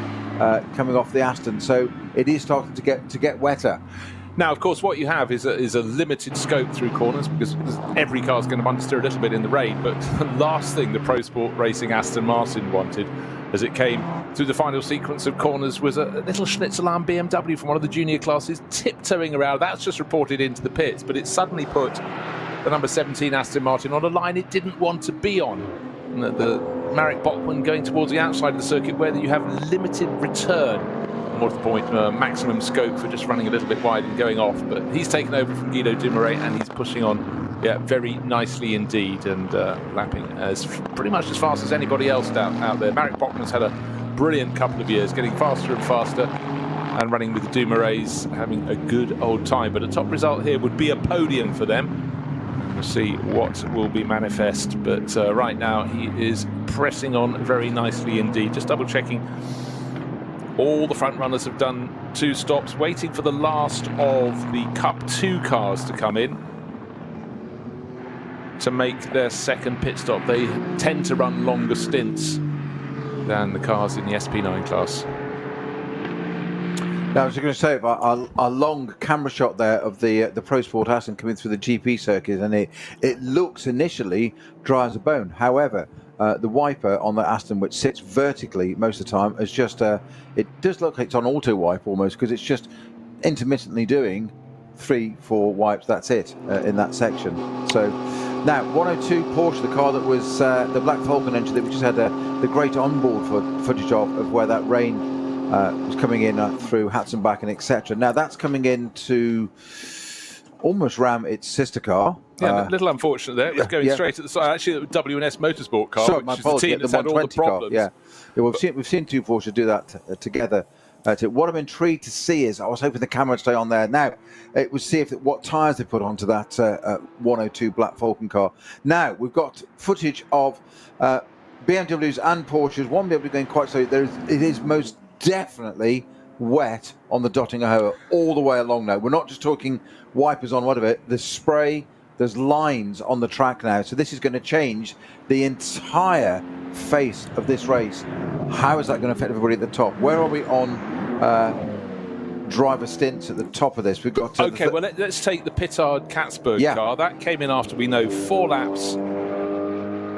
coming off the Aston. So it is starting to get wetter. Now, of course, what you have is a limited scope through corners because every car's going to understeer a little bit in the rain. But the last thing the Pro Sport Racing Aston Martin wanted as it came through the final sequence of corners was a little Schnitzelarm BMW from one of the junior classes tiptoeing around. That's just reported into the pits, but it suddenly put the number 17 Aston Martin on a line it didn't want to be on. And the Marek Bachmann going towards the outside of the circuit where you have limited return. More to the point, maximum scope for just running a little bit wide and going off. But he's taken over from Guido Dumoulin and he's pushing on very nicely indeed and lapping as pretty much as fast as anybody else out there. Marek Bachmann's had a brilliant couple of years, getting faster and faster and running with the Dumoulins, having a good old time. But a top result here would be a podium for them. We'll see what will be manifest. But right now he is pressing on very nicely indeed. Just double checking. All the front runners have done 2 stops, waiting for the last of the Cup 2 cars to come in to make their second pit stop. They tend to run longer stints than the cars in the SP9 class. Now, I was going to say about a long camera shot there of the Pro Sport Aston coming through the GP circuit, and it looks initially dry as a bone. However, the wiper on the Aston, which sits vertically most of the time, is just it does look like it's on auto wipe almost, because it's just intermittently doing 3-4 wipes. That's it in that section. So now 102 Porsche, the car that was the Black Falcon engine that we just had the great onboard footage of where that rain was coming in through Hatzenbach and etc. Now that's coming in to almost ram its sister car. Yeah, a little unfortunate there. It was going straight at the side. Actually, the WNS Motorsport car, sorry, which is the team that's had all the problems. Car, we've seen 2 Porsches do that together. What I'm intrigued to see is, I was hoping the camera would stay on there now, it would see what tyres they put onto that 102 Black Falcon car. Now, we've got footage of BMWs and Porsches. One BMW going quite slow. It is most definitely wet on the Dotting-Hoa all the way along now. We're not just talking wipers on whatever. There's spray, there's lines on the track now. So this is going to change the entire face of this race. How is that going to affect everybody at the top? Where are we on driver stints at the top of this? We've got okay, well, let's take the Pittard-Katzberg car. That came in after, we know, 4 laps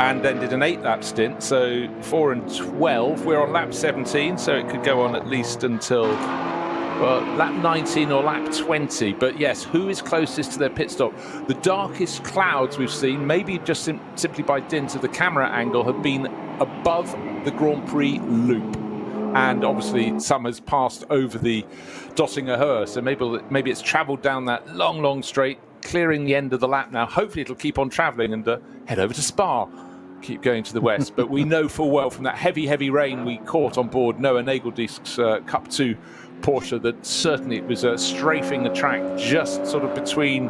and then did an 8-lap stint. So 4 and 12. We're on lap 17, so it could go on at least until lap 19 or lap 20. But yes, who is closest to their pit stop? The darkest clouds we've seen, maybe just simply by dint of the camera angle, have been above the Grand Prix loop. And obviously some has passed over the Dotting-Hoa, so maybe it's travelled down that long straight, clearing the end of the lap now. Hopefully it'll keep on travelling and head over to Spa. keep going to the west. But we know full well from that heavy rain we caught on board Noah Nageldisk's Cup 2 Porsche that certainly it was strafing the track just sort of between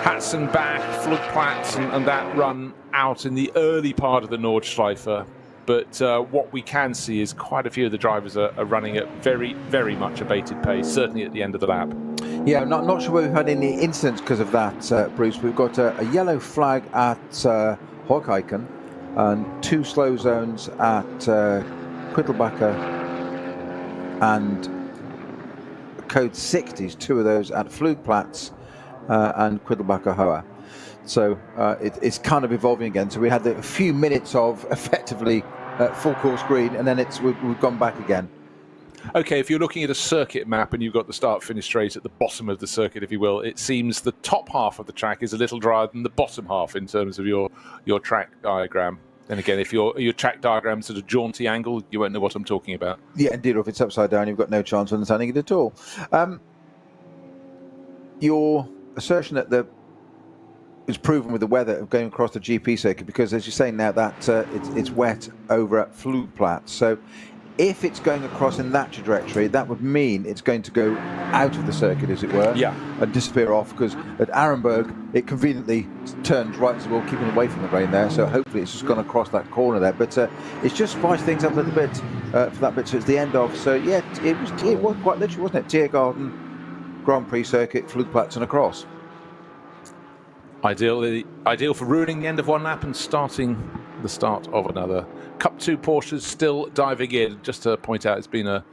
Hatzenbach, Flugplatz and that run out in the early part of the Nordschleife. But what we can see is quite a few of the drivers are running at very, very much abated pace, certainly at the end of the lap. Yeah, not sure we've had any incidents because of that, Bruce. We've got a yellow flag at Hocheichen and 2 slow zones at Quittelbacher and code 60s, 2 of those at Flugplatz and Quittelbacher Hohe. So it's kind of evolving again. So we had a few minutes of effectively full course green, and then we've gone back again. Okay, if you're looking at a circuit map and you've got the start-finish straight at the bottom of the circuit, if you will, it seems the top half of the track is a little drier than the bottom half in terms of your track diagram. And again, if your track diagram's at a jaunty angle, you won't know what I'm talking about. Yeah, indeed, or if it's upside down, you've got no chance of understanding it at all. Your assertion that it's proven with the weather of going across the GP circuit, because as you're saying now that it's wet over at Flugplatz. So if it's going across in that trajectory, that would mean it's going to go out of the circuit, as it were, and disappear off, because at Arenberg it conveniently turns right as well, keeping away from the rain there. So hopefully it's just gone across that corner there. But it's just spiced things up a little bit for that bit. So it's the end of. So yeah, it was quite literally, wasn't it? Tiergarten, Grand Prix circuit, Flugplatz and across. Ideal for ruining the end of one lap and starting the start of another. Cup 2 Porsches still diving in. Just to point out, it's been a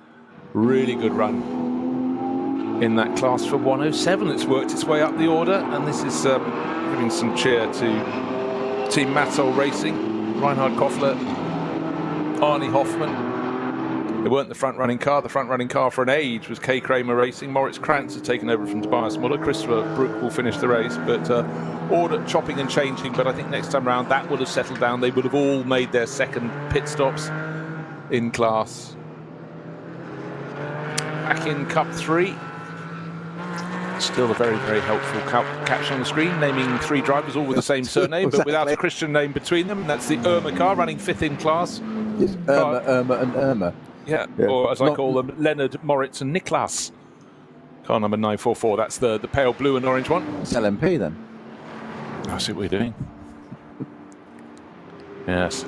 really good run in that class for 107. It's worked its way up the order, and this is giving some cheer to Team Mattol Racing, Reinhard Koffler, Arnie Hoffman. They weren't the front-running car. The front-running car for an age was K. Kramer Racing. Moritz Krantz has taken over from Tobias Muller. Christopher Brook will finish the race, but order chopping and changing. But I think next time round that will have settled down. They would have all made their second pit stops in class. Back in Cup 3. Still a very, very helpful caption on the screen, naming 3 drivers, all with the same surname, but without a Christian name between them. And that's the Irma car, running 5th in class. It's Irma and Irma. Yeah, or as I call them, Leonard, Moritz and Niklas. Car number 944, that's the pale blue and orange one. It's LMP then. I see what we're doing. Yes.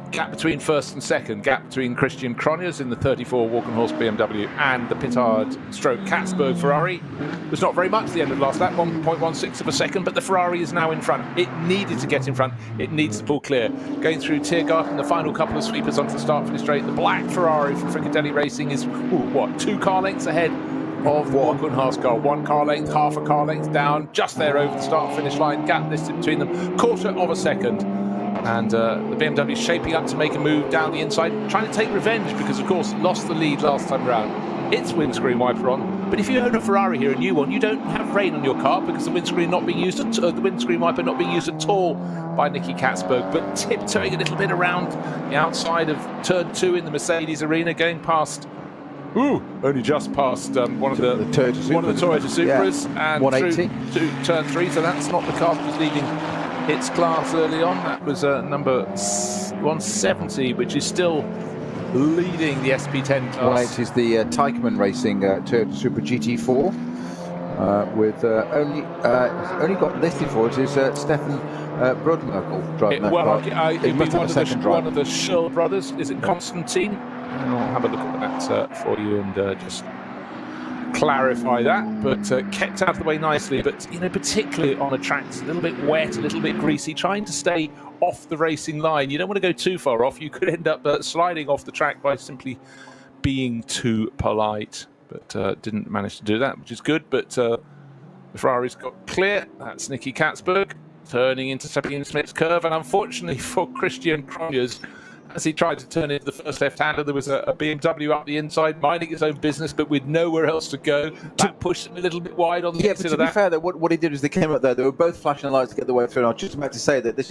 Gap between first and second, gap between Christian Cronjes in the 34 Walkenhorst BMW and the Pittard/Katzberg Ferrari. It was not very much at the end of the last lap, 1.16 of a second, but the Ferrari is now in front. It needed to get in front. It needs to pull clear. Going through Tiergarten, the final couple of sweepers onto the start-finish straight. The black Ferrari from Frikadelli Racing is, 2 car lengths ahead of the Walkenhorst car. 1 car length, half a car length down, just there over the start-finish line. Gap listed between them, quarter of a second. And the BMW is shaping up to make a move down the inside, trying to take revenge because, of course, lost the lead last time around. Its windscreen wiper on. But if you own a Ferrari here, a new one, you don't have rain on your car because the windscreen not being used, the windscreen wiper not being used at all by Nicky Katzberg, but tiptoeing a little bit around the outside of turn 2 in the Mercedes arena, going past. Only just past one of the Toyota Supras, and 180 through to turn 3. So that's not the car that was leading its class early on. That was number 170, which is still leading the SP10 class. 180 is the Teichmann Racing Toyota Supra GT4, with only got listed for it is Stefan Brodmerkel driving that car. It would be one of the Schurl brothers. Is it Konstantin? I'll have a look at that for you and just clarify that, but kept out of the way nicely. But particularly on a track that's a little bit wet, a little bit greasy, trying to stay off the racing line. You don't want to go too far off. You could end up sliding off the track by simply being too polite, but didn't manage to do that, which is good. But the Ferrari's got clear. That's Nicky Katzberg turning into Sabine Smith's curve, and unfortunately for Christian Cronjes, as he tried to turn into the first left-hander, there was a BMW up the inside, minding his own business, but with nowhere else to go. That pushed him a little bit wide on the exit of that. To be fair, though, what he did was they came up there. They were both flashing lights to get the way through. And I was just about to say that this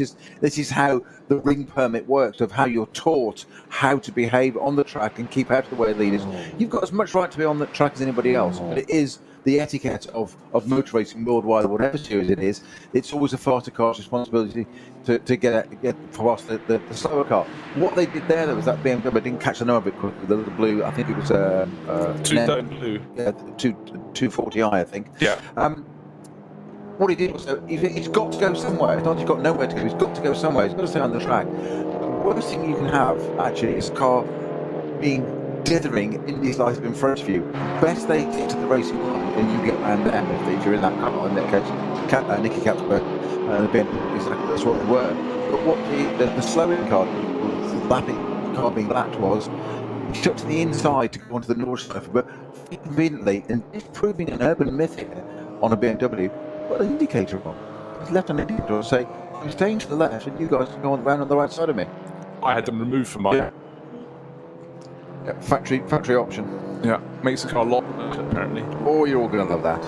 is how the ring permit works, of how you're taught how to behave on the track and keep out of the way of leaders. You've got as much right to be on the track as anybody else, but it is the etiquette of motor racing worldwide, or whatever series it is, it's always a faster car's responsibility to get past the slower car. What they did there, was that BMW, I didn't catch the number of it quickly, the little blue, I think it was two-tone blue. Yeah, 240i, I think. Yeah. What he did was, he's got to go somewhere. It's not he's got nowhere to go. He's got to go somewhere. He's got to stay on the track. The worst thing you can have, actually, is a car being dithering in these lights in front of you. Best they get to the racing line and you get around them if you're in that car. In that case, Nicky Catsburg, exactly that's what they were. But what the slowing car, the lapping car being lapped was, he took to the inside to go onto the north side, but conveniently, and it's proving an urban myth here on a BMW. Put an indicator on. He's left an indicator and say, I'm staying to the left and you guys can go around on the right side of me. I had them removed from mine. Yeah, factory option. Yeah, makes the car a lot better, apparently. Oh, you're all going to love that.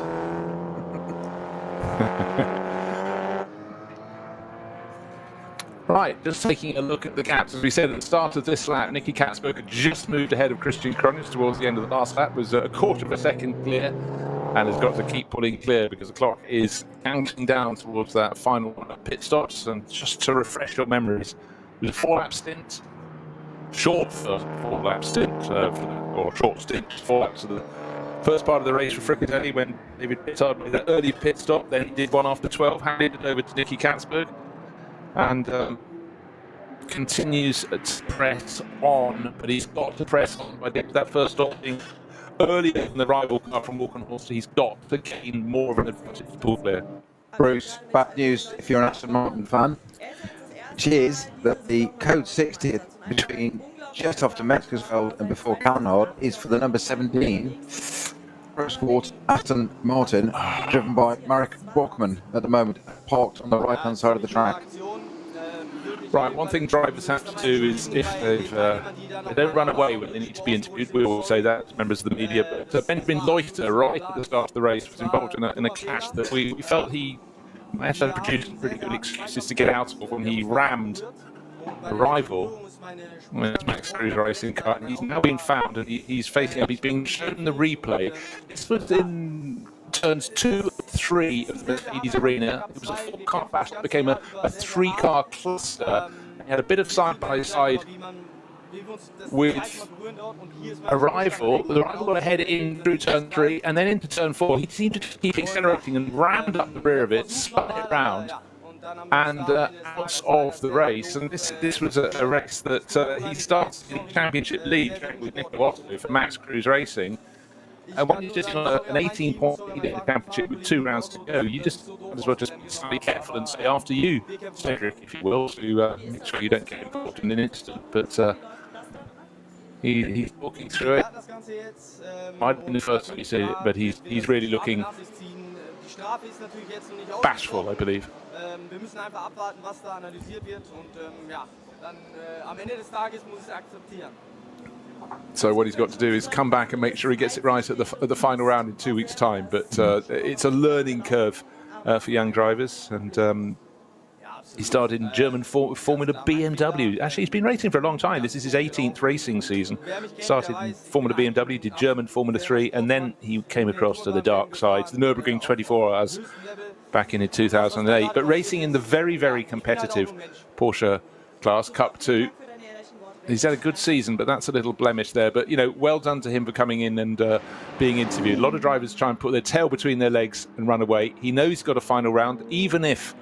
Right, just taking a look at the gaps. As we said at the start of this lap, Nicky Catsburg had just moved ahead of Christian Kronis towards the end of the last lap, was a quarter of a second clear, and has got to keep pulling clear because the clock is counting down towards that final pit stops. And just to refresh your memories, it was a 4-lap stint, short 4-lap stint, or short stint, 4 laps of the first part of the race for Frikadelli when David Pittard made an early pit stop. Then he did one after 12, handed it over to Nicky Catsburg, and continues to press on, but he's got to press on by that first stop being earlier than the rival car from Walkenhorst. He's got to gain more of an advantage to pull clear. Bruce, bad news if you're an Aston Martin fan, which is that the code 60 between just after Metzgersfeld and before Calnard is for the number 17 Pro Sport Aston Martin, driven by Marek Bockman at the moment, parked on the right hand side of the track. Right, one thing drivers have to do is, if they don't run away when they need to be interviewed, we all say that as members of the media, but Benjamin Leuchter, right at the start of the race, was involved in a clash that we felt he might have produced pretty good excuses to get out of when he rammed a rival. Well, that's Max Cruz Racing car, and he's now been found, and he's facing up. He's being shown the replay. This was in turns 2 and 3 of the Mercedes Arena. It was a 4-car clash that became a 3-car cluster. He had a bit of side-by-side with a rival. The rival got ahead in through turn 3 and then into turn 4. He seemed to keep accelerating and rammed up the rear of it, spun it round, and out of the race. And this was a race that he starts in championship lead with Nico Otto for Max Cruz Racing. And when you're just on an 18-point lead in the championship with 2 rounds to go, you just might as well just be slightly careful and say after you, Cedric, if you will, to make sure you don't get involved in an incident. But he's walking through it. Might have been the first time you see it, but he's really looking bashful, I believe. Wir müssen einfach abwarten, was da analysiert wird, und ja, dann am Ende des Tages muss es akzeptieren. So what he's got to do is come back and make sure he gets it right at the final round in 2 weeks' time. But it's a learning curve for young drivers, and he started in German Formula BMW. Actually, he's been racing for a long time. This is his 18th racing season. Started in Formula BMW, did German Formula 3, and then he came across to the dark side, the Nürburgring 24 Hours, back in 2008. But racing in the very, very competitive Porsche class, Cup 2. He's had a good season, but that's a little blemish there. But, you know, well done to him for coming in and being interviewed. A lot of drivers try and put their tail between their legs and run away. He knows he's got a final round, even if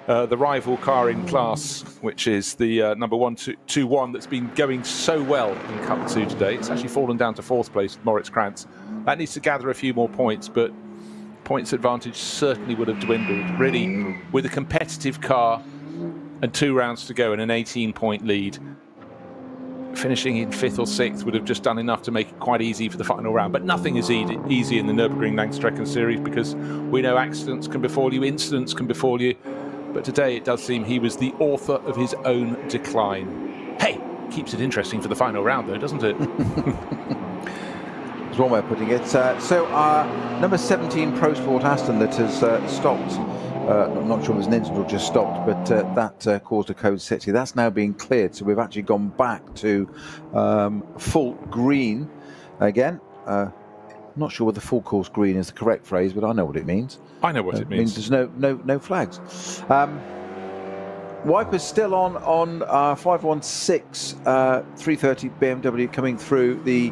the rival car in class, which is the number 121 that's been going so well in Cup 2 today. It's actually fallen down to 4th place, Moritz Krantz. That needs to gather a few more points, but points advantage certainly would have dwindled. Really, with a competitive car and 2 rounds to go and an 18-point lead, finishing in 5th or 6th would have just done enough to make it quite easy for the final round. But nothing is easy in the Nürburgring Langstrecken series, because we know accidents can befall you, incidents can befall you. But today it does seem he was the author of his own decline. Hey, keeps it interesting for the final round though, doesn't it? That's one way of putting it. So number 17 Pro Sport Aston that has stopped. I'm not sure if it was an incident or just stopped, but that caused a code 60. That's now being cleared, so we've actually gone back to full green again. I'm not sure whether full course green is the correct phrase, but I know what it means. I know what it means. There's no flags. Wipers still on 516 330 BMW coming through the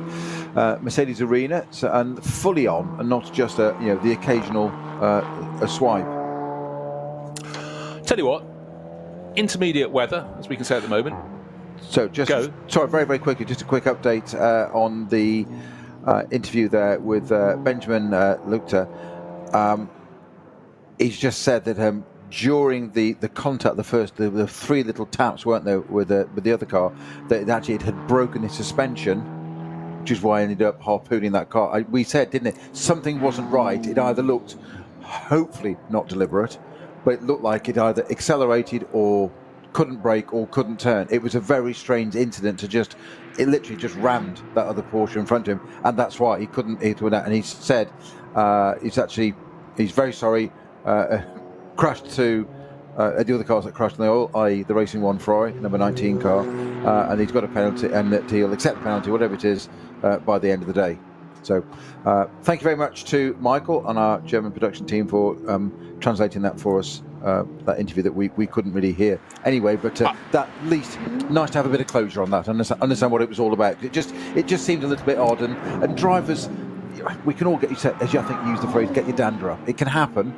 Mercedes arena, and fully on, and not just the occasional a swipe. Tell you what, intermediate weather, as we can say at the moment. So sorry, very, very quickly, just a quick update on the interview there with Benjamin Luchter. He's just said that during the contact, the three little taps, weren't there, with the other car, that actually it had broken its suspension, which is why I ended up harpooning that car. We said, didn't it? Something wasn't right. It either looked, hopefully not deliberate, but it looked like it either accelerated or couldn't brake or couldn't turn. It was a very strange incident it literally just rammed that other Porsche in front of him, and that's why he couldn't hit with that. And he said he's very sorry, crashed to the other cars that crashed in the oil, i.e. the Racing 1 Ferrari, number 19 car, and he's got a penalty, and that he'll accept the penalty, whatever it is, by the end of the day. So thank you very much to Michael and our German production team for translating that for us, that interview that we couldn't really hear anyway, but that at least nice to have a bit of closure on that, understand what it was all about. It just seemed a little bit odd, and drivers, we can all get, as I think you used the phrase, get your dander up. It can happen,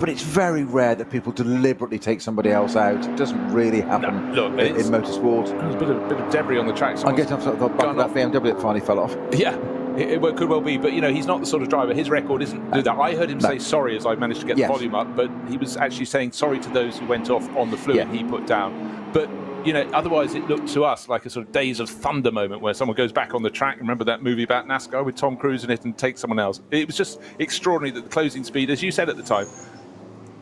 but it's very rare that people deliberately take somebody else out. It doesn't really happen in motorsport. There's a bit of debris on the track. I'm getting off the back of that BMW that finally fell off. Yeah. It could well be, but he's not the sort of driver. His record isn't do that. I heard him say sorry as I managed to get the volume up, but he was actually saying sorry to those who went off on the fluid he put down. But otherwise it looked to us like a sort of Days of Thunder moment where someone goes back on the track. Remember that movie about NASCAR with Tom Cruise in it, and takes someone else? It was just extraordinary that the closing speed, as you said at the time.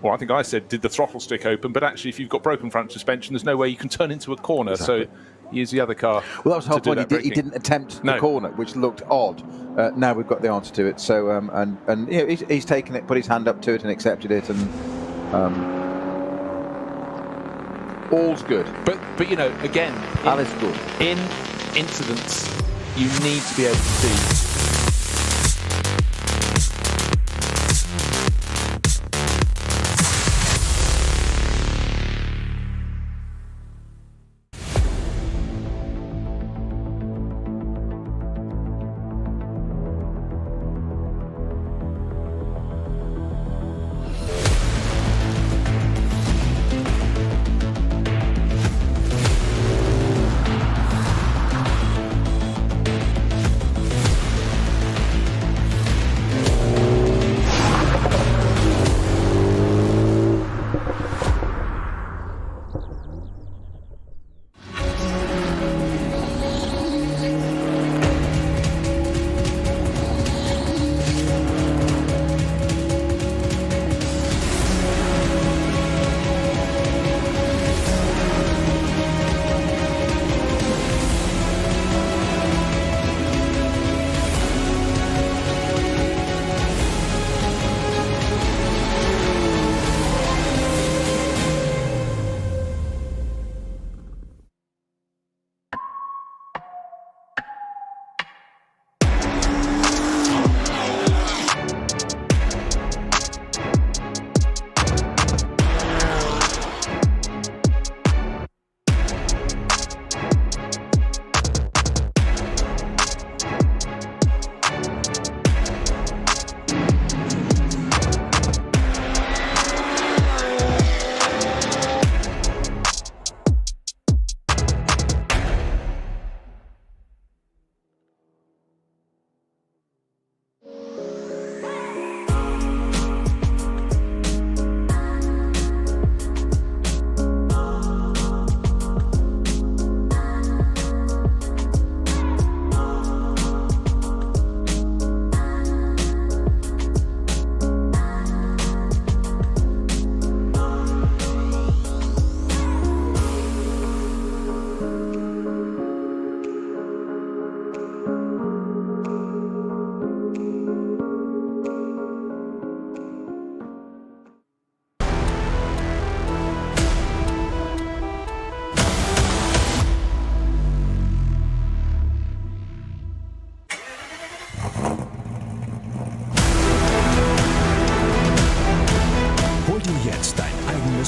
Well, I think I said, did the throttle stick open? But actually, if you've got broken front suspension, there's no way you can turn into a corner. Exactly. So use the other car. Well, that was the whole point. He didn't attempt the corner, which looked odd. Now we've got the answer to it. So and he's taken it, put his hand up to it, and accepted it, and all's good. But again, all is good. In incidents, you need to be able to see.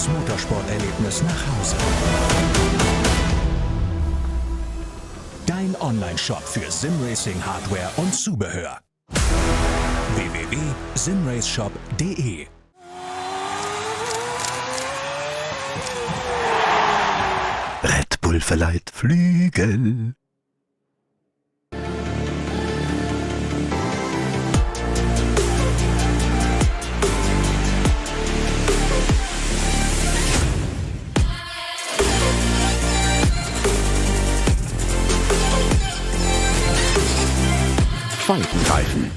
geiles Motorsporterlebnis nach Hause. Dein Online-Shop für Simracing-Hardware und Zubehör. www.simraceshop.de. Red Bull verleiht Flügel. Falkenreifen.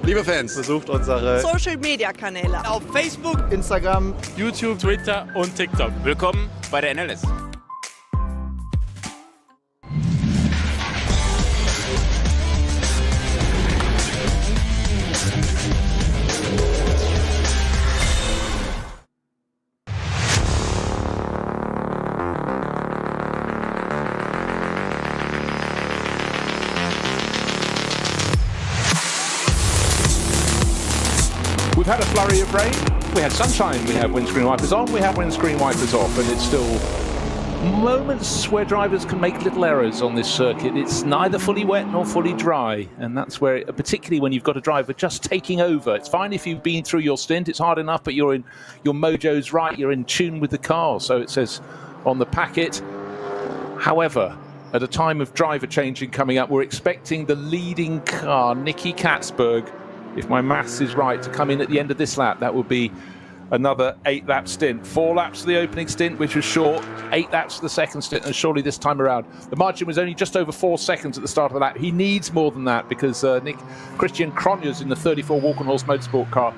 Liebe Fans, besucht unsere Social-Media-Kanäle Auf Facebook, Instagram, YouTube, Twitter und TikTok. Willkommen bei der NLS. We've had a flurry of rain, we had sunshine, we had windscreen wipers on, we have windscreen wipers off, and it's still moments where drivers can make little errors on this circuit. It's neither fully wet nor fully dry, and that's where, particularly when you've got a driver just taking over. It's fine if you've been through your stint, it's hard enough, but your mojo's right, you're in tune with the car, so it says on the packet. However, at a time of driver changing coming up, we're expecting the leading car, Nicky Katzberg, if my maths is right, to come in at the end of this lap. That would be another 8-lap stint. 4 laps for the opening stint, which was short. 8 laps for the second stint, and surely this time around. The margin was only just over 4 seconds at the start of the lap. He needs more than that because Christian Cronjes in the 34 Walkenhorst Motorsport car,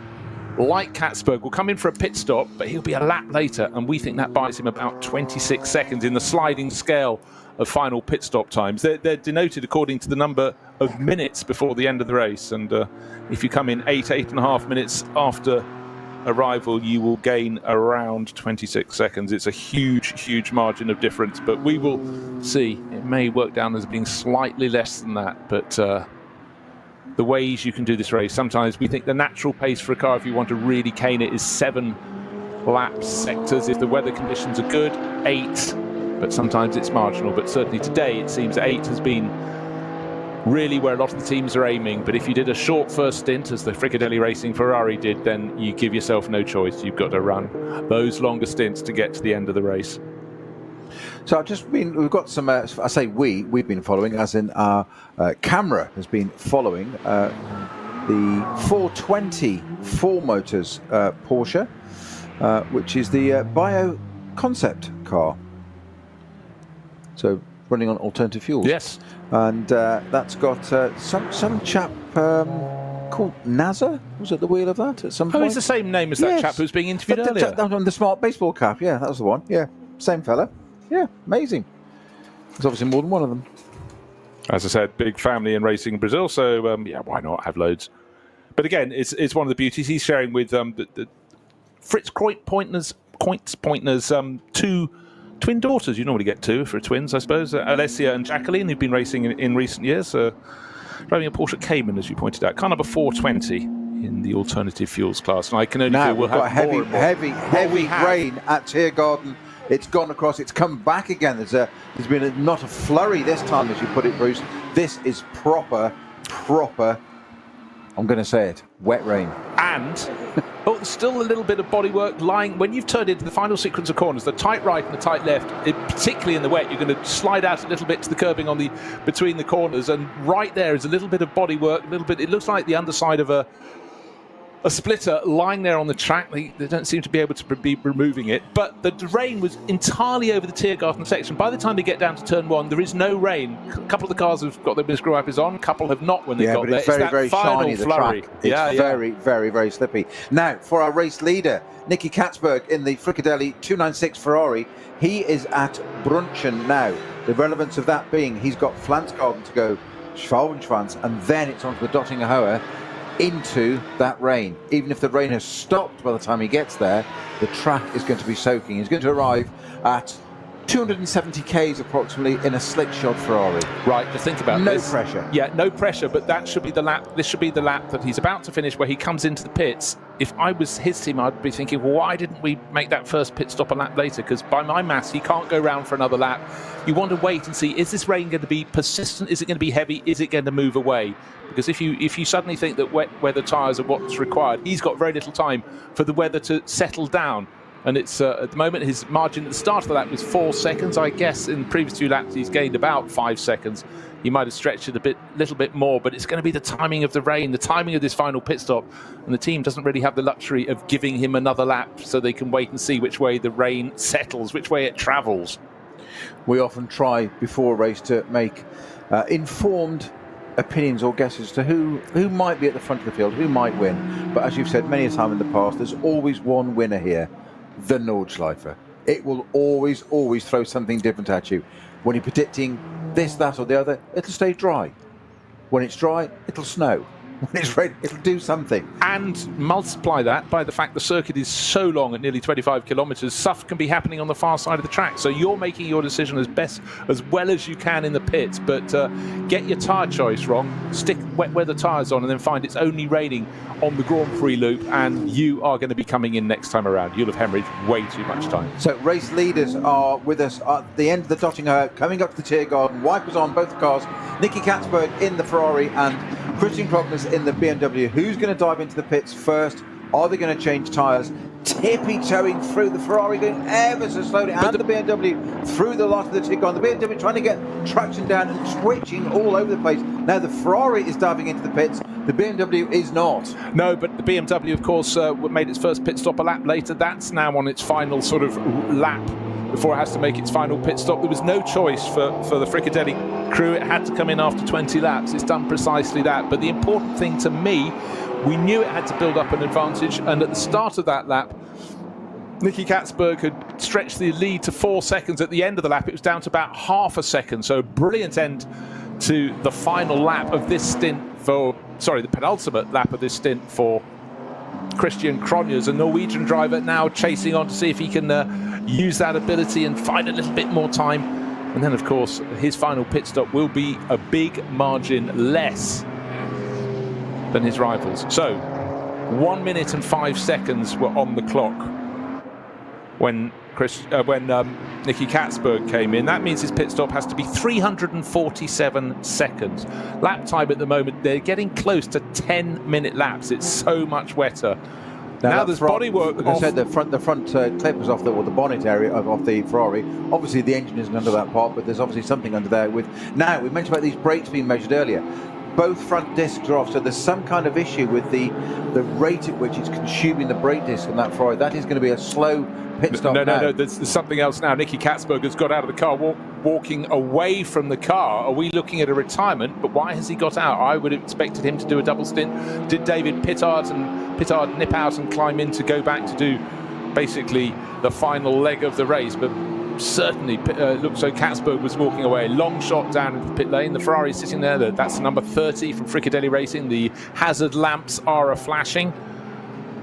like Katzberg, will come in for a pit stop, but he'll be a lap later, and we think that buys him about 26 seconds in the sliding scale of final pit stop times. They're denoted according to the number of minutes before the end of the race, and if you come in 8.5 minutes after arrival, you will gain around 26 seconds. It's a huge margin of difference, but we will see. It may work down as being slightly less than that, but the ways you can do this race, sometimes we think the natural pace for a car, if you want to really cane it, is 7 lap sectors. If the weather conditions are good, 8, but sometimes it's marginal. But certainly today it seems 8 has been really where a lot of the teams are aiming. But if you did a short first stint, as the Frikadelli Racing Ferrari did, then you give yourself no choice. You've got to run those longer stints to get to the end of the race. So we've got some, I say we've been following, as in our camera has been following the 420 4 Motors Porsche, which is the Bio Concept car. So running on alternative fuels. Yes. And that's got some chap called Nazar was at the wheel of that at some point. Oh, he's the same name as that chap who was being interviewed earlier. The smart baseball cap, yeah, that was the one. Yeah, same fella. Yeah, amazing. There's obviously more than one of them. As I said, big family in racing in Brazil, so yeah, why not have loads? But again, it's one of the beauties he's sharing with the Fritz Pointner's 2 twin daughters. You normally get 2 for twins, I suppose. Alessia and Jacqueline, who've been racing in recent years, driving a Porsche Cayman, as you pointed out, car number 420 in the alternative fuels class. And I can only feel we'll have heavy rain at Tiergarten It's gone across. It's come back again. There's been not a flurry this time, as you put it, Bruce. This is proper. I'm going to say it. Wet rain. And there's still a little bit of bodywork lying. When you've turned into the final sequence of corners, the tight right and the tight left, particularly in the wet, you're going to slide out a little bit to the curbing between the corners, and right there is a little bit of bodywork. It looks like the underside of a splitter lying there on the track. They don't seem to be able to be removing it. But the rain was entirely over the Tiergarten section. By the time they get down to turn 1, there is no rain. A couple of the cars have got their screw wipers on. A couple have not when they got there. It's very shiny, the track. It's very slippy. Now, for our race leader, Nicky Katzberg in the Frikadelli 296 Ferrari, he is at Brunchen now. The relevance of that being he's got Flansgarten to go, Schwalbenschwanz, and then it's onto the Dottinger Hohe, into that rain. Even if the rain has stopped by the time he gets there, the track is going to be soaking. He's going to arrive at 270 k's approximately in a slick-shod Ferrari. Right, just think about no this. No pressure. Yeah, no pressure, but that should be the lap. This should be the lap that he's about to finish, where he comes into the pits. If I was his team, I'd be thinking, well, why didn't we make that first pit stop a lap later? Because by my maths, he can't go round for another lap. You want to wait and see, is this rain going to be persistent? Is it going to be heavy? Is it going to move away? Because if you suddenly think that wet weather tyres are what's required, he's got very little time for the weather to settle down. And it's at the moment, his margin at the start of the lap was 4 seconds. I guess in the previous 2 laps, he's gained about 5 seconds. He might have stretched it a little bit more, but it's going to be the timing of the rain, the timing of this final pit stop. And the team doesn't really have the luxury of giving him another lap, so they can wait and see which way the rain settles, which way it travels. We often try before a race to make informed opinions or guesses to who might be at the front of the field, who might win. But as you've said many a time in the past, there's always one winner here. The Nordschleife. It will always throw something different at you. When you're predicting this, that or the other, it'll stay dry. When it's dry, it'll snow. When it's red, it'll do something. And multiply that by the fact the circuit is so long at nearly 25 kilometres, stuff can be happening on the far side of the track. So you're making your decision as well as you can in the pits, but get your tyre choice wrong, stick wet weather tyres on, and then find it's only raining on the Grand Prix loop, and you are going to be coming in next time around. You'll have hemorrhaged way too much time. So race leaders are with us at the end of the Dottinger, coming up to the Tiergarten, wipers on both cars. Nicky Katzberg in the Ferrari and Christian Krogness in the BMW. Who's going to dive into the pits first? Are they going to change tyres? Tippy-toeing through, the Ferrari going ever so slowly, and the BMW through the lot of the Tiergarten. The BMW trying to get traction down and twitching all over the place. Now the Ferrari is diving into the pits. The BMW is not. No, but the BMW, of course, made its first pit stop a lap later. That's now on its final sort of lap before it has to make its final pit stop. There was no choice for the Frikadelli crew. It had to come in after 20 laps. It's done precisely that. But the important thing to me, we knew it had to build up an advantage, and at the start of that lap, Nicky Katzberg had stretched the lead to 4 seconds. At the end of the lap, it was down to about half a second. So a brilliant end to the final lap of this stint the penultimate lap of this stint for Christian Krogness, a Norwegian driver now chasing on to see if he can use that ability and find a little bit more time. And then, of course, his final pit stop will be a big margin less than his rivals. So 1 minute and 5 seconds were on the clock when Nicky Katzberg came in. That means his pit stop has to be 347 seconds. Lap time at the moment, they're getting close to 10-minute laps. It's so much wetter. Now there's bodywork. Like I said, the front clip was off the bonnet area of the Ferrari. Obviously, the engine isn't under that part, but there's obviously something under there. Now we mentioned about these brakes being measured earlier. Both front discs are off, so there's some kind of issue with the rate at which it's consuming the brake disc on that Ferrari. That is going to be a slow pit stop. No, there's something else now. Nicky Katzberg has got out of the car, walking away from the car. Are we looking at a retirement? But why has he got out? I would have expected him to do a double stint. Did David Pittard nip out and climb in to go back to do basically the final leg of the race? But certainly looks like Katzberg was walking away. Long shot down into the pit lane. The Ferrari sitting there. That's number 30 from Frikadelli Racing. The hazard lamps are flashing,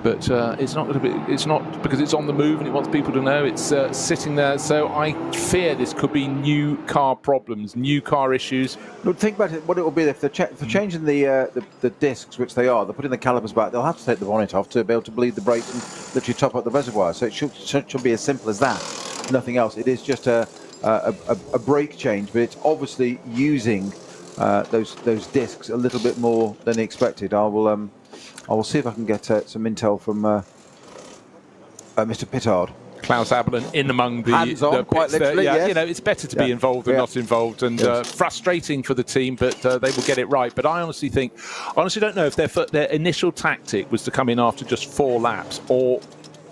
but it's not because it's on the move and it wants people to know. It's sitting there. So I fear this could be new car problems, new car issues. Look, think about it. What it will be if they're changing the discs, which they are. They're putting the calipers back. They'll have to take the bonnet off to be able to bleed the brakes and literally top up the reservoir. So it should be as simple as that. nothing else. It is just a brake change, but it's obviously using those discs a little bit more than expected. I will see if I can get some intel from Mr. Pittard. Klaus Abelin in among the hands-on, quite literally. Yeah, yes. you know, it's better to be involved than not involved, and frustrating for the team, but they will get it right. But I honestly don't know if their initial tactic was to come in after just 4 laps, or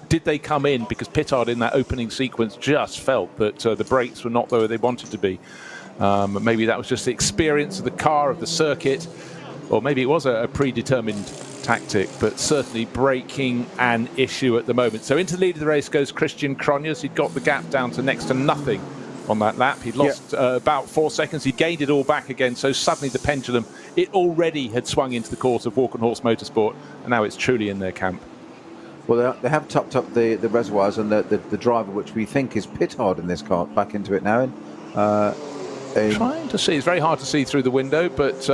did they come in because Pittard in that opening sequence just felt that the brakes were not where they wanted to be. Maybe that was just the experience of the car, of the circuit, or maybe it was a predetermined tactic, but certainly braking an issue at the moment. So into the lead of the race goes Christian Cronjes. He'd got the gap down to next to nothing on that lap. He'd lost about 4 seconds. He gained it all back again. So suddenly the pendulum, it already had swung into the course of Walkenhorst Motorsport, and now it's truly in their camp. Well, they have topped up the reservoirs, and the driver, which we think is Pittard in this car, back into it now. Trying to see. It's very hard to see through the window, but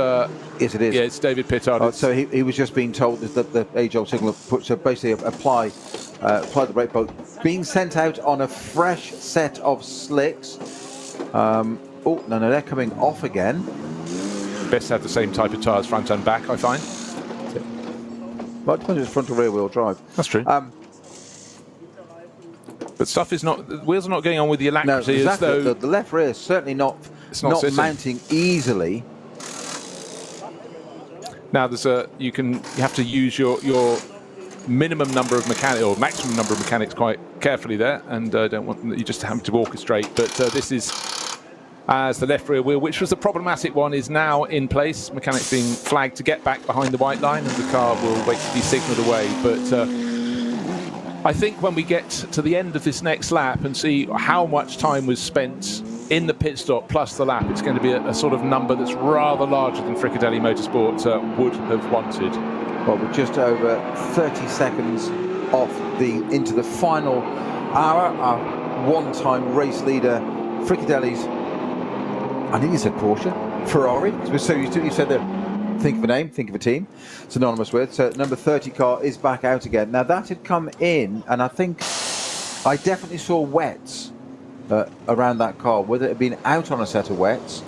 yes, it is. Yeah, it's David Pittard. So he was just being told that the age-old signal so basically apply the brake bolt, being sent out on a fresh set of slicks. Oh no, they're coming off again. Best to have the same type of tyres front and back, I find. Well, it depends if it's front or rear wheel drive. That's true. But stuff is not. The wheels are not going on with the alacrity. No, as though the left rear is certainly not mounting easily. Now there's you have to use your minimum number of mechanics or maximum number of mechanics quite carefully there, and don't want you just have to orchestrate. But this is as the left rear wheel, which was the problematic one, is now in place. Mechanics being flagged to get back behind the white line, and the car will wait to be signalled away. But I think when we get to the end of this next lap and see how much time was spent in the pit stop plus the lap, it's going to be a sort of number that's rather larger than Frikadelli Motorsport would have wanted. Well, we're just over 30 seconds off into the final hour. Our one-time race leader, Frikadelli's, I think he said Porsche, Ferrari, because we're so used to it. You said that. Think of a name, think of a team, synonymous with. So number 30 car is back out again. Now that had come in, and I think I definitely saw wets around that car. Whether it had been out on a set of wets,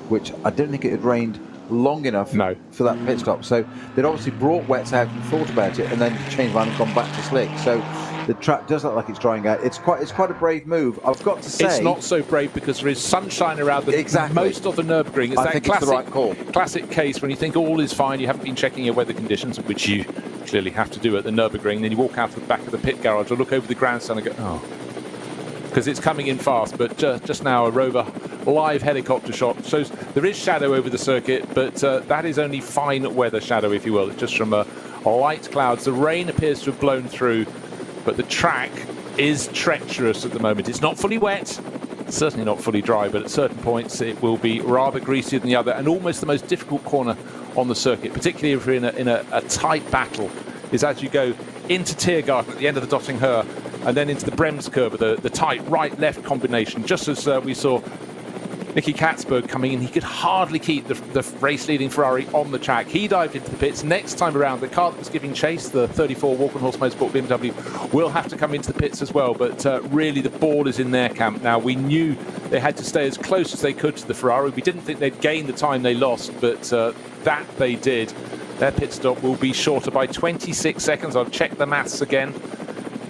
which I don't think it had rained long enough for that pit stop. So they'd obviously brought wets out and thought about it, and then changed around and gone back to slick. So the track does look like it's drying out. It's quite a brave move. I've got to say, it's not so brave because there is sunshine around most of the Nürburgring. It's that classic, it's the right call. Classic case when you think all is fine, you haven't been checking your weather conditions, which you clearly have to do at the Nürburgring. Then you walk out to the back of the pit garage or look over the grandstand and go, oh, because it's coming in fast. But just now a Rover live helicopter shot shows there is shadow over the circuit, but that is only fine weather shadow, if you will. It's just from light clouds. The rain appears to have blown through, but the track is treacherous at the moment. It's not fully wet, certainly not fully dry, but at certain points it will be rather greasier than the other, and almost the most difficult corner on the circuit, particularly if you're in a tight battle, is as you go into Tiergarten at the end of the Dottingher, and then into the Bremskurve, the tight right-left combination, just as we saw Nicky Katzberg coming in. He could hardly keep the race-leading Ferrari on the track. He dived into the pits. Next time around, the car that was giving chase, the 34 Walkenhorst Motorsport BMW, will have to come into the pits as well. But really, the ball is in their camp now. We knew they had to stay as close as they could to the Ferrari. We didn't think they'd gain the time they lost, but that they did. Their pit stop will be shorter by 26 seconds. I've checked the maths again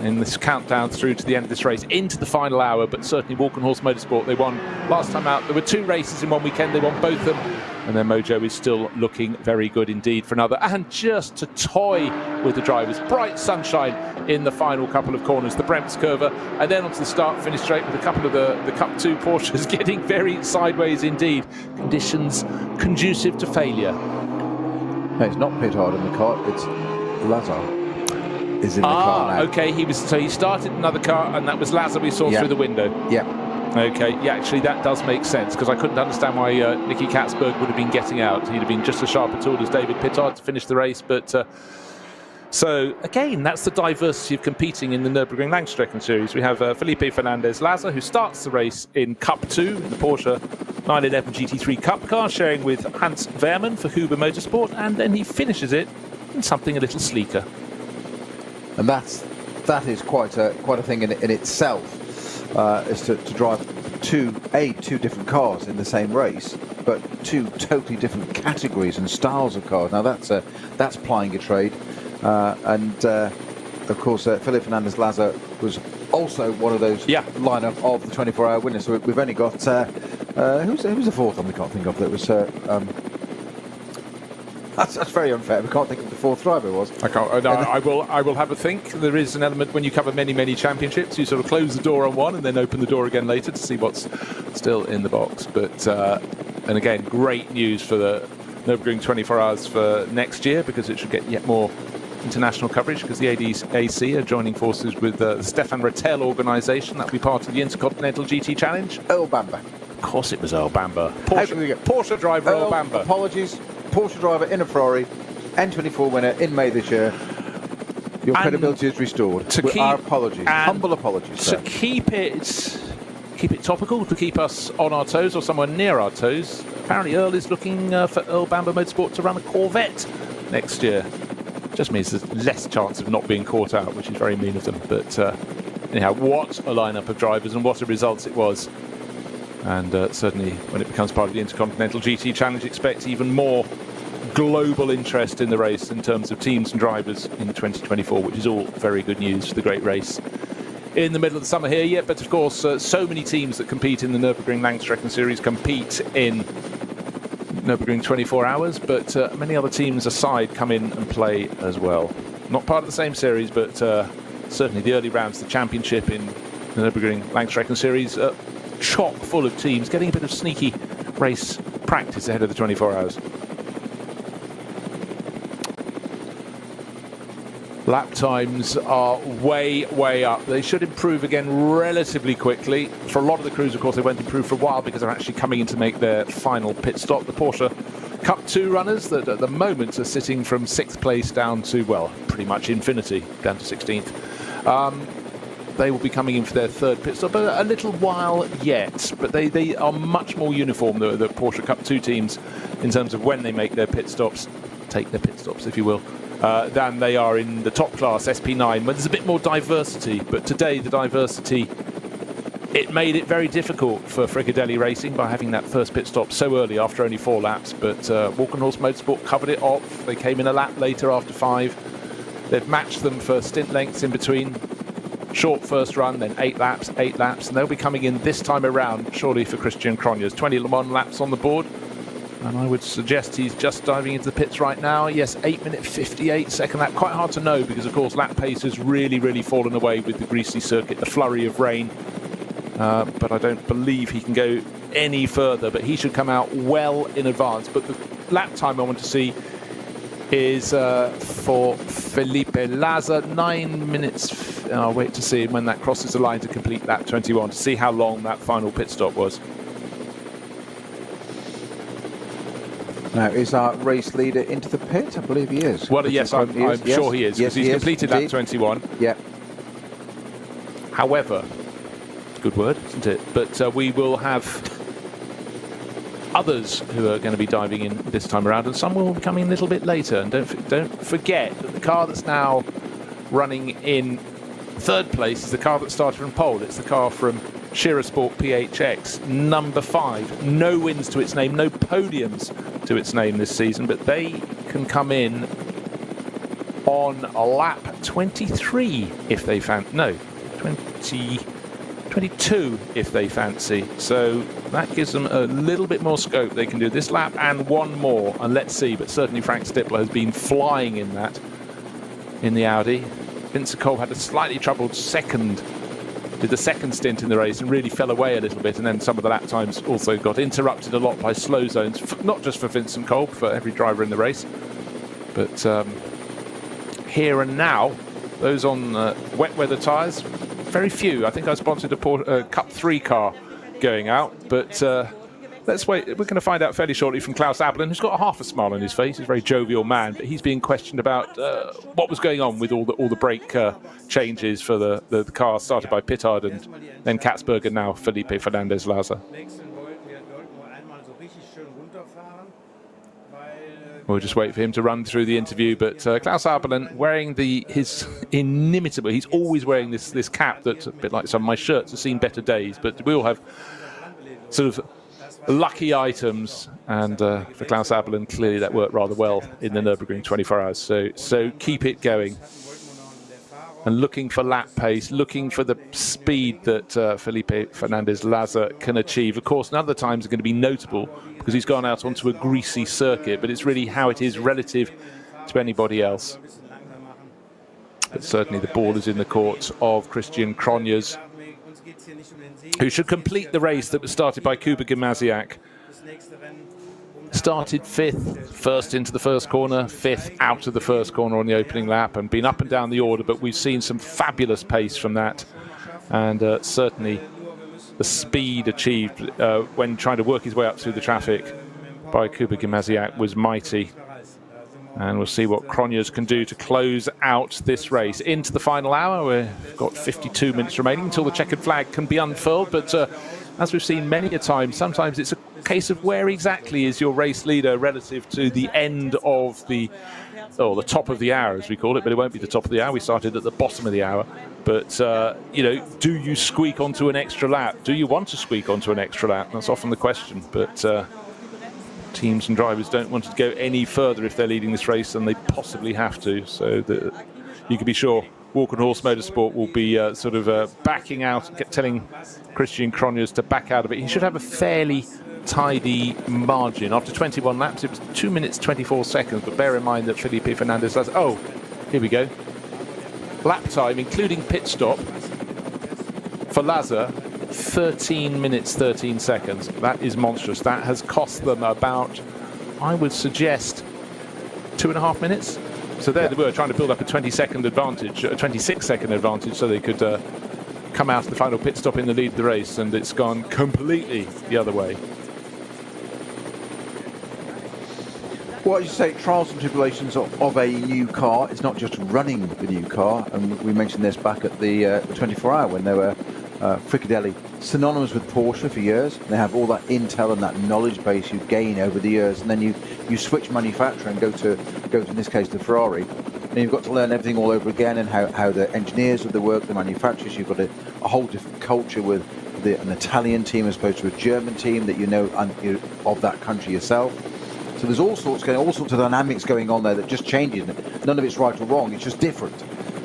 in this countdown through to the end of this race into the final hour, but certainly Walkenhorst Motorsport, they won last time out. There were 2 races in one weekend, they won both of them, and their mojo is still looking very good indeed for another. And just to toy with the drivers, bright sunshine in the final couple of corners, the Bremskurve, and then onto the start-finish straight with a couple of the Cup 2 Porsches getting very sideways indeed. Conditions conducive to failure. No, it's not Pittard in the car, it's Lazar. Is in the car now. Okay, he started another car, and that was Lazar we saw through the window. Okay, actually that does make sense, because I couldn't understand why Nicky Katzberg would have been getting out. He'd have been just as sharp a tool as David Pittard to finish the race, but so again, that's the diversity of competing in the Nürburgring Langstrecken Series. We have Felipe Fernandez Lazar, who starts the race in Cup 2, the Porsche 911 GT3 Cup car, sharing with Hans Wehrmann for Huber Motorsport, and then he finishes it in something a little sleeker. And that is quite a thing in itself. is to drive two different cars in the same race, but two totally different categories and styles of cars. Now that's plying a trade, and of course Felipe Fernandez-Laza was also one of those lineup of the 24-hour winners. So we've only got who's the fourth one we can't think of that was. That's very unfair. We can't think of the fourth driver was. I can't. No, I will have a think. There is an element when you cover many championships. You sort of close the door on one and then open the door again later to see what's still in the box. But and again, great news for the Nürburgring 24 Hours for next year, because it should get yet more international coverage, because the ADAC are joining forces with the Stefan Rattel organisation. That'll be part of the Intercontinental GT Challenge. Earl Bamber. Of course, it was Earl Bamber. Porsche driver Earl Bamber. Apologies. Porsche driver in a Ferrari, N24 winner in May this year. Your credibility is restored. Our apologies, humble apologies. To keep it topical, to keep us on our toes or somewhere near our toes, apparently Earl is looking for Earl Bamber Motorsport to run a Corvette next year. Just means there's less chance of not being caught out, which is very mean of them. But anyhow, what a lineup of drivers and what a result it was. And certainly when it becomes part of the Intercontinental GT Challenge, expect even more global interest in the race in terms of teams and drivers in 2024, which is all very good news for the great race in the middle of the summer here. Yeah, but of course, so many teams that compete in the Nürburgring Langstrecken Series compete in Nürburgring 24 Hours, but many other teams aside come in and play as well. Not part of the same series, but certainly the early rounds, the championship in the Nürburgring Langstrecken Series, chock full of teams getting a bit of sneaky race practice ahead of the 24 Hours. Lap times are way up. They should improve again relatively quickly. For a lot of the crews, of course, they won't improve for a while because they're actually coming in to make their final pit stop. The Porsche Cup 2 runners that at the moment are sitting from 6th place down to, well, pretty much infinity, down to 16th. They will be coming in for their third pit stop, a little while yet, but they are much more uniform, the Porsche Cup 2 teams, in terms of when they make their pit stops, take their pit stops, if you will, than they are in the top class SP9, where there's a bit more diversity. But today, the diversity, it made it very difficult for Frikadelli Racing by having that first pit stop so early after only 4 laps. But Walkenhorst Motorsport covered it off. They came in a lap later after 5. They've matched them for stint lengths in between. Short first run, then 8 laps, and they'll be coming in this time around, surely, for Christian Cronjes. 21 laps on the board, and I would suggest he's just diving into the pits right now. Yes, 8-minute 58 second lap. Quite hard to know because, of course, lap pace has really fallen away with the greasy circuit, the flurry of rain. But I don't believe he can go any further, but he should come out well in advance. But the lap time I want to see is for Felipe Laza, 9 minutes. I'll wait to see when that crosses the line to complete lap 21 to see how long that final pit stop was. Now, is our race leader into the pit? I believe he is. Well, yes, I'm sure he is, because he's completed lap 21. Yeah. However, good word, isn't it? But we will have others who are going to be diving in this time around, and some will be coming a little bit later. And don't forget that the car that's now running in third place is the car that started from pole. It's the car from Shearer Sport PHX, number 5. No wins to its name, no podiums to its name this season, but they can come in on lap 23 if they fancy. No, 22 if they fancy. So that gives them a little bit more scope. They can do this lap and one more, and let's see. But certainly Frank Stippler has been flying in that, in the Audi. Vincent Cole had a slightly troubled second, did the second stint in the race and really fell away a little bit, and then some of the lap times also got interrupted a lot by slow zones, not just for Vincent Cole, for every driver in the race. But here and now, those on wet weather tyres, very few. I think I sponsored a Cup 3 car going out, but let's wait. We're going to find out fairly shortly from Klaus Abelin, who's got half a smile on his face. He's a very jovial man, but he's being questioned about what was going on with all the brake changes for the car started by Pittard and then Katzberg and now Felipe Fernandez-Laza. We'll just wait for him to run through the interview. But Klaus Abelen wearing his inimitable, he's always wearing this cap that's a bit like some of my shirts have seen better days, but we all have sort of lucky items, and for Klaus Abelen, clearly that worked rather well in the Nürburgring 24 hours. So keep it going. And looking for lap pace, looking for the speed that Felipe Fernandez-Laza can achieve. Of course, none of the times are going to be notable because he's gone out onto a greasy circuit, but it's really how it is relative to anybody else. But certainly the ball is in the court of Christian Cronjes, who should complete the race that was started by Kuba Gimasiak. Started fifth, first into the first corner, fifth out of the first corner on the opening lap, and been up and down the order, but we've seen some fabulous pace from that, and certainly the speed achieved when trying to work his way up through the traffic by Kuba Gimasiak was mighty. And we'll see what Cronjes can do to close out this race. Into the final hour, we've got 52 minutes remaining until the checkered flag can be unfurled, but as we've seen many a time, sometimes it's a case of where exactly is your race leader relative to the end of the top of the hour, as we call it, but it won't be the top of the hour. We started at the bottom of the hour. But, you know, do you squeak onto an extra lap? Do you want to squeak onto an extra lap? That's often the question. But teams and drivers don't want to go any further if they're leading this race than they possibly have to. So you can be sure Walk and Horse Motorsport will be backing out, telling Christian Cronjes to back out of it. He should have a fairly tidy margin. After 21 laps, it was 2 minutes 24 seconds, but bear in mind that Felipe Fernandez has, here we go, lap time including pit stop for Laza, 13 minutes 13 seconds. That is monstrous. That has cost them about, I would suggest, 2.5 minutes. So there they were trying to build up a 26-second advantage so they could come out of the final pit stop in the lead of the race, and it's gone completely the other way. Well, as you say, trials and tribulations of a new car. It's not just running the new car, and we mentioned this back at the 24 hour when they were Frikadelli, synonymous with Porsche for years. They have all that intel and that knowledge base you gain over the years, and then you switch manufacturer and go to in this case to Ferrari, and you've got to learn everything all over again, and how the engineers do the work, the manufacturers. You've got a whole different culture with an Italian team as opposed to a German team that you know of that country yourself. So there's all sorts of dynamics going on there that just changes. None of it's right or wrong. It's just different.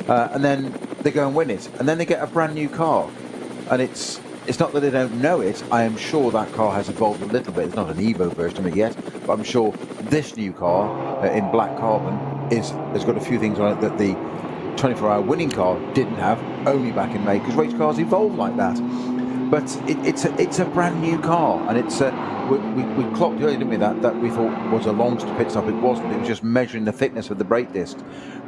And then they go and win it, and then they get a brand new car. And it's not that they don't know it. I am sure that car has evolved a little bit. It's not an Evo version of it yet, but I'm sure this new car in black carbon has got a few things on it that the 24-hour winning car didn't have, only back in May, because race cars evolve like that. But it's a brand new car, and it's we clocked earlier, didn't we, that we thought was a long pit stop. It wasn't. It was just measuring the thickness of the brake disc.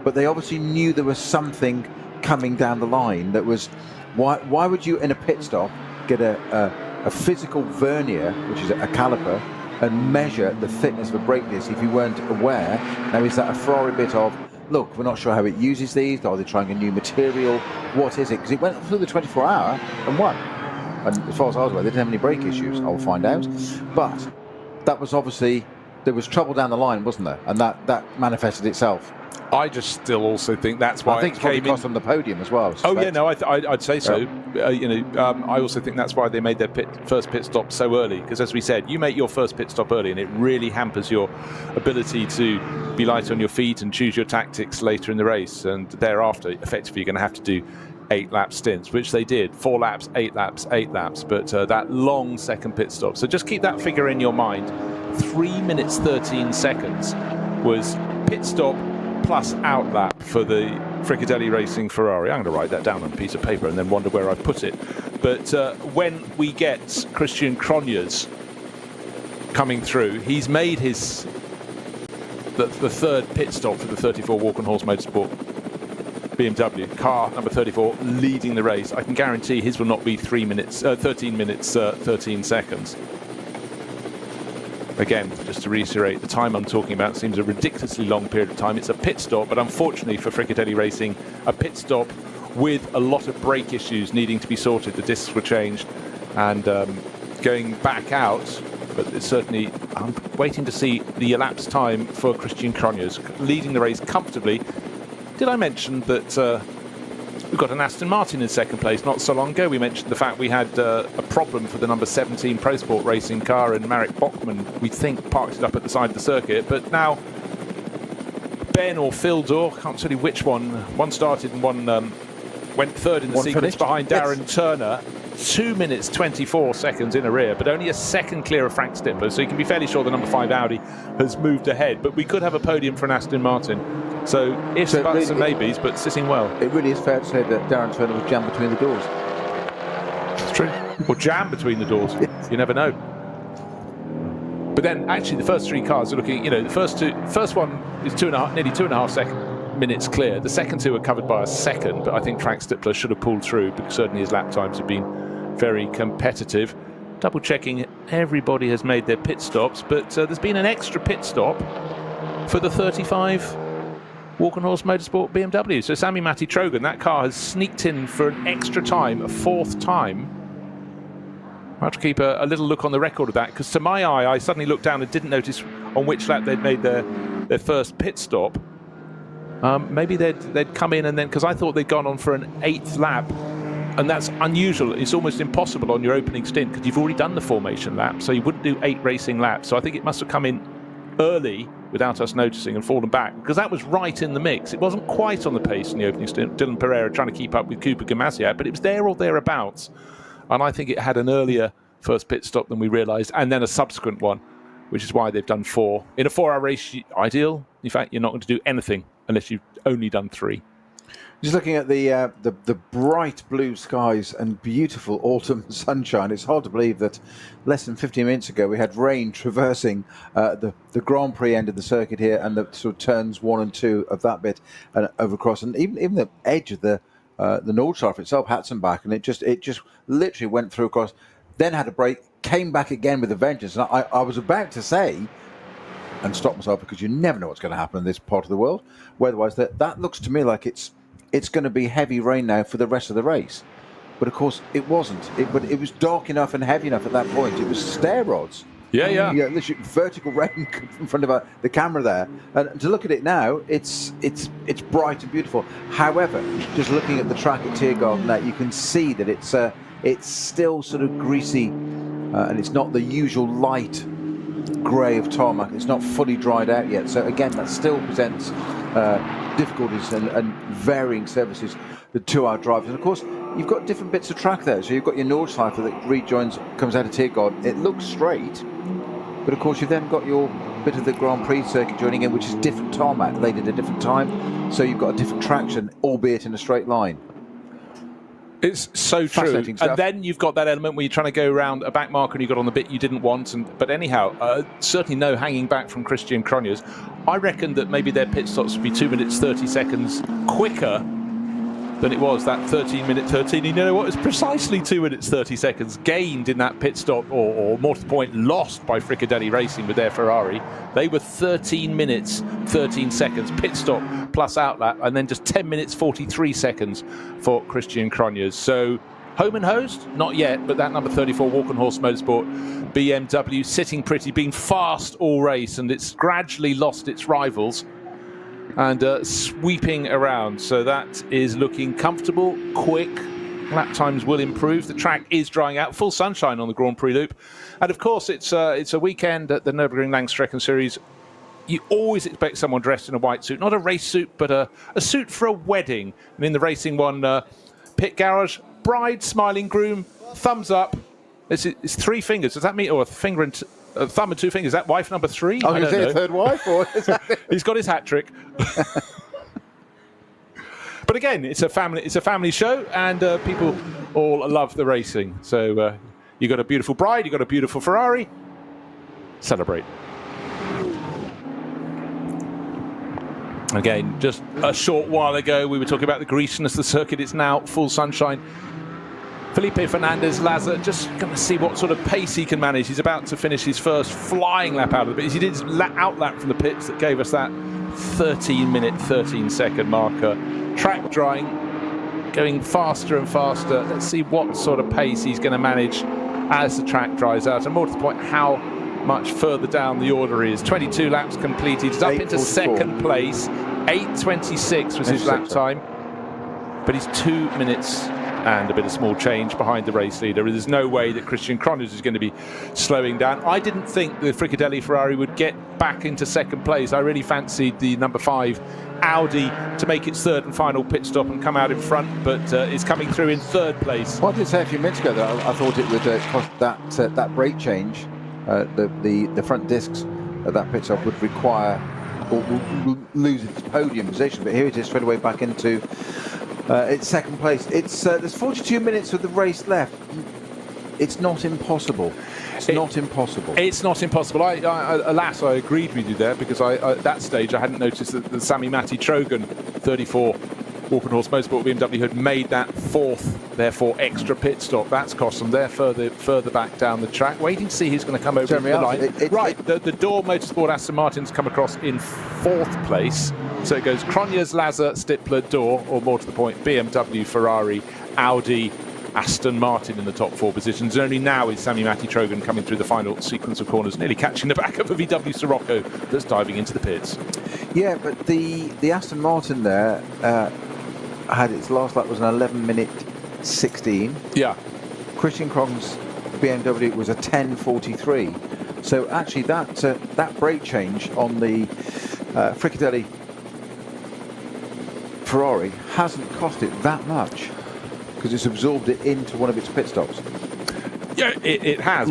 But they obviously knew there was something coming down the line that was. Why would you in a pit stop get a physical vernier, which is a caliper, and measure the thickness of a brake disc if you weren't aware? Now, is that a Ferrari bit of, look, we're not sure how it uses these, are they trying a new material, what is it? Because it went through the 24 hour and won. And as far as I was aware, they didn't have any brake issues. I'll find out. But that was obviously, there was trouble down the line, wasn't there? And that manifested itself. I just still also think that's why I think it probably cost them the podium as well. Oh yeah, no, I'd say so. I also think that's why they made their first pit stop so early, because as we said, you make your first pit stop early and it really hampers your ability to be light on your feet and choose your tactics later in the race, and thereafter effectively you're going to have to do 8-lap stints, which they did. 4 laps, 8 laps, 8 laps, but that long second pit stop. So just keep that figure in your mind. 3 minutes 13 seconds was pit stop plus outlap for the Frikadelli Racing Ferrari. I'm going to write that down on a piece of paper and then wonder where I put it. But when we get Christian Cronjes coming through, he's made the third pit stop for the 34 Walk and Horse Motorsport BMW car number 34, leading the race. I can guarantee his will not be 13 minutes 13 seconds. Again, just to reiterate, the time I'm talking about seems a ridiculously long period of time. It's a pit stop, but unfortunately for Frikadelli Racing, a pit stop with a lot of brake issues needing to be sorted. The discs were changed, and going back out but it's certainly, I'm waiting to see the elapsed time for Christian Cronjes, leading the race comfortably. Did I mention that we've got an Aston Martin in second place? Not so long ago we mentioned the fact we had a problem for the number 17 Pro Sport Racing car, and Marek Bachmann, we think, parked it up at the side of the circuit. But now Ben or Phil Dorr, can't tell you which one started and one went third in the sequence behind Darren Turner. 2 minutes 24 seconds in a rear, but only a second clear of Frank Stippler, so you can be fairly sure the number 5 Audi has moved ahead. But we could have a podium for an Aston Martin. So ifs, buts and maybes, but sitting well. It really is fair to say that Darren Turner was jammed between the doors. It's true. Or jammed between the doors. You never know. But then actually the first 3 cars are looking, the first one is nearly 2.5 minutes clear. The second 2 are covered by a second, but I think Frank Stippler should have pulled through, because certainly his lap times have been very competitive. Double checking, everybody has made their pit stops, but there's been an extra pit stop for the 35 Walkenhorst Motorsport BMW. So Sami Matti Trogan, that car has sneaked in for an extra time, a 4th time. I have to keep a little look on the record of that, because to my eye, I suddenly looked down and didn't notice on which lap they'd made their first pit stop. Maybe they'd come in and then, because I thought they'd gone on for an 8th lap, and that's unusual. It's almost impossible on your opening stint, because you've already done the formation lap, so you wouldn't do 8 racing laps. So I think it must have come in early without us noticing and fallen back, because that was right in the mix. It wasn't quite on the pace in the opening stint. Dylan Pereira trying to keep up with Cooper Gamasiak, but it was there or thereabouts. And I think it had an earlier first pit stop than we realised, and then a subsequent one, which is why they've done 4. In a 4-hour race, ideal. In fact, you're not going to do anything unless you've only done 3. Just looking at the bright blue skies and beautiful autumn sunshine, it's hard to believe that less than 15 minutes ago we had rain traversing the Grand Prix end of the circuit here, and the sort of turns 1 and 2 of that bit and over across, and even the edge of the Nordschleife itself, Hatzenbach, and it just literally went through across, then had a break, came back again with a vengeance. And I was about to say, and stop myself, because you never know what's going to happen in this part of the world weather-wise, that looks to me like it's going to be heavy rain now for the rest of the race. But of course it wasn't. It was dark enough and heavy enough at that point. It was stair rods. Yeah, literally vertical rain in front of the camera there. And to look at it now, it's bright and beautiful. However, just looking at the track at Tiergarten now, you can see that it's still sort of greasy, and it's not the usual light grey of tarmac. It's not fully dried out yet. So again, that still presents difficulties and varying services to our drivers. And of course, you've got different bits of track there. So you've got your Nordschleife that comes out of Tiergarten. It looks straight, but of course you've then got your bit of the Grand Prix circuit joining in, which is different tarmac laid at a different time. So you've got a different traction, albeit in a straight line. It's so true. And then you've got that element where you're trying to go around a back marker and you got on the bit you didn't want. But anyhow, certainly no hanging back from Christian Cronjes. I reckon that maybe their pit stops would be 2 minutes 30 seconds quicker than it was that 13 minute 13. You know what? It's precisely 2 minutes 30 seconds gained in that pit stop, or more to the point, lost by Frikadelli Racing with their Ferrari. They were 13 minutes 13 seconds pit stop plus outlap, and then just 10 minutes 43 seconds for Christian Cronjes. So home and hosed? Not yet, but that number 34 Walkenhorst Motorsport BMW sitting pretty, being fast all race, and it's gradually lost its rivals and sweeping around. So that is looking comfortable, quick. Lap times will improve. The track is drying out. Full sunshine on the Grand Prix loop. And of course, it's a weekend at the Nürburgring Langstrecken Series. You always expect someone dressed in a white suit. Not a race suit, but a suit for a wedding. And in the racing one, pit garage, bride, smiling groom, thumbs up. It's 3 fingers. Does that mean, or a finger and a thumb and 2 fingers? Is that wife number 3? I was going to say a third wife, or is that... He's got his hat trick. But again, it's a family show, and people all love the racing. So you got a beautiful bride, you got a beautiful Ferrari. Celebrate. Again, just a short while ago, we were talking about the greasiness of the circuit. It's now full sunshine. Felipe Fernandez-Lazar, just going to see what sort of pace he can manage. He's about to finish his first flying lap out of the pits. He did his outlap from the pits that gave us that 13-minute, 13-second marker. Track drying, going faster and faster. Let's see what sort of pace he's going to manage as the track dries out. And more to the point, how much further down the order he is. 22 laps completed. He's up into 8:44. second place. 8:26 was his lap time. But he's 2 minutes and a bit of small change behind the race leader. There's no way that Christian Cronjes is going to be slowing down. I didn't think the Frikadelli Ferrari would get back into second place. I really fancied the number 5 Audi to make its third and final pit stop and come out in front, but is coming through in third place. Well, I did say a few minutes ago that I thought it would cost that brake change, the front discs at that pit stop would require or lose its podium position, but here it is straight away back into it's second place. It's there's 42 minutes of the race left. It's not impossible. It's not impossible. It's not impossible. Alas, I agreed with you there, because at that stage I hadn't noticed that the Sami Trogan 34 Walkenhorst Motorsport BMW had made that fourth, therefore extra pit stop. That's cost them. They're further back down the track, waiting to see who's going to come over the line. The Door Motorsport Aston Martin's come across in fourth place. So it goes Cronjes, Lazar, Stippler, Door, or more to the point, BMW, Ferrari, Audi, Aston Martin in the top 4 positions. And only now is Sami Trogan coming through the final sequence of corners, nearly catching the back of a VW Sirocco that's diving into the pits. Yeah, but the Aston Martin there had its last lap was an 11:minute 16. Yeah. Christian Cronjes BMW was a 10:43. So actually that brake change on the Frikadelli Ferrari hasn't cost it that much, because it's absorbed it into one of its pit stops. Yeah, it has,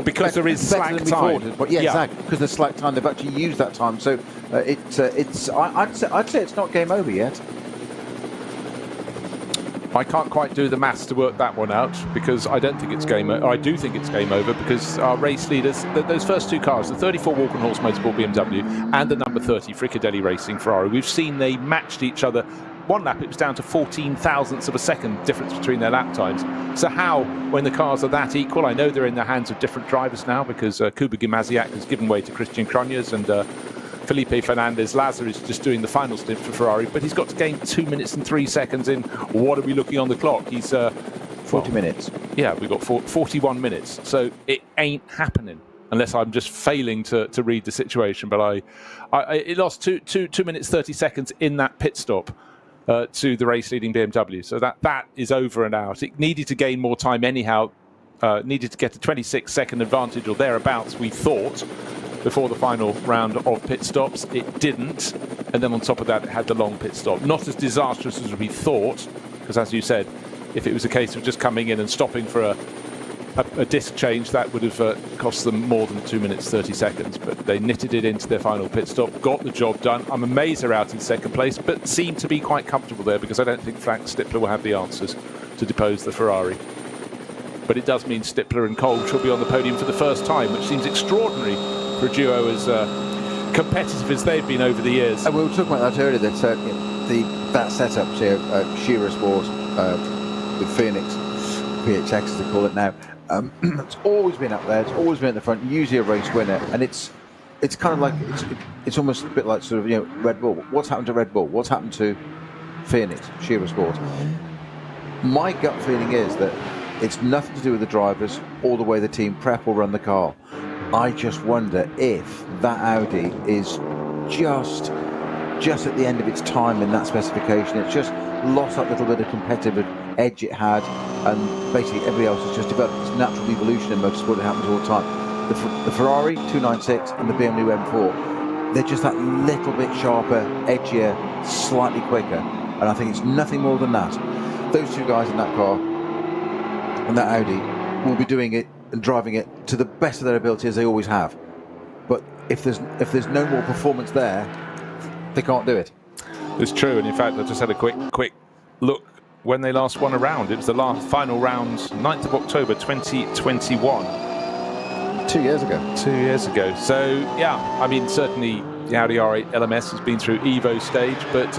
because there is slack time. But yeah, exactly, because there's slack time. They've actually used that time, so I'd say it's not game over yet. I can't quite do the maths to work that one out, because I don't think it's game over. I do think it's game over, because our race leaders, those first 2 cars, the 34 Walkenhorst Motorsport BMW and the number 30 Frikadelli Racing Ferrari, we've seen they matched each other. One lap it was down to 14 thousandths of a second difference between their lap times. So how, when the cars are that equal? I know they're in the hands of different drivers now, because Kuba Gimaziak has given way to Christian Cronjes, and Felipe Fernandez Lazar is just doing the final stint for Ferrari, but he's got to gain 2 minutes and 3 seconds in. What are we looking on the clock? He's 40 minutes. Yeah, we've got 41 minutes, so it ain't happening unless I'm just failing to read the situation. But it lost 2 minutes 30 seconds in that pit stop to the race leading BMW, so that is over and out. It needed to gain more time anyhow, needed to get a 26-second advantage or thereabouts, we thought, before the final round of pit stops. It didn't, and then on top of that it had the long pit stop. Not as disastrous as we thought, because as you said, if it was a case of just coming in and stopping for a disc change, that would have cost them more than 2 minutes 30 seconds, but they knitted it into their final pit stop, got the job done. I'm amazed they're out in second place, but seem to be quite comfortable there, because I don't think Frank Stippler will have the answers to depose the Ferrari. But it does mean Stippler and Kolb will be on the podium for the first time, which seems extraordinary for a duo as competitive as they've been over the years. And we were talking about that earlier, that that setup, Shearer Sport with Phoenix, PHX as they call it now, it's always been up there, it's always been at the front, usually a race winner, and it's kind of like, it's almost a bit like sort of, Red Bull. What's happened to Red Bull? What's happened to Phoenix, Shearer Sport? My gut feeling is that it's nothing to do with the drivers or the way the team prep or run the car. I just wonder if that Audi is just at the end of its time in that specification. It's just lost that little bit of competitive edge it had, and basically everybody else has just developed this natural evolution in motorsport. It happens all the time. The Ferrari 296 and the BMW M4, they're just that little bit sharper, edgier, slightly quicker, and I think it's nothing more than that. Those 2 guys in that car and that Audi will be doing it and driving it to the best of their ability, as they always have. But if there's no more performance there, they can't do it. It's true, and in fact I just had a quick look when they last won a round. It was the final round, 9th of October 2021. 2 years ago. 2 years ago. So yeah, I mean, certainly the Audi R8 LMS has been through Evo stage, but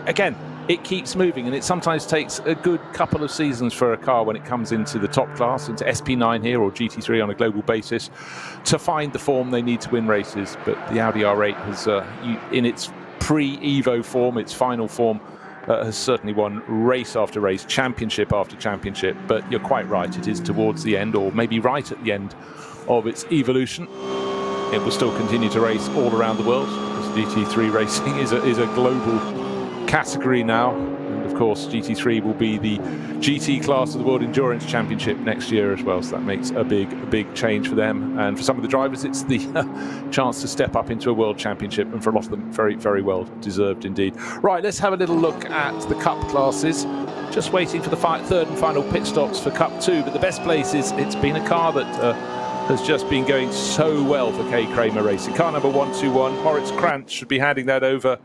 again, it keeps moving, and it sometimes takes a good couple of seasons for a car, when it comes into the top class, into SP9 here or GT3 on a global basis, to find the form they need to win races. But the Audi R8 has, in its pre-Evo form, its final form, has certainly won race after race, championship after championship. But you're quite right, it is towards the end, or maybe right at the end of its evolution. It will still continue to race all around the world, because GT3 racing is a global category now. And of course, GT3 will be the GT class of the World Endurance Championship next year as well, so that makes a big change for them. And for some of the drivers, it's the chance to step up into a World Championship, and for a lot of them, very, very well deserved indeed. Right, let's have a little look at the Cup classes. Just waiting for the third and final pit stops for Cup 2, but the best place is, it's been a car that has just been going so well for K. Kramer Racing. Car number 121, Moritz Krantz should be handing that over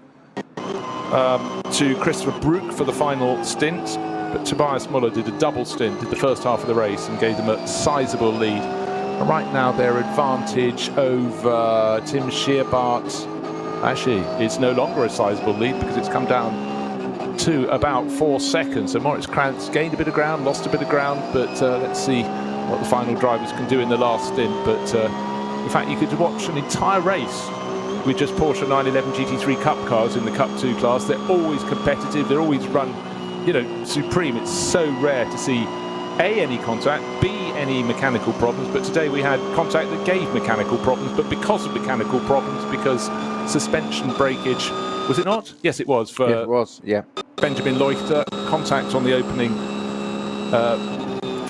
to Christopher Brook for the final stint, but Tobias Muller did a double stint, did the first half of the race and gave them a sizable lead. And right now their advantage over Tim Scheerbart, actually it's no longer a sizable lead, because it's come down to about 4 seconds. So Moritz Krantz gained a bit of ground, lost a bit of ground, but let's see what the final drivers can do in the last stint. But in fact, you could watch an entire race with just Porsche 911 GT3 Cup cars in the Cup 2 class. They're always competitive, they're always run, you know, supreme. It's so rare to see A, any contact, B, any mechanical problems, but today we had contact that gave mechanical problems, but because of mechanical problems, because suspension breakage, was it not? Yes, it was. For yeah, it was, yeah. Benjamin Leuchter, contact on the opening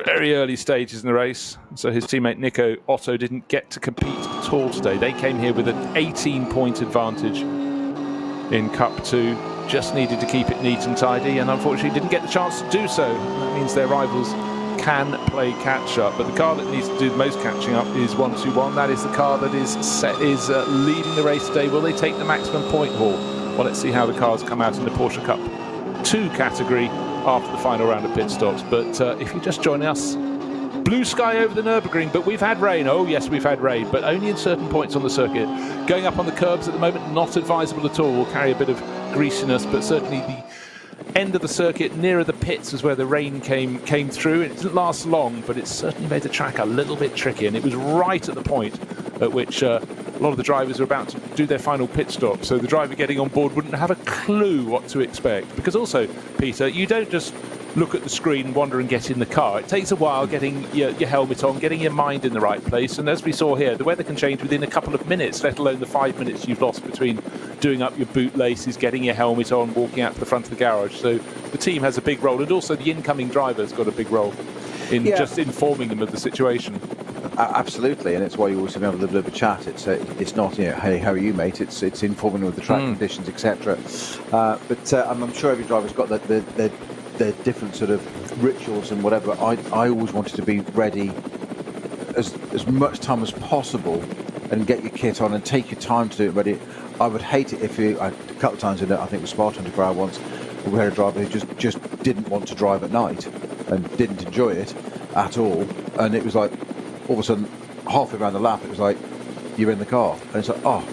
very early stages in the race, so his teammate Nico Otto didn't get to compete at all today. They came here with an 18-point advantage in Cup 2, just needed to keep it neat and tidy, and unfortunately didn't get the chance to do so. That means their rivals can play catch-up, but the car that needs to do the most catching up is 121. That is the car that is leading the race today. Will they take the maximum point haul? Well, let's see how the cars come out in the Porsche Cup 2 category after the final round of pit stops. But if you're just joining us, blue sky over the Nürburgring, but we've had rain. Oh yes, we've had rain, but only in certain points on the circuit. Going up on the curbs at the moment, not advisable at all. Will carry a bit of greasiness, but certainly the end of the circuit nearer the pits is where the rain came through. It didn't last long, but it certainly made the track a little bit tricky, and it was right at the point at which a lot of the drivers were about to do their final pit stop, so the driver getting on board wouldn't have a clue what to expect. Because also, Peter, you don't just look at the screen, wander and get in the car. It takes a while getting your helmet on, getting your mind in the right place, and as we saw here, the weather can change within a couple of minutes, let alone the 5 minutes you've lost between doing up your boot laces, getting your helmet on, walking out to the front of the garage. So the team has a big role, and also the incoming driver's got a big role in just informing them of the situation. Absolutely, and it's why you always have a little bit of a chat. It's not, you know, hey, how are you, mate? It's informing them of the track conditions, etc. But I'm sure every driver's got their different sort of rituals and whatever. I always wanted to be ready as much time as possible and get your kit on and take your time to do it ready. I would hate it if a couple of times in it, I think it was Spa 24 Hour once, we had a driver who just didn't want to drive at night and didn't enjoy it at all, and it was like all of a sudden halfway around the lap it was like you're in the car, and it's like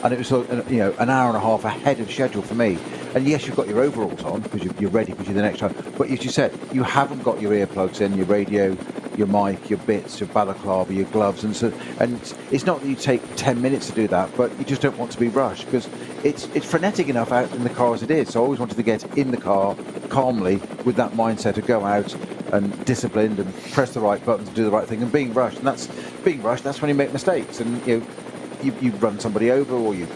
and it was sort of, you know, an hour and a half ahead of schedule for me. And yes, you've got your overalls on because you're ready because you're the next time, but as you said, you haven't got your earplugs in, your radio, your mic, your bits, your balaclava, your gloves, and it's not that you take 10 minutes to do that, but you just don't want to be rushed because it's frenetic enough out in the car as it is. So I always wanted to get in the car calmly with that mindset to go out and disciplined and press the right buttons and do the right thing, and being rushed. And that's when you make mistakes, and you run somebody over or you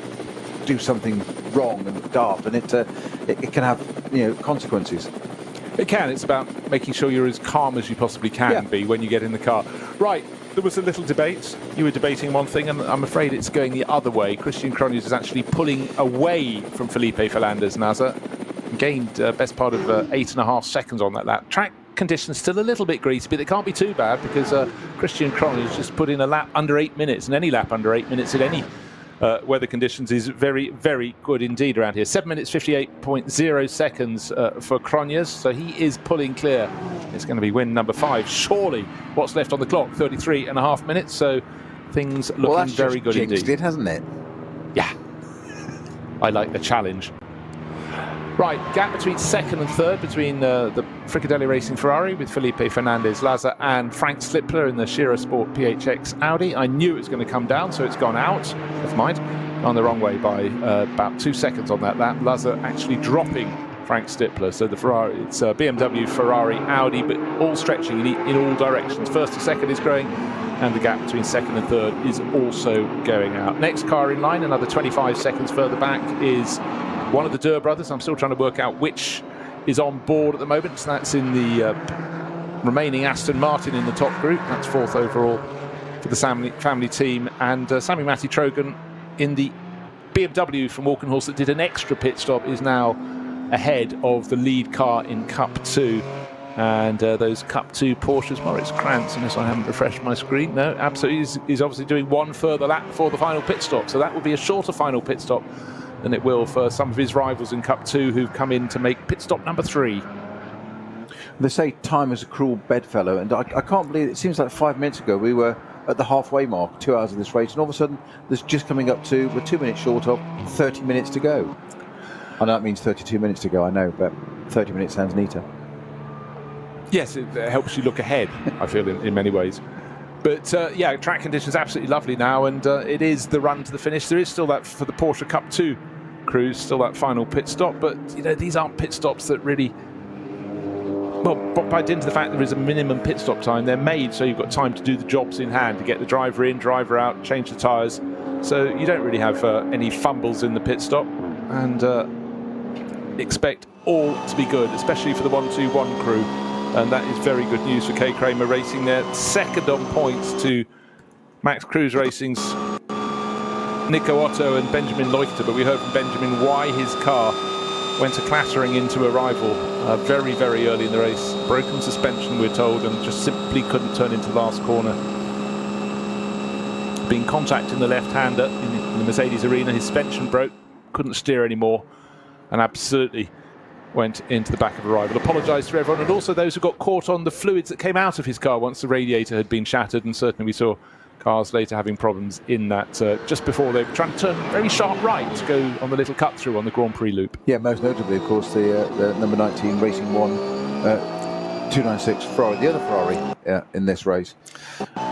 do something wrong and daft, and it can have, you know, consequences. It can. It's about making sure you're as calm as you possibly can be when you get in the car. Right, there was a little debate. You were debating one thing, and I'm afraid it's going the other way. Christian Cronjes is actually pulling away from Felipe Fernández-Nasa. Gained best part of 8.5 seconds on that lap. Track conditions still a little bit greasy, but it can't be too bad because Christian Cronjes just put in a lap under 8 minutes, and any lap under 8 minutes in any weather conditions is very, very good indeed around here. 7 minutes 58.0 seconds for Cronjes, so he is pulling clear. It's going to be win number 5. Surely what's left on the clock, 33.5 minutes, so things looking very good indeed. It, hasn't it? Yeah. I like the challenge. Right, gap between second and third between the Frikadelli Racing Ferrari with Felipe Fernández-Nasa and Frank Slipler in the Scherer Sport PHX Audi. I knew it was going to come down, so it's gone out. Never mind. Gone the wrong way by about 2 seconds on that lap. Nasa actually dropping Frank Slipler. So the Ferrari, it's BMW, Ferrari, Audi, but all stretching in all directions. First to second is growing and the gap between second and third is also going out. Next car in line, another 25 seconds further back, is one of the Durr brothers. I'm still trying to work out which is on board at the moment. So that's in the remaining Aston Martin in the top group. That's fourth overall for the family team. And Sammy Matty Trogan in the BMW from Walkenhorst that did an extra pit stop is now ahead of the lead car in Cup 2. And those Cup 2 Porsches, Moritz Krantz, unless I haven't refreshed my screen. No, absolutely. He's obviously doing one further lap before the final pit stop. So that will be a shorter final pit stop than it will for some of his rivals in Cup 2 who've come in to make pit stop number 3. They say time is a cruel bedfellow, and I can't believe it. Seems like 5 minutes ago we were at the halfway mark, 2 hours of this race, and all of a sudden there's just coming up to, we're 2 minutes short of 30 minutes to go. I know that means 32 minutes to go, I know, but 30 minutes sounds neater. Yes, it helps you look ahead, I feel, in many ways. But yeah, track conditions absolutely lovely now, and it is the run to the finish. There is still that, for the Porsche Cup 2 crews, still that final pit stop, but you know, these aren't pit stops that really, well, by dint of the fact there is a minimum pit stop time, they're made so you've got time to do the jobs in hand, to get the driver in, driver out, change the tyres. So you don't really have any fumbles in the pit stop, and expect all to be good, especially for the 1-2-1 crew. And that is very good news for K Kramer Racing. They're second on points to Max Cruz Racing's Nico Otto and Benjamin Leuchter, but we heard from Benjamin why his car went clattering into a rival very, very early in the race. Broken suspension, we're told, and just simply couldn't turn into the last corner. Been contacting the left-hander in the Mercedes arena. His suspension broke, couldn't steer anymore, and absolutely went into the back of a rival. Apologised to everyone, and also those who got caught on the fluids that came out of his car once the radiator had been shattered, and certainly we saw cars later having problems in that just before they were trying to turn very sharp right to go on the little cut through on the Grand Prix loop. Yeah, most notably, of course, the number 19 Racing 1 296 Ferrari, the other Ferrari in this race.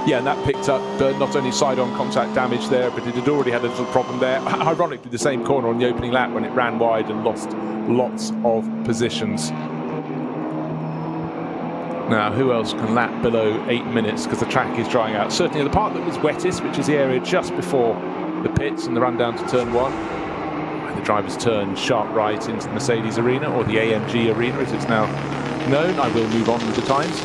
Yeah, and that picked up not only side-on contact damage there, but it had already had a little problem there. Ironically, the same corner on the opening lap when it ran wide and lost lots of positions. Now, who else can lap below 8 minutes because the track is drying out? Certainly the part that was wettest, which is the area just before the pits and the run down to turn 1. And the drivers turn sharp right into the Mercedes arena, or the AMG arena as it's now known. I will move on with the times.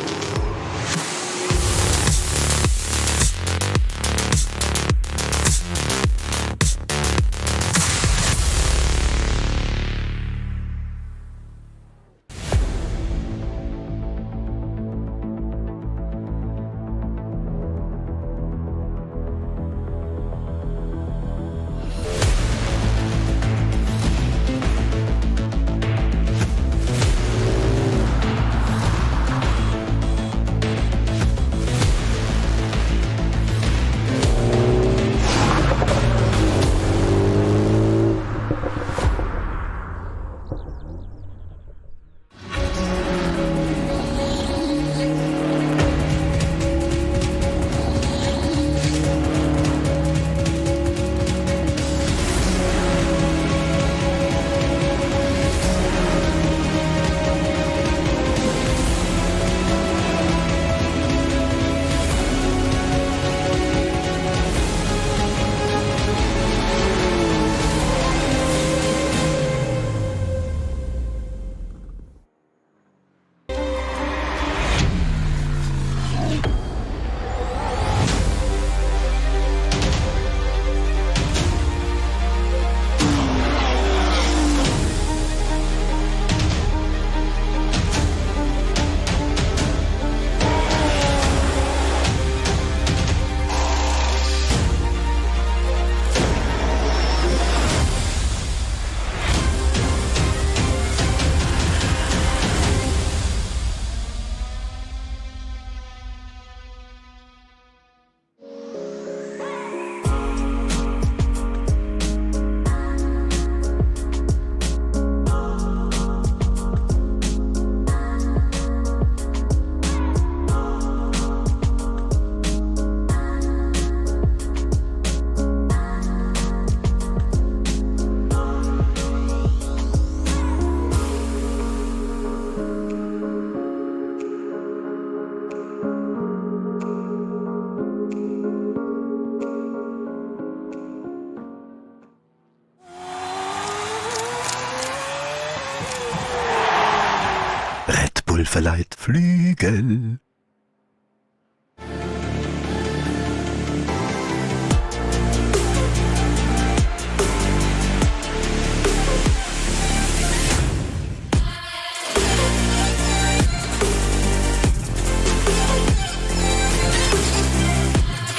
Vogel verleiht Flügel.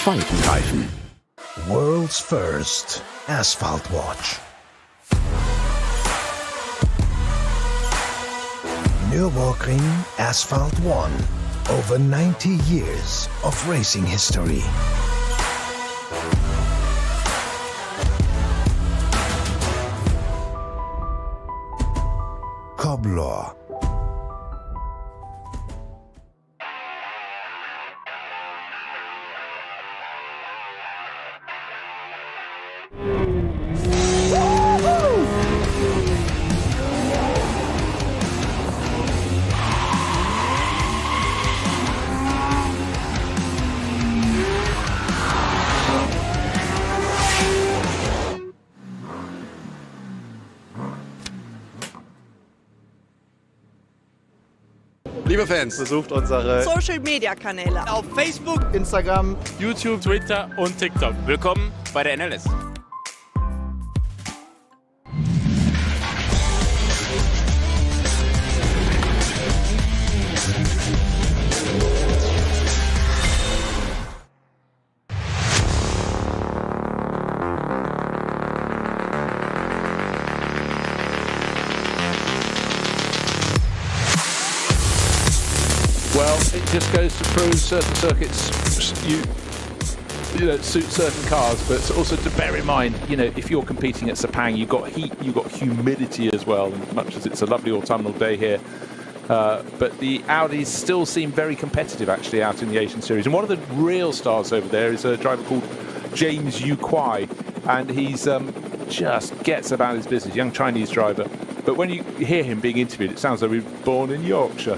Faltenreifen. World's first asphalt watch. Nürburgring Asphalt 1. Over 90 years of racing history. Cobbler. Liebe Fans, besucht unsere Social-Media-Kanäle Auf Facebook, Instagram, YouTube, Twitter und TikTok. Willkommen bei der NLS. Well, it just goes to prove certain circuits you know, suit certain cars, but also to bear in mind, you know, if you're competing at Sepang, you've got heat, you've got humidity as well, much as it's a lovely autumnal day here. But the Audis still seem very competitive actually out in the Asian Series. And one of the real stars over there is a driver called James Yu Kwai, and he's just gets about his business, young Chinese driver. But when you hear him being interviewed, it sounds like he was born in Yorkshire.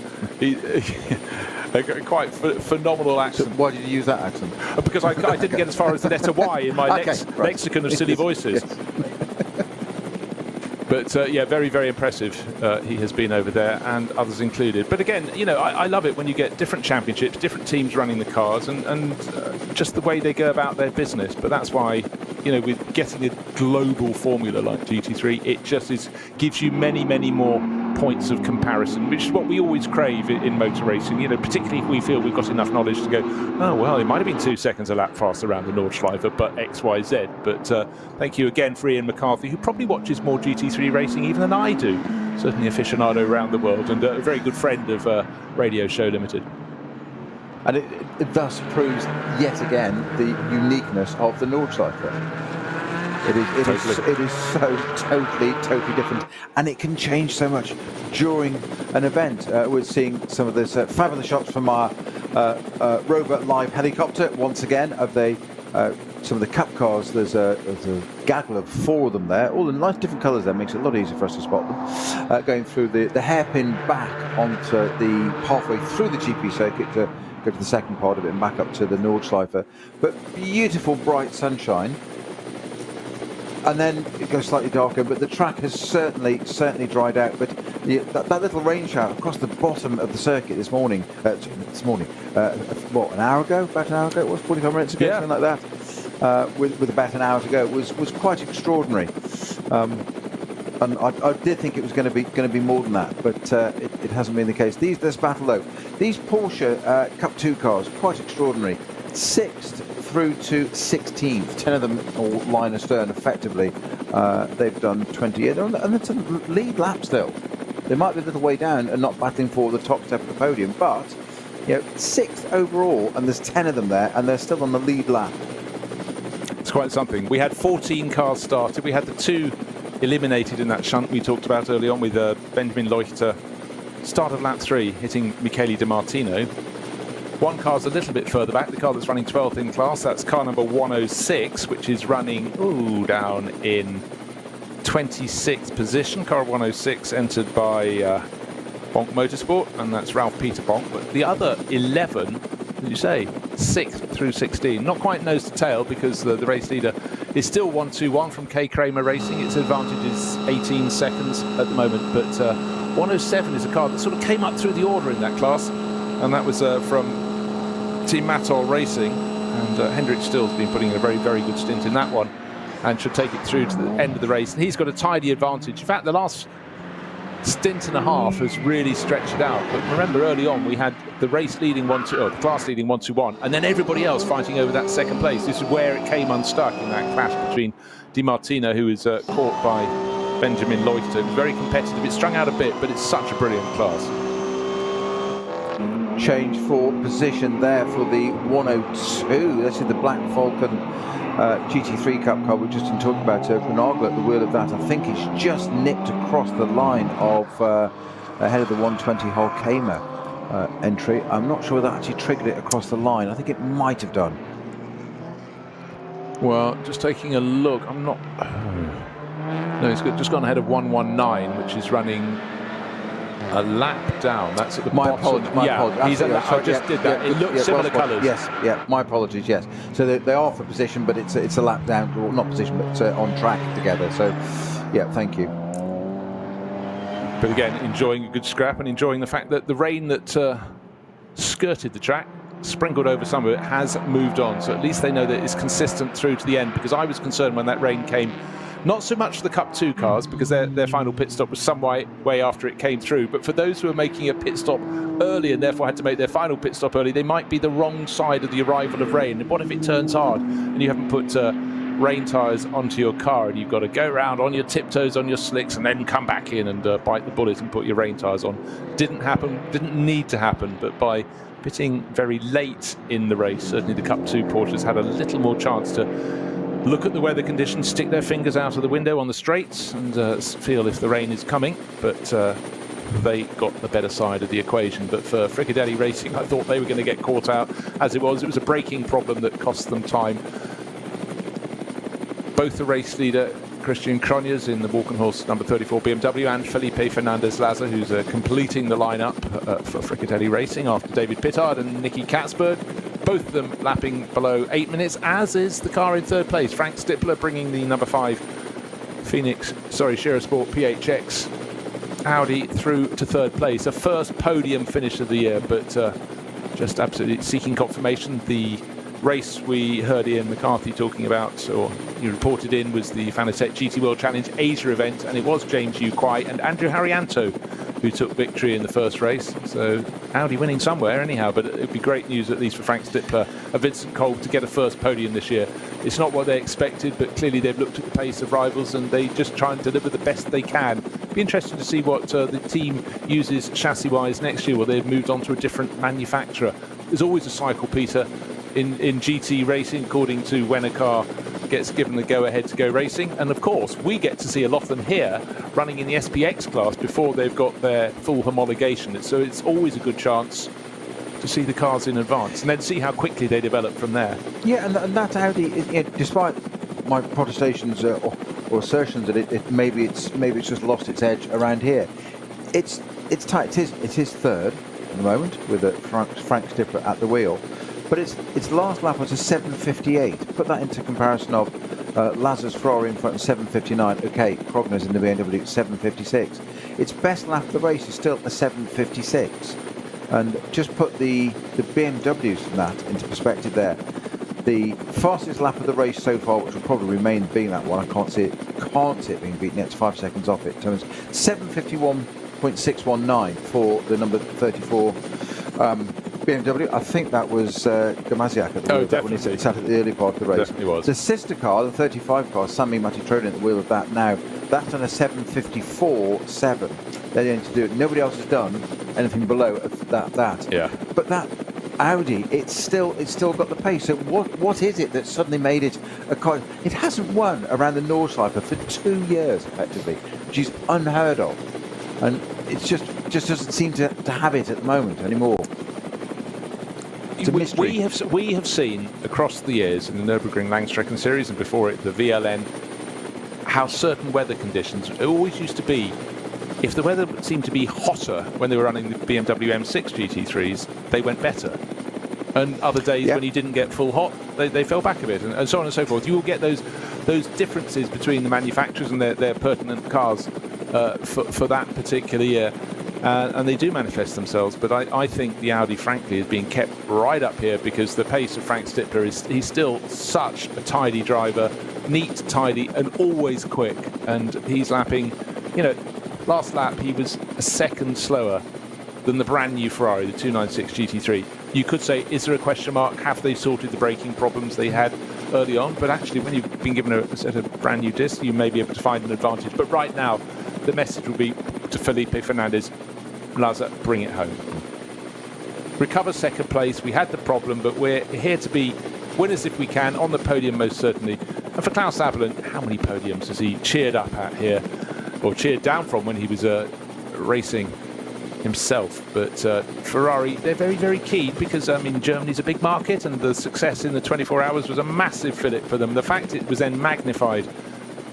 A quite phenomenal accent. So why did you use that accent? Because I didn't get as far as the letter Y in my lexicon of silly voices. Yes. But yeah, very, very impressive he has been over there, and others included. But again, you know, I love it when you get different championships, different teams running the cars, and just the way they go about their business. But that's why, you know, with getting a global formula like GT3, it just gives you many, many more points of comparison, which is what we always crave in motor racing, you know, particularly if we feel we've got enough knowledge to go, oh, well, it might have been 2 seconds a lap faster around the Nordschleife, but X, Y, Z. But thank you again for Ian McCarthy, who probably watches more GT3 racing even than I do. Certainly aficionado around the world, and a very good friend of Radio Show Limited. And it thus proves yet again the uniqueness of the Nordschleife. It is so totally different, and it can change so much during an event. We're seeing some of this fabulous shots from our Rover live helicopter once again of some of the Cup cars. There's a gaggle of 4 of them there, all in nice different colours. That makes it a lot easier for us to spot them. Going through the hairpin back onto the halfway through the GP circuit to go to the second part of it and back up to the Nordschleife. But beautiful bright sunshine. And then it goes slightly darker, but the track has certainly dried out. But that little rain shower across the bottom of the circuit this morning, what, an hour ago? About an hour ago? It was 45 minutes ago, something like that. With about an hour to go, was quite extraordinary. And I did think it was going to be more than that, but it hasn't been the case. This battle though, these Porsche Cup 2 cars, quite extraordinary. 6th through to 16th, 10 of them all line astern effectively. They've done 20 years, and it's a lead lap still. They might be a little way down and not battling for the top step of the podium, but you know, 6th overall, and there's 10 of them there, and they're still on the lead lap. It's quite something. We had 14 cars started. We had the 2 eliminated in that shunt we talked about early on with Benjamin Leuchter. Start of lap 3, hitting Michele Di Martino. One car's a little bit further back, the car that's running 12th in class, that's car number 106, which is running down in 26th position. Car 106 entered by Bonk Motorsport, and that's Ralph Peter Bonk. But the other 11, as you say, 6th through 16, not quite nose to tail, because the race leader is still 1-2-1 from K. Kramer Racing. Its advantage is 18 seconds at the moment, but 107 is a car that sort of came up through the order in that class, and that was from Team Matol Racing, and Hendrik Still's been putting in a very, very good stint in that one, and should take it through to the end of the race. And he's got a tidy advantage. In fact, the last stint and a half has really stretched it out. But remember, early on we had the race leading the class leading 1-2-1, and then everybody else fighting over that second place. This is where it came unstuck in that clash between Di Martino, who was caught by Benjamin Leuchter. It was very competitive. It strung out a bit, but it's such a brilliant class. Change for position there for the 102. This is the Black Falcon GT3 Cup car we just been talking about. Grenagler at the wheel of that. I think it's just nipped across the line of ahead of the 120 Holkamer entry. I'm not sure that actually triggered it across the line. I think it might have done. Well, just taking a look, I'm not... No, it's just gone ahead of 119, which is running a lap down. That's at the my bottom. Apologies, my apologies. I just did that. It looks similar colours. Yes, yeah, my apologies, yes. So they are for position, but it's a lap down, or not position, but on track together. So, yeah, thank you. But again, enjoying a good scrap and enjoying the fact that the rain that skirted the track, sprinkled over some of it, has moved on. So at least they know that it's consistent through to the end, because I was concerned when that rain came. Not so much for the Cup 2 cars, because their final pit stop was some way after it came through, but for those who are making a pit stop early and therefore had to make their final pit stop early, they might be the wrong side of the arrival of rain. And what if it turns hard and you haven't put rain tyres onto your car, and you've got to go around on your tiptoes, on your slicks, and then come back in and bite the bullet and put your rain tyres on? Didn't happen, didn't need to happen, but by pitting very late in the race, certainly the Cup 2 Porsches had a little more chance to look at the weather conditions, stick their fingers out of the window on the straights and feel if the rain is coming, but they got the better side of the equation. But for Frikadelli Racing, I thought they were going to get caught out. As it was a braking problem that cost them time. Both the race leader, Christian Cronjes, in the Walkenhorst number 34 BMW, and Felipe Fernandez-Laza, who's completing the lineup for Frikadelli Racing after David Pittard and Nicky Katzberg. Both of them lapping below 8 minutes, as is the car in third place. Frank Stippler bringing the number 5 Sport PHX Audi through to third place. A first podium finish of the year, but just absolutely seeking confirmation. The race we heard Ian McCarthy talking about, or he reported in, was the Fanatec GT World Challenge Asia event, and it was James Yu Kwai and Andrew Harrianto who took victory in the first race. So Audi winning somewhere anyhow, but it would be great news at least for Frank Stippler and Vincent Kolb to get a first podium this year. It's not what they expected, but clearly they've looked at the pace of rivals and they just try and deliver the best they can. Be interesting to see what the team uses chassis-wise next year, where they've moved on to a different manufacturer. There's always a cycle, Peter, in GT racing, according to when a car gets given the go-ahead to go racing. And of course, we get to see a lot of them here running in the SPX class before they've got their full homologation. So it's always a good chance to see the cars in advance and then see how quickly they develop from there. Yeah, and that Audi, despite my protestations or assertions that maybe it's just lost its edge around here, it's tight. It's his third at the moment with Frank Stippler at the wheel. But its last lap was a 7:58. Put that into comparison of Laza's Ferrari in front of 7:59. Okay, Krogner's in the BMW at 7:56. Its best lap of the race is still a 7:56. And just put the BMWs from that into perspective there. The fastest lap of the race so far, which will probably remain being that one, I can't see it being beaten. It's 5 seconds off it. So it's 7:51.619 for the number 34 BMW. I think that was Gamaziak at the wheel when he sat at the early part of the race. Definitely was. The sister car, the 35 car, Sami Matitroni at the wheel of that now. That's on a 7:54.7. They're going to do it. Nobody else has done anything below that. Yeah. But that Audi, it's still got the pace. So what is it that suddenly made it a car? It hasn't won around the Nordschleife for 2 years effectively, which is unheard of, and it just doesn't seem to have it at the moment anymore. It's a mystery. We have seen across the years in the Nürburgring Langstrecken series and before it the VLN how certain weather conditions, it always used to be, if the weather seemed to be hotter when they were running the BMW M6 GT3s, they went better. And other days when you didn't get full hot, they fell back a bit, and so on and so forth. You will get those those differences between the manufacturers and their pertinent cars for that particular year. And they do manifest themselves, but I think the Audi, frankly, is being kept right up here because the pace of Frank Stippler he's still such a tidy driver, neat, tidy, and always quick. And he's lapping, last lap he was a second slower than the brand new Ferrari, the 296 GT3. You could say, is there a question mark? Have they sorted the braking problems they had early on? But actually, when you've been given a set of brand new discs, you may be able to find an advantage. But right now, the message will be to Felipe Fernandez, Laza, bring it home. Recover second place. We had the problem, but we're here to be winners if we can, on the podium most certainly. And for Klaus Aberlin, how many podiums has he cheered up at here, or cheered down from when he was racing himself? But Ferrari, they're very, very keen because, Germany's a big market and the success in the 24 hours was a massive fillip for them. The fact it was then magnified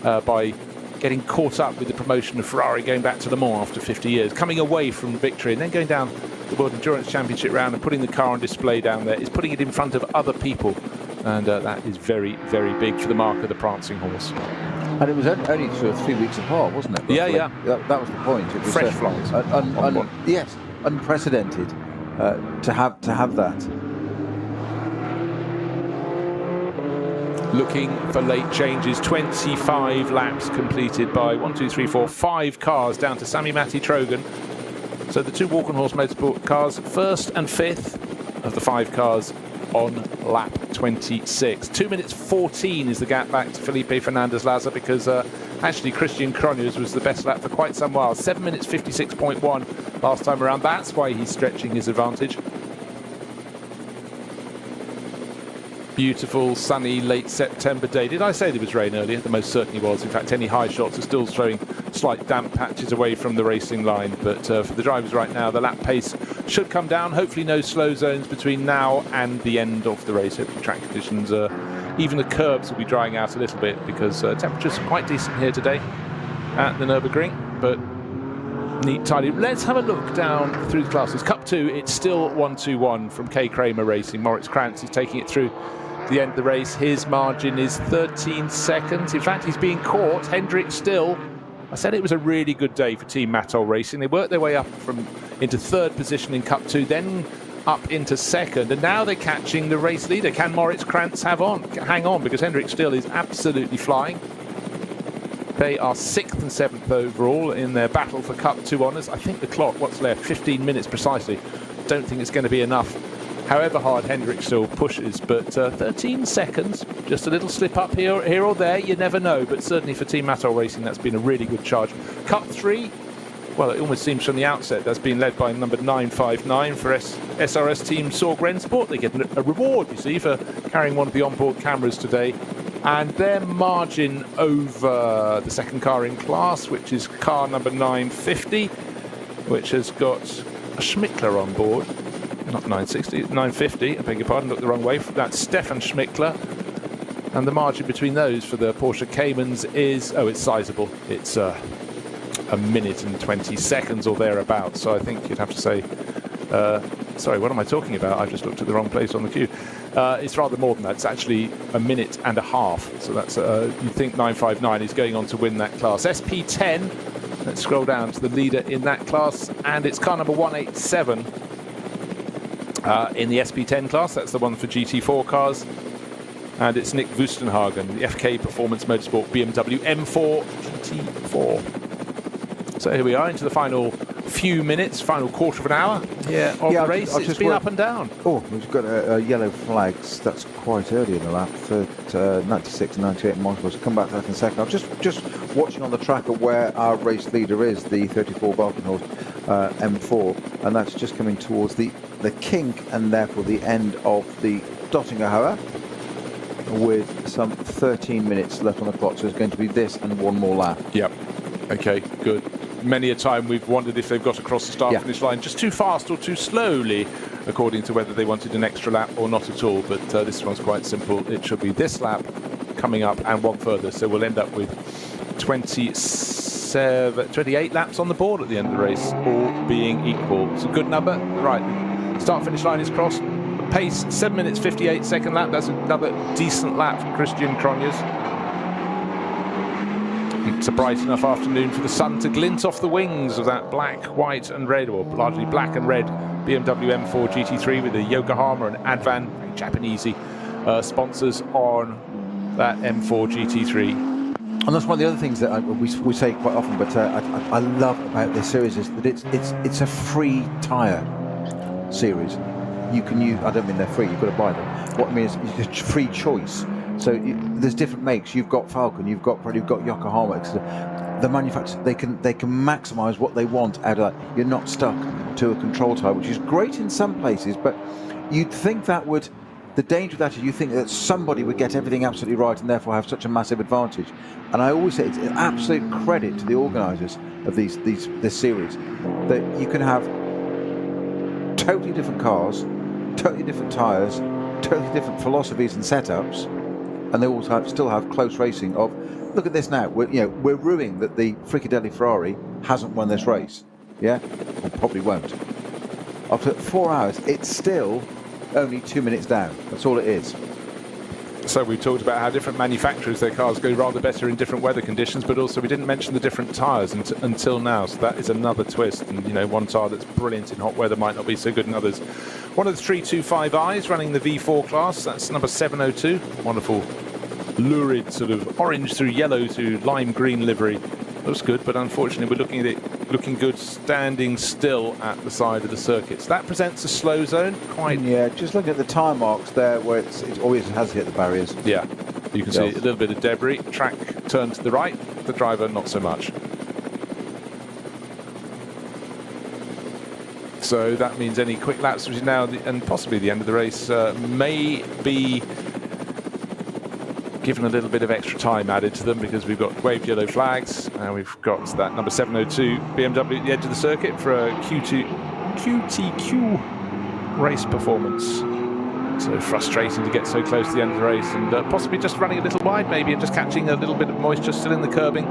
by getting caught up with the promotion of Ferrari going back to Le Mans after 50 years, coming away from victory and then going down the World Endurance Championship round and putting the car on display down there, is putting it in front of other people. And that is very, very big for the mark of the prancing horse. And it was only sort of 3 weeks apart, wasn't it? Yeah, yeah. That was the point. It was fresh flies. Yes, unprecedented to have that. Looking for late changes. 25 laps completed by 5 cars down to Sami Matti Trogan. So the two Walkenhorst Motorsport cars, first and fifth of the 5 cars on lap 26. 2 minutes 14 is the gap back to Felipe Fernandez Laza, because actually Christian Cronjes was the best lap for quite some while. 7 minutes 56.1 last time around. That's why he's stretching his advantage. Beautiful, sunny, late September day. Did I say there was rain earlier? There most certainly was. In fact, any high shots are still showing slight damp patches away from the racing line. But for the drivers right now, the lap pace should come down. Hopefully no slow zones between now and the end of the race. Hopefully track conditions, even the curbs will be drying out a little bit, because temperatures are quite decent here today at the Nürburgring. But neat, tidy. Let's have a look down through the classes. Cup 2, it's still 1-2-1 from K. Kramer Racing. Moritz Krantz is taking it through the end of the race. His margin is 13 seconds. In fact, he's being caught. Hendrick still. I said it was a really good day for Team Mattol Racing. They worked their way up into third position in Cup 2, then up into second, and now they're catching the race leader. Can Moritz Krantz hang on? Because Hendrick still is absolutely flying. They are 6th and 7th overall in their battle for Cup 2 honours. I think the clock, what's left, 15 minutes precisely. Don't think it's going to be enough, however hard Hendrick still pushes. But 13 seconds, just a little slip up here or there, you never know. But certainly for Team Mattol Racing, that's been a really good charge. Cup 3, well, it almost seems from the outset that's been led by number 959 for SRS Team Sorg Rennsport. They get a reward, you see, for carrying one of the onboard cameras today. And their margin over the second car in class, which is car number 950, which has got a Schmickler on board. Not 960, 950, I beg your pardon, looked the wrong way. That's Stefan Schmickler. And the margin between those for the Porsche Caymans is, it's sizable. It's a minute and 20 seconds or thereabouts. So I think you'd have to say, sorry, what am I talking about? I just looked at the wrong place on the queue. It's rather more than that. It's actually a minute and a half. So that's, you'd think 959 is going on to win that class. SP10, let's scroll down to the leader in that class, and it's car number 187 in the SP10 class. That's the one for GT4 cars. And it's Nick Wustenhagen, the FK Performance Motorsport BMW M4 GT4. So here we are into the final few minutes, final quarter of an hour here of the race. It's been up and down. Oh, we've got yellow flags. That's quite early in the lap. 96 and 98 miles. We'll come back to that in a second. I was just watching on the track at where our race leader is, the 34 Valkenhorst M4, and that's just coming towards the kink and therefore the end of the Dottingerhauer, with some 13 minutes left on the clock. So it's going to be this and one more lap. Yep. Okay, good. Many a time we've wondered if they've got across the start-finish line just too fast or too slowly, according to whether they wanted an extra lap or not at all. But this one's quite simple. It should be this lap coming up and one further. So we'll end up with 28 laps on the board at the end of the race, all being equal. It's a good number. Right, start-finish line is crossed. Pace, 7 minutes 58 second lap. That's another decent lap for Christian Cronjes. It's a bright enough afternoon for the sun to glint off the wings of that black, white and red, or largely black and red BMW M4 GT3 with the Yokohama and Advan, very Japanesey, sponsors on that M4 GT3. And that's one of the other things that we say quite often, but I love about this series is that it's a free tyre series. You can use, I don't mean they're free, you've got to buy them. What I mean is it's a free choice. So there's different makes. You've got Falcon, you've got Yokohama. The manufacturers, they can maximise what they want out of that. You're not stuck to a control tyre, which is great in some places, but you'd think that would. The danger of that is you think that somebody would get everything absolutely right and therefore have such a massive advantage. And I always say it's an absolute credit to the organisers of this series that you can have totally different cars, totally different tyres, totally different philosophies and setups, and they all still have close racing. Of look at this now. We're ruining that the Frikadelli Ferrari hasn't won this race. Yeah, or probably won't. After 4 hours, it's still only 2 minutes down. That's all it is. So we talked about how different manufacturers, their cars go rather better in different weather conditions, but also we didn't mention the different tyres until now. So that is another twist. And one tyre that's brilliant in hot weather might not be so good in others. One of the 325i's running the V4 class. That's number 702. Wonderful, lurid sort of orange through yellow to lime green livery. Looks good, but unfortunately we're looking at it looking good standing still at the side of the circuits. That presents a slow zone. Yeah, just look at the tyre marks there where it always has hit the barriers. Yeah, you can see a little bit of debris. Track turned to the right, the driver not so much. So that means any quick laps between now and possibly the end of the race may be given a little bit of extra time added to them, because we've got waved yellow flags and we've got that number 702 BMW at the edge of the circuit for a QTQ race performance. So frustrating to get so close to the end of the race and possibly just running a little wide maybe and just catching a little bit of moisture still in the curbing,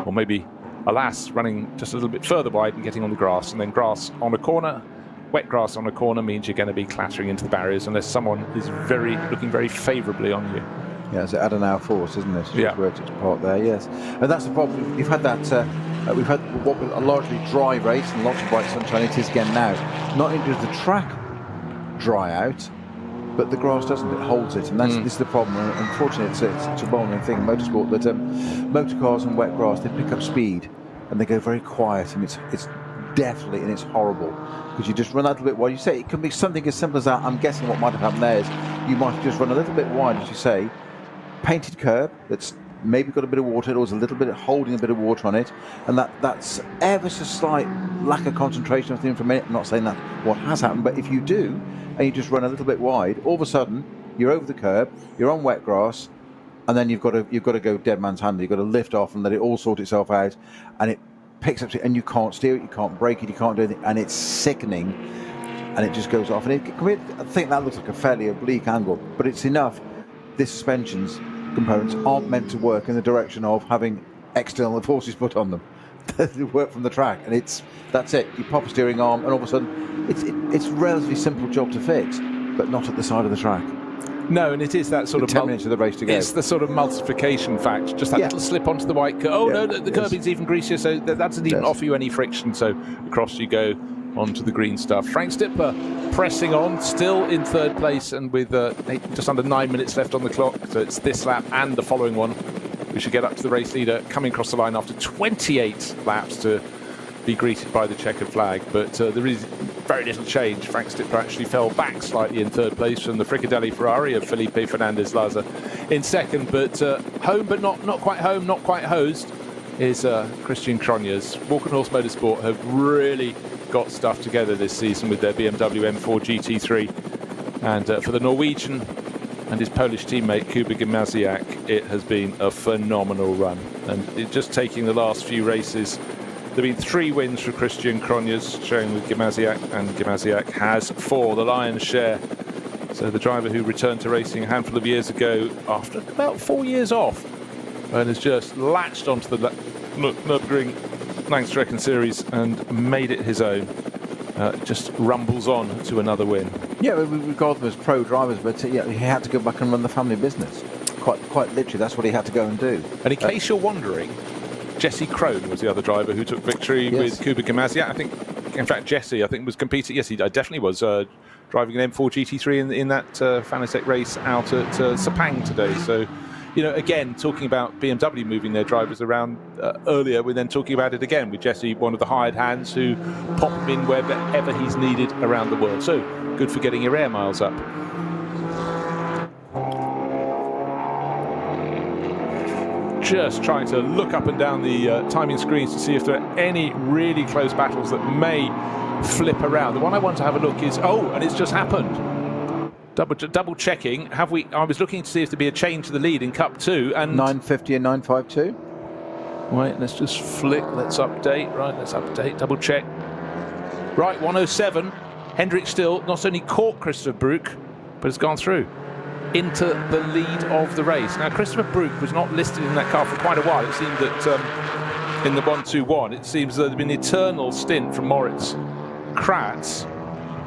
or maybe, alas, running just a little bit further wide and getting on the grass, and then grass on a corner. Wet grass on a corner means you're going to be clattering into the barriers unless someone is looking very favourably on you. Yeah, it's ADAC force, isn't it? Yeah. Where it's part there, yes. And that's the problem. We've had that. We've had what was a largely dry race and lots of bright sunshine. It is again now. Not only does the track dry out, but the grass doesn't. It holds it, and this is the problem. And unfortunately, it's a well-known thing in motorsport that motor cars and wet grass, they pick up speed and they go very quiet, and it's definitely, and it's horrible because you just run out a little bit wide. You say it can be something as simple as that. I'm guessing what might have happened there is you might have just run a little bit wide, as you say. Painted curb that's maybe got a bit of water, or was a little bit holding a bit of water on it, and that's ever so slight lack of concentration of the information. I'm not saying that what has happened, but if you do and you just run a little bit wide, all of a sudden you're over the curb, you're on wet grass, and then you've got to go dead man's hand. You've got to lift off and let it all sort itself out, and it picks up, and you can't steer it, you can't brake it, you can't do anything, and it's sickening, and it just goes off. And I think that looks like a fairly oblique angle, but it's enough. The suspensions components aren't meant to work in the direction of having external forces put on them. They work from the track, and that's it. You pop a steering arm, and all of a sudden, it's a relatively simple job to fix, but not at the side of the track. No, and it is that sort of 10 minutes of the race to go. It's the sort of multiplication fact, just that little slip onto the white curb. Oh no, the curbing's even greasier, so that doesn't even offer you any friction. So across you go onto the green stuff. Frank Stipler pressing on, still in third place, and with just under 9 minutes left on the clock. So it's this lap and the following one. We should get up to the race leader coming across the line after 28 laps to be greeted by the checkered flag. But there is very little change. Frank Stipler actually fell back slightly in third place from the Frikadelli Ferrari of Felipe Fernandez-Laza in second. But home, but not quite home, not quite hosed, is Christian Cronjes. Walker Horse Motorsport have really got stuff together this season with their BMW M4 GT3, and for the Norwegian and his Polish teammate Kuba Gimasiak, it has been a phenomenal run. And just taking the last few races, there have been 3 wins for Christian Cronjes, showing with Gimasiak, and Gimasiak has 4, the lion's share. So the driver who returned to racing a handful of years ago after about 4 years off, and has just latched onto the Nürburgring Langstrecken Series and made it his own. Just rumbles on to another win. Yeah, we regard them as pro drivers, but he had to go back and run the family business. Quite literally, that's what he had to go and do. And in case you're wondering, Jesse Crone was the other driver who took victory with Kuba Gamazia. I think, in fact, Jesse, I think, was competing. Yes, he definitely was driving an M4 GT3 in that Fanatec race out at Sepang today. So, you know, again, talking about BMW moving their drivers around earlier, we're then talking about it again with Jesse, one of the hired hands who pop him in wherever he's needed around the world. So, good for getting your air miles up. Just trying to look up and down the timing screens to see if there are any really close battles that may flip around. The one I want to have a look is, and it's just happened. Double checking. I was looking to see if there'd be a change to the lead in Cup 2 and 950 and 952. Right, let's just flick. Let's update. Right, let's update. Double check. Right, 107. Hendrik still not only caught Christopher Brook, but has gone through into the lead of the race. Now, Christopher Brook was not listed in that car for quite a while. It seemed that in the 1-2-1, it seems there'd been an eternal stint from Moritz Krantz,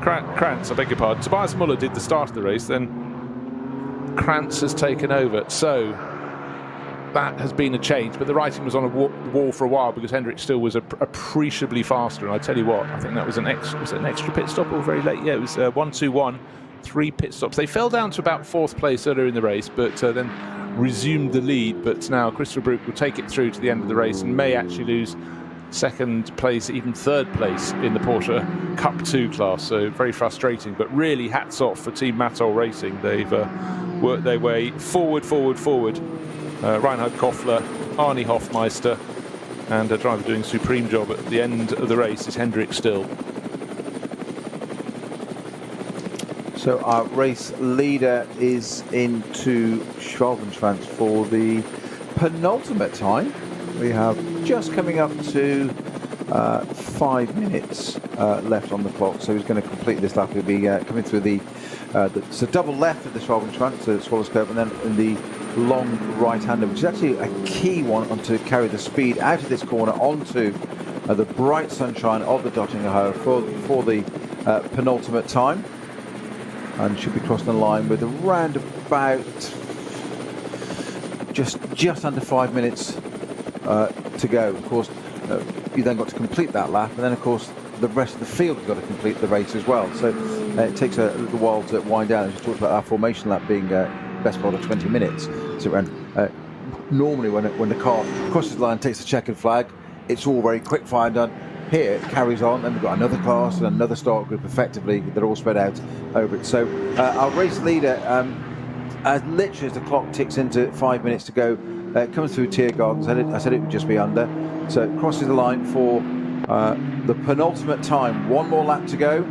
I beg your pardon. Tobias Muller did the start of the race, then Krantz has taken over. So that has been a change, but the writing was on a wall for a while because Hendrik still was appreciably faster. And I tell you what, I think that was an extra pit stop or very late. Yeah, it was 1-2-1. 3 pit stops. They fell down to about 4th place earlier in the race, but then resumed the lead. But now Christopher Brook will take it through to the end of the race and may actually lose 2nd place, even 3rd place in the Porsche Cup 2 class. So very frustrating, but really hats off for Team Mattol Racing. They've worked their way forward. Reinhard Koffler, Arnie Hofmeister, and a driver doing a supreme job at the end of the race is Hendrik Still. So our race leader is into Schwalbenschwanz for the penultimate time. We have just coming up to 5 minutes left on the clock. So he's going to complete this lap. He'll be coming through the double left of the Schwalbenschwanz, so Swallows Curve, and then in the long right-hander, which is actually a key one to carry the speed out of this corner onto the bright sunshine of the Dottinger Höhe for the penultimate time. And should be crossing the line with around about just under 5 minutes to go. Of course, you then got to complete that lap, and then of course the rest of the field has got to complete the race as well. So it takes a little while to wind down. As you talked about our formation lap being best part of 20 minutes. So normally when the car crosses the line, takes the checkered flag, it's all very quick fire done. Here it carries on, then we've got another class and another start group. Effectively, they're all spread out over it. So our race leader, as literally as the clock ticks into 5 minutes to go, comes through Tiergarten. I said it would just be under. So it crosses the line for the penultimate time. 1 more lap to go.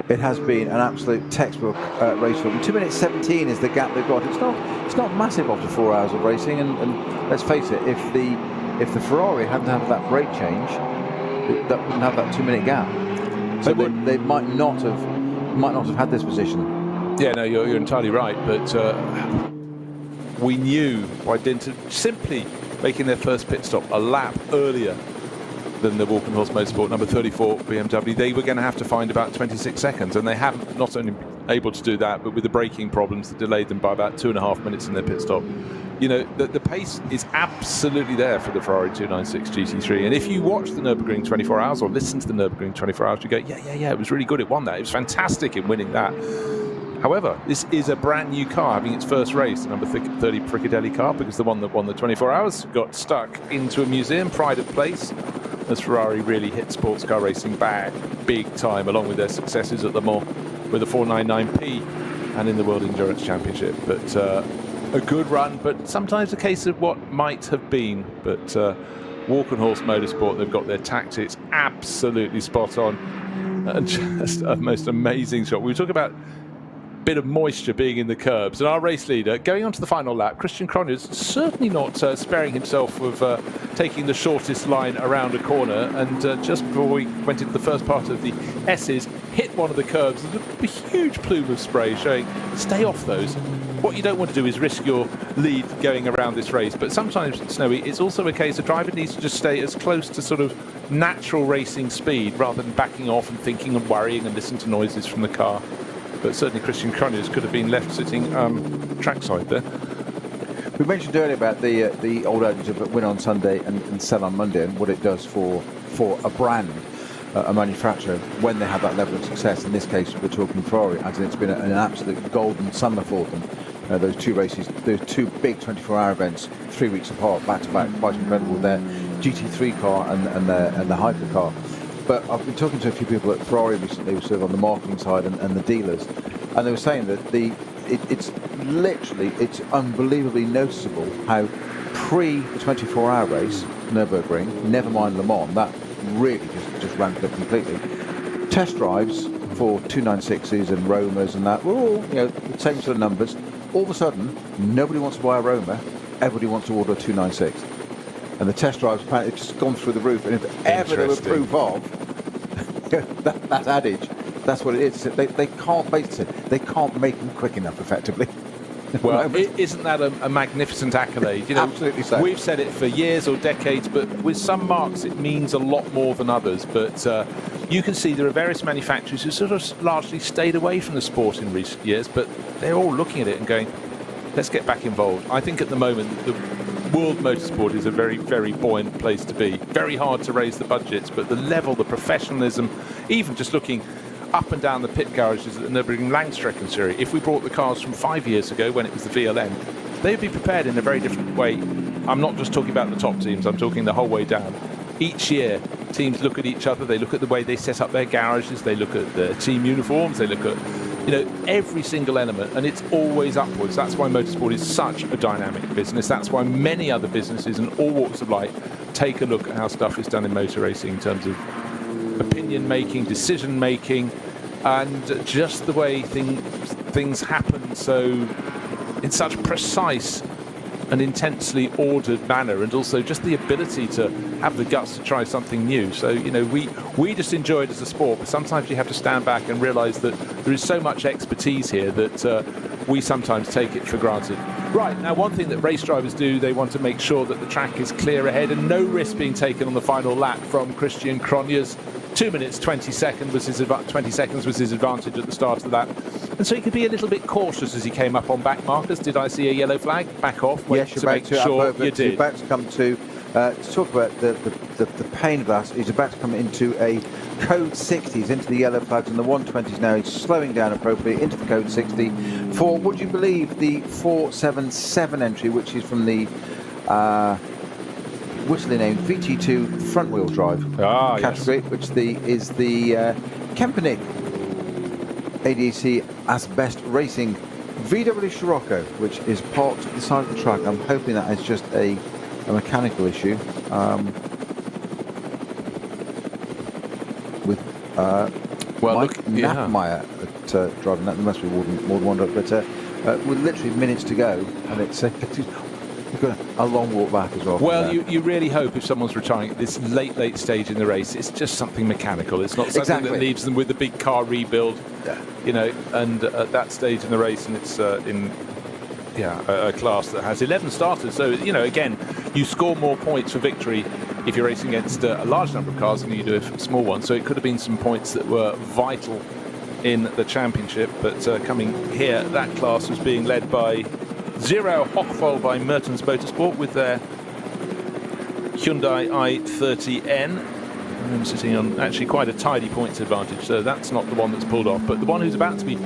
It has been an absolute textbook race for them. 2 minutes 17 is the gap they've got. It's not massive after 4 hours of racing, and let's face it, if the Ferrari hadn't had that brake change, that wouldn't have that 2 minute gap. So they might not have had this position. Yeah, no, you're entirely right. But we knew by dint of simply making their first pit stop a lap earlier than the Walkenhorst Motorsport number 34 BMW, they were going to have to find about 26 seconds, and they haven't not only been able to do that, but with the braking problems that delayed them by about 2.5 minutes in their pit stop. You know, the pace is absolutely there for the Ferrari 296 GT3, and if you watch the Nürburgring 24 Hours or listen to the Nürburgring 24 Hours, you go, yeah, it was really good, it won that, it was fantastic in winning that. However, this is a brand new car having its first race, the number 30 Frikadelli car, because the one that won the 24 Hours got stuck into a museum, pride of place, as Ferrari really hit sports car racing back big time, along with their successes at Le Mans with the 499P and in the World Endurance Championship. But a good run, but sometimes a case of what might have been. But Walkenhorst Motorsport, they've got their tactics absolutely spot on, and just a most amazing shot. We were talking about bit of moisture being in the curbs, and our race leader going on to the final lap, Christian Cronjes, certainly not sparing himself of taking the shortest line around a corner, and just before we went into the first part of the S's, hit one of the curbs. There's a huge plume of spray showing stay off those. What you don't want to do is risk your lead going around this race, but sometimes, Snowy, it's also a case a driver needs to just stay as close to sort of natural racing speed rather than backing off and thinking and worrying and listening to noises from the car. But certainly Christian Cronjes could have been left sitting trackside there. We mentioned earlier about the old adage of win on Sunday and sell on Monday, and what it does for a brand, a manufacturer, when they have that level of success. In this case, we're talking Ferrari, as it's been an absolute golden summer for them. Those two races, those two big 24-hour events, 3 weeks apart, back to back, quite incredible. Their GT3 car and the hypercar. But I've been talking to a few people at Ferrari recently, sort of on the marketing side and the dealers, and they were saying that it's unbelievably noticeable how pre the 24-hour race, Nürburgring, never mind Le Mans, that really just ramped up completely. Test drives for 296s and Romas and that were all, the same sort of numbers. All of a sudden, nobody wants to buy a Roma, everybody wants to order a 296. And the test drives, apparently, have just gone through the roof. And if ever there were proof of that adage, that's what it is. They can't they can't make them quick enough, effectively. Well, isn't that a magnificent accolade? Absolutely so. We've said it for years or decades, but with some marques it means a lot more than others. But you can see there are various manufacturers who sort of largely stayed away from the sport in recent years, but they're all looking at it and going, let's get back involved. I think at the moment the world motorsport is a very, very buoyant place to be. Very hard to raise the budgets, but the level, the professionalism, even just looking up and down the pit garages at the Nürburgring Langstrecken series, if we brought the cars from 5 years ago when it was the VLN, they would be prepared in a very different way. I'm not just talking about the top teams, I'm talking the whole way down. Each year, teams look at each other, they look at the way they set up their garages, they look at the team uniforms, they look at every single element, and it's always upwards. That's why motorsport is such a dynamic business. That's why many other businesses in all walks of life take a look at how stuff is done in motor racing in terms of opinion making, decision making, and just the way things happen so in such precise and intensely ordered manner, and also just the ability to have the guts to try something new. So we just enjoy it as a sport, but sometimes you have to stand back and realize that there is so much expertise here that we sometimes take it for granted. Right, now one thing that race drivers do, they want to make sure that the track is clear ahead and no risk being taken on the final lap from Christian Cronjes. 2 minutes 20 seconds was his advantage at the start of the lap, and so he could be a little bit cautious as he came up on back markers. Did I see a yellow flag? Back off. Wait, yes, to make sure you did. You're about to come to talk about the pain of that. He's about to come into a code 60. He's into the yellow flags and the 120s now. He's slowing down appropriately into the code 60 for, would you believe, the 477 entry, which is from the wittily named VT2 front wheel drive category, yes. Which is the Kempernick ADAC Asbest Racing VW Scirocco, which is parked to the side of the track. I'm hoping that is just a mechanical issue. With Mike Knappmeyer at driving that. There must be more than one driver, but with literally minutes to go, and it's you've got a long walk back as well. Well, you really hope if someone's retiring at this late stage in the race, it's just something mechanical. It's not something that leaves them with a big car rebuild, and at that stage in the race, and it's a class that has 11 starters. So, again, you score more points for victory if you're racing against a large number of cars than you do a small one. So it could have been some points that were vital in the championship. But coming here, that class was being led by Zero Hochvoll by Mertens Motorsport with their Hyundai i30N. And sitting on actually quite a tidy points advantage. So that's not the one that's pulled off. But the one who's about to be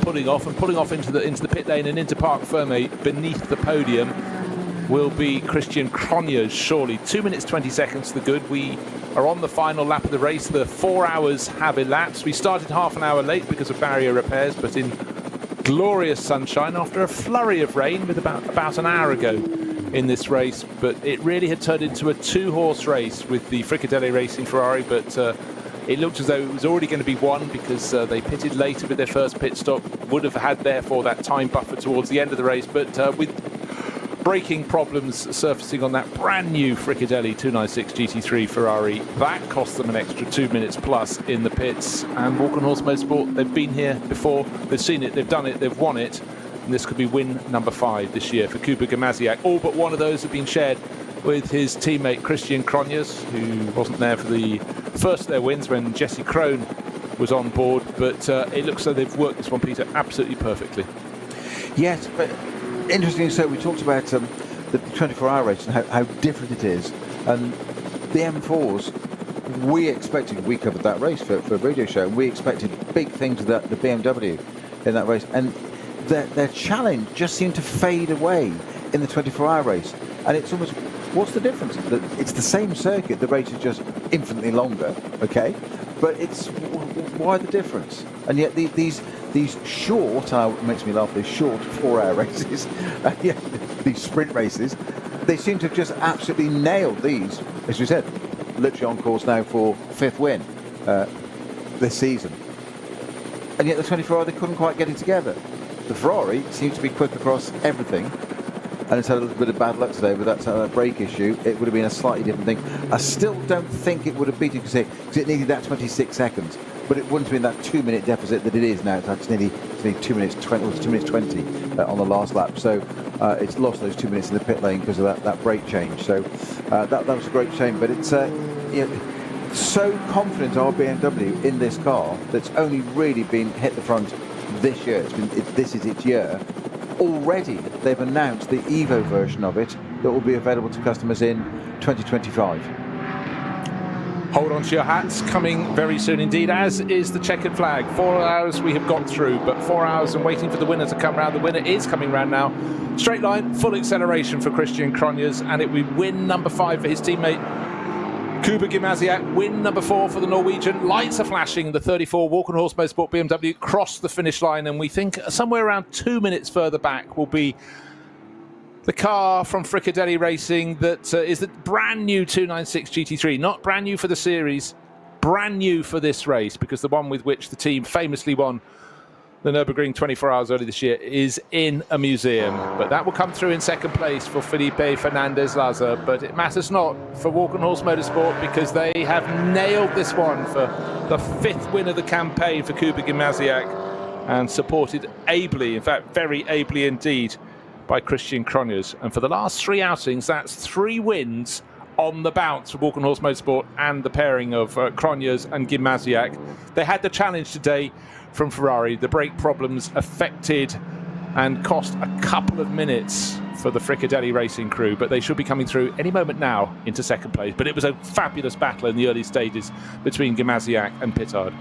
pulling off into the pit lane and into Parc Fermé beneath the podium will be Christian Cronjes, surely. 2 minutes 20 seconds to the good. We are on the final lap of the race. The 4 hours have elapsed. We started half an hour late because of barrier repairs, but in glorious sunshine after a flurry of rain with about an hour ago in this race. But it really had turned into a 2-horse race with the Frikadelli Racing Ferrari, but it looked as though it was already going to be won because they pitted later with their first pit stop, would have had therefore that time buffer towards the end of the race, but with braking problems surfacing on that brand new Frikadelli 296 GT3 Ferrari, that cost them an extra 2 minutes plus in the pits. And Walk on Horse Motorsport, they've been here before, they've seen it, they've done it, they've won it, and this could be win number 5 this year for Kuba Gamaziak. All but one of those have been shared with his teammate Christian Cronjes, who wasn't there for the first of their wins when Jesse Krohn was on board, but it looks like they've worked this one, Peter, absolutely perfectly. Yes, but interesting. So we talked about the 24-hour race and how different it is, and the M4s. We covered that race for a radio show, and we expected big things with the BMW in that race, and their challenge just seemed to fade away in the 24-hour race. And it's almost, what's the difference? It's the same circuit, the race is just infinitely longer, okay? But it's, why the difference? And yet these short, it makes me laugh, these short 4-hour races, these sprint races, they seem to have just absolutely nailed these, as we said, literally on course now for 5th win this season. And yet the 24-hour, they couldn't quite get it together. The Ferrari seems to be quick across everything, and it's had a little bit of bad luck today with that brake issue. It would have been a slightly different thing. I still don't think it would have beaten it because it needed that 26 seconds, but it wouldn't have been that 2-minute deficit that it is now. It's nearly 2 minutes 20, or 2 minutes 20 on the last lap. So it's lost those 2 minutes in the pit lane because of that brake change. So that was a great shame. But it's so confident our BMW in this car that's only really been hit the front this year. This is its year. Already they've announced the Evo version of it that will be available to customers in 2025. Hold on to your hats, coming very soon indeed, as is the checkered flag. 4 hours we have got through, but 4 hours and waiting for the winner to come round. The winner is coming round now. Straight line, full acceleration for Christian Cronjes, and it will win number 5 for his teammate Kuba Gimasiak, win number 4 for the Norwegian. Lights are flashing. The 34 Walk and Horse Motorsport BMW crossed the finish line, and we think somewhere around 2 minutes further back will be the car from Frikadelli Racing that is the brand new 296 GT3. Not brand new for the series, brand new for this race, because the one with which the team famously won the Nürburgring 24 hours early this year is in a museum. But that will come through in second place for Felipe Fernandez-Laza. But it matters not for Walk and Horse Motorsport, because they have nailed this one for the 5th win of the campaign for Kuba Gimasiak, and supported ably, in fact very ably indeed, by Christian Cronjes. And for the last 3 outings, that's 3 wins on the bounce for Walk and Horse Motorsport and the pairing of Cronjes and Gimasiak. They had the challenge today from Ferrari. The brake problems affected and cost a couple of minutes for the Frikadelli Racing crew, but they should be coming through any moment now into second place. But it was a fabulous battle in the early stages between Gimasiak and Pittard.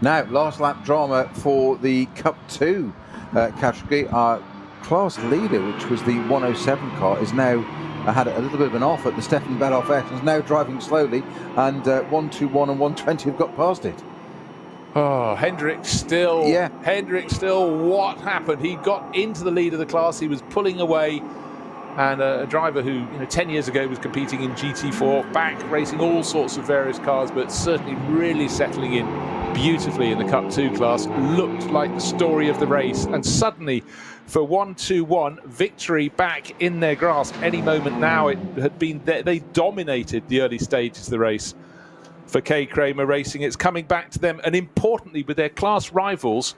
Now, last lap drama for the Cup 2 category. Our class leader, which was the 107 car, is now had a little bit of an off at the Stefan Belloff S, is now driving slowly, and 121 and 120 have got past it. Oh, Hendrick still. Yeah. Hendrick still. What happened? He got into the lead of the class. He was pulling away. And a driver who, 10 years ago was competing in GT4, back racing all sorts of various cars, but certainly really settling in beautifully in the Cup 2 class, looked like the story of the race. And suddenly, for 121, victory back in their grasp any moment now. It had been, they dominated the early stages of the race. For K. Kramer Racing, it's coming back to them, and importantly with their class rivals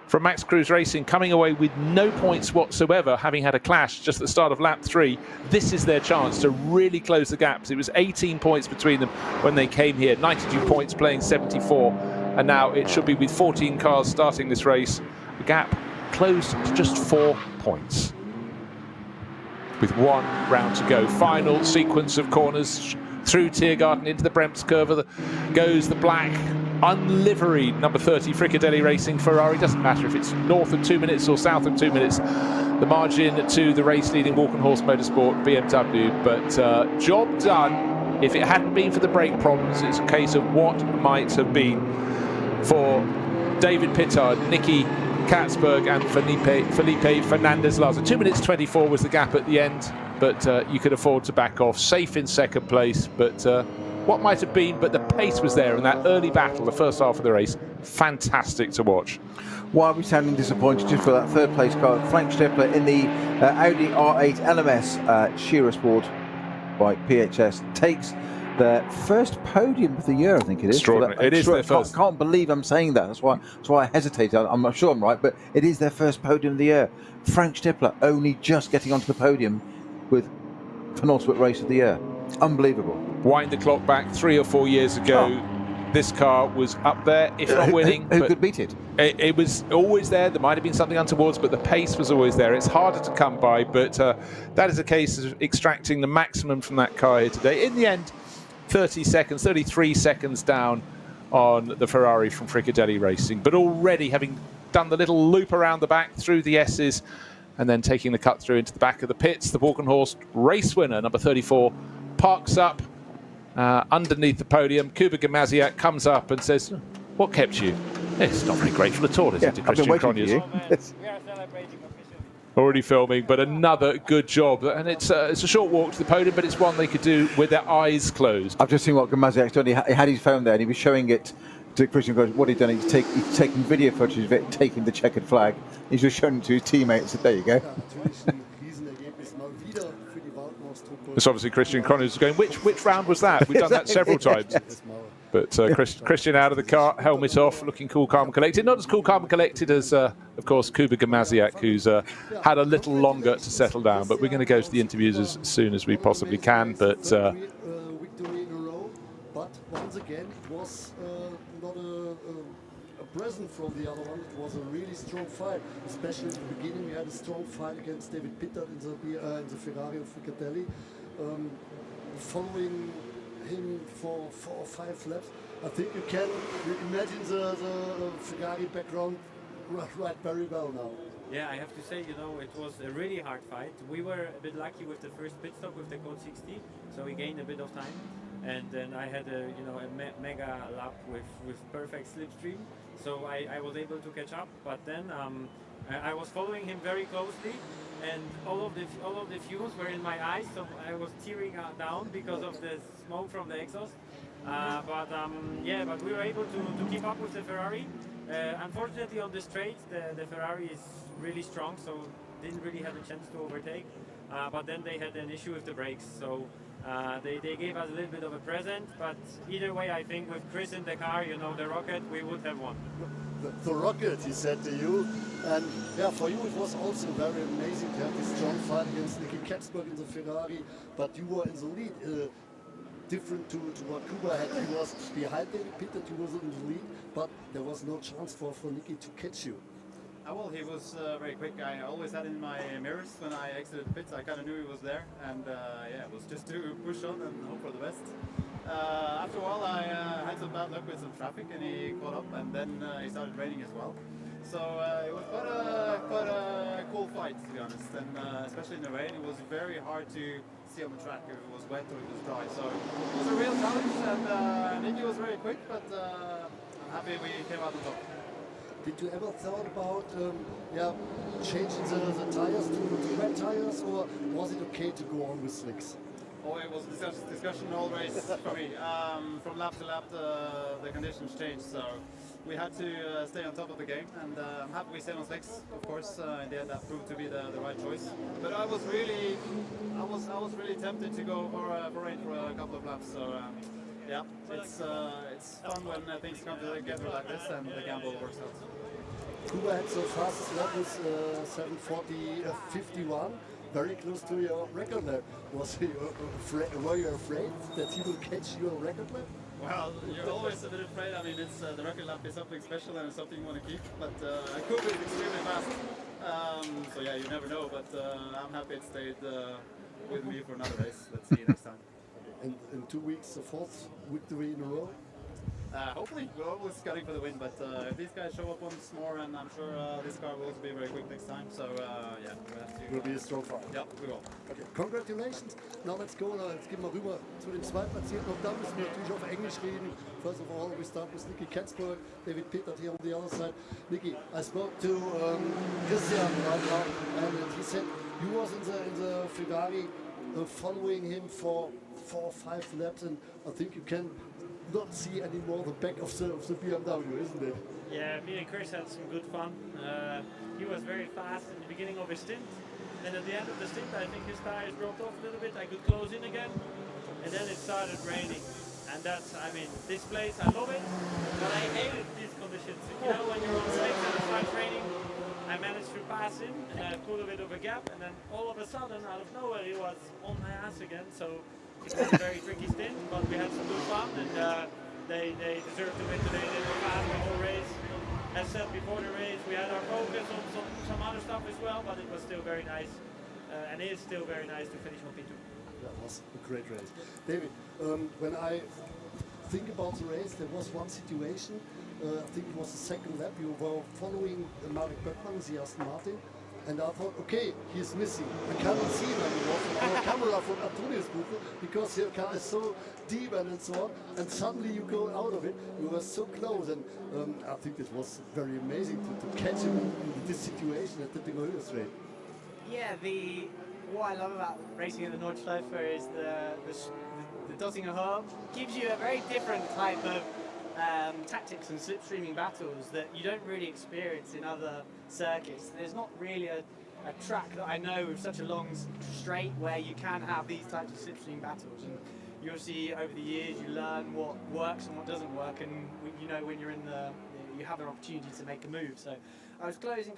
from Max Cruz Racing coming away with no points whatsoever, having had a clash just at the start of lap 3. This is their chance to really close the gaps. It was 18 points between them when they came here, 92 points playing 74, and now it should be, with 14 cars starting this race, the gap closed to just 4 points. With 1 round to go. Final sequence of corners through Tiergarten into the Bremskurve goes the black unliveried number 30 Frikadelli Racing Ferrari. Doesn't matter if it's north of 2 minutes or south of 2 minutes. The margin to the race leading Walk and Horse Motorsport BMW. But job done. If it hadn't been for the brake problems, it's a case of what might have been for David Pittard, Nicky Katzberg and Felipe Fernandez-Laza. 2 minutes 24 was the gap at the end, but you could afford to back off. Safe in second place, but what might have been, but the pace was there in that early battle, the first half of the race. Fantastic to watch. Why are we sounding disappointed just for that third place car? Frank Stippler in the Audi R8 LMS Shearer Sport by PHS takes their first podium of the year, I think it is. It is their first. I can't believe I'm saying that. That's why I hesitate. I'm not sure I'm right, but it is their first podium of the year. Frank Stippler only just getting onto the podium with penultimate race of the year. Unbelievable. Wind the clock back 3 or 4 years ago. this car was up there, if not winning. Who but could beat it? It was always there. There might have been something untowards, but the pace was always there. It's harder to come by, but that is a case of extracting the maximum from that car here today. In the end, 33 seconds down on the Ferrari from Frikadelli Racing, but already having done the little loop around the back through the S's and then taking the cut through into the back of the pits, the Walkenhorst race winner, number 34, parks up underneath the podium. Kuba Gamaziak comes up and says, "What kept you?" It's not very grateful at all, is it, to I've been Christian waiting for Cronjes? you. We are celebrating officially. Already filming, but another good job. And it's a short walk to the podium, but it's one they could do with their eyes closed. I've just seen what Gamaziak's done. He had his phone there and he was showing it to Christian. What he'd done, he's taken video footage of it, taking the checkered flag. He's just showing it to his teammates. There you go. It's obviously Christian Cronjes going, which round was that? We've done that several times. But Christian out of the car, helmet off, looking cool, calm and collected. Not as cool, calm and collected as, of course, Kuba Gamaziak, who's had a little longer to settle down. But we're going to go to the interviews as soon as we possibly can. But victory in a row, but once again, it was not a present from the other one. It was a really strong fight, especially at the beginning. We had a strong fight against David Pittard in the Ferrari of Frikadelli. Following him for 4 or 5 laps, I think you can imagine the Ferrari background right very well now. Yeah, I have to say, you know, it was a really hard fight. We were a bit lucky with the first pit stop with the code 60, so we gained a bit of time. And then I had a mega lap with perfect slipstream, so I was able to catch up. But then I was following him very closely, and all of the fumes were in my eyes, so I was tearing down because of the smoke from the exhaust. But we were able to keep up with the Ferrari. Unfortunately, on the straight, the Ferrari is really strong, so didn't really have a chance to overtake. But then they had an issue with the brakes, so they gave us a little bit of a present. But either way, I think with Chris in the car, you know, the Rocket, we would have won. The Rocket, he said to you, and yeah, for you it was also very amazing to have this strong fight against Nicky Katzberg in the Ferrari, but you were in the lead. Different to what Kuba had. He was behind David Pittard, he was in the lead, but there was no chance for Nicky to catch you. Well, he was very quick. I always had in my mirrors when I exited the pits. I kind of knew he was there, and it was just to push on and hope for the best. After a while, I had some bad luck with some traffic, and he caught up, and then it started raining as well. So it was quite a cool fight, to be honest, and especially in the rain, it was very hard to see on the track if it was wet or if it was dry. So it was a real challenge, and Nicky was very quick, but I'm happy we came out on top. Did you ever thought about changing the tires to wet tires, or was it okay to go on with slicks? Oh, it was discussion always for me. From lap to lap, the conditions changed, so we had to stay on top of the game, and I'm happy we stayed on slicks. Of course, in the end, that proved to be the right choice. But I was really tempted to go for rain for a couple of laps. So yeah, it's fun when things come together like this, and the gamble works out. Kuba had the fastest lap with 7:40.51, very close to your record lap. Were you afraid that he will catch your record lap? Well, you're always a bit afraid. I mean, it's the record lap is something special and it's something you want to keep. But Kuba is extremely fast, so yeah, you never know. But I'm happy it stayed with me for another race. Let's see you next time. And in 2 weeks, the 4th victory in a row. Hopefully, we're always gunning for the win, but if these guys show up once more, and I'm sure this car will also be very quick next time, so yeah, we'll have to... Will be a strong fight. Yeah, we will. Okay, congratulations. Now let's go, jetzt gehen wir rüber zu den Zweitplatzierten. Und da müssen wir natürlich auf Englisch reden. First of all, we start with Nicky Katzberg, David Pittard here on the other side. Nicky, I spoke to Christian right now, and he said you was in the Ferrari following him for 4 or 5 laps, and I think you can not see anymore the back of the BMW, isn't it? Yeah, me and Chris had some good fun. He was very fast in the beginning of his stint, and at the end of the stint I think his tires dropped off a little bit. I could close in again, and then it started raining. And that's, I mean, this place, I love it, but I hated these conditions. You know, when you're on slicks and it starts raining, I managed to pass him, and I put a bit of a gap, and then all of a sudden, out of nowhere, he was on my ass again. So it was a very tricky stint, but we had some good fun, and they deserve to win today. They were fast the whole race. As said before the race, we had our focus on some other stuff as well, but it was still very nice, and it is still very nice to finish on P2. That was a great race. David, when I think about the race, there was one situation, I think it was the second lap, you were following Marek Böckmann, the Aston Martin, and I thought, okay, he's missing. I cannot see him anymore from our camera from Antonius Buche because your car is so deep and so on, and suddenly you go out of it. You were so close, and I think it was very amazing to catch him in this situation at the Dingerhöhe straight. Yeah, what I love about racing at the Nordschleife is the Dottinger Hub gives you a very different type of tactics and slipstreaming battles that you don't really experience in other circuits. There's not really a track that I know with such a long straight where you can have these types of slipstream battles. And you obviously, over the years, you learn what works and what doesn't work, and you know when you're in you have an opportunity to make a move. So I was closing,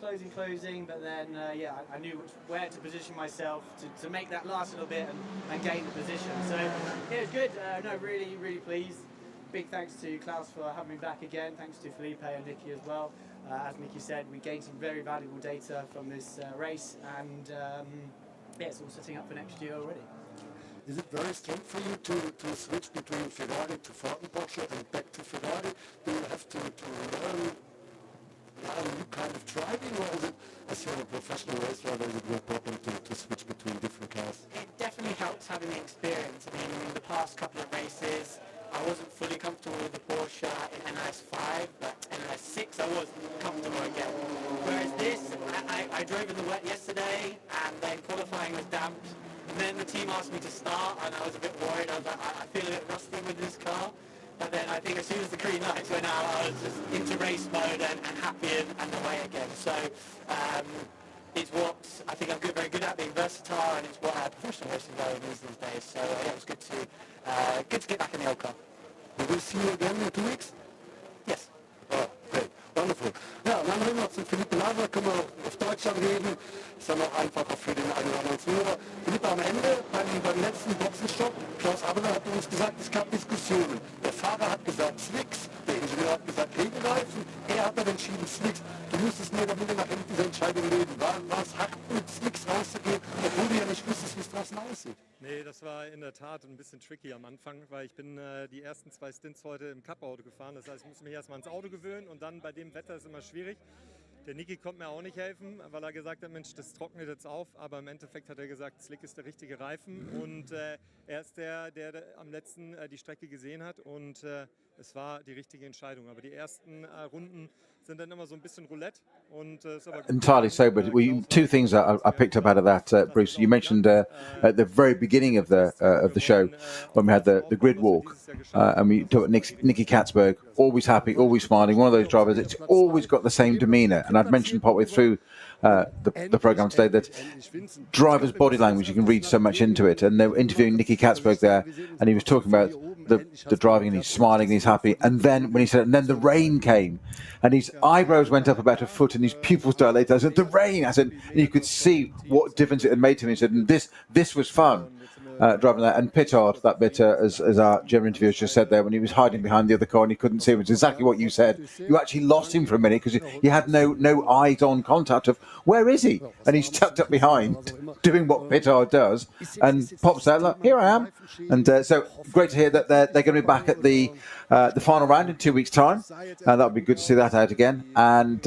but then yeah, I knew where to position myself to make that last little bit and gain the position. So yeah, it was good. No, really pleased. Big thanks to Klaus for having me back again. Thanks to Felipe and Nicky as well. As Nicky said, we gained some very valuable data from this race, and yeah, it's all setting up for next year already. Is it very strange for you to switch between Ferrari to Ford and Porsche and back to Ferrari? Do you have to learn new kind of driving, or is it, as you're a professional race driver, is it no problem to switch between different cars? It definitely helps having the experience. I mean, in the past couple of races, I wasn't fully comfortable with the Porsche in NLS5, but NLS6 I was comfortable again. Whereas this, I drove in the wet yesterday, and then qualifying was damp. And then the team asked me to start, and I was a bit worried. I was like, I feel a bit rusty with this car. But then I think as soon as the green lights went out, I was just into race mode and happy and away again. So it's what I think I'm very good at, being versatile, and it's what professional racing guys needs these days. So yeah, it was good to get back in the old car. We will see you again in 2 weeks? Yes. Oh, great. Wonderful. Ja, und dann reden wir zu Philippe Laser, können wir auf Deutschland reden. Ist dann auch einfacher für den einen oder anderen Zuhörer. Philippe, am Ende, beim letzten Boxenstopp, Klaus Abele hat uns gesagt, es gab Diskussionen. Der Fahrer hat gesagt Slicks, der Ingenieur hat gesagt Regenreifen, er hat dann entschieden Slicks. Du musstest mehr oder weniger nach dieser Entscheidung leben. War es hart, mit Slicks rauszugehen, obwohl du ja nicht wusstest, wie es draußen aussieht? Nee, das war in der Tat ein bisschen tricky am Anfang, weil ich bin die ersten 2 Stints heute im Cup-Auto gefahren. Das heißt, ich musste mich erstmal ans Auto gewöhnen, und dann bei dem Wetter ist immer schwierig. Der Niki konnte mir auch nicht helfen, weil er gesagt hat, Mensch, das trocknet jetzt auf. Aber im Endeffekt hat er gesagt, Slick ist der richtige Reifen. Und er ist der am letzten die Strecke gesehen hat. Und es war die richtige Entscheidung. Aber die ersten Runden sind dann immer so ein bisschen Roulette. Und ist aber entirely so, but two things that I picked up out of that, Bruce. You mentioned at the very beginning of the show when we had the grid walk, and we talked Nicky Katzberg, always happy, always smiling. One of those drivers that's always got the same demeanour. And I've mentioned partway through the program today that drivers' body language, you can read so much into it. And they were interviewing Nicky Katzberg there, and he was talking about the driving, and he's smiling and he's happy. And then when he said, and then the rain came, and his eyebrows went up about a foot and his pupils dilated. I said, the rain. I said, and you could see what difference it had made to him. He said, and this was fun. Driving that, and Pittard, that bit, as our German interviewer just said there, when he was hiding behind the other car and he couldn't see him, it's exactly what you said. You actually lost him for a minute because you had no eyes-on contact of where is he, and he's tucked up behind doing what Pittard does, and pops out like, here I am. And so great to hear that they're going to be back at the final round in 2 weeks' time. That would be good to see that out again, and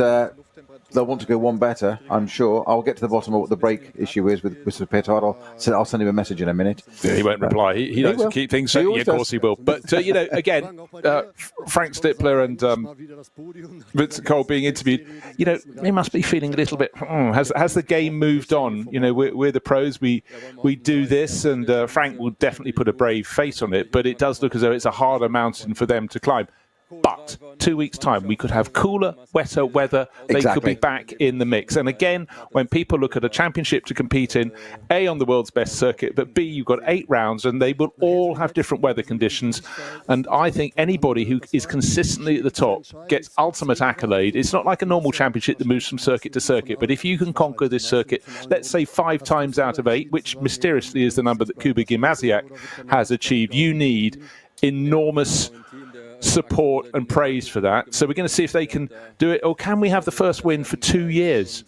they'll want to go one better, I'm sure. I'll get to the bottom of what the brake issue is with Mr. Pittard. I'll send him a message in a minute. Yeah, he won't reply. He likes to keep things so. Yeah, of course he will. But, again, Frank Stippler and Vincent Cole being interviewed, they must be feeling a little bit, has the game moved on? We're the pros. We do this, and Frank will definitely put a brave face on it, but it does look as though it's a harder mountain for them to climb. But 2 weeks' time, we could have cooler, wetter weather. They could be back in the mix. And again, when people look at a championship to compete in, A, on the world's best circuit, but B, you've got 8 rounds, and they will all have different weather conditions. And I think anybody who is consistently at the top gets ultimate accolade. It's not like a normal championship that moves from circuit to circuit. But if you can conquer this circuit, let's say 5 times out of 8, which mysteriously is the number that Kuba Gimasiak has achieved, you need enormous support and praise for that. So we're going to see if they can do it, or can we have the first win for 2 years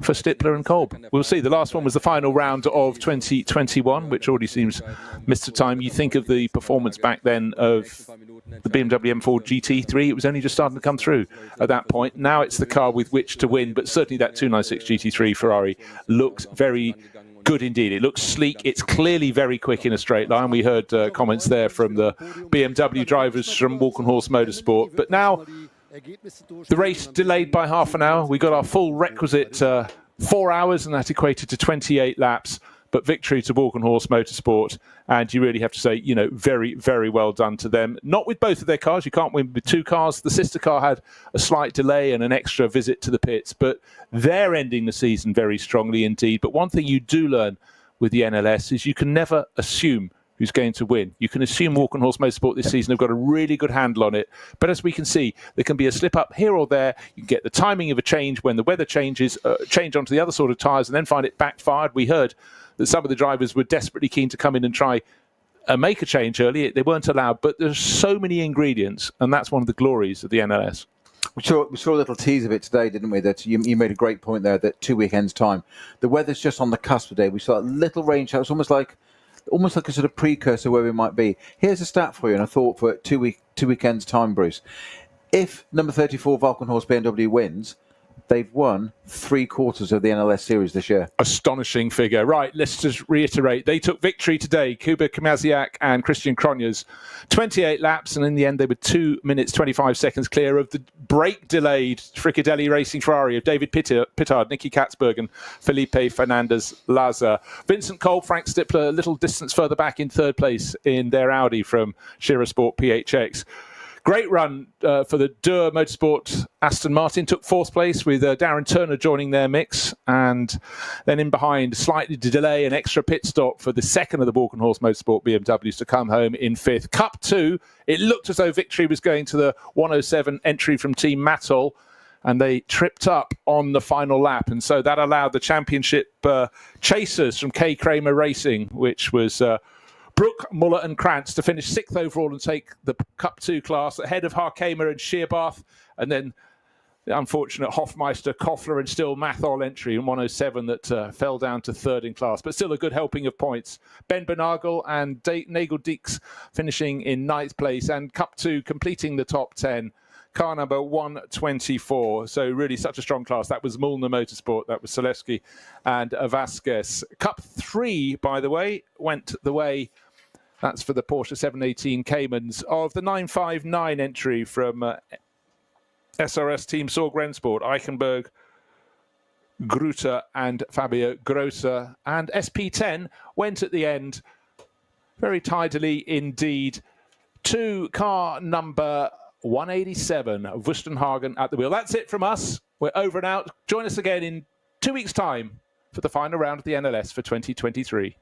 for Stippler and Kolb? We'll see. The last one was the final round of 2021, which already seems missed of time. You think of the performance back then of the BMW M4 GT3, it was only just starting to come through at that point. Now it's the car with which to win, but certainly that 296 GT3 Ferrari looks very good indeed. It looks sleek. It's clearly very quick in a straight line. We heard comments there from the BMW drivers from Walkenhorst Motorsport. But now the race delayed by half an hour. We got our full requisite 4 hours, and that equated to 28 laps. But victory to Walkenhorst Motorsport, and you really have to say, you know, very, very well done to them. Not with both of their cars. You can't win with two cars. The sister car had a slight delay and an extra visit to the pits, but they're ending the season very strongly indeed. But one thing you do learn with the NLS is you can never assume who's going to win. You can assume Walkenhorst Motorsport this season have got a really good handle on it. But as we can see, there can be a slip up here or there. You can get the timing of a change when the weather changes, change onto the other sort of tyres, and then find it backfired. We heard that some of the drivers were desperately keen to come in and try and make a change early. They weren't allowed, but there's so many ingredients, and that's one of the glories of the NLS. We saw a little tease of it today, didn't we? That you made a great point there, that 2 weekends' time. The weather's just on the cusp today. We saw a little rain shower. It's almost like a sort of precursor where we might be. Here's a stat for you, and a thought for 2 weekends' time, Bruce. If number 34 Walkenhorst BMW wins, they've won 3/4 of the NLS series this year. Astonishing figure. Right, let's just reiterate. They took victory today, Kuba Kamaziak and Christian Cronjes. 28 laps, and in the end they were 2 minutes 25 seconds clear of the brake-delayed Frikadelli Racing Ferrari of David Pittard, Nicky Katzberg and Felipe Fernandez-Laza. Vincent Kolb, Frank Stippler, a little distance further back in third place in their Audi from Shira Sport PHX. Great run for the Dürr Motorsport. Aston Martin took fourth place with Darren Turner joining their mix. And then in behind, slightly delay, an extra pit stop for the second of the Walkenhorst Motorsport BMWs to come home in fifth. Cup 2, it looked as though victory was going to the 107 entry from Team Mattol. And they tripped up on the final lap. And so that allowed the championship chasers from K. Kramer Racing, which was Brook, Muller and Krantz, to finish 6th overall and take the Cup 2 class ahead of Harkamer and Shearbath, and then the unfortunate Hofmeister, Koffler and still Mathol entry in 107 that fell down to 3rd in class, but still a good helping of points. Ben Bernagel and Nagel Deeks finishing in 9th place, and Cup 2 completing the top 10. Car number 124. So really such a strong class. That was Mullner Motorsport. That was Selewski and Vasquez. Cup 3, by the way, went the way, that's for the Porsche 718 Caymans, of the 959 entry from SRS Team Sorg Rennsport, Eichenberg, Gruter and Fabio Grosser. And SP10 went at the end very tidily indeed to car number 187, Wustenhagen at the wheel. That's it from us. We're over and out. Join us again in 2 weeks' time for the final round of the NLS for 2023.